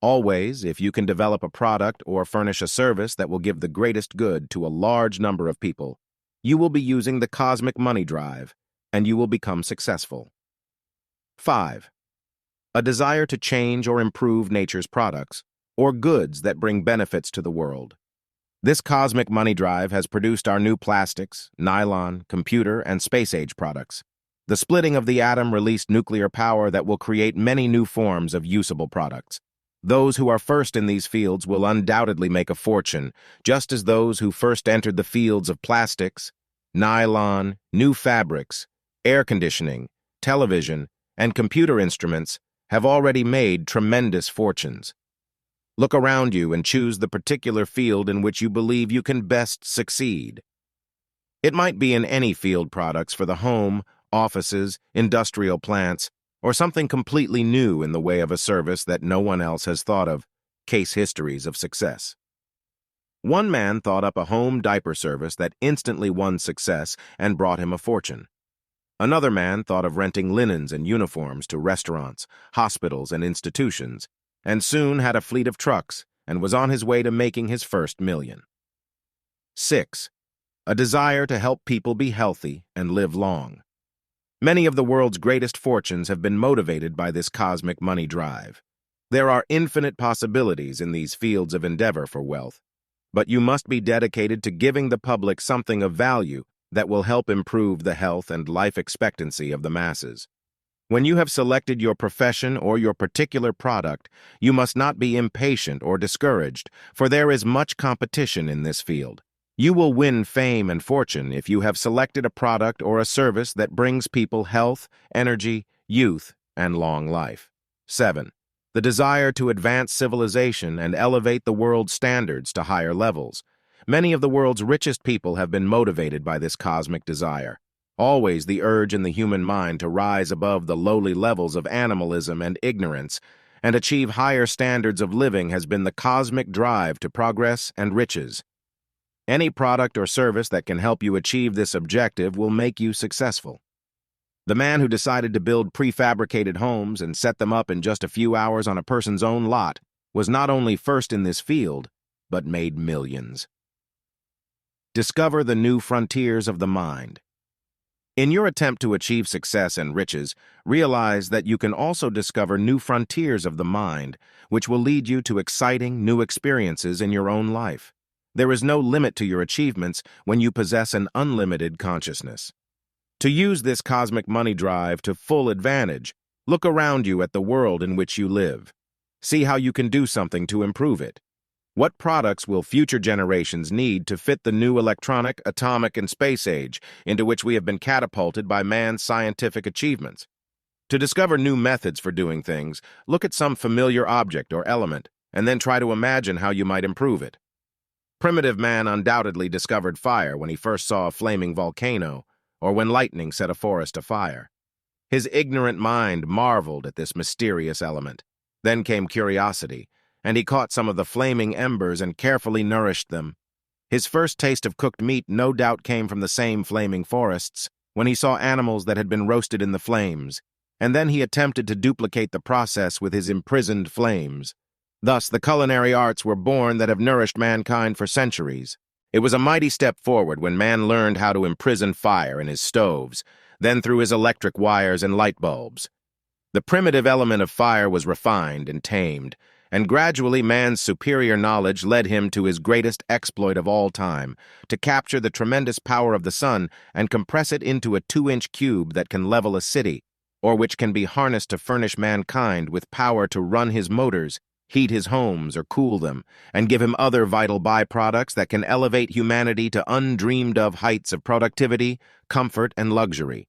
Speaker 1: Always, if you can develop a product or furnish a service that will give the greatest good to a large number of people, you will be using the cosmic money drive, and you will become successful. 5. A desire to change or improve nature's products, or goods that bring benefits to the world. This cosmic money drive has produced our new plastics, nylon, computer, and space-age products. The splitting of the atom released nuclear power that will create many new forms of usable products. Those who are first in these fields will undoubtedly make a fortune, just as those who first entered the fields of plastics, nylon, new fabrics, air conditioning, television, and computer instruments have already made tremendous fortunes. Look around you and choose the particular field in which you believe you can best succeed. It might be in any field products for the home, offices, industrial plants, or something completely new in the way of a service that no one else has thought of. Case histories of success. One man thought up a home diaper service that instantly won success and brought him a fortune. Another man thought of renting linens and uniforms to restaurants, hospitals, and institutions, and soon had a fleet of trucks and was on his way to making his first million. 6. A desire to help people be healthy and live long. Many of the world's greatest fortunes have been motivated by this cosmic money drive. There are infinite possibilities in these fields of endeavor for wealth, but you must be dedicated to giving the public something of value that will help improve the health and life expectancy of the masses. When you have selected your profession or your particular product, you must not be impatient or discouraged, for there is much competition in this field. You will win fame and fortune if you have selected a product or a service that brings people health, energy, youth, and long life. 7. The desire to advance civilization and elevate the world's standards to higher levels. Many of the world's richest people have been motivated by this cosmic desire. Always the urge in the human mind to rise above the lowly levels of animalism and ignorance and achieve higher standards of living has been the cosmic drive to progress and riches. Any product or service that can help you achieve this objective will make you successful. The man who decided to build prefabricated homes and set them up in just a few hours on a person's own lot was not only first in this field, but made millions. Discover the new frontiers of the mind. In your attempt to achieve success and riches, realize that you can also discover new frontiers of the mind, which will lead you to exciting new experiences in your own life. There is no limit to your achievements when you possess an unlimited consciousness. To use this cosmic money drive to full advantage, look around you at the world in which you live. See how you can do something to improve it. What products will future generations need to fit the new electronic, atomic, and space age into which we have been catapulted by man's scientific achievements? To discover new methods for doing things, look at some familiar object or element, and then try to imagine how you might improve it. Primitive man undoubtedly discovered fire when he first saw a flaming volcano, or when lightning set a forest afire. His ignorant mind marveled at this mysterious element. Then came curiosity, and he caught some of the flaming embers and carefully nourished them. His first taste of cooked meat no doubt came from the same flaming forests, when he saw animals that had been roasted in the flames, and then he attempted to duplicate the process with his imprisoned flames. Thus, the culinary arts were born that have nourished mankind for centuries. It was a mighty step forward when man learned how to imprison fire in his stoves, then through his electric wires and light bulbs. The primitive element of fire was refined and tamed, and gradually man's superior knowledge led him to his greatest exploit of all time, to capture the tremendous power of the sun and compress it into a 2-inch cube that can level a city, or which can be harnessed to furnish mankind with power to run his motors, heat his homes or cool them, and give him other vital byproducts that can elevate humanity to undreamed-of heights of productivity, comfort, and luxury.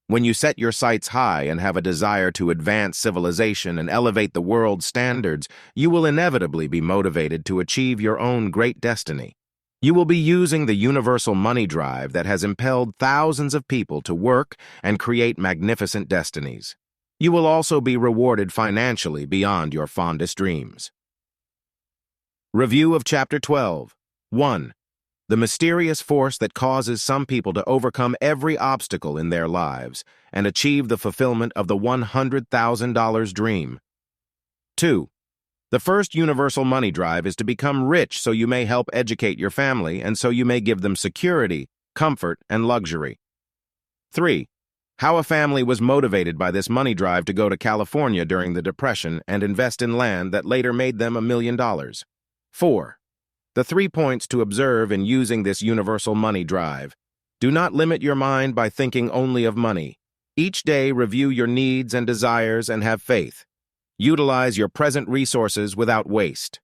Speaker 1: When you set your sights high and have a desire to advance civilization and elevate the world's standards, you will inevitably be motivated to achieve your own great destiny. You will be using the universal money drive that has impelled thousands of people to work and create magnificent destinies. You will also be rewarded financially beyond your fondest dreams. Review of Chapter 12. 1. The mysterious force that causes some people to overcome every obstacle in their lives and achieve the fulfillment of the $100,000 dream. 2. The first universal money drive is to become rich so you may help educate your family and so you may give them security, comfort, and luxury. 3. How a family was motivated by this money drive to go to California during the Depression and invest in land that later made them $1 million. 4. The 3 points to observe in using this universal money drive. Do not limit your mind by thinking only of money. Each day, review your needs and desires and have faith. Utilize your present resources without waste.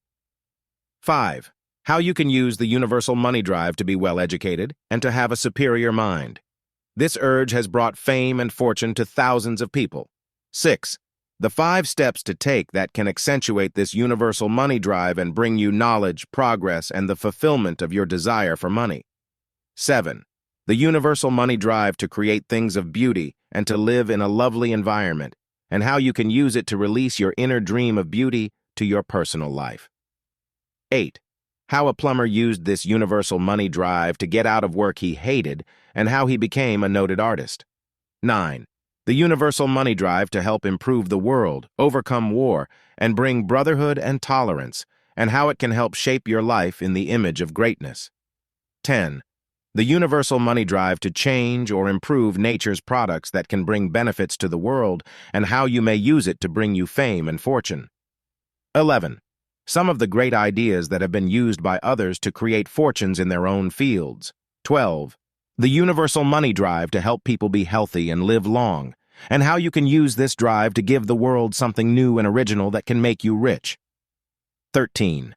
Speaker 1: 5. How you can use the universal money drive to be well educated and to have a superior mind. This urge has brought fame and fortune to thousands of people. 6. The 5 steps to take that can accentuate this universal money drive and bring you knowledge, progress, and the fulfillment of your desire for money. 7. The universal money drive to create things of beauty and to live in a lovely environment, and how you can use it to release your inner dream of beauty to your personal life. 8. How a plumber used this universal money drive to get out of work he hated and how he became a noted artist. 9. The universal money drive to help improve the world, overcome war, and bring brotherhood and tolerance, and how it can help shape your life in the image of greatness. 10. The universal money drive to change or improve nature's products that can bring benefits to the world and how you may use it to bring you fame and fortune. 11. Some of the great ideas that have been used by others to create fortunes in their own fields. 12. The universal money drive to help people be healthy and live long, and how you can use this drive to give the world something new and original that can make you rich. 13.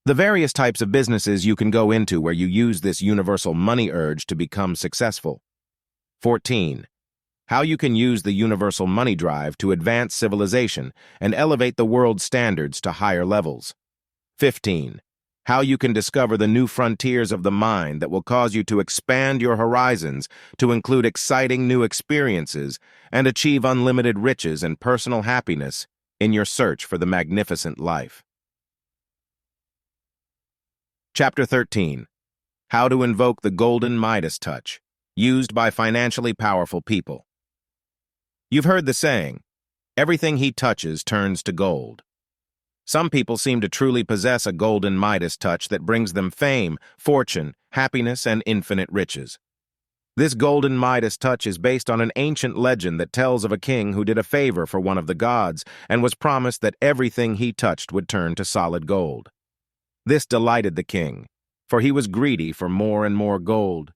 Speaker 1: The various types of businesses you can go into where you use this universal money urge to become successful. 14. How you can use the universal money drive to advance civilization and elevate the world's standards to higher levels. 15. How you can discover the new frontiers of the mind that will cause you to expand your horizons to include exciting new experiences and achieve unlimited riches and personal happiness in your search for the magnificent life. Chapter 13. How to invoke the golden Midas touch, used by financially powerful people. You've heard the saying, everything he touches turns to gold. Some people seem to truly possess a golden Midas touch that brings them fame, fortune, happiness, and infinite riches. This golden Midas touch is based on an ancient legend that tells of a king who did a favor for one of the gods and was promised that everything he touched would turn to solid gold. This delighted the king, for he was greedy for more and more gold.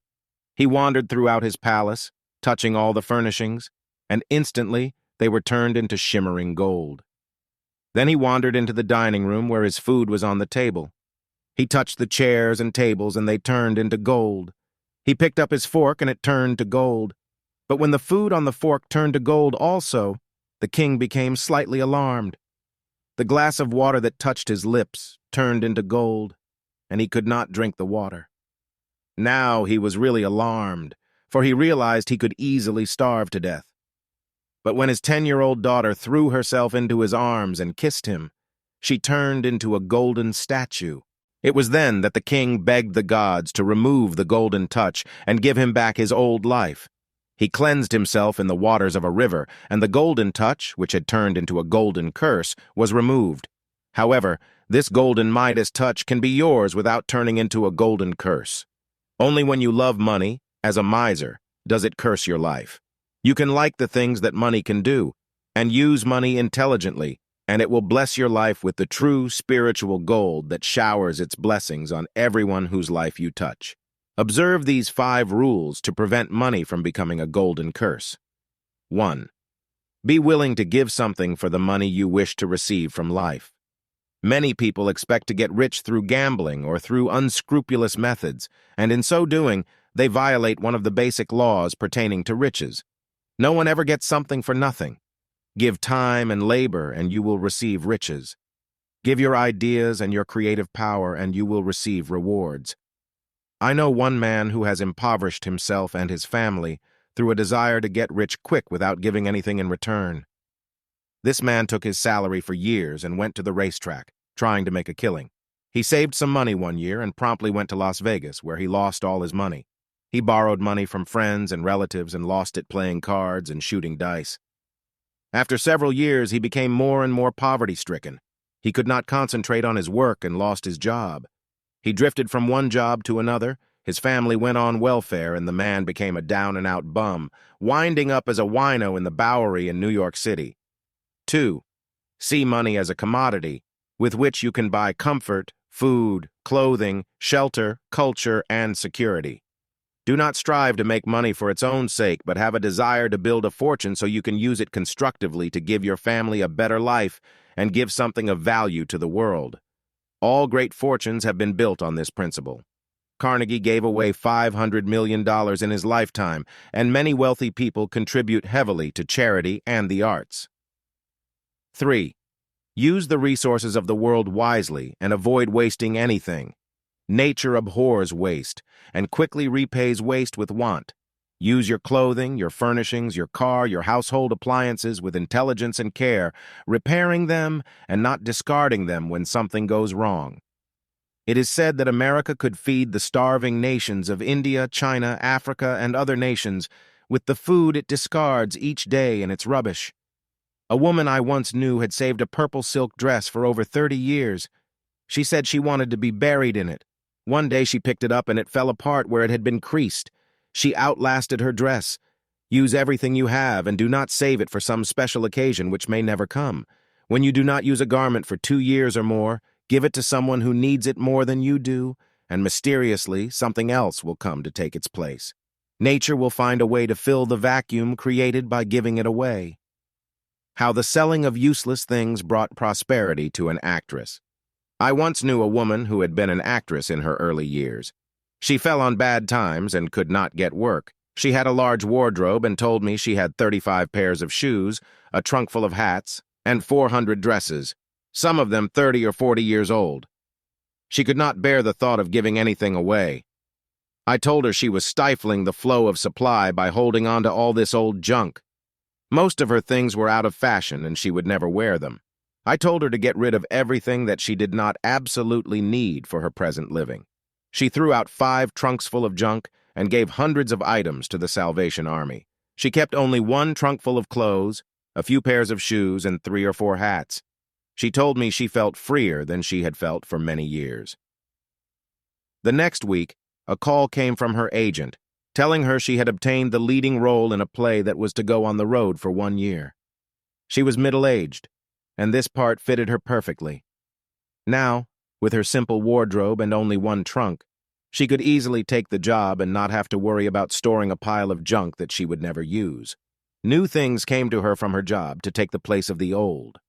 Speaker 1: He wandered throughout his palace, touching all the furnishings, and instantly they were turned into shimmering gold. Then he wandered into the dining room where his food was on the table. He touched the chairs and tables and they turned into gold. He picked up his fork and it turned to gold. But when the food on the fork turned to gold also, the king became slightly alarmed. The glass of water that touched his lips turned into gold, and he could not drink the water. Now he was really alarmed, for he realized he could easily starve to death. But when his 10-year-old daughter threw herself into his arms and kissed him, she turned into a golden statue. It was then that the king begged the gods to remove the golden touch and give him back his old life. He cleansed himself in the waters of a river, and the golden touch, which had turned into a golden curse, was removed. However, this golden Midas touch can be yours without turning into a golden curse. Only when you love money, as a miser, does it curse your life. You can like the things that money can do, and use money intelligently, and it will bless your life with the true spiritual gold that showers its blessings on everyone whose life you touch. Observe these 5 rules to prevent money from becoming a golden curse. 1. Be willing to give something for the money you wish to receive from life. Many people expect to get rich through gambling or through unscrupulous methods, and in so doing, they violate one of the basic laws pertaining to riches. No one ever gets something for nothing. Give time and labor, and you will receive riches. Give your ideas and your creative power, and you will receive rewards. I know one man who has impoverished himself and his family through a desire to get rich quick without giving anything in return. This man took his salary for years and went to the racetrack, trying to make a killing. He saved some money one year and promptly went to Las Vegas, where he lost all his money. He borrowed money from friends and relatives and lost it playing cards and shooting dice. After several years, he became more and more poverty-stricken. He could not concentrate on his work and lost his job. He drifted from one job to another, his family went on welfare, and the man became a down-and-out bum, winding up as a wino in the Bowery in New York City. 2. See money as a commodity, with which you can buy comfort, food, clothing, shelter, culture, and security. Do not strive to make money for its own sake, but have a desire to build a fortune so you can use it constructively to give your family a better life and give something of value to the world. All great fortunes have been built on this principle. Carnegie gave away $500 million in his lifetime, and many wealthy people contribute heavily to charity and the arts. 3. Use the resources of the world wisely and avoid wasting anything. Nature abhors waste and quickly repays waste with want. Use your clothing, your furnishings, your car, your household appliances with intelligence and care, repairing them and not discarding them when something goes wrong. It is said that America could feed the starving nations of India, China, Africa, and other nations with the food it discards each day in its rubbish. A woman I once knew had saved a purple silk dress for over 30 years. She said she wanted to be buried in it, One day she picked it up and it fell apart where it had been creased. She outlasted her dress. Use everything you have and do not save it for some special occasion which may never come. When you do not use a garment for 2 years or more, give it to someone who needs it more than you do, and mysteriously, something else will come to take its place. Nature will find a way to fill the vacuum created by giving it away. How the selling of useless things brought prosperity to an actress. I once knew a woman who had been an actress in her early years. She fell on bad times and could not get work. She had a large wardrobe and told me she had 35 pairs of shoes, a trunk full of hats, and 400 dresses, some of them 30 or 40 years old. She could not bear the thought of giving anything away. I told her she was stifling the flow of supply by holding on to all this old junk. Most of her things were out of fashion and she would never wear them. I told her to get rid of everything that she did not absolutely need for her present living. She threw out 5 trunks full of junk and gave hundreds of items to the Salvation Army. She kept only 1 trunk full of clothes, a few pairs of shoes, and 3 or 4 hats. She told me she felt freer than she had felt for many years. The next week, a call came from her agent, telling her she had obtained the leading role in a play that was to go on the road for 1 year. She was middle-aged, and this part fitted her perfectly. Now, with her simple wardrobe and only 1 trunk, she could easily take the job and not have to worry about storing a pile of junk that she would never use. New things came to her from her job to take the place of the old.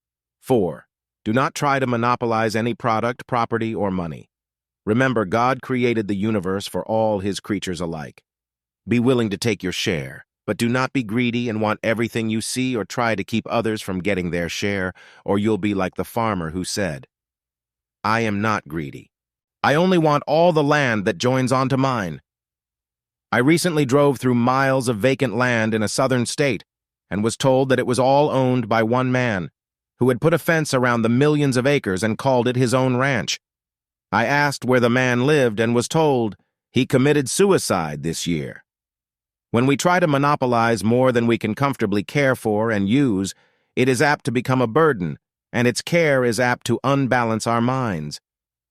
Speaker 1: 4. Do not try to monopolize any product, property, or money. Remember, God created the universe for all his creatures alike. Be willing to take your share, but do not be greedy and want everything you see or try to keep others from getting their share, or you'll be like the farmer who said, "I am not greedy. I only want all the land that joins onto mine." I recently drove through miles of vacant land in a southern state and was told that it was all owned by one man, who had put a fence around the millions of acres and called it his own ranch. I asked where the man lived and was told he committed suicide this year. When we try to monopolize more than we can comfortably care for and use, it is apt to become a burden, and its care is apt to unbalance our minds.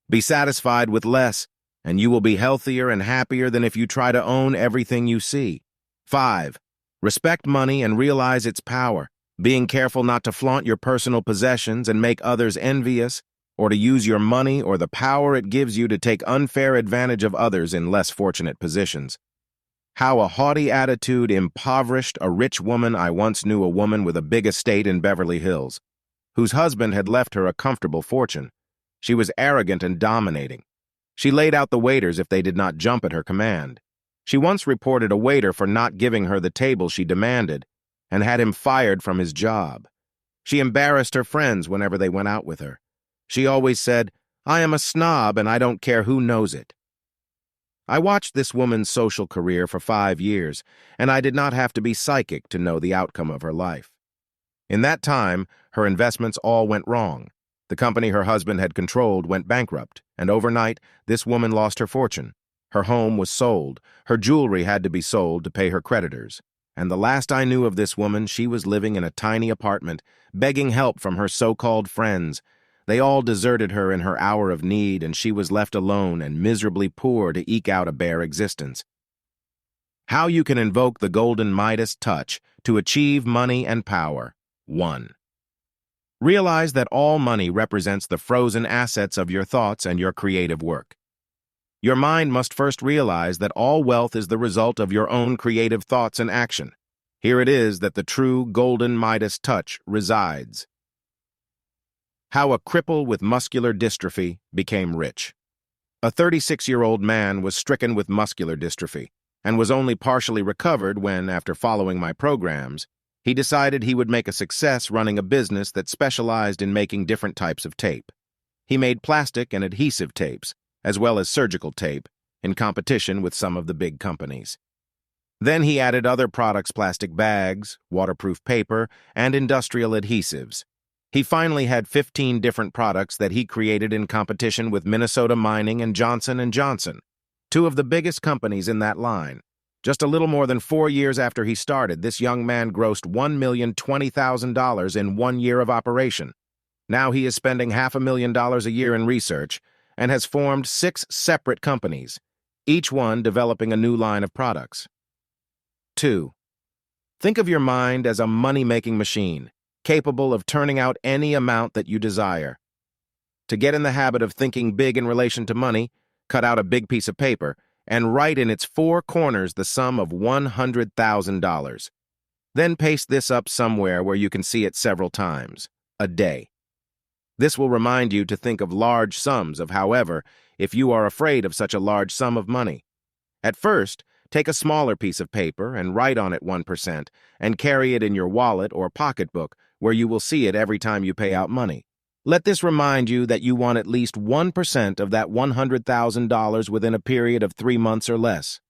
Speaker 1: Be satisfied with less, and you will be healthier and happier than if you try to own everything you see. 5. Respect money and realize its power, being careful not to flaunt your personal possessions and make others envious, or to use your money or the power it gives you to take unfair advantage of others in less fortunate positions. How a haughty attitude impoverished a rich woman. I once knew a woman with a big estate in Beverly Hills, whose husband had left her a comfortable fortune. She was arrogant and dominating. She laid out the waiters if they did not jump at her command. She once reported a waiter for not giving her the table she demanded and had him fired from his job. She embarrassed her friends whenever they went out with her. She always said, "I am a snob and I don't care who knows it." I watched this woman's social career for 5 years, and I did not have to be psychic to know the outcome of her life. In that time, her investments all went wrong. The company her husband had controlled went bankrupt, and overnight, this woman lost her fortune. Her home was sold, her jewelry had to be sold to pay her creditors. And the last I knew of this woman, she was living in a tiny apartment, begging help from her so-called friends. They all deserted her in her hour of need, and she was left alone and miserably poor to eke out a bare existence. How you can invoke the golden Midas touch to achieve money and power. 1. Realize that all money represents the frozen assets of your thoughts and your creative work. Your mind must first realize that all wealth is the result of your own creative thoughts and action. Here it is that the true golden Midas touch resides. How a cripple with muscular dystrophy became rich. A 36-year-old man was stricken with muscular dystrophy and was only partially recovered when, after following my programs, he decided he would make a success running a business that specialized in making different types of tape. He made plastic and adhesive tapes, as well as surgical tape, in competition with some of the big companies. Then he added other products: plastic bags, waterproof paper, and industrial adhesives. He finally had 15 different products that he created in competition with Minnesota Mining and Johnson & Johnson, 2 of the biggest companies in that line. Just a little more than 4 years after he started, this young man grossed $1,020,000 in 1 year of operation. Now he is spending $500,000 a year in research and has formed 6 separate companies, each one developing a new line of products. 2. Think of your mind as a money-making machine, capable of turning out any amount that you desire. To get in the habit of thinking big in relation to money, cut out a big piece of paper and write in its 4 corners the sum of $100,000. Then paste this up somewhere where you can see it several times a day. This will remind you to think of large sums however, if you are afraid of such a large sum of money. At first, take a smaller piece of paper and write on it 1% and carry it in your wallet or pocketbook where you will see it every time you pay out money. Let this remind you that you want at least 1% of that $100,000 within a period of 3 months or less.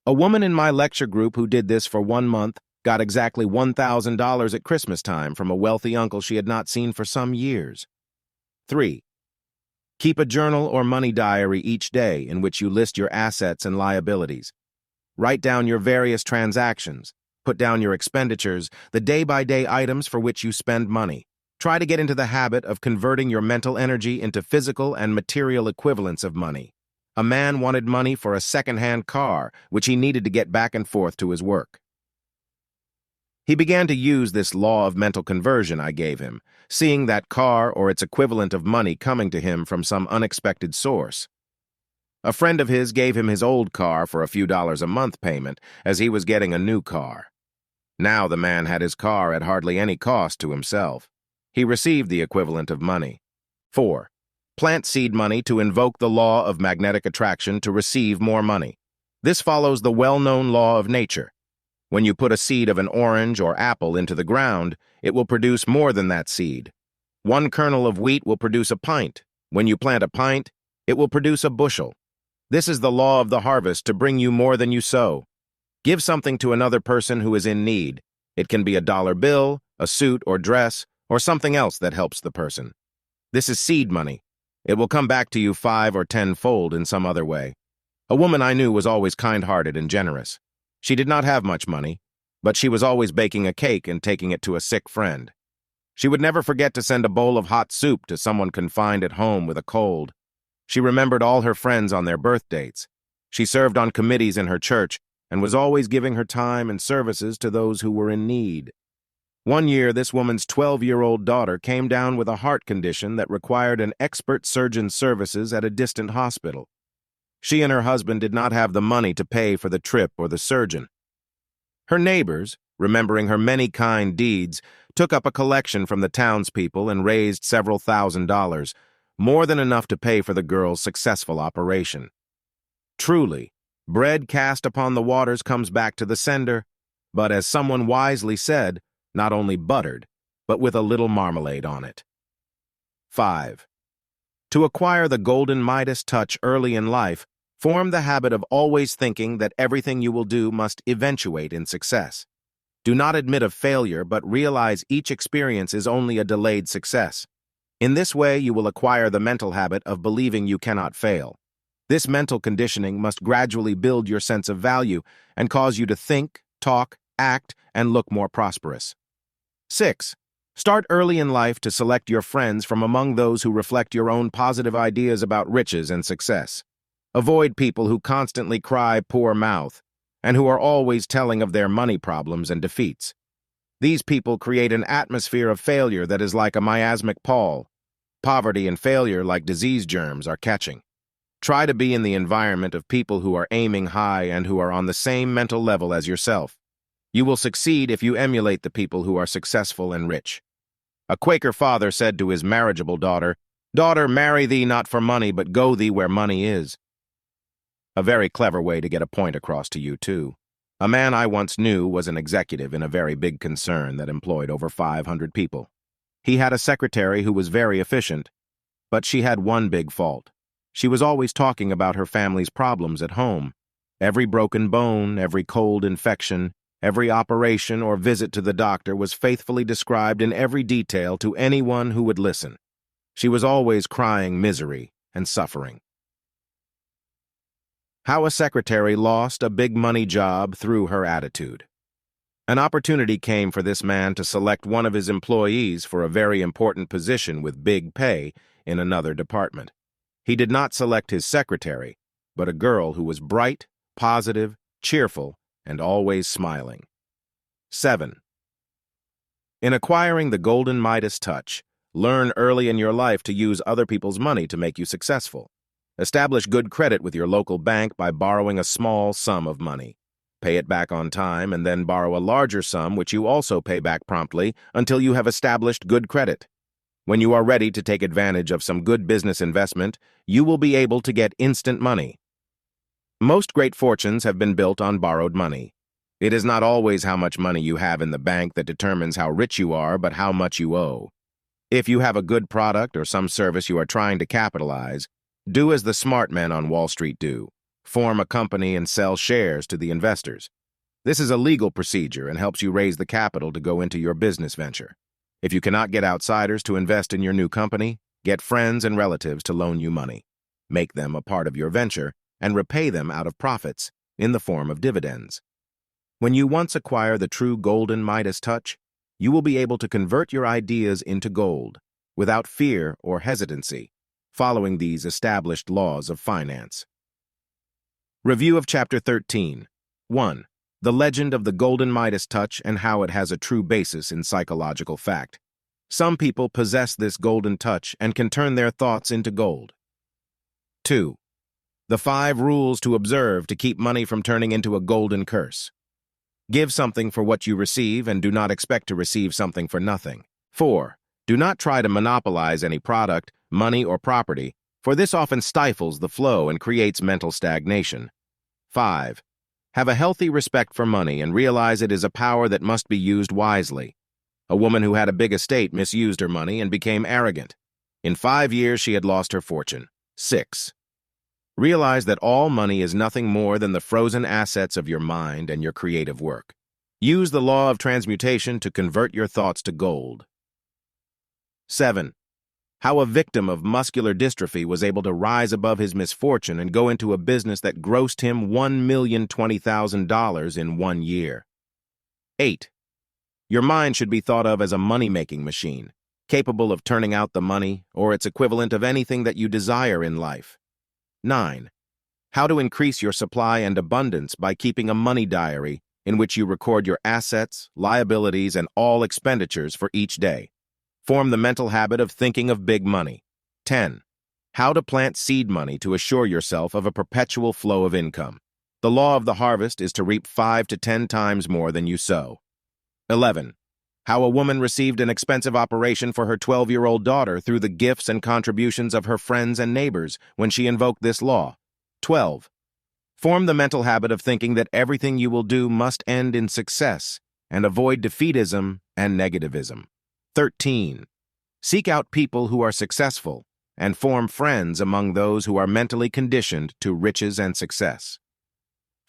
Speaker 1: A woman in my lecture group who did this for 1 month got exactly $1,000 at Christmas time from a wealthy uncle she had not seen for some years. 3. Keep a journal or money diary each day in which you list your assets and liabilities. Write down your various transactions. Put down your expenditures, the day-by-day items for which you spend money. Try to get into the habit of converting your mental energy into physical and material equivalents of money. A man wanted money for a second-hand car, which he needed to get back and forth to his work. He began to use this law of mental conversion I gave him, seeing that car or its equivalent of money coming to him from some unexpected source. A friend of his gave him his old car for a few dollars a month payment, as he was getting a new car. Now the man had his car at hardly any cost to himself. He received the equivalent of money. 4. Plant seed money to invoke the law of magnetic attraction to receive more money. This follows the well-known law of nature. When you put a seed of an orange or apple into the ground, it will produce more than that seed. 1 kernel of wheat will produce a pint. When you plant a pint, it will produce a bushel. This is the law of the harvest to bring you more than you sow. Give something to another person who is in need. It can be a dollar bill, a suit or dress, or something else that helps the person. This is seed money. It will come back to you 5 or 10-fold in some other way. A woman I knew was always kind-hearted and generous. She did not have much money, but she was always baking a cake and taking it to a sick friend. She would never forget to send a bowl of hot soup to someone confined at home with a cold. She remembered all her friends on their birth dates. She served on committees in her church and was always giving her time and services to those who were in need. One year, this woman's 12-year-old daughter came down with a heart condition that required an expert surgeon's services at a distant hospital. She and her husband did not have the money to pay for the trip or the surgeon. Her neighbors, remembering her many kind deeds, took up a collection from the townspeople and raised several $1,000s, more than enough to pay for the girl's successful operation. Truly, bread cast upon the waters comes back to the sender, but as someone wisely said, not only buttered, but with a little marmalade on it. 5. To acquire the golden Midas touch early in life, form the habit of always thinking that everything you will do must eventuate in success. Do not admit of failure, but realize each experience is only a delayed success. In this way, you will acquire the mental habit of believing you cannot fail. This mental conditioning must gradually build your sense of value and cause you to think, talk, act, and look more prosperous. 6. Start early in life to select your friends from among those who reflect your own positive ideas about riches and success. Avoid people who constantly cry poor mouth and who are always telling of their money problems and defeats. These people create an atmosphere of failure that is like a miasmic pall. Poverty and failure, like disease germs, are catching. Try to be in the environment of people who are aiming high and who are on the same mental level as yourself. You will succeed if you emulate the people who are successful and rich. A Quaker father said to his marriageable daughter, "Daughter, marry thee not for money, but go thee where money is." A very clever way to get a point across to you, too. A man I once knew was an executive in a very big concern that employed over 500 people. He had a secretary who was very efficient, but she had one big fault. She was always talking about her family's problems at home. Every broken bone, every cold infection, every operation or visit to the doctor was faithfully described in every detail to anyone who would listen. She was always crying misery and suffering. How a secretary lost a big money job through her attitude. An opportunity came for this man to select one of his employees for a very important position with big pay in another department. He did not select his secretary, but a girl who was bright, positive, cheerful, and always smiling. 7. In acquiring the golden Midas touch, learn early in your life to use other people's money to make you successful. Establish good credit with your local bank by borrowing a small sum of money. Pay it back on time and then borrow a larger sum which you also pay back promptly until you have established good credit. When you are ready to take advantage of some good business investment, you will be able to get instant money. Most great fortunes have been built on borrowed money. It is not always how much money you have in the bank that determines how rich you are, but how much you owe. If you have a good product or some service you are trying to capitalize, do as the smart men on Wall Street do. Form a company and sell shares to the investors. This is a legal procedure and helps you raise the capital to go into your business venture. If you cannot get outsiders to invest in your new company, get friends and relatives to loan you money. Make them a part of your venture and repay them out of profits in the form of dividends. When you once acquire the true golden Midas touch, you will be able to convert your ideas into gold without fear or hesitancy, following these established laws of finance. Review of Chapter 13. 1. The legend of the golden Midas touch and how it has a true basis in psychological fact. Some people possess this golden touch and can turn their thoughts into gold. 2. The 5 rules to observe to keep money from turning into a golden curse. Give something for what you receive and do not expect to receive something for nothing. 4. Do not try to monopolize any product, money, or property, for this often stifles the flow and creates mental stagnation. 5. Have a healthy respect for money and realize it is a power that must be used wisely. A woman who had a big estate misused her money and became arrogant. In 5 years, she had lost her fortune. 6. Realize that all money is nothing more than the frozen assets of your mind and your creative work. Use the law of transmutation to convert your thoughts to gold. 7. How a victim of muscular dystrophy was able to rise above his misfortune and go into a business that grossed him $1,020,000 in 1 year. 8. Your mind should be thought of as a money-making machine, capable of turning out the money or its equivalent of anything that you desire in life. 9. How to increase your supply and abundance by keeping a money diary in which you record your assets, liabilities, and all expenditures for each day. Form the mental habit of thinking of big money. 10. How to plant seed money to assure yourself of a perpetual flow of income. The law of the harvest is to reap 5 to 10 times more than you sow. 11. How a woman received an expensive operation for her 12-year-old daughter through the gifts and contributions of her friends and neighbors when she invoked this law. 12. Form the mental habit of thinking that everything you will do must end in success and avoid defeatism and negativism. 13. Seek out people who are successful and form friends among those who are mentally conditioned to riches and success.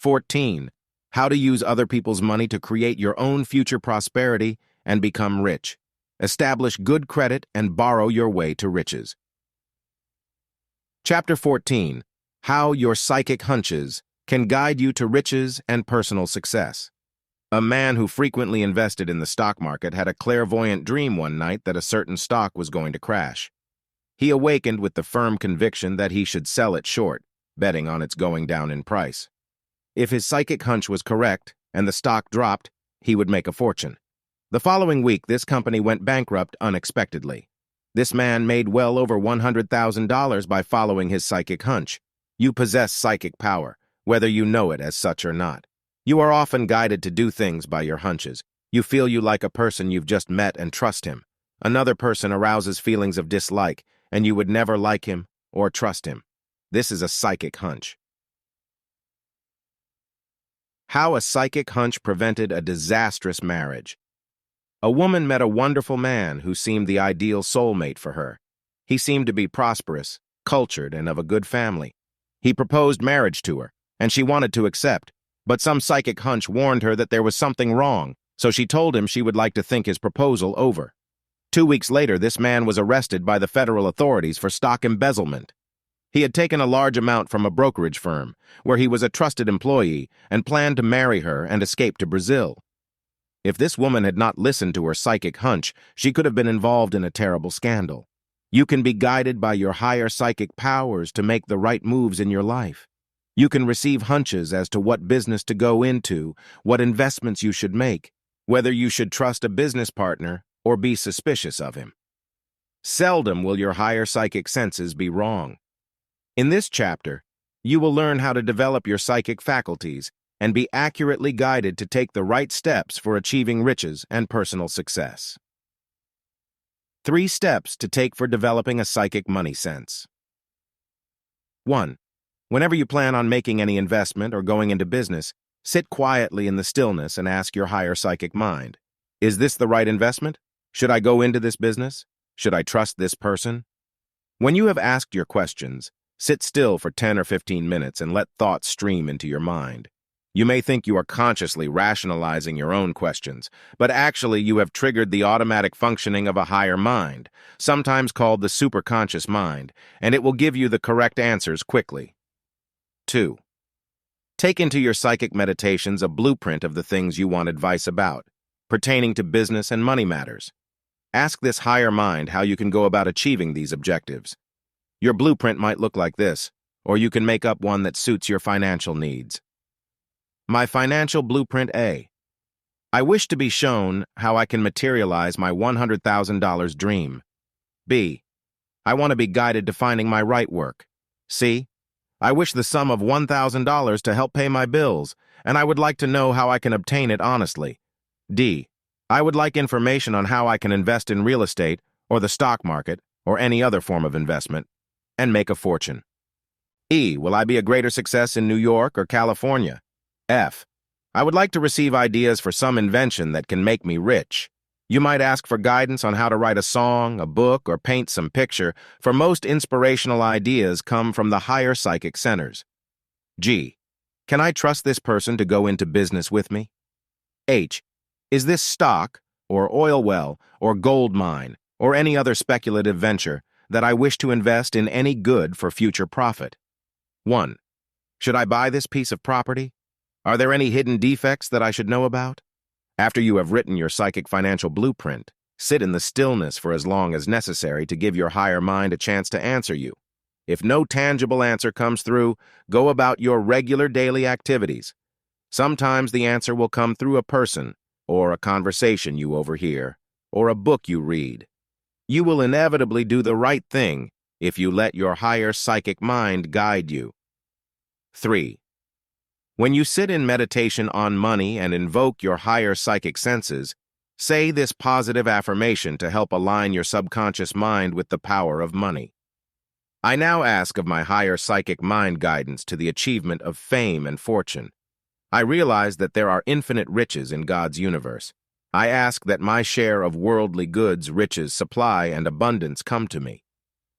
Speaker 1: 14. How to use other people's money to create your own future prosperity and become rich. Establish good credit and borrow your way to riches. Chapter 14. How your psychic hunches can guide you to riches and personal success. A man who frequently invested in the stock market had a clairvoyant dream one night that a certain stock was going to crash. He awakened with the firm conviction that he should sell it short, betting on its going down in price. If his psychic hunch was correct and the stock dropped, he would make a fortune. The following week, this company went bankrupt unexpectedly. This man made well over $100,000 by following his psychic hunch. You possess psychic power, whether you know it as such or not. You are often guided to do things by your hunches. You feel you like a person you've just met and trust him. Another person arouses feelings of dislike, and you would never like him or trust him. This is a psychic hunch. How a psychic hunch prevented a disastrous marriage. A woman met a wonderful man who seemed the ideal soulmate for her. He seemed to be prosperous, cultured, and of a good family. He proposed marriage to her, and she wanted to accept, but some psychic hunch warned her that there was something wrong, so she told him she would like to think his proposal over. 2 weeks later, this man was arrested by the federal authorities for stock embezzlement. He had taken a large amount from a brokerage firm, where he was a trusted employee, and planned to marry her and escape to Brazil. If this woman had not listened to her psychic hunch, she could have been involved in a terrible scandal. You can be guided by your higher psychic powers to make the right moves in your life. You can receive hunches as to what business to go into, what investments you should make, whether you should trust a business partner or be suspicious of him. Seldom will your higher psychic senses be wrong. In this chapter, you will learn how to develop your psychic faculties and be accurately guided to take the right steps for achieving riches and personal success. 3 steps to take for developing a psychic money sense. 1. Whenever you plan on making any investment or going into business, sit quietly in the stillness and ask your higher psychic mind, is this the right investment? Should I go into this business? Should I trust this person? When you have asked your questions, sit still for 10 or 15 minutes and let thoughts stream into your mind. You may think you are consciously rationalizing your own questions, but actually you have triggered the automatic functioning of a higher mind, sometimes called the superconscious mind, and it will give you the correct answers quickly. 2. Take into your psychic meditations a blueprint of the things you want advice about, pertaining to business and money matters. Ask this higher mind how you can go about achieving these objectives. Your blueprint might look like this, or you can make up one that suits your financial needs. My financial blueprint A. I wish to be shown how I can materialize my $100,000 dream. B. I want to be guided to finding my right work. C. I wish the sum of $1,000 to help pay my bills, and I would like to know how I can obtain it honestly. D. I would like information on how I can invest in real estate or the stock market or any other form of investment and make a fortune. E. Will I be a greater success in New York or California? F. I would like to receive ideas for some invention that can make me rich. You might ask for guidance on how to write a song, a book, or paint some picture, for most inspirational ideas come from the higher psychic centers. G. Can I trust this person to go into business with me? H. Is this stock, or oil well, or gold mine, or any other speculative venture that I wish to invest in any good for future profit? 1. Should I buy this piece of property? Are there any hidden defects that I should know about? After you have written your psychic financial blueprint, sit in the stillness for as long as necessary to give your higher mind a chance to answer you. If no tangible answer comes through, go about your regular daily activities. Sometimes the answer will come through a person, or a conversation you overhear, or a book you read. You will inevitably do the right thing if you let your higher psychic mind guide you. 3. When you sit in meditation on money and invoke your higher psychic senses, say this positive affirmation to help align your subconscious mind with the power of money. I now ask of my higher psychic mind guidance to the achievement of fame and fortune. I realize that there are infinite riches in God's universe. I ask that my share of worldly goods, riches, supply, and abundance come to me.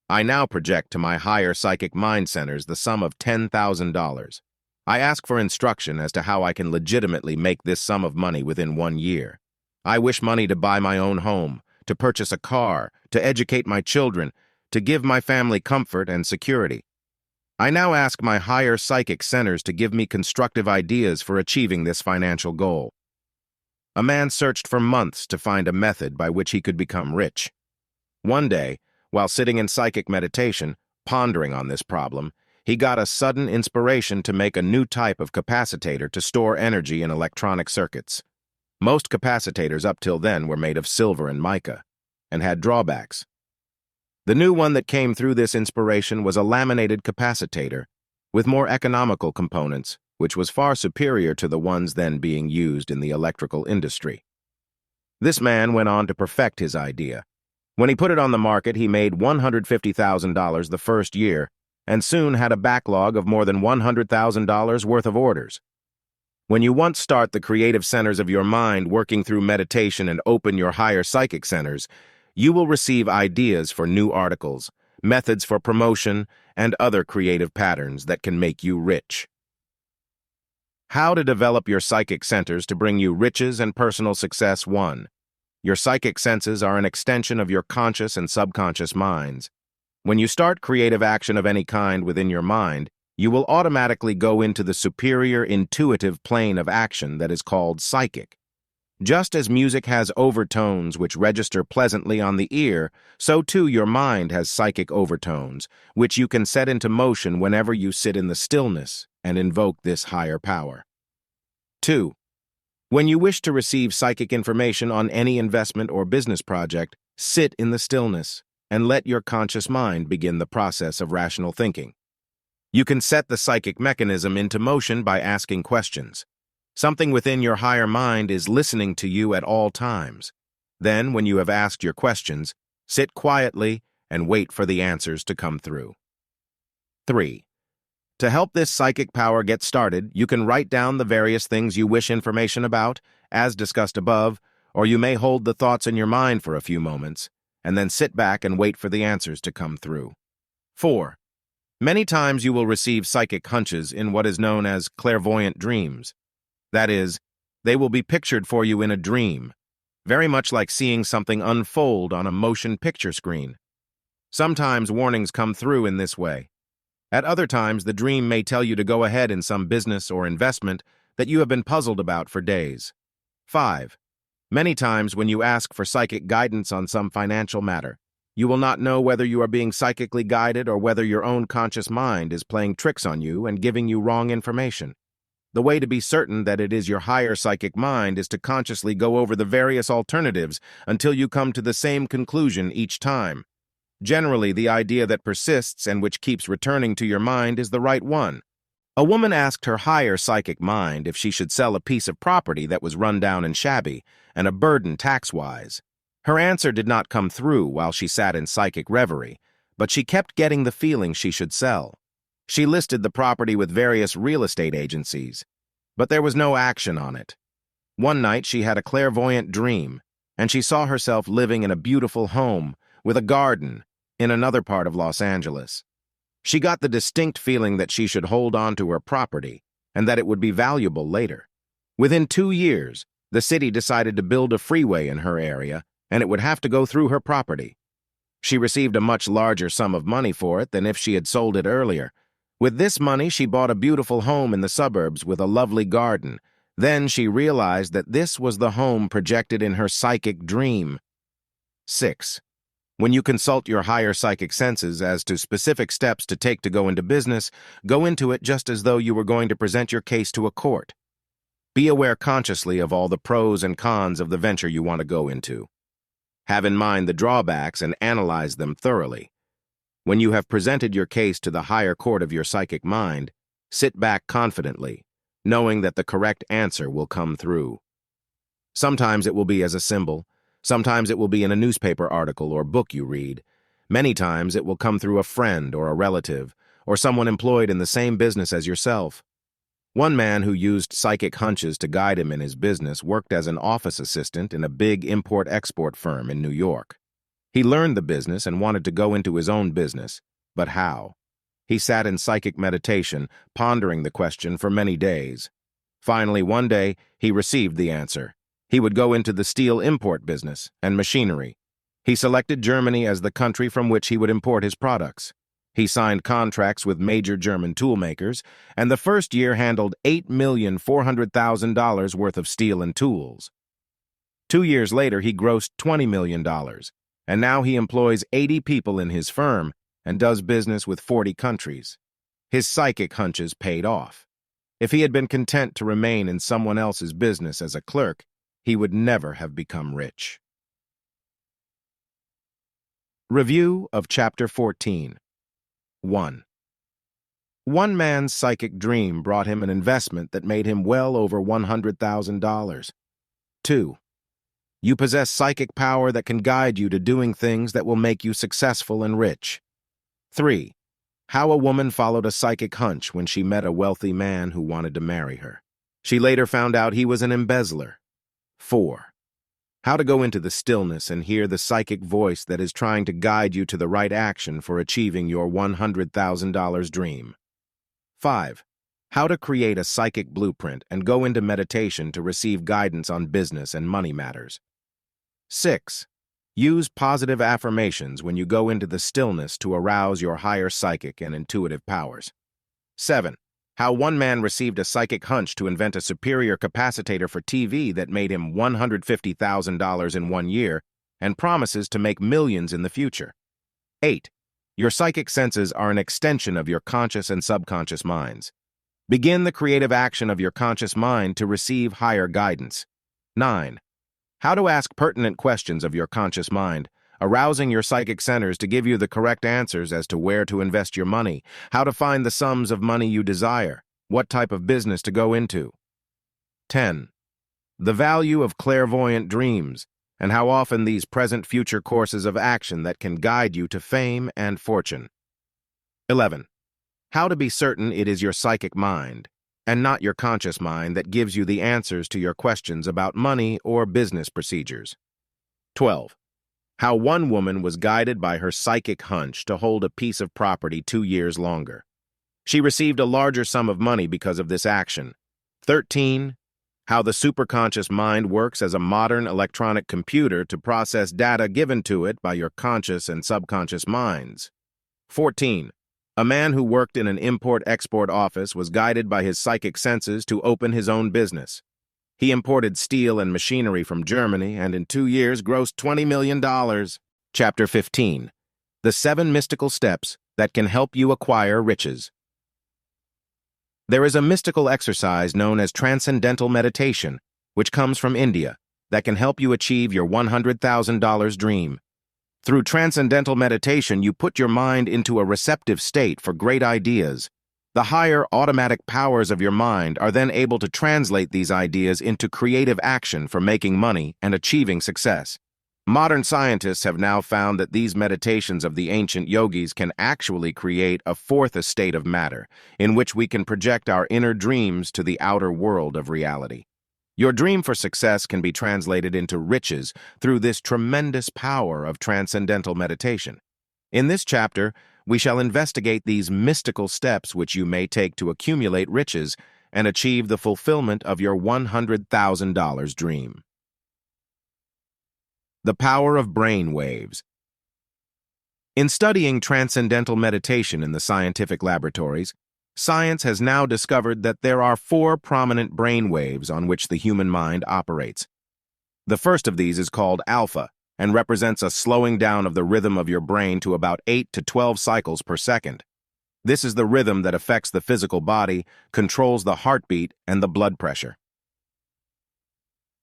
Speaker 1: I now project to my higher psychic mind centers the sum of $10,000. I ask for instruction as to how I can legitimately make this sum of money within 1 year. I wish money to buy my own home, to purchase a car, to educate my children, to give my family comfort and security. I now ask my higher psychic centers to give me constructive ideas for achieving this financial goal. A man searched for months to find a method by which he could become rich. One day, while sitting in psychic meditation, pondering on this problem, he got a sudden inspiration to make a new type of capacitor to store energy in electronic circuits. Most capacitors up till then were made of silver and mica, and had drawbacks. The new one that came through this inspiration was a laminated capacitor, with more economical components, which was far superior to the ones then being used in the electrical industry. This man went on to perfect his idea. When he put it on the market, he made $150,000 the first year, and soon had a backlog of more than $100,000 worth of orders. When you once start the creative centers of your mind working through meditation and open your higher psychic centers, you will receive ideas for new articles, methods for promotion, and other creative patterns that can make you rich. How to develop your psychic centers to bring you riches and personal success. 1. Your psychic senses are an extension of your conscious and subconscious minds. When you start creative action of any kind within your mind, you will automatically go into the superior intuitive plane of action that is called psychic. Just as music has overtones which register pleasantly on the ear, so too your mind has psychic overtones, which you can set into motion whenever you sit in the stillness and invoke this higher power. 2. When you wish to receive psychic information on any investment or business project, sit in the stillness and let your conscious mind begin the process of rational thinking. You can set the psychic mechanism into motion by asking questions. Something within your higher mind is listening to you at all times. Then, when you have asked your questions, sit quietly and wait for the answers to come through. 3. To help this psychic power get started, you can write down the various things you wish information about, as discussed above, or you may hold the thoughts in your mind for a few moments, and then sit back and wait for the answers to come through. 4. Many times you will receive psychic hunches in what is known as clairvoyant dreams. That is, they will be pictured for you in a dream, very much like seeing something unfold on a motion picture screen. Sometimes warnings come through in this way. At other times, the dream may tell you to go ahead in some business or investment that you have been puzzled about for days. 5. Many times when you ask for psychic guidance on some financial matter, you will not know whether you are being psychically guided or whether your own conscious mind is playing tricks on you and giving you wrong information. The way to be certain that it is your higher psychic mind is to consciously go over the various alternatives until you come to the same conclusion each time. Generally, the idea that persists and which keeps returning to your mind is the right one. A woman asked her higher psychic mind if she should sell a piece of property that was run down and shabby and a burden tax-wise. Her answer did not come through while she sat in psychic reverie, but she kept getting the feeling she should sell. She listed the property with various real estate agencies, but there was no action on it. One night she had a clairvoyant dream, and she saw herself living in a beautiful home with a garden in another part of Los Angeles. She got the distinct feeling that she should hold on to her property and that it would be valuable later. Within 2 years, the city decided to build a freeway in her area, and it would have to go through her property. She received a much larger sum of money for it than if she had sold it earlier. With this money, she bought a beautiful home in the suburbs with a lovely garden. Then she realized that this was the home projected in her psychic dream. 6. When you consult your higher psychic senses as to specific steps to take to go into business, go into it just as though you were going to present your case to a court. Be aware consciously of all the pros and cons of the venture you want to go into. Have in mind the drawbacks and analyze them thoroughly. When you have presented your case to the higher court of your psychic mind, sit back confidently, knowing that the correct answer will come through. Sometimes it will be as a symbol, sometimes it will be in a newspaper article or book you read. Many times it will come through a friend or a relative, or someone employed in the same business as yourself. One man who used psychic hunches to guide him in his business worked as an office assistant in a big import-export firm in New York. He learned the business and wanted to go into his own business, but how? He sat in psychic meditation, pondering the question for many days. Finally, one day, he received the answer. He would go into the steel import business and machinery. He selected Germany as the country from which he would import his products. He signed contracts with major German toolmakers, and the first year handled $8,400,000 worth of steel and tools. 2 years later, he grossed $20 million, and now he employs 80 people in his firm and does business with 40 countries. His psychic hunches paid off. If he had been content to remain in someone else's business as a clerk, he would never have become rich. Review of Chapter 14. 1. One man's psychic dream brought him an investment that made him well over $100,000. 2. You possess psychic power that can guide you to doing things that will make you successful and rich. 3. How a woman followed a psychic hunch when she met a wealthy man who wanted to marry her. She later found out he was an embezzler. 4. How to go into the stillness and hear the psychic voice that is trying to guide you to the right action for achieving your $100,000 dream. 5. How to create a psychic blueprint and go into meditation to receive guidance on business and money matters. 6. Use positive affirmations when you go into the stillness to arouse your higher psychic and intuitive powers. 7. How one man received a psychic hunch to invent a superior capacitor for TV that made him $150,000 in 1 year and promises to make millions in the future. 8. Your psychic senses are an extension of your conscious and subconscious minds. Begin the creative action of your conscious mind to receive higher guidance. 9. How to ask pertinent questions of your conscious mind, arousing your psychic centers to give you the correct answers as to where to invest your money, how to find the sums of money you desire, what type of business to go into. 10. The value of clairvoyant dreams, and how often these present-future courses of action that can guide you to fame and fortune. 11. How to be certain it is your psychic mind, and not your conscious mind, that gives you the answers to your questions about money or business procedures. 12. How one woman was guided by her psychic hunch to hold a piece of property 2 years longer. She received a larger sum of money because of this action. 13. How the superconscious mind works as a modern electronic computer to process data given to it by your conscious and subconscious minds. 14. A man who worked in an import-export office was guided by his psychic senses to open his own business. He imported steel and machinery from Germany and in 2 years grossed $20 million. Chapter 15. The 7 mystical steps that can help you acquire riches. There is a mystical exercise known as transcendental meditation, which comes from India, that can help you achieve your $100,000 dream. Through transcendental meditation, you put your mind into a receptive state for great ideas. The higher automatic powers of your mind are then able to translate these ideas into creative action for making money and achieving success. Modern scientists have now found that these meditations of the ancient yogis can actually create a fourth estate of matter, in which we can project our inner dreams to the outer world of reality. Your dream for success can be translated into riches through this tremendous power of transcendental meditation. In this chapter, we shall investigate these mystical steps which you may take to accumulate riches and achieve the fulfillment of your $100,000 dream. The power of brain waves. In studying transcendental meditation in the scientific laboratories, science has now discovered that there are 4 prominent brain waves on which the human mind operates. The first of these is called alpha and represents a slowing down of the rhythm of your brain to about 8 to 12 cycles per second. This is the rhythm that affects the physical body, controls the heartbeat and the blood pressure.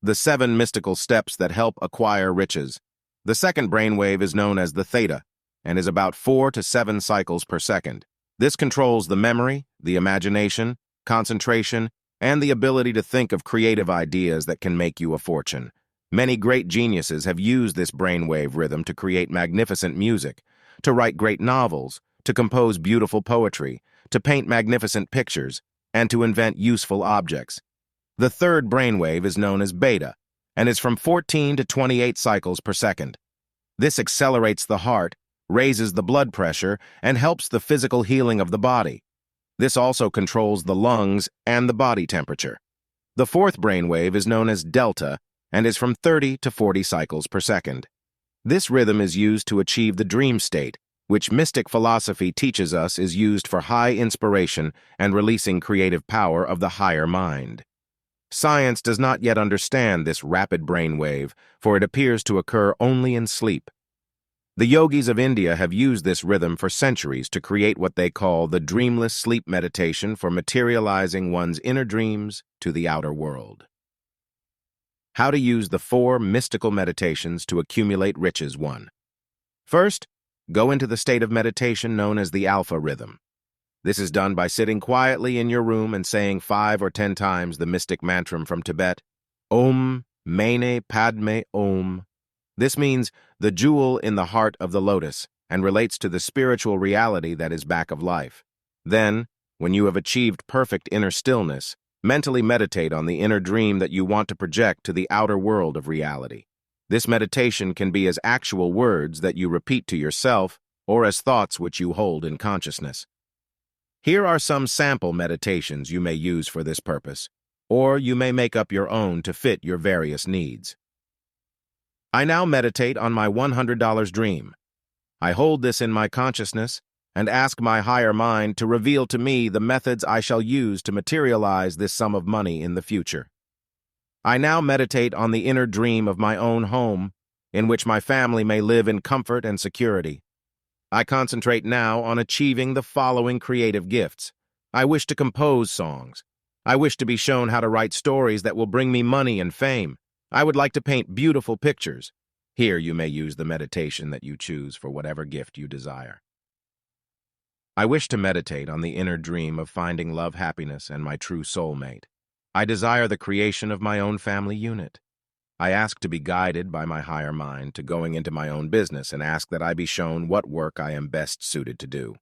Speaker 1: The 7 mystical steps that help acquire riches. The second brainwave is known as the theta and is about 4 to 7 cycles per second. This controls the memory, the imagination, concentration, and the ability to think of creative ideas that can make you a fortune. Many great geniuses have used this brainwave rhythm to create magnificent music, to write great novels, to compose beautiful poetry, to paint magnificent pictures, and to invent useful objects. The third brainwave is known as beta and is from 14 to 28 cycles per second. This accelerates the heart, raises the blood pressure, and helps the physical healing of the body. This also controls the lungs and the body temperature. The fourth brainwave is known as delta and is from 30 to 40 cycles per second. This rhythm is used to achieve the dream state, which mystic philosophy teaches us is used for high inspiration and releasing creative power of the higher mind. Science does not yet understand this rapid brainwave, for it appears to occur only in sleep. The yogis of India have used this rhythm for centuries to create what they call the dreamless sleep meditation for materializing one's inner dreams to the outer world. How to use the 4 mystical meditations to accumulate riches. 1. First, go into the state of meditation known as the alpha rhythm. This is done by sitting quietly in your room and saying 5 or 10 times the mystic mantra from Tibet, Om Mane Padme Om. This means the jewel in the heart of the lotus and relates to the spiritual reality that is back of life. Then, when you have achieved perfect inner stillness, mentally meditate on the inner dream that you want to project to the outer world of reality. This meditation can be as actual words that you repeat to yourself or as thoughts which you hold in consciousness. Here are some sample meditations you may use for this purpose, or you may make up your own to fit your various needs. I now meditate on my $100 dream. I hold this in my consciousness, and ask my higher mind to reveal to me the methods I shall use to materialize this sum of money in the future. I now meditate on the inner dream of my own home, in which my family may live in comfort and security. I concentrate now on achieving the following creative gifts. I wish to compose songs. I wish to be shown how to write stories that will bring me money and fame. I would like to paint beautiful pictures. Here you may use the meditation that you choose for whatever gift you desire. I wish to meditate on the inner dream of finding love, happiness, and my true soulmate. I desire the creation of my own family unit. I ask to be guided by my higher mind to going into my own business and ask that I be shown what work I am best suited to do.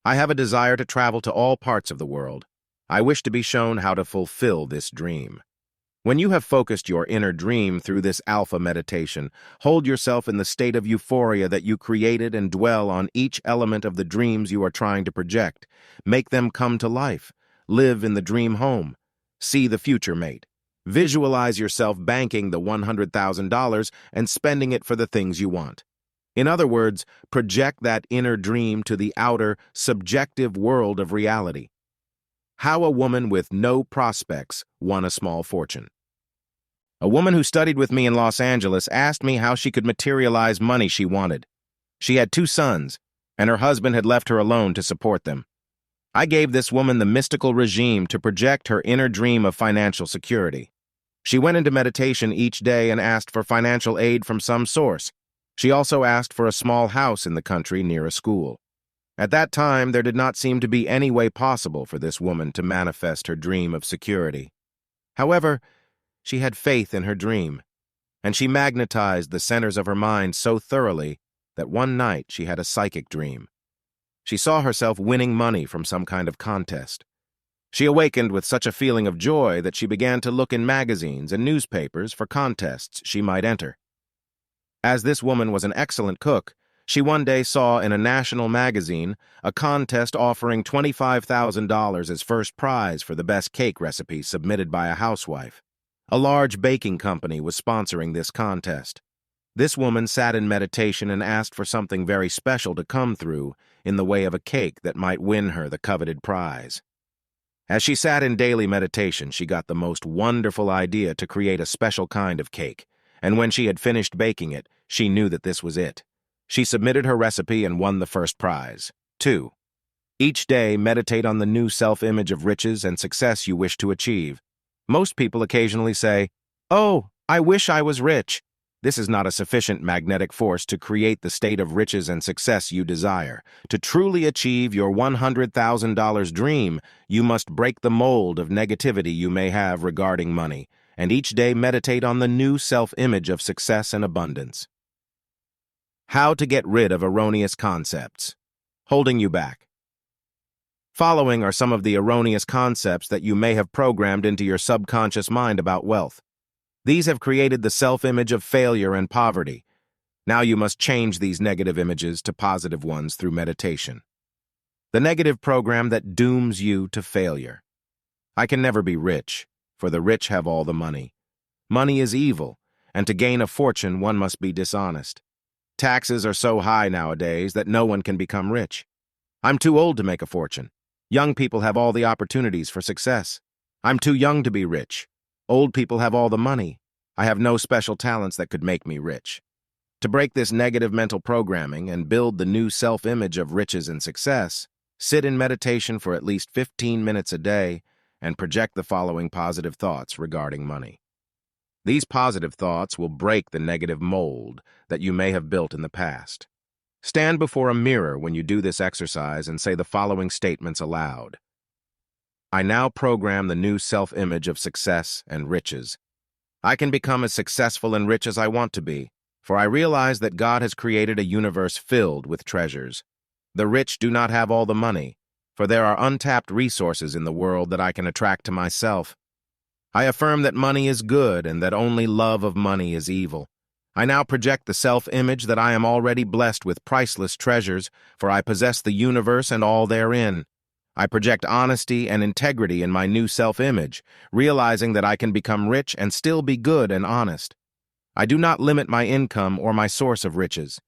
Speaker 1: I have a desire to travel to all parts of the world. I wish to be shown how to fulfill this dream. When you have focused your inner dream through this alpha meditation, hold yourself in the state of euphoria that you created and dwell on each element of the dreams you are trying to project. Make them come to life. Live in the dream home. See the future mate. Visualize yourself banking the $100,000 and spending it for the things you want. In other words, project that inner dream to the outer, subjective world of reality. How a woman with no prospects won a small fortune. A woman who studied with me in Los Angeles asked me how she could materialize money she wanted. She had 2 sons, and her husband had left her alone to support them. I gave this woman the mystical regime to project her inner dream of financial security. She went into meditation each day and asked for financial aid from some source. She also asked for a small house in the country near a school. At that time, there did not seem to be any way possible for this woman to manifest her dream of security. However, she had faith in her dream, and she magnetized the centers of her mind so thoroughly that one night she had a psychic dream. She saw herself winning money from some kind of contest. She awakened with such a feeling of joy that she began to look in magazines and newspapers for contests she might enter. As this woman was an excellent cook, she one day saw in a national magazine a contest offering $25,000 as first prize for the best cake recipe submitted by a housewife. A large baking company was sponsoring this contest. This woman sat in meditation and asked for something very special to come through in the way of a cake that might win her the coveted prize. As she sat in daily meditation, she got the most wonderful idea to create a special kind of cake, and when she had finished baking it, she knew that this was it. She submitted her recipe and won the first prize. 2. Each day, meditate on the new self-image of riches and success you wish to achieve. Most people occasionally say, "Oh, I wish I was rich." This is not a sufficient magnetic force to create the state of riches and success you desire. To truly achieve your $100,000 dream, you must break the mold of negativity you may have regarding money, and each day meditate on the new self-image of success and abundance. How to get rid of erroneous concepts. Holding you back. Following are some of the erroneous concepts that you may have programmed into your subconscious mind about wealth. These have created the self-image of failure and poverty. Now you must change these negative images to positive ones through meditation. The negative program that dooms you to failure. I can never be rich, for the rich have all the money. Money is evil, and to gain a fortune one must be dishonest. Taxes are so high nowadays that no one can become rich. I'm too old to make a fortune. Young people have all the opportunities for success. I'm too young to be rich. Old people have all the money. I have no special talents that could make me rich. To break this negative mental programming and build the new self-image of riches and success, sit in meditation for at least 15 minutes a day and project the following positive thoughts regarding money. These positive thoughts will break the negative mold that you may have built in the past. Stand before a mirror when you do this exercise and say the following statements aloud. I now program the new self-image of success and riches. I can become as successful and rich as I want to be, for I realize that God has created a universe filled with treasures. The rich do not have all the money, for there are untapped resources in the world that I can attract to myself. I affirm that money is good and that only love of money is evil. I now project the self-image that I am already blessed with priceless treasures, for I possess the universe and all therein. I project honesty and integrity in my new self-image, realizing that I can become rich and still be good and honest. I do not limit my income or my source of riches.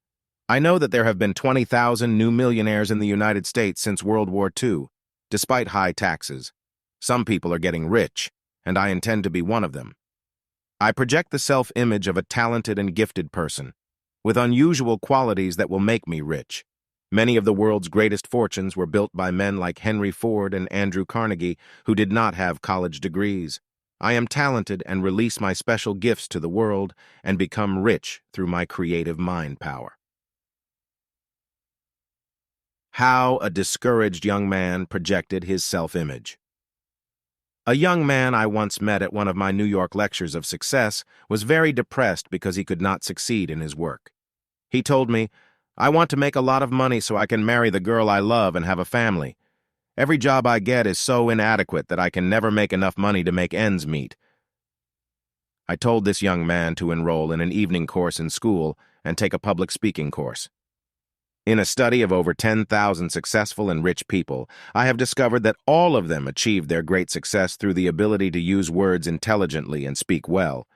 Speaker 1: I know that there have been 20,000 new millionaires in the United States since World War II, despite high taxes. Some people are getting rich, and I intend to be one of them. I project the self-image of a talented and gifted person, with unusual qualities that will make me rich. Many of the world's greatest fortunes were built by men like Henry Ford and Andrew Carnegie, who did not have college degrees. I am talented and release my special gifts to the world and become rich through my creative mind power. How a discouraged young man projected his self-image. A young man I once met at one of my New York lectures of success was very depressed because he could not succeed in his work. He told me, "I want to make a lot of money so I can marry the girl I love and have a family. Every job I get is so inadequate that I can never make enough money to make ends meet." I told this young man to enroll in an evening course in school and take a public speaking course. In a study of over 10,000 successful and rich people, I have discovered that all of them achieved their great success through the ability to use words intelligently and speak well.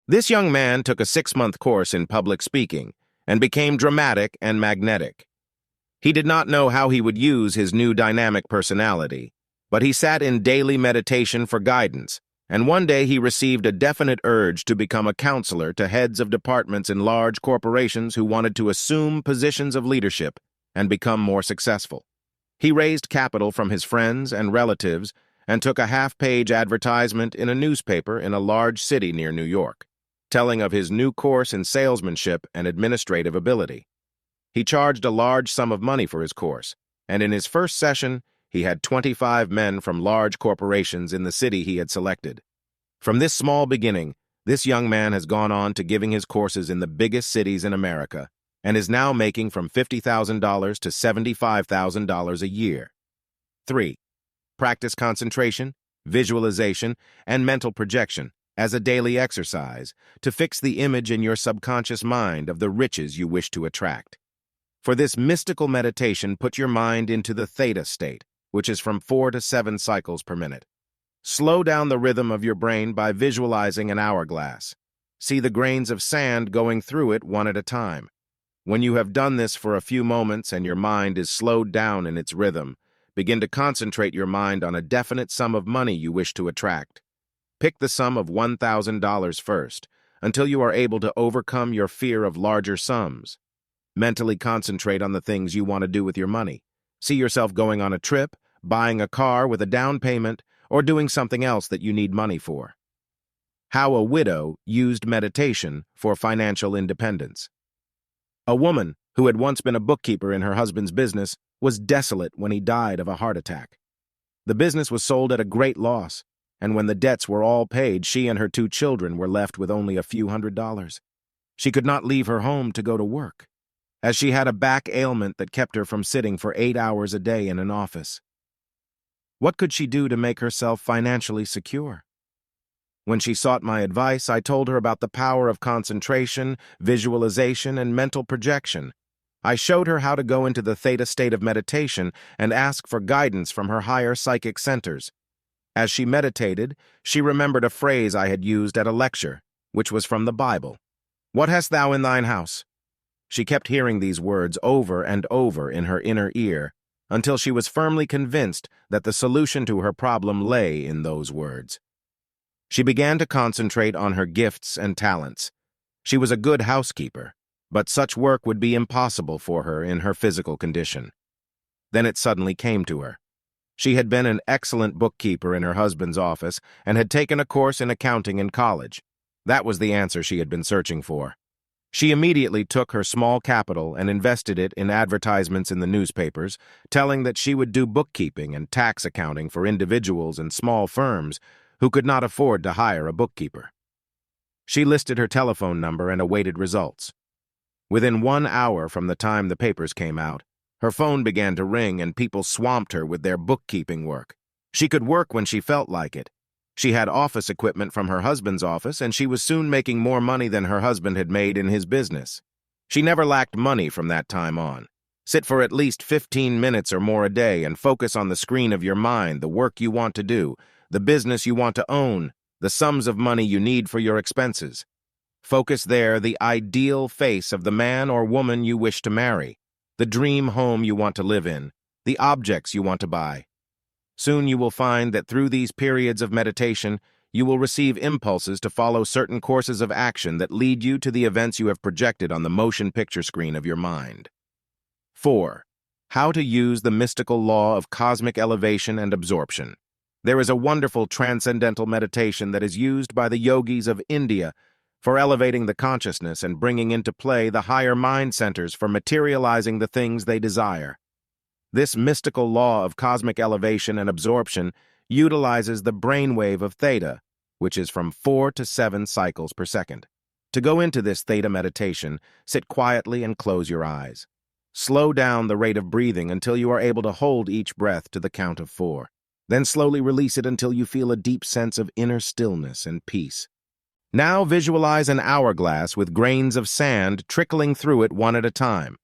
Speaker 1: This young man took a 6-month course in public speaking and became dramatic and magnetic. He did not know how he would use his new dynamic personality, but he sat in daily meditation for guidance, and one day he received a definite urge to become a counselor to heads of departments in large corporations who wanted to assume positions of leadership and become more successful. He raised capital from his friends and relatives and took a half-page advertisement in a newspaper in a large city near New York, telling of his new course in salesmanship and administrative ability. He charged a large sum of money for his course, and in his first session, he had 25 men from large corporations in the city he had selected. From this small beginning, this young man has gone on to giving his courses in the biggest cities in America and is now making from $50,000 to $75,000 a year. 3. Practice concentration, visualization, and mental projection as a daily exercise to fix the image in your subconscious mind of the riches you wish to attract. For this mystical meditation, put your mind into the theta state, which is from 4 to 7 cycles per minute. Slow down the rhythm of your brain by visualizing an hourglass. See the grains of sand going through it one at a time. When you have done this for a few moments and your mind is slowed down in its rhythm, begin to concentrate your mind on a definite sum of money you wish to attract. Pick the sum of $1,000 first, until you are able to overcome your fear of larger sums. Mentally concentrate on the things you want to do with your money. See yourself going on a trip, buying a car with a down payment, or doing something else that you need money for. How a widow used meditation for financial independence. A woman who had once been a bookkeeper in her husband's business was desolate when he died of a heart attack. The business was sold at a great loss, and when the debts were all paid, she and her 2 children were left with only a few $100s. She could not leave her home to go to work, as she had a back ailment that kept her from sitting for 8 hours a day in an office. What could she do to make herself financially secure? When she sought my advice, I told her about the power of concentration, visualization, and mental projection. I showed her how to go into the theta state of meditation and ask for guidance from her higher psychic centers. As she meditated, she remembered a phrase I had used at a lecture, which was from the Bible. "What hast thou in thine house?" She kept hearing these words over and over in her inner ear, until she was firmly convinced that the solution to her problem lay in those words. She began to concentrate on her gifts and talents. She was a good housekeeper, but such work would be impossible for her in her physical condition. Then it suddenly came to her. She had been an excellent bookkeeper in her husband's office and had taken a course in accounting in college. That was the answer she had been searching for. She immediately took her small capital and invested it in advertisements in the newspapers, telling that she would do bookkeeping and tax accounting for individuals and small firms who could not afford to hire a bookkeeper. She listed her telephone number and awaited results. Within 1 hour from the time the papers came out, her phone began to ring and people swamped her with their bookkeeping work. She could work when she felt like it. She had office equipment from her husband's office, and she was soon making more money than her husband had made in his business. She never lacked money from that time on. Sit for at least 15 minutes or more a day and focus on the screen of your mind the work you want to do, the business you want to own, the sums of money you need for your expenses. Focus there the ideal face of the man or woman you wish to marry, the dream home you want to live in, the objects you want to buy. Soon you will find that through these periods of meditation, you will receive impulses to follow certain courses of action that lead you to the events you have projected on the motion picture screen of your mind. 4. How to use the mystical law of cosmic elevation and absorption. There is a wonderful transcendental meditation that is used by the yogis of India for elevating the consciousness and bringing into play the higher mind centers for materializing the things they desire. This mystical law of cosmic elevation and absorption utilizes the brainwave of theta, which is from 4 to 7 cycles per second. To go into this theta meditation, sit quietly and close your eyes. Slow down the rate of breathing until you are able to hold each breath to the count of 4. Then slowly release it until you feel a deep sense of inner stillness and peace. Now visualize an hourglass with grains of sand trickling through it one at a time.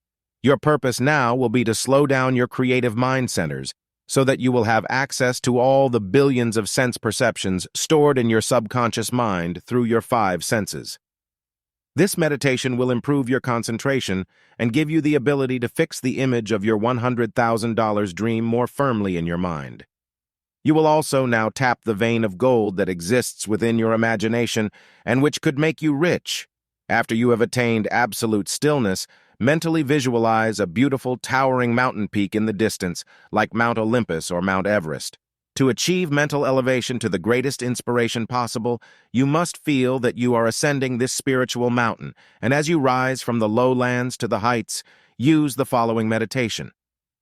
Speaker 1: Your purpose now will be to slow down your creative mind centers so that you will have access to all the billions of sense perceptions stored in your subconscious mind through your 5 senses. This meditation will improve your concentration and give you the ability to fix the image of your $100,000 dream more firmly in your mind. You will also now tap the vein of gold that exists within your imagination and which could make you rich. After you have attained absolute stillness, mentally visualize a beautiful towering mountain peak in the distance, like Mount Olympus or Mount Everest. To achieve mental elevation to the greatest inspiration possible, you must feel that you are ascending this spiritual mountain, and as you rise from the lowlands to the heights, use the following meditation.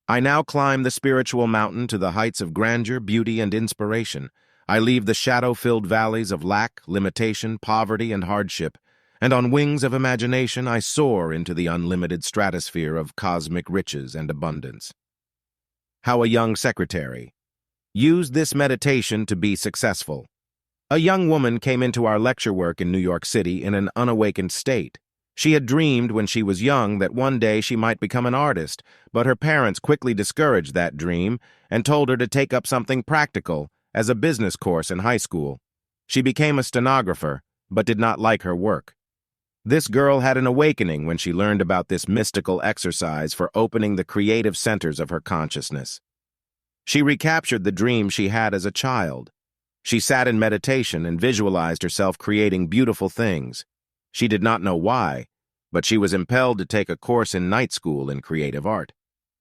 Speaker 1: I now climb the spiritual mountain to the heights of grandeur, beauty, and inspiration. I leave the shadow-filled valleys of lack, limitation, poverty, and hardship, and on wings of imagination I soar into the unlimited stratosphere of cosmic riches and abundance. How a young secretary. Use this meditation to be successful. A young woman came into our lecture work in New York City in an unawakened state. She had dreamed when she was young that one day she might become an artist, but her parents quickly discouraged that dream and told her to take up something practical as a business course in high school. She became a stenographer, but did not like her work. This girl had an awakening when she learned about this mystical exercise for opening the creative centers of her consciousness. She recaptured the dream she had as a child. She sat in meditation and visualized herself creating beautiful things. She did not know why, but she was impelled to take a course in night school in creative art.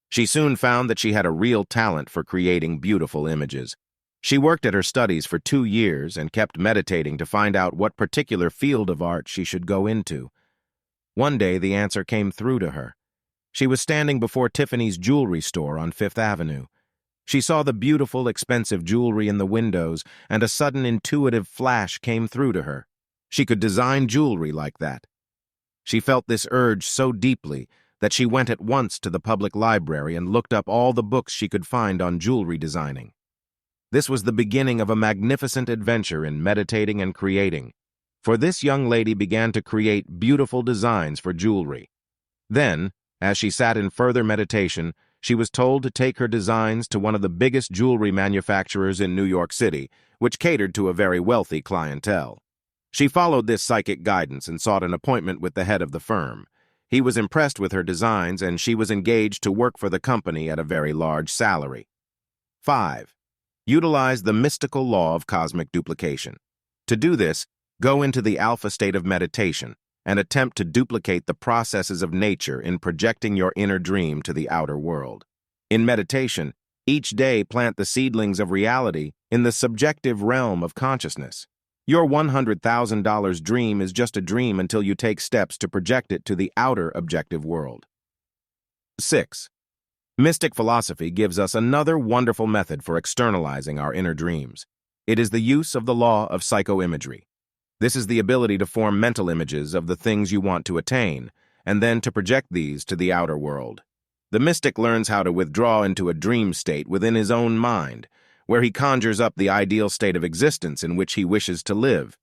Speaker 1: She soon found that she had a real talent for creating beautiful images. She worked at her studies for 2 years and kept meditating to find out what particular field of art she should go into. One day, the answer came through to her. She was standing before Tiffany's jewelry store on 5th Avenue. She saw the beautiful, expensive jewelry in the windows, and a sudden intuitive flash came through to her. She could design jewelry like that. She felt this urge so deeply that she went at once to the public library and looked up all the books she could find on jewelry designing. This was the beginning of a magnificent adventure in meditating and creating, for this young lady began to create beautiful designs for jewelry. Then, as she sat in further meditation, she was told to take her designs to one of the biggest jewelry manufacturers in New York City, which catered to a very wealthy clientele. She followed this psychic guidance and sought an appointment with the head of the firm. He was impressed with her designs, and she was engaged to work for the company at a very large salary. 5. Utilize the mystical law of cosmic duplication. To do this, go into the alpha state of meditation and attempt to duplicate the processes of nature in projecting your inner dream to the outer world. In meditation, each day plant the seedlings of reality in the subjective realm of consciousness. Your $100,000 dream is just a dream until you take steps to project it to the outer objective world. 6. Mystic philosophy gives us another wonderful method for externalizing our inner dreams. It is the use of the law of psycho-imagery. This is the ability to form mental images of the things you want to attain, and then to project these to the outer world. The mystic learns how to withdraw into a dream state within his own mind, where he conjures up the ideal state of existence in which he wishes to live.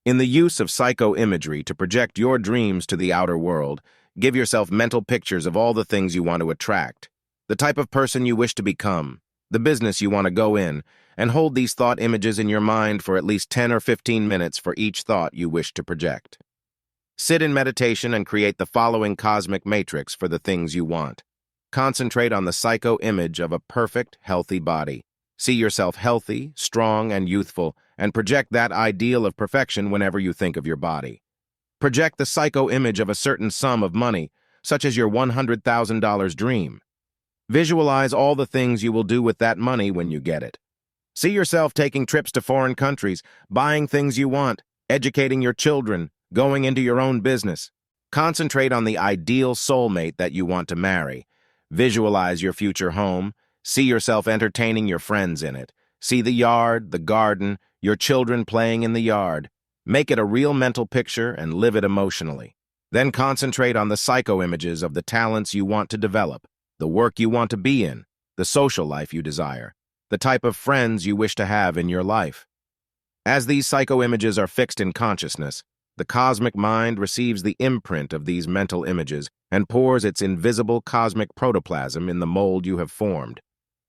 Speaker 1: In the use of psycho-imagery to project your dreams to the outer world, give yourself mental pictures of all the things you want to attract, the type of person you wish to become, the business you want to go in, and hold these thought images in your mind for at least 10 or 15 minutes for each thought you wish to project. Sit in meditation and create the following cosmic matrix for the things you want. Concentrate on the psycho-image of a perfect, healthy body. See yourself healthy, strong, and youthful, and project that ideal of perfection whenever you think of your body. Project the psycho-image of a certain sum of money, such as your $100,000 dream. Visualize all the things you will do with that money when you get it. See yourself taking trips to foreign countries, buying things you want, educating your children, going into your own business. Concentrate on the ideal soulmate that you want to marry. Visualize your future home. See yourself entertaining your friends in it. See the yard, the garden, your children playing in the yard. Make it a real mental picture and live it emotionally. Then concentrate on the psycho-images of the talents you want to develop, the work you want to be in, the social life you desire, the type of friends you wish to have in your life. As these psycho-images are fixed in consciousness, the cosmic mind receives the imprint of these mental images and pours its invisible cosmic protoplasm in the mold you have formed.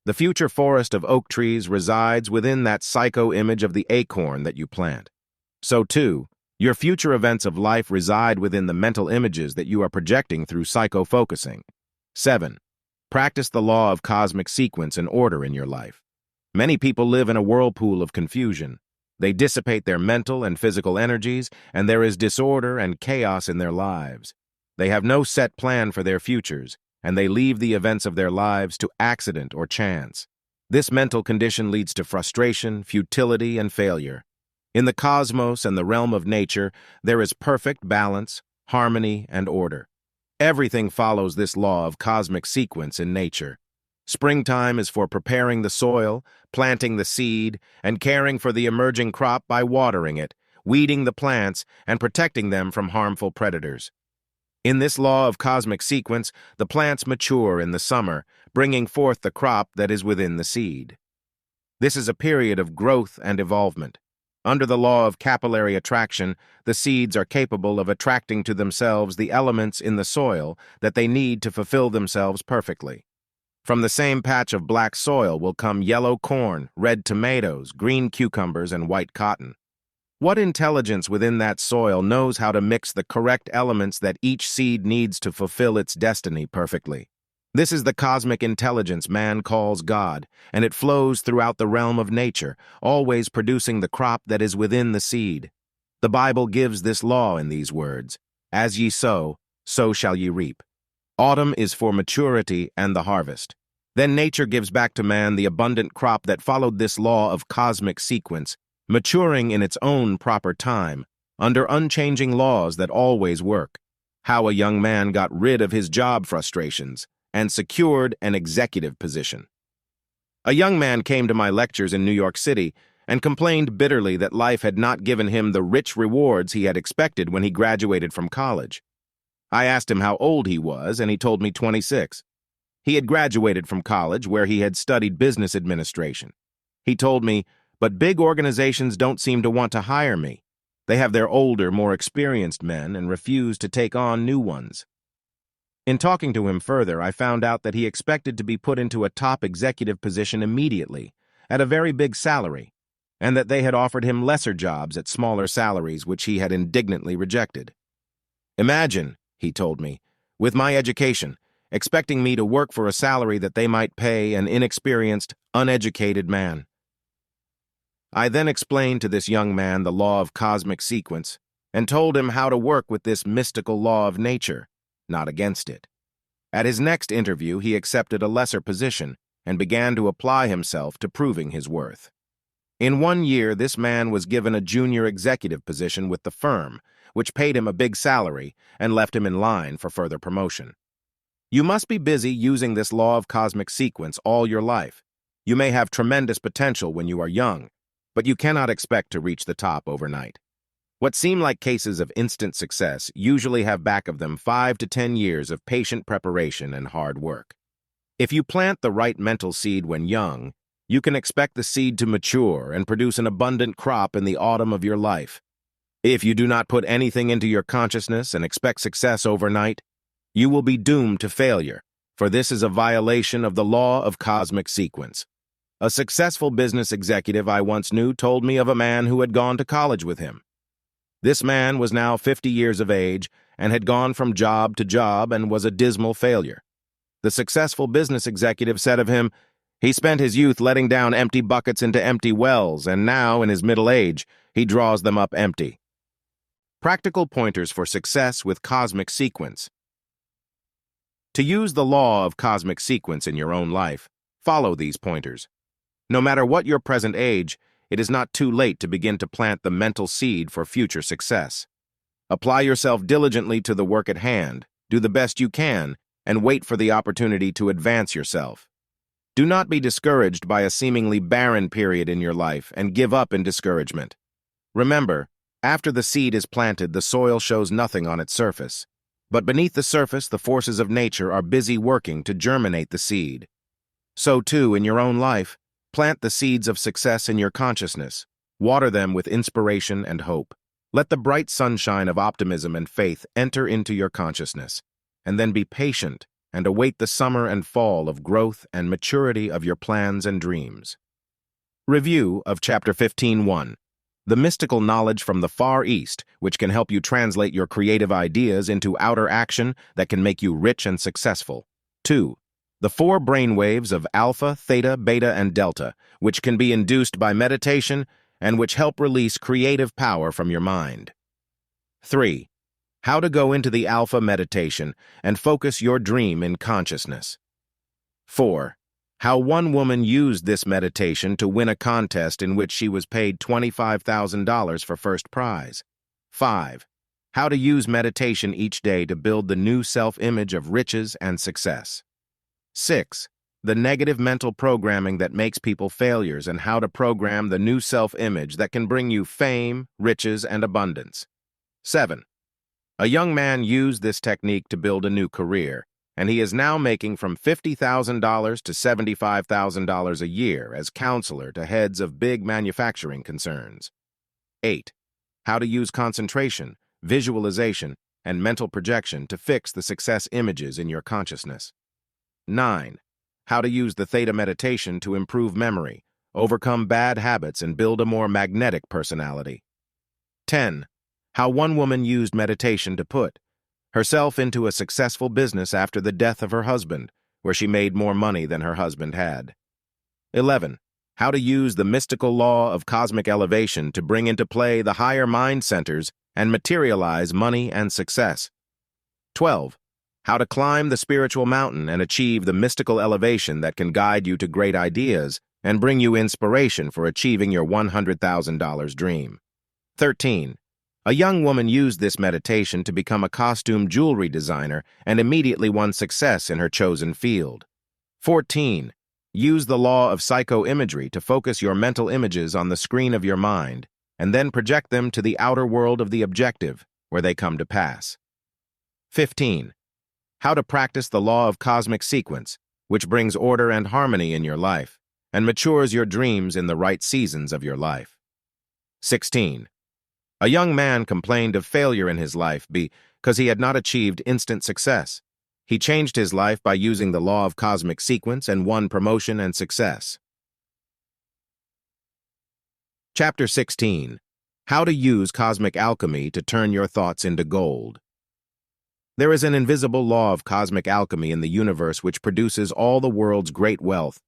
Speaker 1: The future forest of oak trees resides within that psycho-image of the acorn that you plant. So, too, your future events of life reside within the mental images that you are projecting through psycho-focusing. 7. Practice the law of cosmic sequence and order in your life. Many people live in a whirlpool of confusion. They dissipate their mental and physical energies, and there is disorder and chaos in their lives. They have no set plan for their futures, and they leave the events of their lives to accident or chance. This mental condition leads to frustration, futility, and failure. In the cosmos and the realm of nature, there is perfect balance, harmony, and order. Everything follows this law of cosmic sequence in nature. Springtime is for preparing the soil, planting the seed, and caring for the emerging crop by watering it, weeding the plants, and protecting them from harmful predators. In this law of cosmic sequence, the plants mature in the summer, bringing forth the crop that is within the seed. This is a period of growth and evolvement. Under the law of capillary attraction, the seeds are capable of attracting to themselves the elements in the soil that they need to fulfill themselves perfectly. From the same patch of black soil will come yellow corn, red tomatoes, green cucumbers, and white cotton. What intelligence within that soil knows how to mix the correct elements that each seed needs to fulfill its destiny perfectly? This is the cosmic intelligence man calls God, and it flows throughout the realm of nature, always producing the crop that is within the seed. The Bible gives this law in these words, "As ye sow, so shall ye reap." Autumn is for maturity and the harvest. Then nature gives back to man the abundant crop that followed this law of cosmic sequence, maturing in its own proper time, under unchanging laws that always work. How a young man got rid of his job frustrations and secured an executive position. A young man came to my lectures in New York City and complained bitterly that life had not given him the rich rewards he had expected when he graduated from college. I asked him how old he was, and he told me 26. He had graduated from college where he had studied business administration. He told me, "But big organizations don't seem to want to hire me. They have their older, more experienced men and refuse to take on new ones." In talking to him further, I found out that he expected to be put into a top executive position immediately, at a very big salary, and that they had offered him lesser jobs at smaller salaries which he had indignantly rejected. "Imagine," he told me, "with my education, expecting me to work for a salary that they might pay an inexperienced, uneducated man." I then explained to this young man the law of cosmic sequence and told him how to work with this mystical law of nature, not against it. At his next interview, he accepted a lesser position and began to apply himself to proving his worth. In 1 year, this man was given a junior executive position with the firm, which paid him a big salary and left him in line for further promotion. You must be busy using this law of cosmic sequence all your life. You may have tremendous potential when you are young, but you cannot expect to reach the top overnight. What seem like cases of instant success usually have back of them 5 to 10 years of patient preparation and hard work. If you plant the right mental seed when young, you can expect the seed to mature and produce an abundant crop in the autumn of your life. If you do not put anything into your consciousness and expect success overnight, you will be doomed to failure, for this is a violation of the law of cosmic sequence. A successful business executive I once knew told me of a man who had gone to college with him. This man was now 50 years of age and had gone from job to job and was a dismal failure. The successful business executive said of him, "He spent his youth letting down empty buckets into empty wells, and now, in his middle age, he draws them up empty." Practical pointers for success with cosmic sequence. To use the law of cosmic sequence in your own life, follow these pointers. No matter what your present age, it is not too late to begin to plant the mental seed for future success. Apply yourself diligently to the work at hand, do the best you can, and wait for the opportunity to advance yourself. Do not be discouraged by a seemingly barren period in your life and give up in discouragement. Remember, after the seed is planted, the soil shows nothing on its surface. But beneath the surface, the forces of nature are busy working to germinate the seed. So too, in your own life, plant the seeds of success in your consciousness. Water them with inspiration and hope. Let the bright sunshine of optimism and faith enter into your consciousness, and then be patient and await the summer and fall of growth and maturity of your plans and dreams. Review of Chapter 15:1. The mystical knowledge from the Far East, which can help you translate your creative ideas into outer action that can make you rich and successful. 2. The 4 brainwaves of alpha, theta, beta, and delta, which can be induced by meditation and which help release creative power from your mind. 3. How to go into the alpha meditation and focus your dream in consciousness. 4. How one woman used this meditation to win a contest in which she was paid $25,000 for first prize. 5. How to use meditation each day to build the new self-image of riches and success. 6. The negative mental programming that makes people failures and how to program the new self-image that can bring you fame, riches, and abundance. 7. A young man used this technique to build a new career, and he is now making from $50,000 to $75,000 a year as counselor to heads of big manufacturing concerns. 8. How to use concentration, visualization, and mental projection to fix the success images in your consciousness. 9. How to use the Theta meditation to improve memory, overcome bad habits, and build a more magnetic personality. 10. How one woman used meditation to put herself into a successful business after the death of her husband, where she made more money than her husband had. 11. How to use the mystical law of cosmic elevation to bring into play the higher mind centers and materialize money and success. 12. How to climb the spiritual mountain and achieve the mystical elevation that can guide you to great ideas and bring you inspiration for achieving your $100,000 dream. 13. A young woman used this meditation to become a costume jewelry designer and immediately won success in her chosen field. 14. Use the law of psycho-imagery to focus your mental images on the screen of your mind and then project them to the outer world of the objective, where they come to pass. 15. How to practice the law of cosmic sequence, which brings order and harmony in your life and matures your dreams in the right seasons of your life. 16. A young man complained of failure in his life because he had not achieved instant success. He changed his life by using the law of cosmic sequence and won promotion and success. Chapter 16. How to use cosmic alchemy to turn your thoughts into gold. There is an invisible law of cosmic alchemy in the universe which produces all the world's great wealth.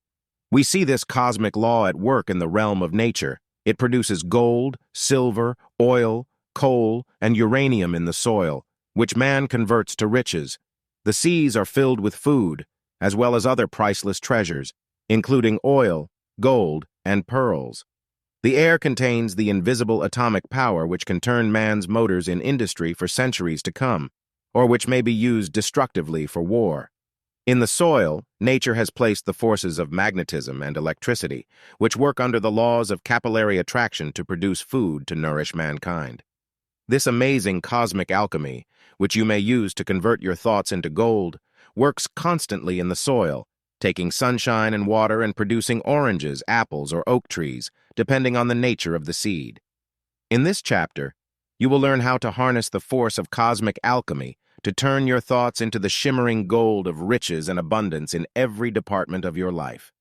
Speaker 1: We see this cosmic law at work in the realm of nature. It produces gold, silver, oil, coal, and uranium in the soil, which man converts to riches. The seas are filled with food, as well as other priceless treasures, including oil, gold, and pearls. The air contains the invisible atomic power which can turn man's motors in industry for centuries to come, or which may be used destructively for war. In the soil, nature has placed the forces of magnetism and electricity, which work under the laws of capillary attraction to produce food to nourish mankind. This amazing cosmic alchemy, which you may use to convert your thoughts into gold, works constantly in the soil, taking sunshine and water and producing oranges, apples, or oak trees, depending on the nature of the seed. In this chapter, you will learn how to harness the force of cosmic alchemy to turn your thoughts into the shimmering gold of riches and abundance in every department of your life.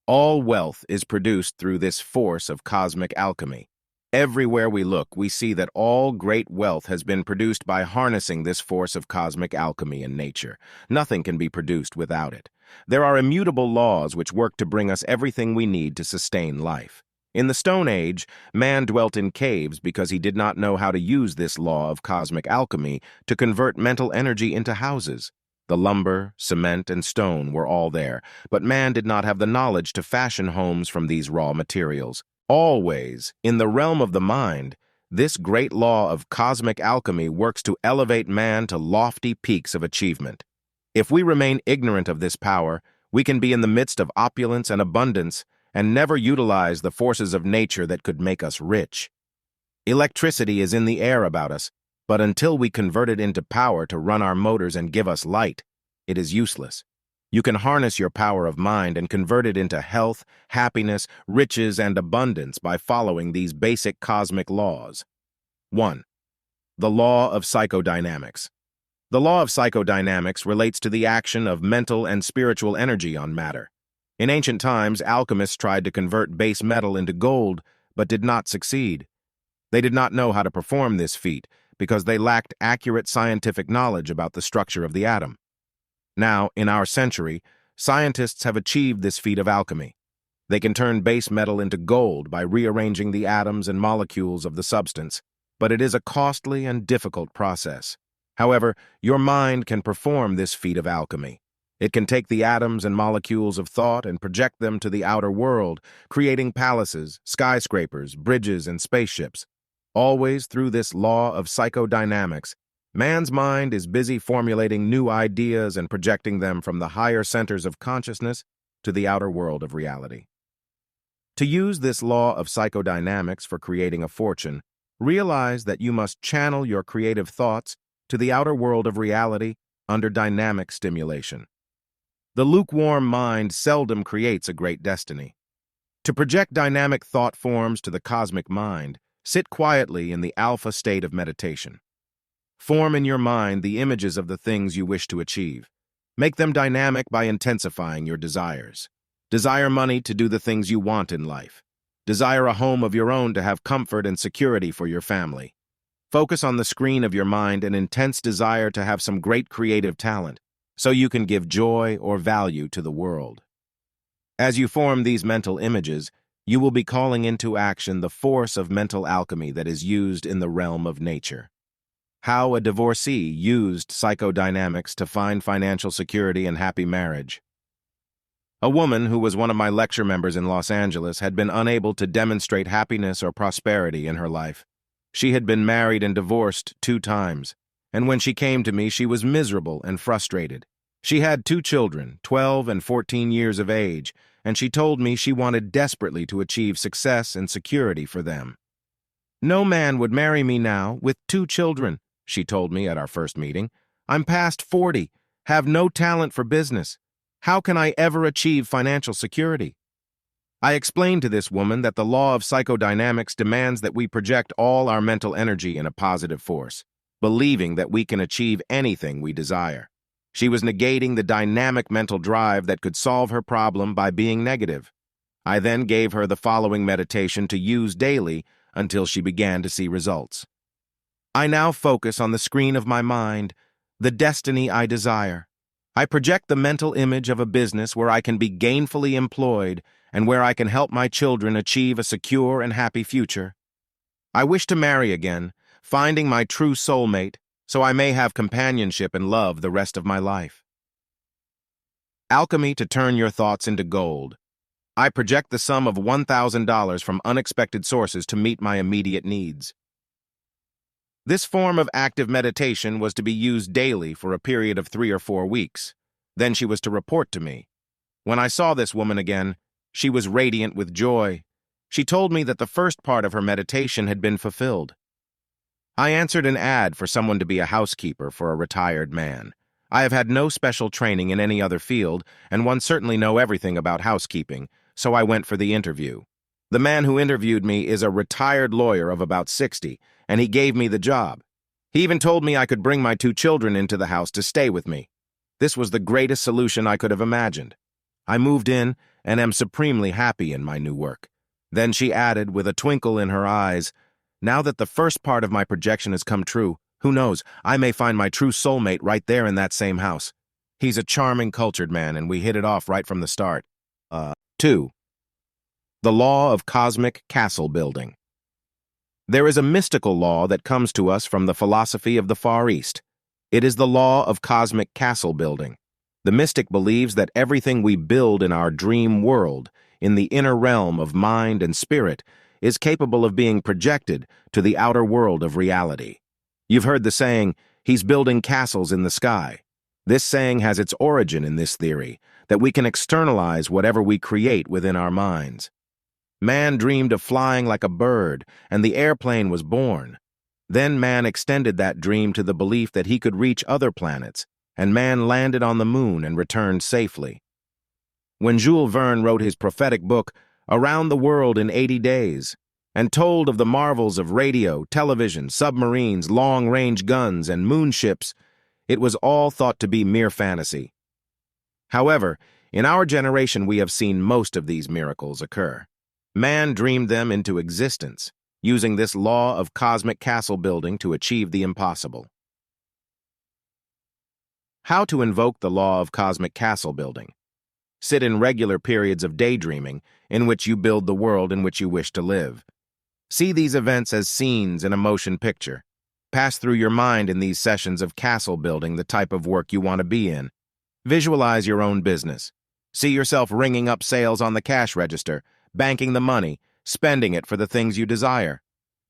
Speaker 1: All wealth is produced through this force of cosmic alchemy. Everywhere we look, we see that all great wealth has been produced by harnessing this force of cosmic alchemy in nature. Nothing can be produced without it. There are immutable laws which work to bring us everything we need to sustain life. In the Stone Age, man dwelt in caves because he did not know how to use this law of cosmic alchemy to convert mental energy into houses. The lumber, cement, and stone were all there, but man did not have the knowledge to fashion homes from these raw materials. Always, in the realm of the mind, this great law of cosmic alchemy works to elevate man to lofty peaks of achievement. If we remain ignorant of this power, we can be in the midst of opulence and abundance and never utilize the forces of nature that could make us rich. Electricity is in the air about us, but until we convert it into power to run our motors and give us light, it is useless. You can harness your power of mind and convert it into health, happiness, riches, and abundance by following these basic cosmic laws. 1. The law of psychodynamics. The law of psychodynamics relates to the action of mental and spiritual energy on matter. In ancient times, alchemists tried to convert base metal into gold, but did not succeed. They did not know how to perform this feat because they lacked accurate scientific knowledge about the structure of the atom. Now, in our century, scientists have achieved this feat of alchemy. They can turn base metal into gold by rearranging the atoms and molecules of the substance, but it is a costly and difficult process. However, your mind can perform this feat of alchemy. It can take the atoms and molecules of thought and project them to the outer world, creating palaces, skyscrapers, bridges, and spaceships. Always through this law of psychodynamics, man's mind is busy formulating new ideas and projecting them from the higher centers of consciousness to the outer world of reality. To use this law of psychodynamics for creating a fortune, realize that you must channel your creative thoughts to the outer world of reality under dynamic stimulation. The lukewarm mind seldom creates a great destiny. To project dynamic thought forms to the cosmic mind, sit quietly in the alpha state of meditation. Form in your mind the images of the things you wish to achieve. Make them dynamic by intensifying your desires. Desire money to do the things you want in life. Desire a home of your own to have comfort and security for your family. Focus on the screen of your mind an intense desire to have some great creative talent, so you can give joy or value to the world. As you form these mental images, you will be calling into action the force of mental alchemy that is used in the realm of nature. How a divorcee used psychodynamics to find financial security and happy marriage. A woman who was one of my lecture members in Los Angeles had been unable to demonstrate happiness or prosperity in her life. She had been married and divorced 2 times, and when she came to me, she was miserable and frustrated. She had 2 children, 12 and 14 years of age, and she told me she wanted desperately to achieve success and security for them. "No man would marry me now, with 2 children, she told me at our first meeting. "I'm past 40, have no talent for business. How can I ever achieve financial security?" I explained to this woman that the law of psychodynamics demands that we project all our mental energy in a positive force, believing that we can achieve anything we desire. She was negating the dynamic mental drive that could solve her problem by being negative. I then gave her the following meditation to use daily until she began to see results. I now focus on the screen of my mind, the destiny I desire. I project the mental image of a business where I can be gainfully employed and where I can help my children achieve a secure and happy future. I wish to marry again, finding my true soulmate, so I may have companionship and love the rest of my life. Alchemy to turn your thoughts into gold. I project the sum of $1,000 from unexpected sources to meet my immediate needs. This form of active meditation was to be used daily for a period of 3 or 4 weeks. Then she was to report to me. When I saw this woman again, she was radiant with joy. She told me that the first part of her meditation had been fulfilled. I answered an ad for someone to be a housekeeper for a retired man. I have had no special training in any other field, and one certainly know everything about housekeeping, so I went for the interview. The man who interviewed me is a retired lawyer of about 60, and he gave me the job. He even told me I could bring my 2 children into the house to stay with me. This was the greatest solution I could have imagined. I moved in and am supremely happy in my new work. Then she added, with a twinkle in her eyes, Now that the first part of my projection has come true, who knows, I may find my true soulmate right there in that same house. He's a charming, cultured man, and we hit it off right from the start. 2. The law of cosmic castle building. There is a mystical law that comes to us from the philosophy of the Far East. It is the law of cosmic castle building. The mystic believes that everything we build in our dream world, in the inner realm of mind and spirit, is capable of being projected to the outer world of reality. You've heard the saying, "He's building castles in the sky." This saying has its origin in this theory, that we can externalize whatever we create within our minds. Man dreamed of flying like a bird, and the airplane was born. Then man extended that dream to the belief that he could reach other planets, and man landed on the moon and returned safely. When Jules Verne wrote his prophetic book, Around the World in 80 Days, and told of the marvels of radio, television, submarines, long-range guns, and moonships, it was all thought to be mere fantasy. However, in our generation we have seen most of these miracles occur. Man dreamed them into existence, using this law of cosmic castle building to achieve the impossible. How to invoke the law of cosmic castle building. Sit in regular periods of daydreaming in which you build the world in which you wish to live. See these events as scenes in a motion picture. Pass through your mind in these sessions of castle building the type of work you want to be in. Visualize your own business. See yourself ringing up sales on the cash register, banking the money, spending it for the things you desire.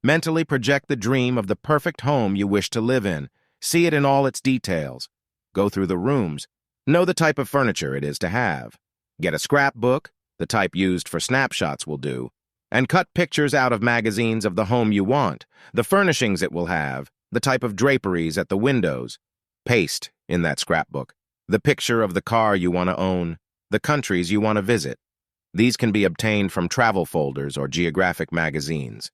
Speaker 1: Mentally project the dream of the perfect home you wish to live in. See it in all its details. Go through the rooms. Know the type of furniture it is to have. Get a scrapbook, the type used for snapshots will do, and cut pictures out of magazines of the home you want, the furnishings it will have, the type of draperies at the windows. Paste, in that scrapbook, the picture of the car you want to own, the countries you want to visit. These can be obtained from travel folders or geographic magazines.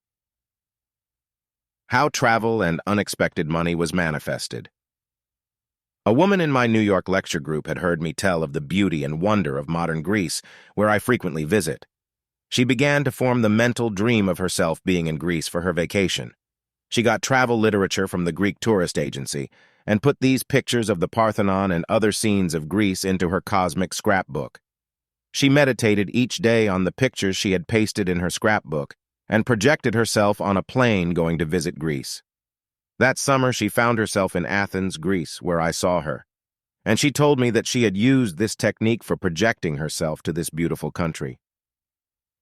Speaker 1: How travel and unexpected money was manifested. A woman in my New York lecture group had heard me tell of the beauty and wonder of modern Greece, where I frequently visit. She began to form the mental dream of herself being in Greece for her vacation. She got travel literature from the Greek tourist agency and put these pictures of the Parthenon and other scenes of Greece into her cosmic scrapbook. She meditated each day on the pictures she had pasted in her scrapbook and projected herself on a plane going to visit Greece. That summer, she found herself in Athens, Greece, where I saw her, and she told me that she had used this technique for projecting herself to this beautiful country.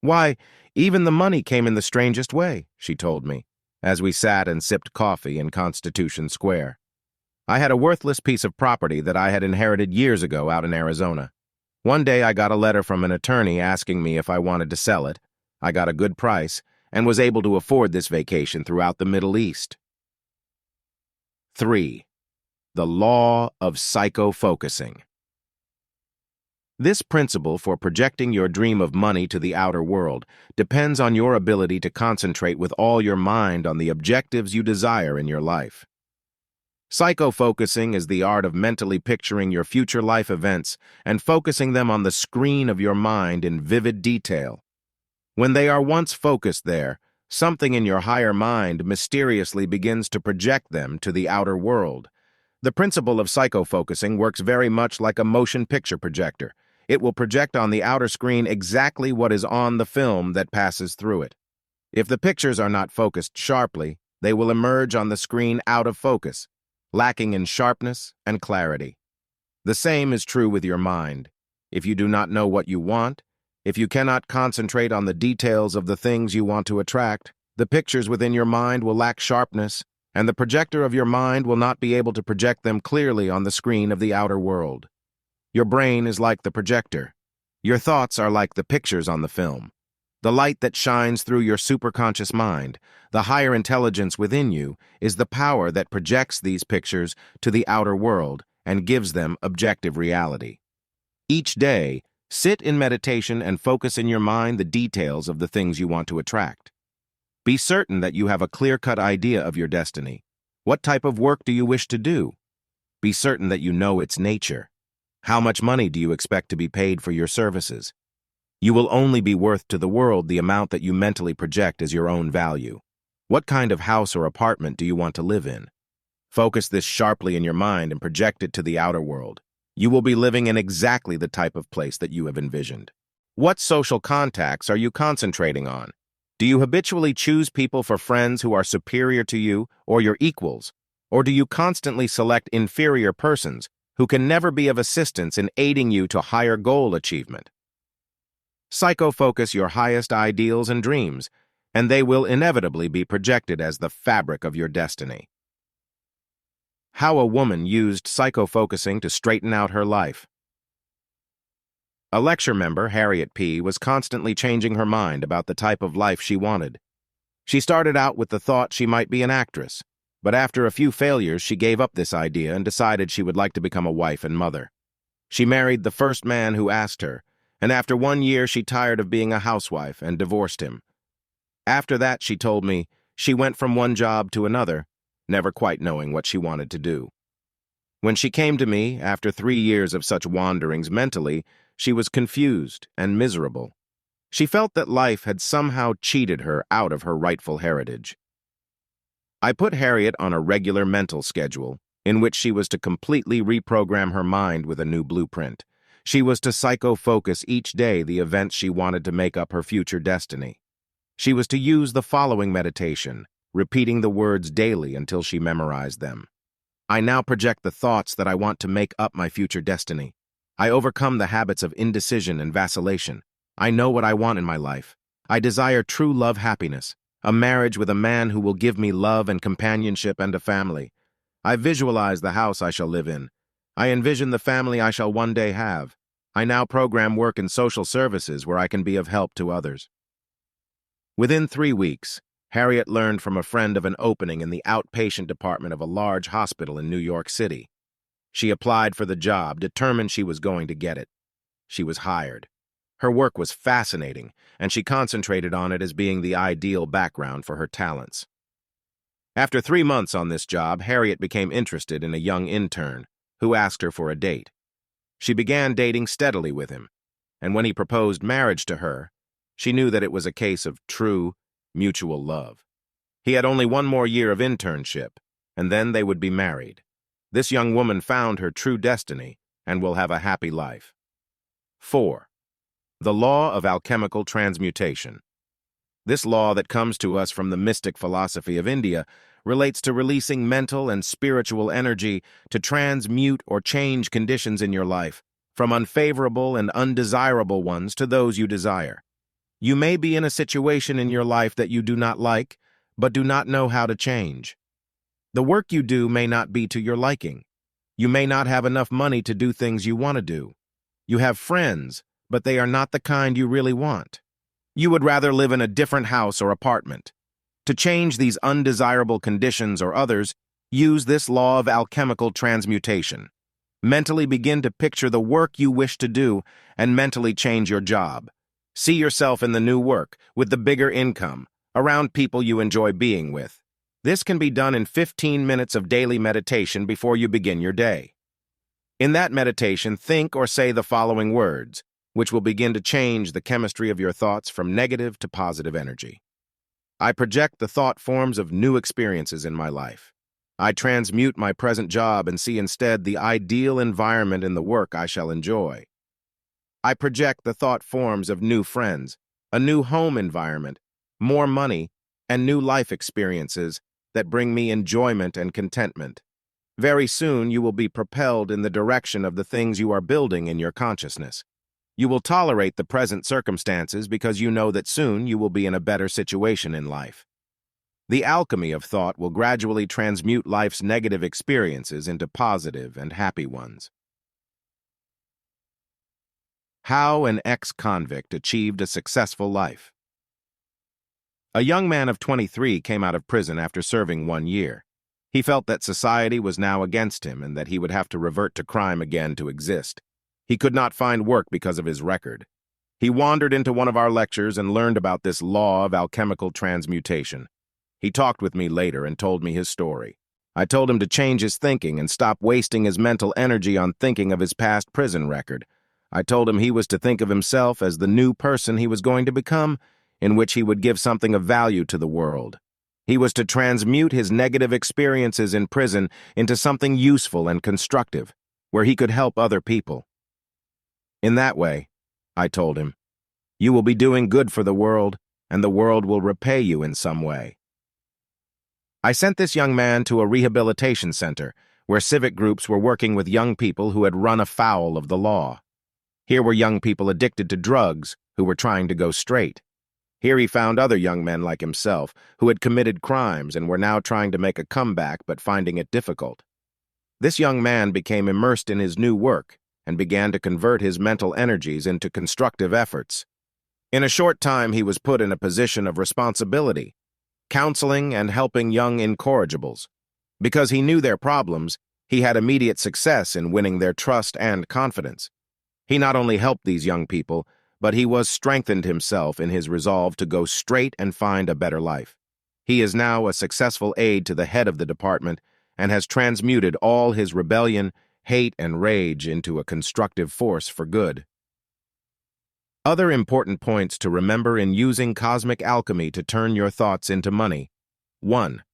Speaker 1: "Why, even the money came in the strangest way," she told me, as we sat and sipped coffee in Constitution Square. "I had a worthless piece of property that I had inherited years ago out in Arizona. One day I got a letter from an attorney asking me if I wanted to sell it. I got a good price and was able to afford this vacation throughout the Middle East." 3. The law of psycho-focusing. This principle for projecting your dream of money to the outer world depends on your ability to concentrate with all your mind on the objectives you desire in your life. Psycho-focusing is the art of mentally picturing your future life events and focusing them on the screen of your mind in vivid detail. When they are once focused there, something in your higher mind mysteriously begins to project them to the outer world. The principle of psycho-focusing works very much like a motion picture projector. It will project on the outer screen exactly what is on the film that passes through it. If the pictures are not focused sharply, they will emerge on the screen out of focus, lacking in sharpness and clarity. The same is true with your mind. If you do not know what you want, if you cannot concentrate on the details of the things you want to attract, the pictures within your mind will lack sharpness, and the projector of your mind will not be able to project them clearly on the screen of the outer world. Your brain is like the projector. Your thoughts are like the pictures on the film. The light that shines through your superconscious mind, the higher intelligence within you, is the power that projects these pictures to the outer world and gives them objective reality. Each day, sit in meditation and focus in your mind the details of the things you want to attract. Be certain that you have a clear-cut idea of your destiny. What type of work do you wish to do? Be certain that you know its nature. How much money do you expect to be paid for your services? You will only be worth to the world the amount that you mentally project as your own value. What kind of house or apartment do you want to live in? Focus this sharply in your mind and project it to the outer world. You will be living in exactly the type of place that you have envisioned. What social contacts are you concentrating on? Do you habitually choose people for friends who are superior to you or your equals? Or do you constantly select inferior persons who can never be of assistance in aiding you to higher goal achievement? Psycho-focus your highest ideals and dreams, and they will inevitably be projected as the fabric of your destiny. How a woman used psycho-focusing to straighten out her life. A lecture member, Harriet P., was constantly changing her mind about the type of life she wanted. She started out with the thought she might be an actress, but after a few failures she gave up this idea and decided she would like to become a wife and mother. She married the first man who asked her, and after 1 year she tired of being a housewife and divorced him. After that, she told me, she went from one job to another, never quite knowing what she wanted to do. When she came to me, after 3 years of such wanderings mentally, she was confused and miserable. She felt that life had somehow cheated her out of her rightful heritage. I put Harriet on a regular mental schedule in which she was to completely reprogram her mind with a new blueprint. She was to psycho-focus each day the events she wanted to make up her future destiny. She was to use the following meditation, repeating the words daily until she memorized them. I now project the thoughts that I want to make up my future destiny. I overcome the habits of indecision and vacillation. I know what I want in my life. I desire true love happiness, a marriage with a man who will give me love and companionship and a family. I visualize the house I shall live in. I envision the family I shall one day have. I now program work in social services where I can be of help to others. Within 3 weeks, Harriet learned from a friend of an opening in the outpatient department of a large hospital in New York City. She applied for the job, determined she was going to get it. She was hired. Her work was fascinating, and she concentrated on it as being the ideal background for her talents. After 3 months on this job, Harriet became interested in a young intern who asked her for a date. She began dating steadily with him, and when he proposed marriage to her, she knew that it was a case of true, mutual love. He had only 1 more year of internship, and then they would be married. This young woman found her true destiny and will have a happy life. 4. The law of alchemical transmutation. This law that comes to us from the mystic philosophy of India relates to releasing mental and spiritual energy to transmute or change conditions in your life, from unfavorable and undesirable ones to those you desire. You may be in a situation in your life that you do not like, but do not know how to change. The work you do may not be to your liking. You may not have enough money to do things you want to do. You have friends, but they are not the kind you really want. You would rather live in a different house or apartment. To change these undesirable conditions or others, use this law of alchemical transmutation. Mentally begin to picture the work you wish to do and mentally change your job. See yourself in the new work, with the bigger income, around people you enjoy being with. This can be done in 15 minutes of daily meditation before you begin your day. In that meditation, think or say the following words, which will begin to change the chemistry of your thoughts from negative to positive energy. I project the thought forms of new experiences in my life. I transmute my present job and see instead the ideal environment in the work I shall enjoy. I project the thought forms of new friends, a new home environment, more money, and new life experiences that bring me enjoyment and contentment. Very soon you will be propelled in the direction of the things you are building in your consciousness. You will tolerate the present circumstances because you know that soon you will be in a better situation in life. The alchemy of thought will gradually transmute life's negative experiences into positive and happy ones. How an ex-convict achieved a successful life. A young man of 23 came out of prison after serving 1 year. He felt that society was now against him and that he would have to revert to crime again to exist. He could not find work because of his record. He wandered into one of our lectures and learned about this law of alchemical transmutation. He talked with me later and told me his story. I told him to change his thinking and stop wasting his mental energy on thinking of his past prison record. I told him he was to think of himself as the new person he was going to become, in which he would give something of value to the world. He was to transmute his negative experiences in prison into something useful and constructive, where he could help other people. In that way, I told him, you will be doing good for the world, and the world will repay you in some way. I sent this young man to a rehabilitation center, where civic groups were working with young people who had run afoul of the law. Here were young people addicted to drugs who were trying to go straight. Here he found other young men like himself who had committed crimes and were now trying to make a comeback but finding it difficult. This young man became immersed in his new work and began to convert his mental energies into constructive efforts. In a short time, he was put in a position of responsibility, counseling and helping young incorrigibles. Because he knew their problems, he had immediate success in winning their trust and confidence. He not only helped these young people, but he was strengthened himself in his resolve to go straight and find a better life. He is now a successful aide to the head of the department and has transmuted all his rebellion, hate, and rage into a constructive force for good. Other important points to remember in using cosmic alchemy to turn your thoughts into money. 1.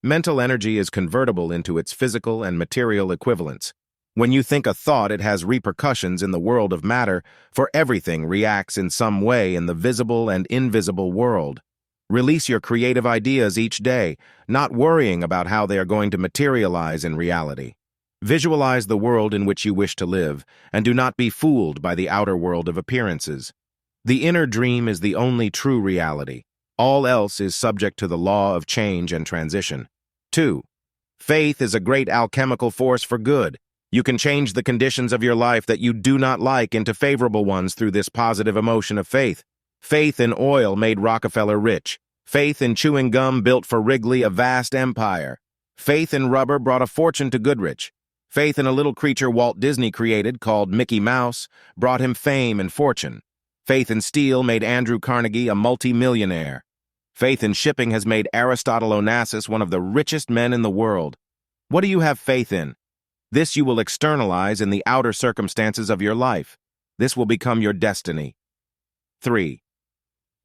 Speaker 1: Mental energy is convertible into its physical and material equivalents. When you think a thought, it has repercussions in the world of matter, for everything reacts in some way in the visible and invisible world. Release your creative ideas each day, not worrying about how they are going to materialize in reality. Visualize the world in which you wish to live, and do not be fooled by the outer world of appearances. The inner dream is the only true reality. All else is subject to the law of change and transition. 2. Faith is a great alchemical force for good. You can change the conditions of your life that you do not like into favorable ones through this positive emotion of faith. Faith in oil made Rockefeller rich. Faith in chewing gum built for Wrigley a vast empire. Faith in rubber brought a fortune to Goodrich. Faith in a little creature Walt Disney created called Mickey Mouse brought him fame and fortune. Faith in steel made Andrew Carnegie a multi-millionaire. Faith in shipping has made Aristotle Onassis one of the richest men in the world. What do you have faith in? This you will externalize in the outer circumstances of your life. This will become your destiny. 3.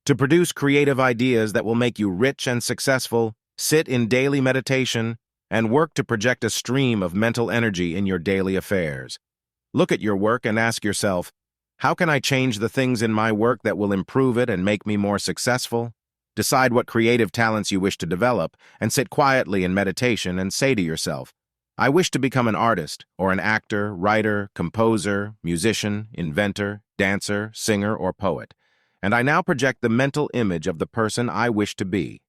Speaker 1: To produce creative ideas that will make you rich and successful, sit in daily meditation and work to project a stream of mental energy in your daily affairs. Look at your work and ask yourself, how can I change the things in my work that will improve it and make me more successful? Decide what creative talents you wish to develop and sit quietly in meditation and say to yourself, I wish to become an artist, or an actor, writer, composer, musician, inventor, dancer, singer, or poet, and I now project the mental image of the person I wish to be.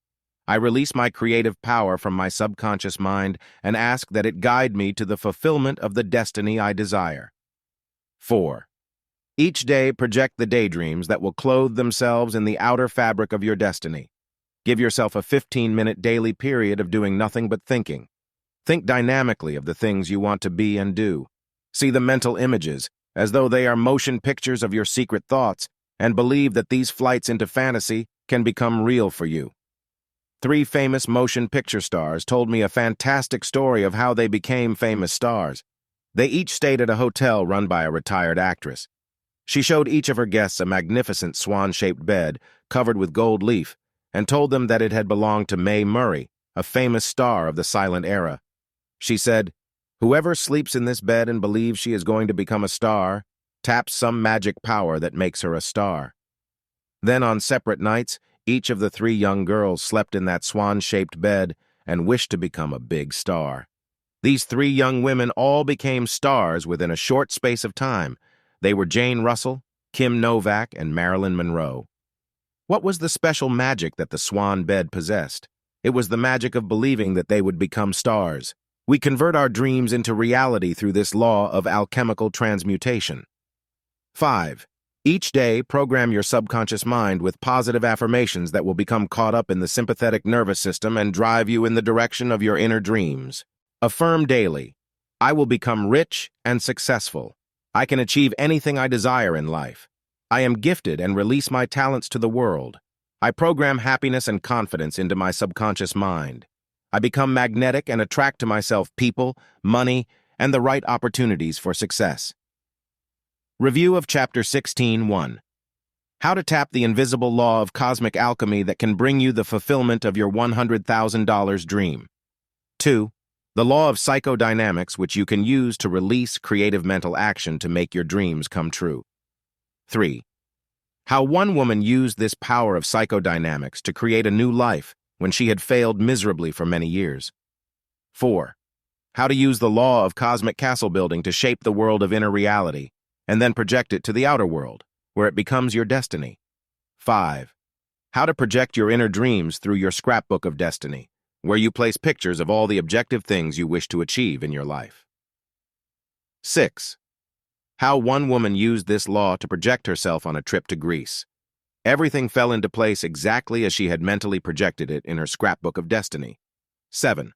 Speaker 1: I release my creative power from my subconscious mind and ask that it guide me to the fulfillment of the destiny I desire. 4. Each day project the daydreams that will clothe themselves in the outer fabric of your destiny. Give yourself a 15-minute daily period of doing nothing but thinking. Think dynamically of the things you want to be and do. See the mental images as though they are motion pictures of your secret thoughts, and believe that these flights into fantasy can become real for you. 3 famous motion picture stars told me a fantastic story of how they became famous stars. They each stayed at a hotel run by a retired actress. She showed each of her guests a magnificent swan-shaped bed covered with gold leaf and told them that it had belonged to Mae Murray, a famous star of the silent era. She said, whoever sleeps in this bed and believes she is going to become a star taps some magic power that makes her a star. Then on separate nights, each of the 3 young girls slept in that swan-shaped bed and wished to become a big star. These 3 young women all became stars within a short space of time. They were Jane Russell, Kim Novak, and Marilyn Monroe. What was the special magic that the swan bed possessed? It was the magic of believing that they would become stars. We convert our dreams into reality through this law of alchemical transmutation. 5. Each day, program your subconscious mind with positive affirmations that will become caught up in the sympathetic nervous system and drive you in the direction of your inner dreams. Affirm daily, I will become rich and successful. I can achieve anything I desire in life. I am gifted and release my talents to the world. I program happiness and confidence into my subconscious mind. I become magnetic and attract to myself people, money, and the right opportunities for success. Review of Chapter 16:1. How to tap the invisible law of cosmic alchemy that can bring you the fulfillment of your $100,000 dream. 2. The law of psychodynamics, which you can use to release creative mental action to make your dreams come true. 3. How one woman used this power of psychodynamics to create a new life when she had failed miserably for many years. 4. How to use the law of cosmic castle building to shape the world of inner reality and then project it to the outer world, where it becomes your destiny. 5. How to project your inner dreams through your scrapbook of destiny, where you place pictures of all the objective things you wish to achieve in your life. 6. How one woman used this law to project herself on a trip to Greece. Everything fell into place exactly as she had mentally projected it in her scrapbook of destiny. 7.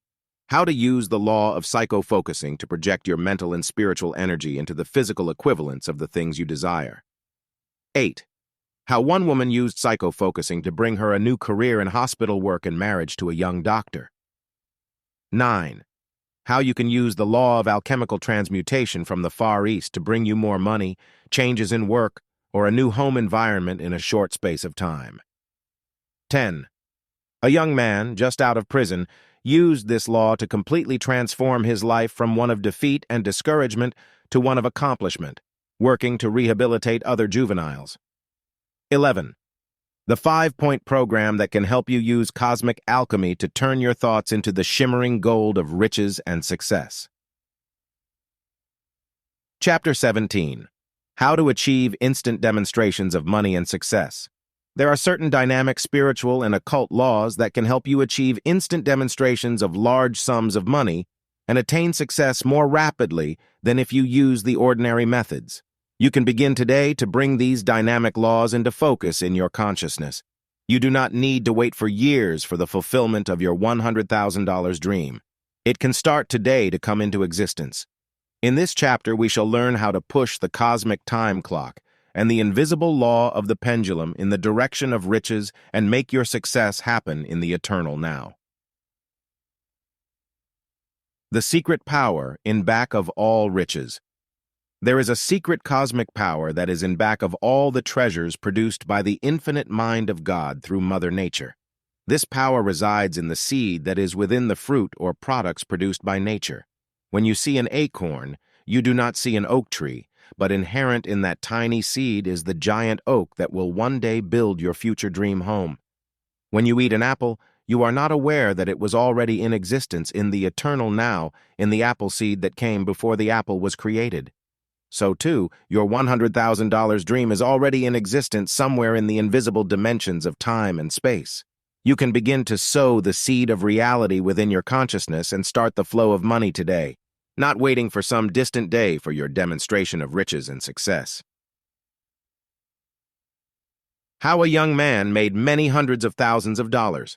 Speaker 1: How to use the law of psycho-focusing to project your mental and spiritual energy into the physical equivalents of the things you desire. 8. How one woman used psycho-focusing to bring her a new career in hospital work and marriage to a young doctor. 9. How you can use the law of alchemical transmutation from the Far East to bring you more money, changes in work, or a new home environment in a short space of time. 10. A young man, just out of prison, used this law to completely transform his life from one of defeat and discouragement to one of accomplishment, working to rehabilitate other juveniles. 11. The 5-point program that can help you use cosmic alchemy to turn your thoughts into the shimmering gold of riches and success. Chapter 17. How to achieve instant demonstrations of money and success. There are certain dynamic spiritual and occult laws that can help you achieve instant demonstrations of large sums of money and attain success more rapidly than if you use the ordinary methods. You can begin today to bring these dynamic laws into focus in your consciousness. You do not need to wait for years for the fulfillment of your $100,000 dream. It can start today to come into existence. In this chapter, we shall learn how to push the cosmic time clock and the invisible law of the pendulum in the direction of riches and make your success happen in the eternal now. The secret power in back of all riches. There is a secret cosmic power that is in back of all the treasures produced by the infinite mind of God through Mother Nature. This power resides in the seed that is within the fruit or products produced by nature. When you see an acorn, you do not see an oak tree, but inherent in that tiny seed is the giant oak that will one day build your future dream home. When you eat an apple, you are not aware that it was already in existence in the eternal now in the apple seed that came before the apple was created. So, too, your $100,000 dream is already in existence somewhere in the invisible dimensions of time and space. You can begin to sow the seed of reality within your consciousness and start the flow of money today, not waiting for some distant day for your demonstration of riches and success. How a young man made many hundreds of thousands of dollars.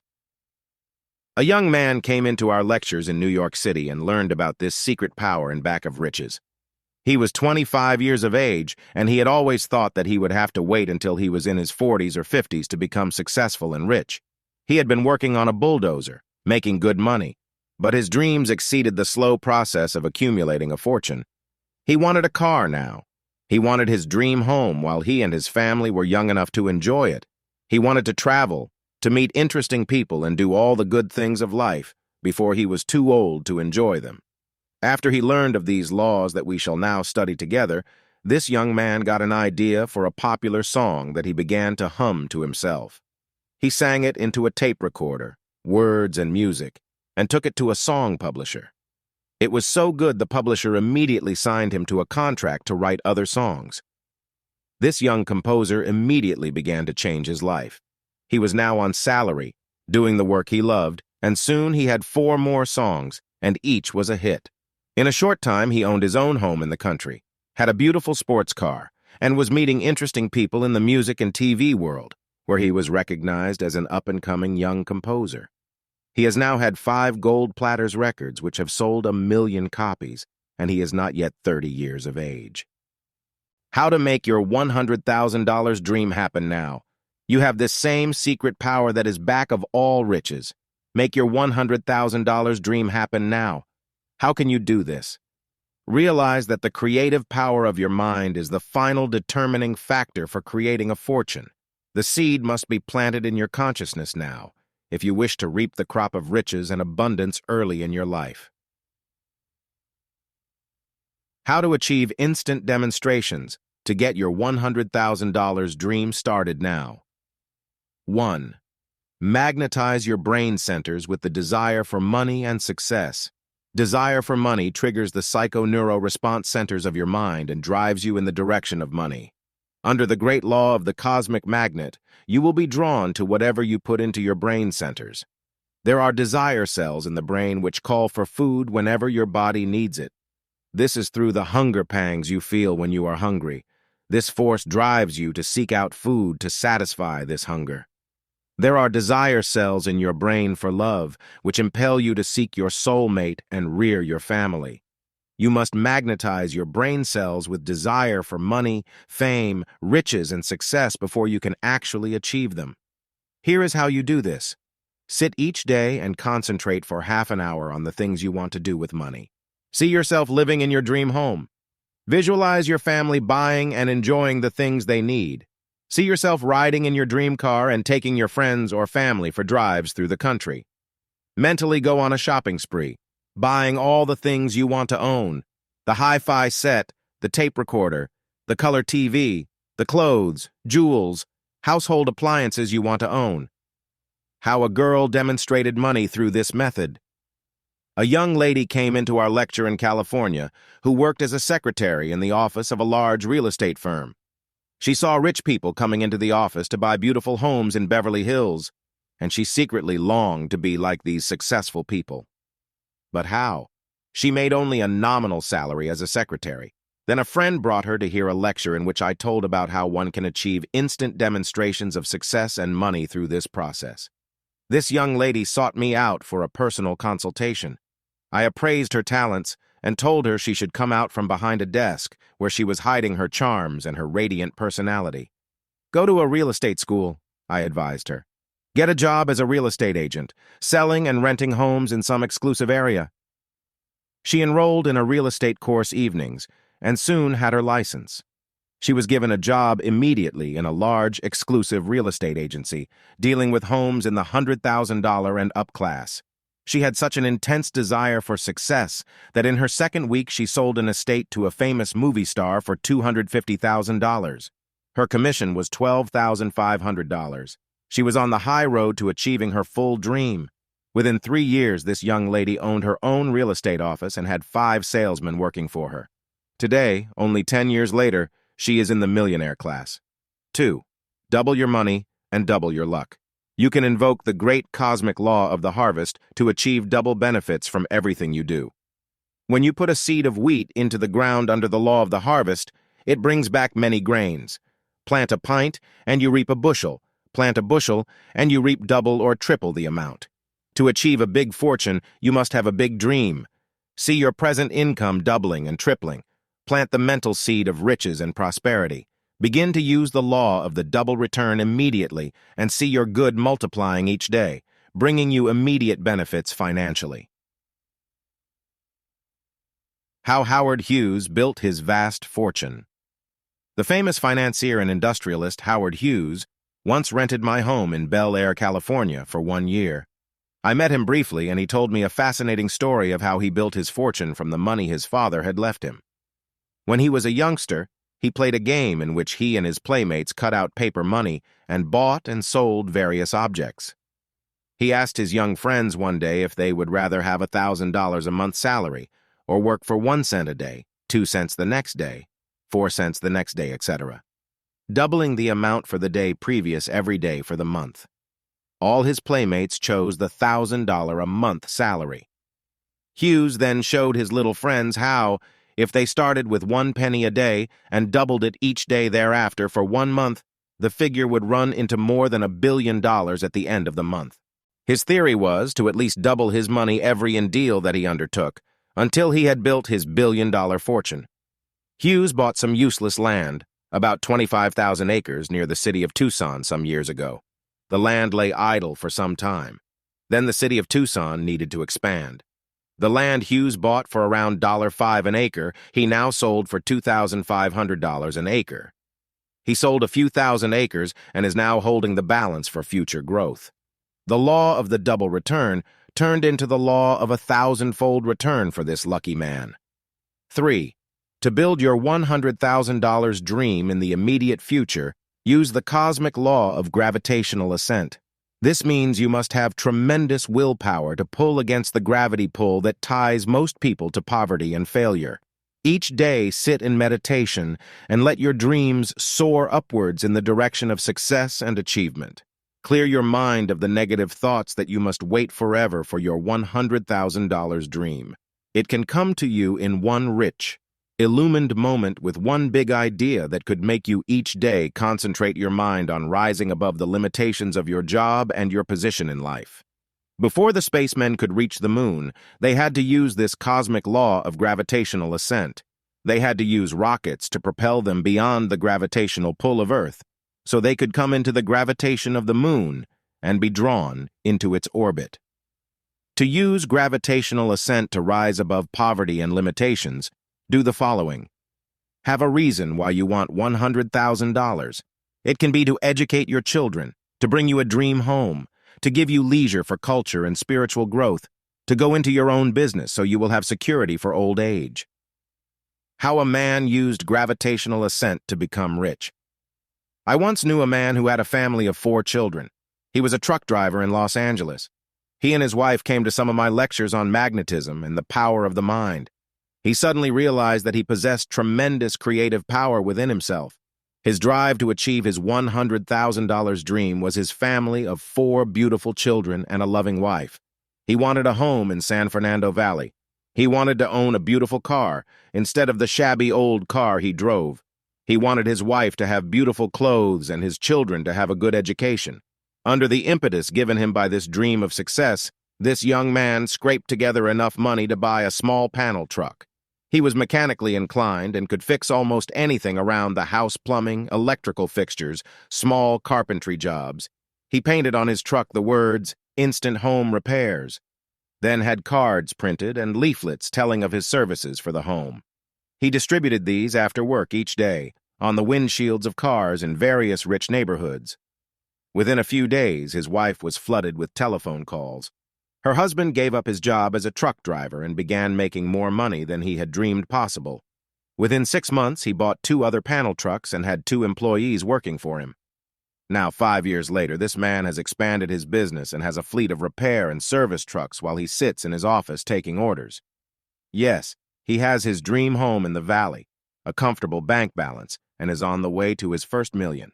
Speaker 1: A young man came into our lectures in New York City and learned about this secret power in back of riches. He was 25 years of age, and he had always thought that he would have to wait until he was in his 40s or 50s to become successful and rich. He had been working on a bulldozer, making good money, but his dreams exceeded the slow process of accumulating a fortune. He wanted a car now. He wanted his dream home while he and his family were young enough to enjoy it. He wanted to travel, to meet interesting people and do all the good things of life before he was too old to enjoy them. After he learned of these laws that we shall now study together, this young man got an idea for a popular song that he began to hum to himself. He sang it into a tape recorder, words and music, and took it to a song publisher. It was so good the publisher immediately signed him to a contract to write other songs. This young composer immediately began to change his life. He was now on salary, doing the work he loved, and soon he had 4 more songs, and each was a hit. In a short time, he owned his own home in the country, had a beautiful sports car, and was meeting interesting people in the music and TV world, where he was recognized as an up-and-coming young composer. He has now had 5 Gold Platters records, which have sold 1 million copies, and he is not yet 30 years of age. How to make your $100,000 dream happen now. You have this same secret power that is back of all riches. Make your $100,000 dream happen now. How can you do this? Realize that the creative power of your mind is the final determining factor for creating a fortune. The seed must be planted in your consciousness now, if you wish to reap the crop of riches and abundance early in your life. How to achieve instant demonstrations to get your $100,000 dream started now. 1. Magnetize your brain centers with the desire for money and success. Desire for money triggers the psychoneuroresponse centers of your mind and drives you in the direction of money. Under the great law of the cosmic magnet, you will be drawn to whatever you put into your brain centers. There are desire cells in the brain which call for food whenever your body needs it. This is through the hunger pangs you feel when you are hungry. This force drives you to seek out food to satisfy this hunger. There are desire cells in your brain for love, which impel you to seek your soulmate and rear your family. You must magnetize your brain cells with desire for money, fame, riches, and success before you can actually achieve them. Here is how you do this. Sit each day and concentrate for half an hour on the things you want to do with money. See yourself living in your dream home. Visualize your family buying and enjoying the things they need. See yourself riding in your dream car and taking your friends or family for drives through the country. Mentally go on a shopping spree, buying all the things you want to own: the hi-fi set, the tape recorder, the color TV, the clothes, jewels, household appliances you want to own. How a girl demonstrated money through this method. A young lady came into our lecture in California who worked as a secretary in the office of a large real estate firm. She saw rich people coming into the office to buy beautiful homes in Beverly Hills, and she secretly longed to be like these successful people. But how? She made only a nominal salary as a secretary. Then a friend brought her to hear a lecture in which I told about how one can achieve instant demonstrations of success and money through this process. This young lady sought me out for a personal consultation. I appraised her talents and told her she should come out from behind a desk where she was hiding her charms and her radiant personality. Go to a real estate school, I advised her. Get a job as a real estate agent, selling and renting homes in some exclusive area. She enrolled in a real estate course evenings and soon had her license. She was given a job immediately in a large, exclusive real estate agency, dealing with homes in the $100,000 and up class. She had such an intense desire for success that in her second week she sold an estate to a famous movie star for $250,000. Her commission was $12,500. She was on the high road to achieving her full dream. Within 3 years, this young lady owned her own real estate office and had 5 salesmen working for her. Today, only 10 years later, she is in the millionaire class. 2. Double your money and double your luck. You can invoke the great cosmic law of the harvest to achieve double benefits from everything you do. When you put a seed of wheat into the ground under the law of the harvest, it brings back many grains. Plant a pint and you reap a bushel. Plant a bushel and you reap double or triple the amount. To achieve a big fortune, you must have a big dream. See your present income doubling and tripling. Plant the mental seed of riches and prosperity. Begin to use the law of the double return immediately and see your good multiplying each day, bringing you immediate benefits financially. How Howard Hughes built his vast fortune. The famous financier and industrialist Howard Hughes once rented my home in Bel Air, California for 1 year. I met him briefly and he told me a fascinating story of how he built his fortune from the money his father had left him. When he was a youngster, he played a game in which he and his playmates cut out paper money and bought and sold various objects. He asked his young friends one day if they would rather have $1,000 a month salary or work for 1 cent a day, 2 cents the next day, 4 cents the next day, etc., doubling the amount for the day previous every day for the month. All his playmates chose the $1,000 a month salary. Hughes then showed his little friends how, if they started with 1 penny a day and doubled it each day thereafter for 1 month, the figure would run into more than $1 billion at the end of the month. His theory was to at least double his money every deal that he undertook, until he had built his billion-dollar fortune. Hughes bought some useless land, about 25,000 acres near the city of Tucson some years ago. The land lay idle for some time. Then the city of Tucson needed to expand. The land Hughes bought for around $5 an acre, he now sold for $2,500 an acre. He sold a few thousand acres and is now holding the balance for future growth. The law of the double return turned into the law of a thousand-fold return for this lucky man. 3. To build your $100,000 dream in the immediate future, use the cosmic law of gravitational ascent. This means you must have tremendous willpower to pull against the gravity pull that ties most people to poverty and failure. Each day, sit in meditation and let your dreams soar upwards in the direction of success and achievement. Clear your mind of the negative thoughts that you must wait forever for your $100,000 dream. It can come to you in one rich, illumined moment with one big idea that could make you each day concentrate your mind on rising above the limitations of your job and your position in life. Before the spacemen could reach the moon, they had to use this cosmic law of gravitational ascent. They had to use rockets to propel them beyond the gravitational pull of Earth, so they could come into the gravitation of the moon and be drawn into its orbit. To use gravitational ascent to rise above poverty and limitations, do the following. Have a reason why you want $100,000. It can be to educate your children, to bring you a dream home, to give you leisure for culture and spiritual growth, to go into your own business so you will have security for old age. How a man used gravitational ascent to become rich. I once knew a man who had a family of 4 children. He was a truck driver in Los Angeles. He and his wife came to some of my lectures on magnetism and the power of the mind. He suddenly realized that he possessed tremendous creative power within himself. His drive to achieve his $100,000 dream was his family of 4 beautiful children and a loving wife. He wanted a home in San Fernando Valley. He wanted to own a beautiful car instead of the shabby old car he drove. He wanted his wife to have beautiful clothes and his children to have a good education. Under the impetus given him by this dream of success, this young man scraped together enough money to buy a small panel truck. He was mechanically inclined and could fix almost anything around the house plumbing, electrical fixtures, small carpentry jobs. He painted on his truck the words, "Instant Home Repairs," then had cards printed and leaflets telling of his services for the home. He distributed these after work each day, on the windshields of cars in various rich neighborhoods. Within a few days, his wife was flooded with telephone calls. Her husband gave up his job as a truck driver and began making more money than he had dreamed possible. Within 6 months, he bought 2 other panel trucks and had 2 employees working for him. Now, 5 years later, this man has expanded his business and has a fleet of repair and service trucks while he sits in his office taking orders. Yes, he has his dream home in the valley, a comfortable bank balance, and is on the way to his first million.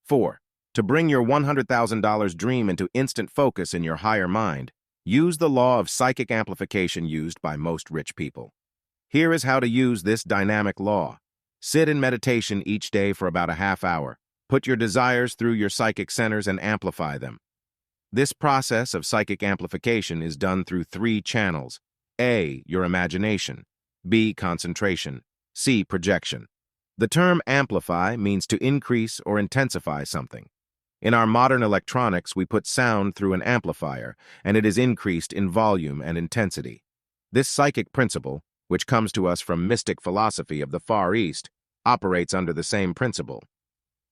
Speaker 1: 4. To bring your $100,000 dream into instant focus in your higher mind, use the law of psychic amplification used by most rich people. Here is how to use this dynamic law. Sit in meditation each day for about a half hour. Put your desires through your psychic centers and amplify them. This process of psychic amplification is done through 3 channels. A, your imagination. B, concentration. C, projection. The term amplify means to increase or intensify something. In our modern electronics, we put sound through an amplifier, and it is increased in volume and intensity. This psychic principle, which comes to us from mystic philosophy of the Far East, operates under the same principle.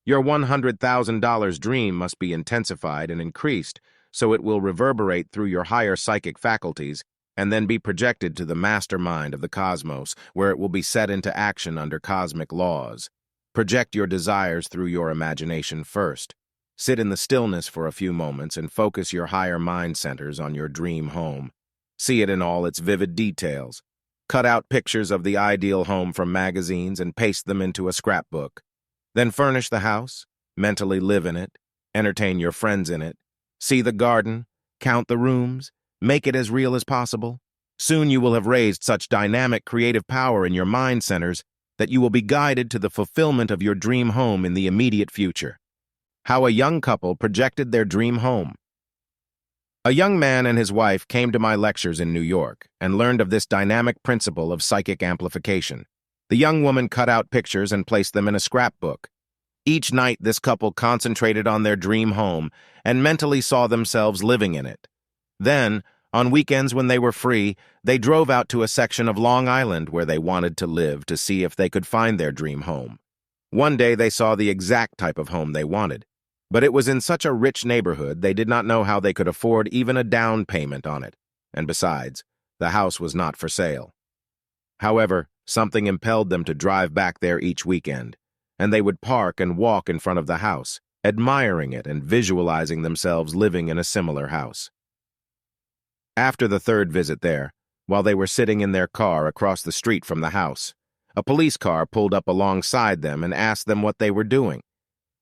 Speaker 1: Your $100,000 dream must be intensified and increased so it will reverberate through your higher psychic faculties and then be projected to the mastermind of the cosmos, where it will be set into action under cosmic laws. Project your desires through your imagination first. Sit in the stillness for a few moments and focus your higher mind centers on your dream home. See it in all its vivid details. Cut out pictures of the ideal home from magazines and paste them into a scrapbook. Then furnish the house, mentally live in it, entertain your friends in it, see the garden, count the rooms, make it as real as possible. Soon you will have raised such dynamic creative power in your mind centers that you will be guided to the fulfillment of your dream home in the immediate future. How a young couple projected their dream home. A young man and his wife came to my lectures in New York and learned of this dynamic principle of psychic amplification. The young woman cut out pictures and placed them in a scrapbook. Each night, this couple concentrated on their dream home and mentally saw themselves living in it. Then, on weekends when they were free, they drove out to a section of Long Island where they wanted to live to see if they could find their dream home. One day they saw the exact type of home they wanted, but it was in such a rich neighborhood they did not know how they could afford even a down payment on it, and besides, the house was not for sale. However, something impelled them to drive back there each weekend, and they would park and walk in front of the house, admiring it and visualizing themselves living in a similar house. After the third visit there, while they were sitting in their car across the street from the house, a police car pulled up alongside them and asked them what they were doing.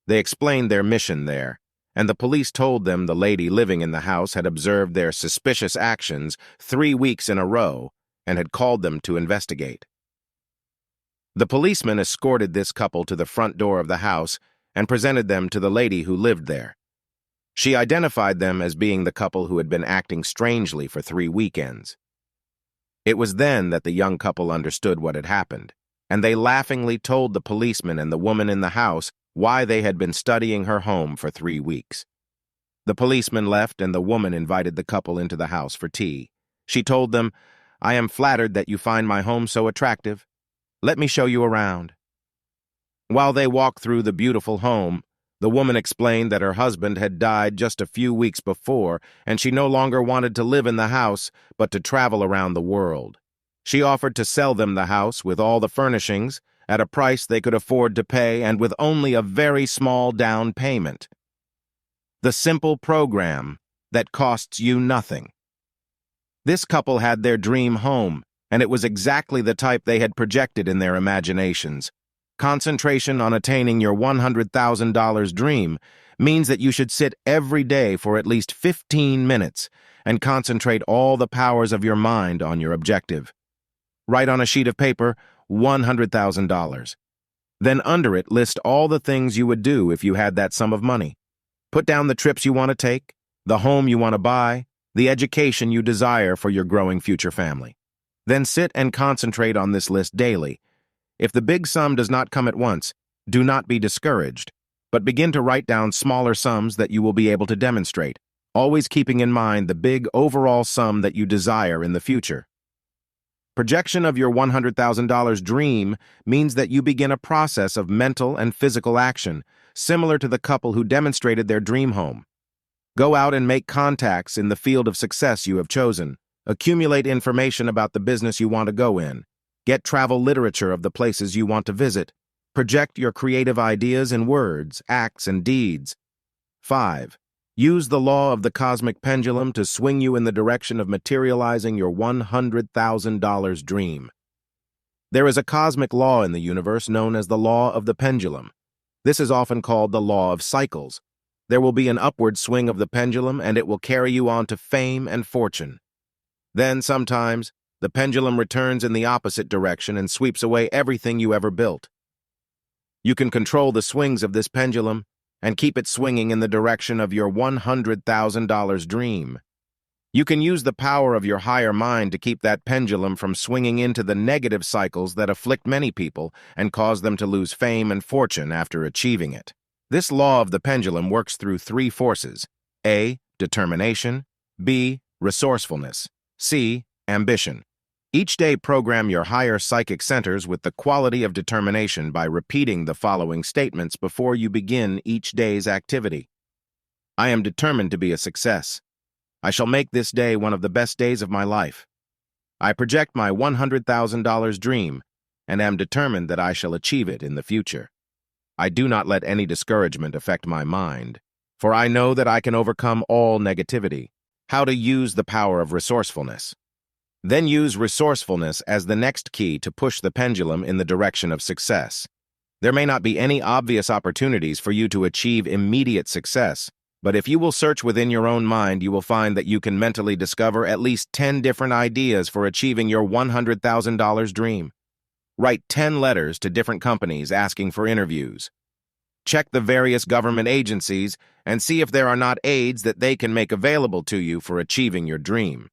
Speaker 1: They explained their mission there, and the police told them the lady living in the house had observed their suspicious actions 3 weeks in a row and had called them to investigate. The policeman escorted this couple to the front door of the house and presented them to the lady who lived there. She identified them as being the couple who had been acting strangely for 3 weekends. It was then that the young couple understood what had happened, and they laughingly told the policeman and the woman in the house why they had been studying her home for 3 weeks. The policeman left and the woman invited the couple into the house for tea. She told them, "I am flattered that you find my home so attractive. Let me show you around." While they walked through the beautiful home, the woman explained that her husband had died just a few weeks before, and she no longer wanted to live in the house, but to travel around the world. She offered to sell them the house with all the furnishings, at a price they could afford to pay and with only a very small down payment. The simple program that costs you nothing. This couple had their dream home, and it was exactly the type they had projected in their imaginations. Concentration on attaining your $100,000 dream means that you should sit every day for at least 15 minutes and concentrate all the powers of your mind on your objective. Write on a sheet of paper, $100,000. Then under it, list all the things you would do if you had that sum of money. Put down the trips you want to take, the home you want to buy, the education you desire for your growing future family. Then sit and concentrate on this list daily. If the big sum does not come at once, do not be discouraged, but begin to write down smaller sums that you will be able to demonstrate, always keeping in mind the big overall sum that you desire in the future. Projection of your $100,000 dream means that you begin a process of mental and physical action, similar to the couple who demonstrated their dream home. Go out and make contacts in the field of success you have chosen. Accumulate information about the business you want to go in. Get travel literature of the places you want to visit. Project your creative ideas in words, acts, and deeds. 5. Use the law of the cosmic pendulum to swing you in the direction of materializing your $100,000 dream. There is a cosmic law in the universe known as the law of the pendulum. This is often called the law of cycles. There will be an upward swing of the pendulum, and it will carry you on to fame and fortune. Then, sometimes, the pendulum returns in the opposite direction and sweeps away everything you ever built. You can control the swings of this pendulum and keep it swinging in the direction of your $100,000 dream. You can use the power of your higher mind to keep that pendulum from swinging into the negative cycles that afflict many people and cause them to lose fame and fortune after achieving it. This law of the pendulum works through 3 forces: A. Determination, B. Resourcefulness, C. Ambition. Each day program your higher psychic centers with the quality of determination by repeating the following statements before you begin each day's activity. I am determined to be a success. I shall make this day one of the best days of my life. I project my $100,000 dream and am determined that I shall achieve it in the future. I do not let any discouragement affect my mind, for I know that I can overcome all negativity. How to use the power of resourcefulness. Then use resourcefulness as the next key to push the pendulum in the direction of success. There may not be any obvious opportunities for you to achieve immediate success, but if you will search within your own mind, you will find that you can mentally discover at least 10 different ideas for achieving your $100,000 dream. Write 10 letters to different companies asking for interviews. Check the various government agencies and see if there are not aids that they can make available to you for achieving your dream.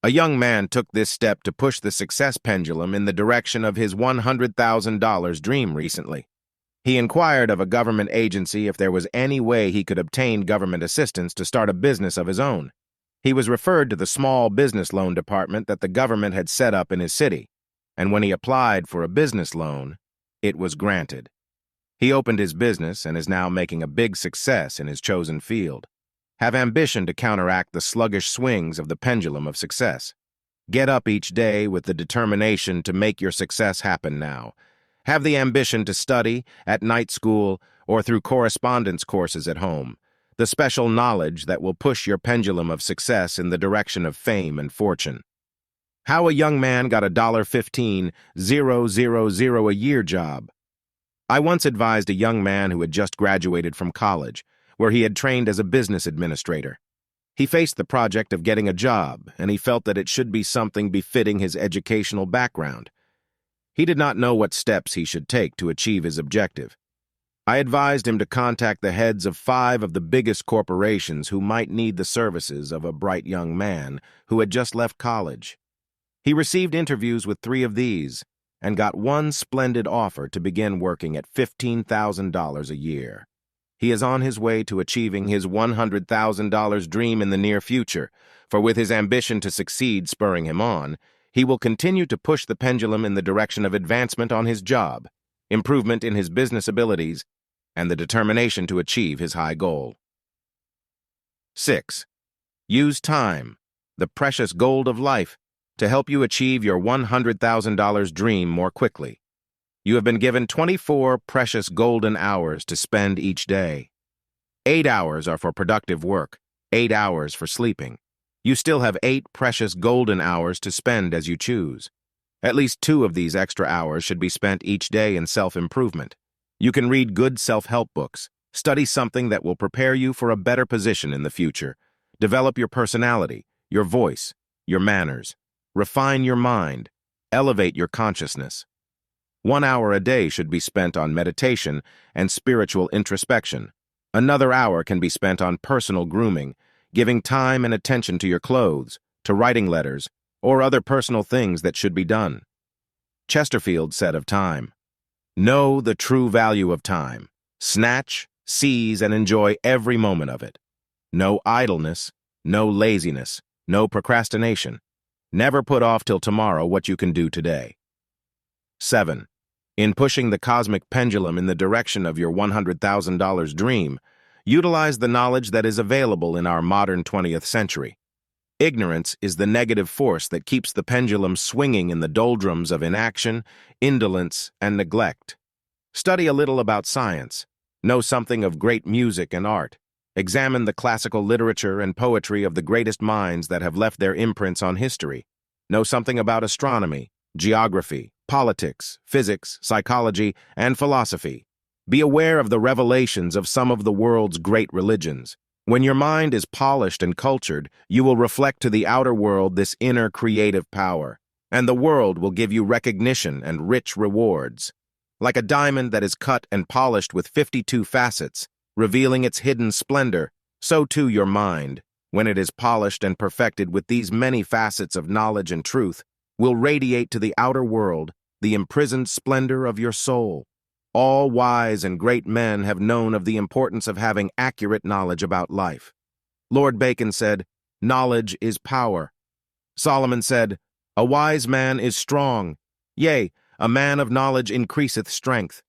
Speaker 1: A young man took this step to push the success pendulum in the direction of his $100,000 dream recently. He inquired of a government agency if there was any way he could obtain government assistance to start a business of his own. He was referred to the small business loan department that the government had set up in his city, and when he applied for a business loan, it was granted. He opened his business and is now making a big success in his chosen field. Have ambition to counteract the sluggish swings of the pendulum of success. Get up each day with the determination to make your success happen now. Have the ambition to study, at night school, or through correspondence courses at home, the special knowledge that will push your pendulum of success in the direction of fame and fortune. How a young man got a $15,000 a year job. I once advised a young man who had just graduated from college, where he had trained as a business administrator. He faced the project of getting a job, and he felt that it should be something befitting his educational background. He did not know what steps he should take to achieve his objective. I advised him to contact the heads of 5 of the biggest corporations who might need the services of a bright young man who had just left college. He received interviews with 3 of these and got one splendid offer to begin working at $15,000 a year. He is on his way to achieving his $100,000 dream in the near future, for with his ambition to succeed spurring him on, he will continue to push the pendulum in the direction of advancement on his job, improvement in his business abilities, and the determination to achieve his high goal. 6. Use time, the precious gold of life, to help you achieve your $100,000 dream more quickly. You have been given 24 precious golden hours to spend each day. 8 hours are for productive work, 8 hours for sleeping. You still have 8 precious golden hours to spend as you choose. At least 2 of these extra hours should be spent each day in self-improvement. You can read good self-help books, study something that will prepare you for a better position in the future, develop your personality, your voice, your manners, refine your mind, elevate your consciousness. 1 hour a day should be spent on meditation and spiritual introspection. Another hour can be spent on personal grooming, giving time and attention to your clothes, to writing letters, or other personal things that should be done. Chesterfield said of time, "Know the true value of time. Snatch, seize, and enjoy every moment of it. No idleness, no laziness, no procrastination. Never put off till tomorrow what you can do today." 7. In pushing the cosmic pendulum in the direction of your $100,000 dream, utilize the knowledge that is available in our modern 20th century. Ignorance is the negative force that keeps the pendulum swinging in the doldrums of inaction, indolence, and neglect. Study a little about science. Know something of great music and art. Examine the classical literature and poetry of the greatest minds that have left their imprints on history. Know something about astronomy, geography, politics, physics, psychology, and philosophy. Be aware of the revelations of some of the world's great religions. When your mind is polished and cultured, you will reflect to the outer world this inner creative power, and the world will give you recognition and rich rewards. Like a diamond that is cut and polished with 52 facets, revealing its hidden splendor, so too your mind, when it is polished and perfected with these many facets of knowledge and truth, will radiate to the outer world the imprisoned splendor of your soul. All wise and great men have known of the importance of having accurate knowledge about life. Lord Bacon said, "Knowledge is power." Solomon said, "A wise man is strong. Yea, a man of knowledge increaseth strength."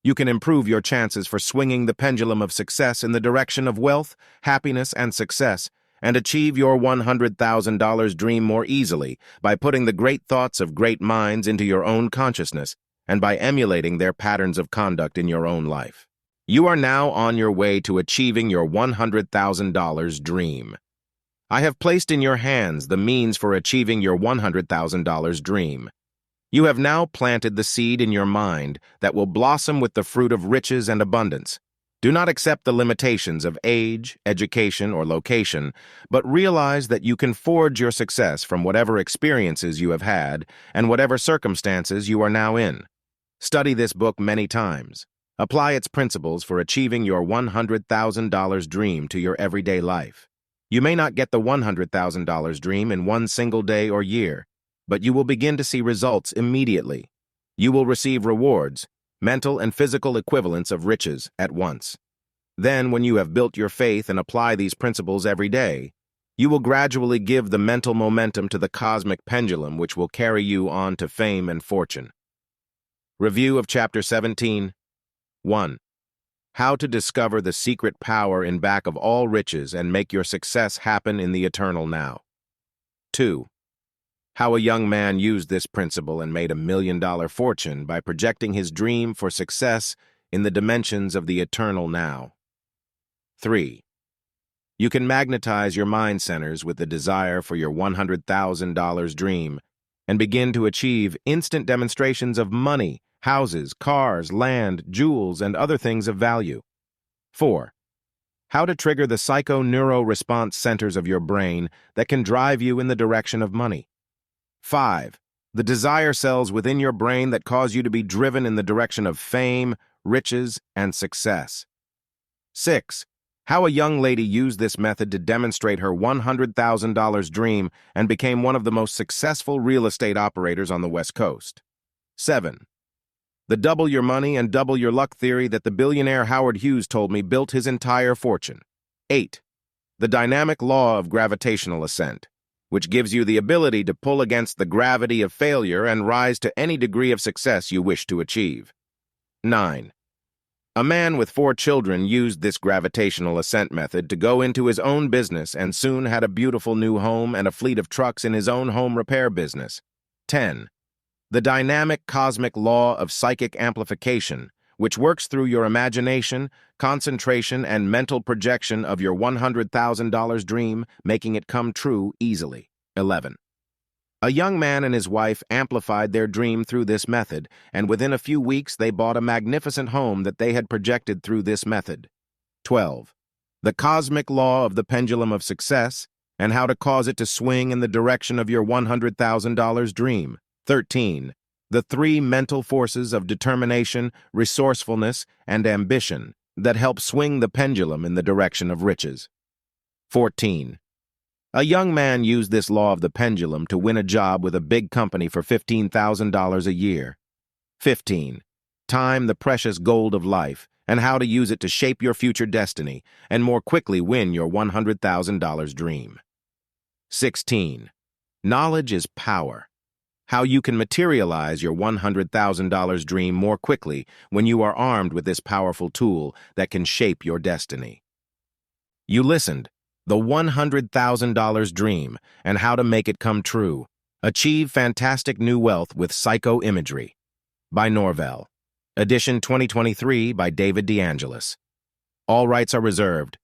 Speaker 1: You can improve your chances for swinging the pendulum of success in the direction of wealth, happiness, and success, and achieve your $100,000 dream more easily by putting the great thoughts of great minds into your own consciousness and by emulating their patterns of conduct in your own life. You are now on your way to achieving your $100,000 dream. I have placed in your hands the means for achieving your $100,000 dream. You have now planted the seed in your mind that will blossom with the fruit of riches and abundance. Do not accept the limitations of age, education, or location, but realize that you can forge your success from whatever experiences you have had and whatever circumstances you are now in. Study this book many times. Apply its principles for achieving your $100,000 dream to your everyday life. You may not get the $100,000 dream in one single day or year, but you will begin to see results immediately. You will receive rewards, mental and physical equivalents of riches at once. Then, when you have built your faith and apply these principles every day, you will gradually give the mental momentum to the cosmic pendulum which will carry you on to fame and fortune. Review of Chapter 17. 1. How to discover the secret power in back of all riches and make your success happen in the eternal now. 2. How a young man used this principle and made $1 million fortune by projecting his dream for success in the dimensions of the eternal now. 3. You can magnetize your mind centers with the desire for your $100,000 dream and begin to achieve instant demonstrations of money, houses, cars, land, jewels, and other things of value. 4. How to trigger the psycho-neuro-response centers of your brain that can drive you in the direction of money. 5. The desire cells within your brain that cause you to be driven in the direction of fame, riches, and success. 6. How a young lady used this method to demonstrate her $100,000 dream and became one of the most successful real estate operators on the West Coast. 7. The double your money and double your luck theory that the billionaire Howard Hughes told me built his entire fortune. 8. The dynamic law of gravitational ascent, which gives you the ability to pull against the gravity of failure and rise to any degree of success you wish to achieve. 9. A man with 4 children used this gravitational ascent method to go into his own business and soon had a beautiful new home and a fleet of trucks in his own home repair business. 10. The dynamic cosmic law of psychic amplification, which works through your imagination, concentration, and mental projection of your $100,000 dream, making it come true easily. 11. A young man and his wife amplified their dream through this method, and within a few weeks they bought a magnificent home that they had projected through this method. 12. The cosmic law of the pendulum of success, and how to cause it to swing in the direction of your $100,000 dream. 13. The 3 mental forces of determination, resourcefulness, and ambition that help swing the pendulum in the direction of riches. 14. A young man used this law of the pendulum to win a job with a big company for $15,000 a year. 15. Time the precious gold of life and how to use it to shape your future destiny and more quickly win your $100,000 dream. 16. Knowledge is power. How you can materialize your $100,000 dream more quickly when you are armed with this powerful tool that can shape your destiny. You listened. The $100,000 Dream and How to Make It Come True. Achieve Fantastic New Wealth with Psycho-Imagery by Norvell. Edition 2023 by David DeAngelis. All rights are reserved.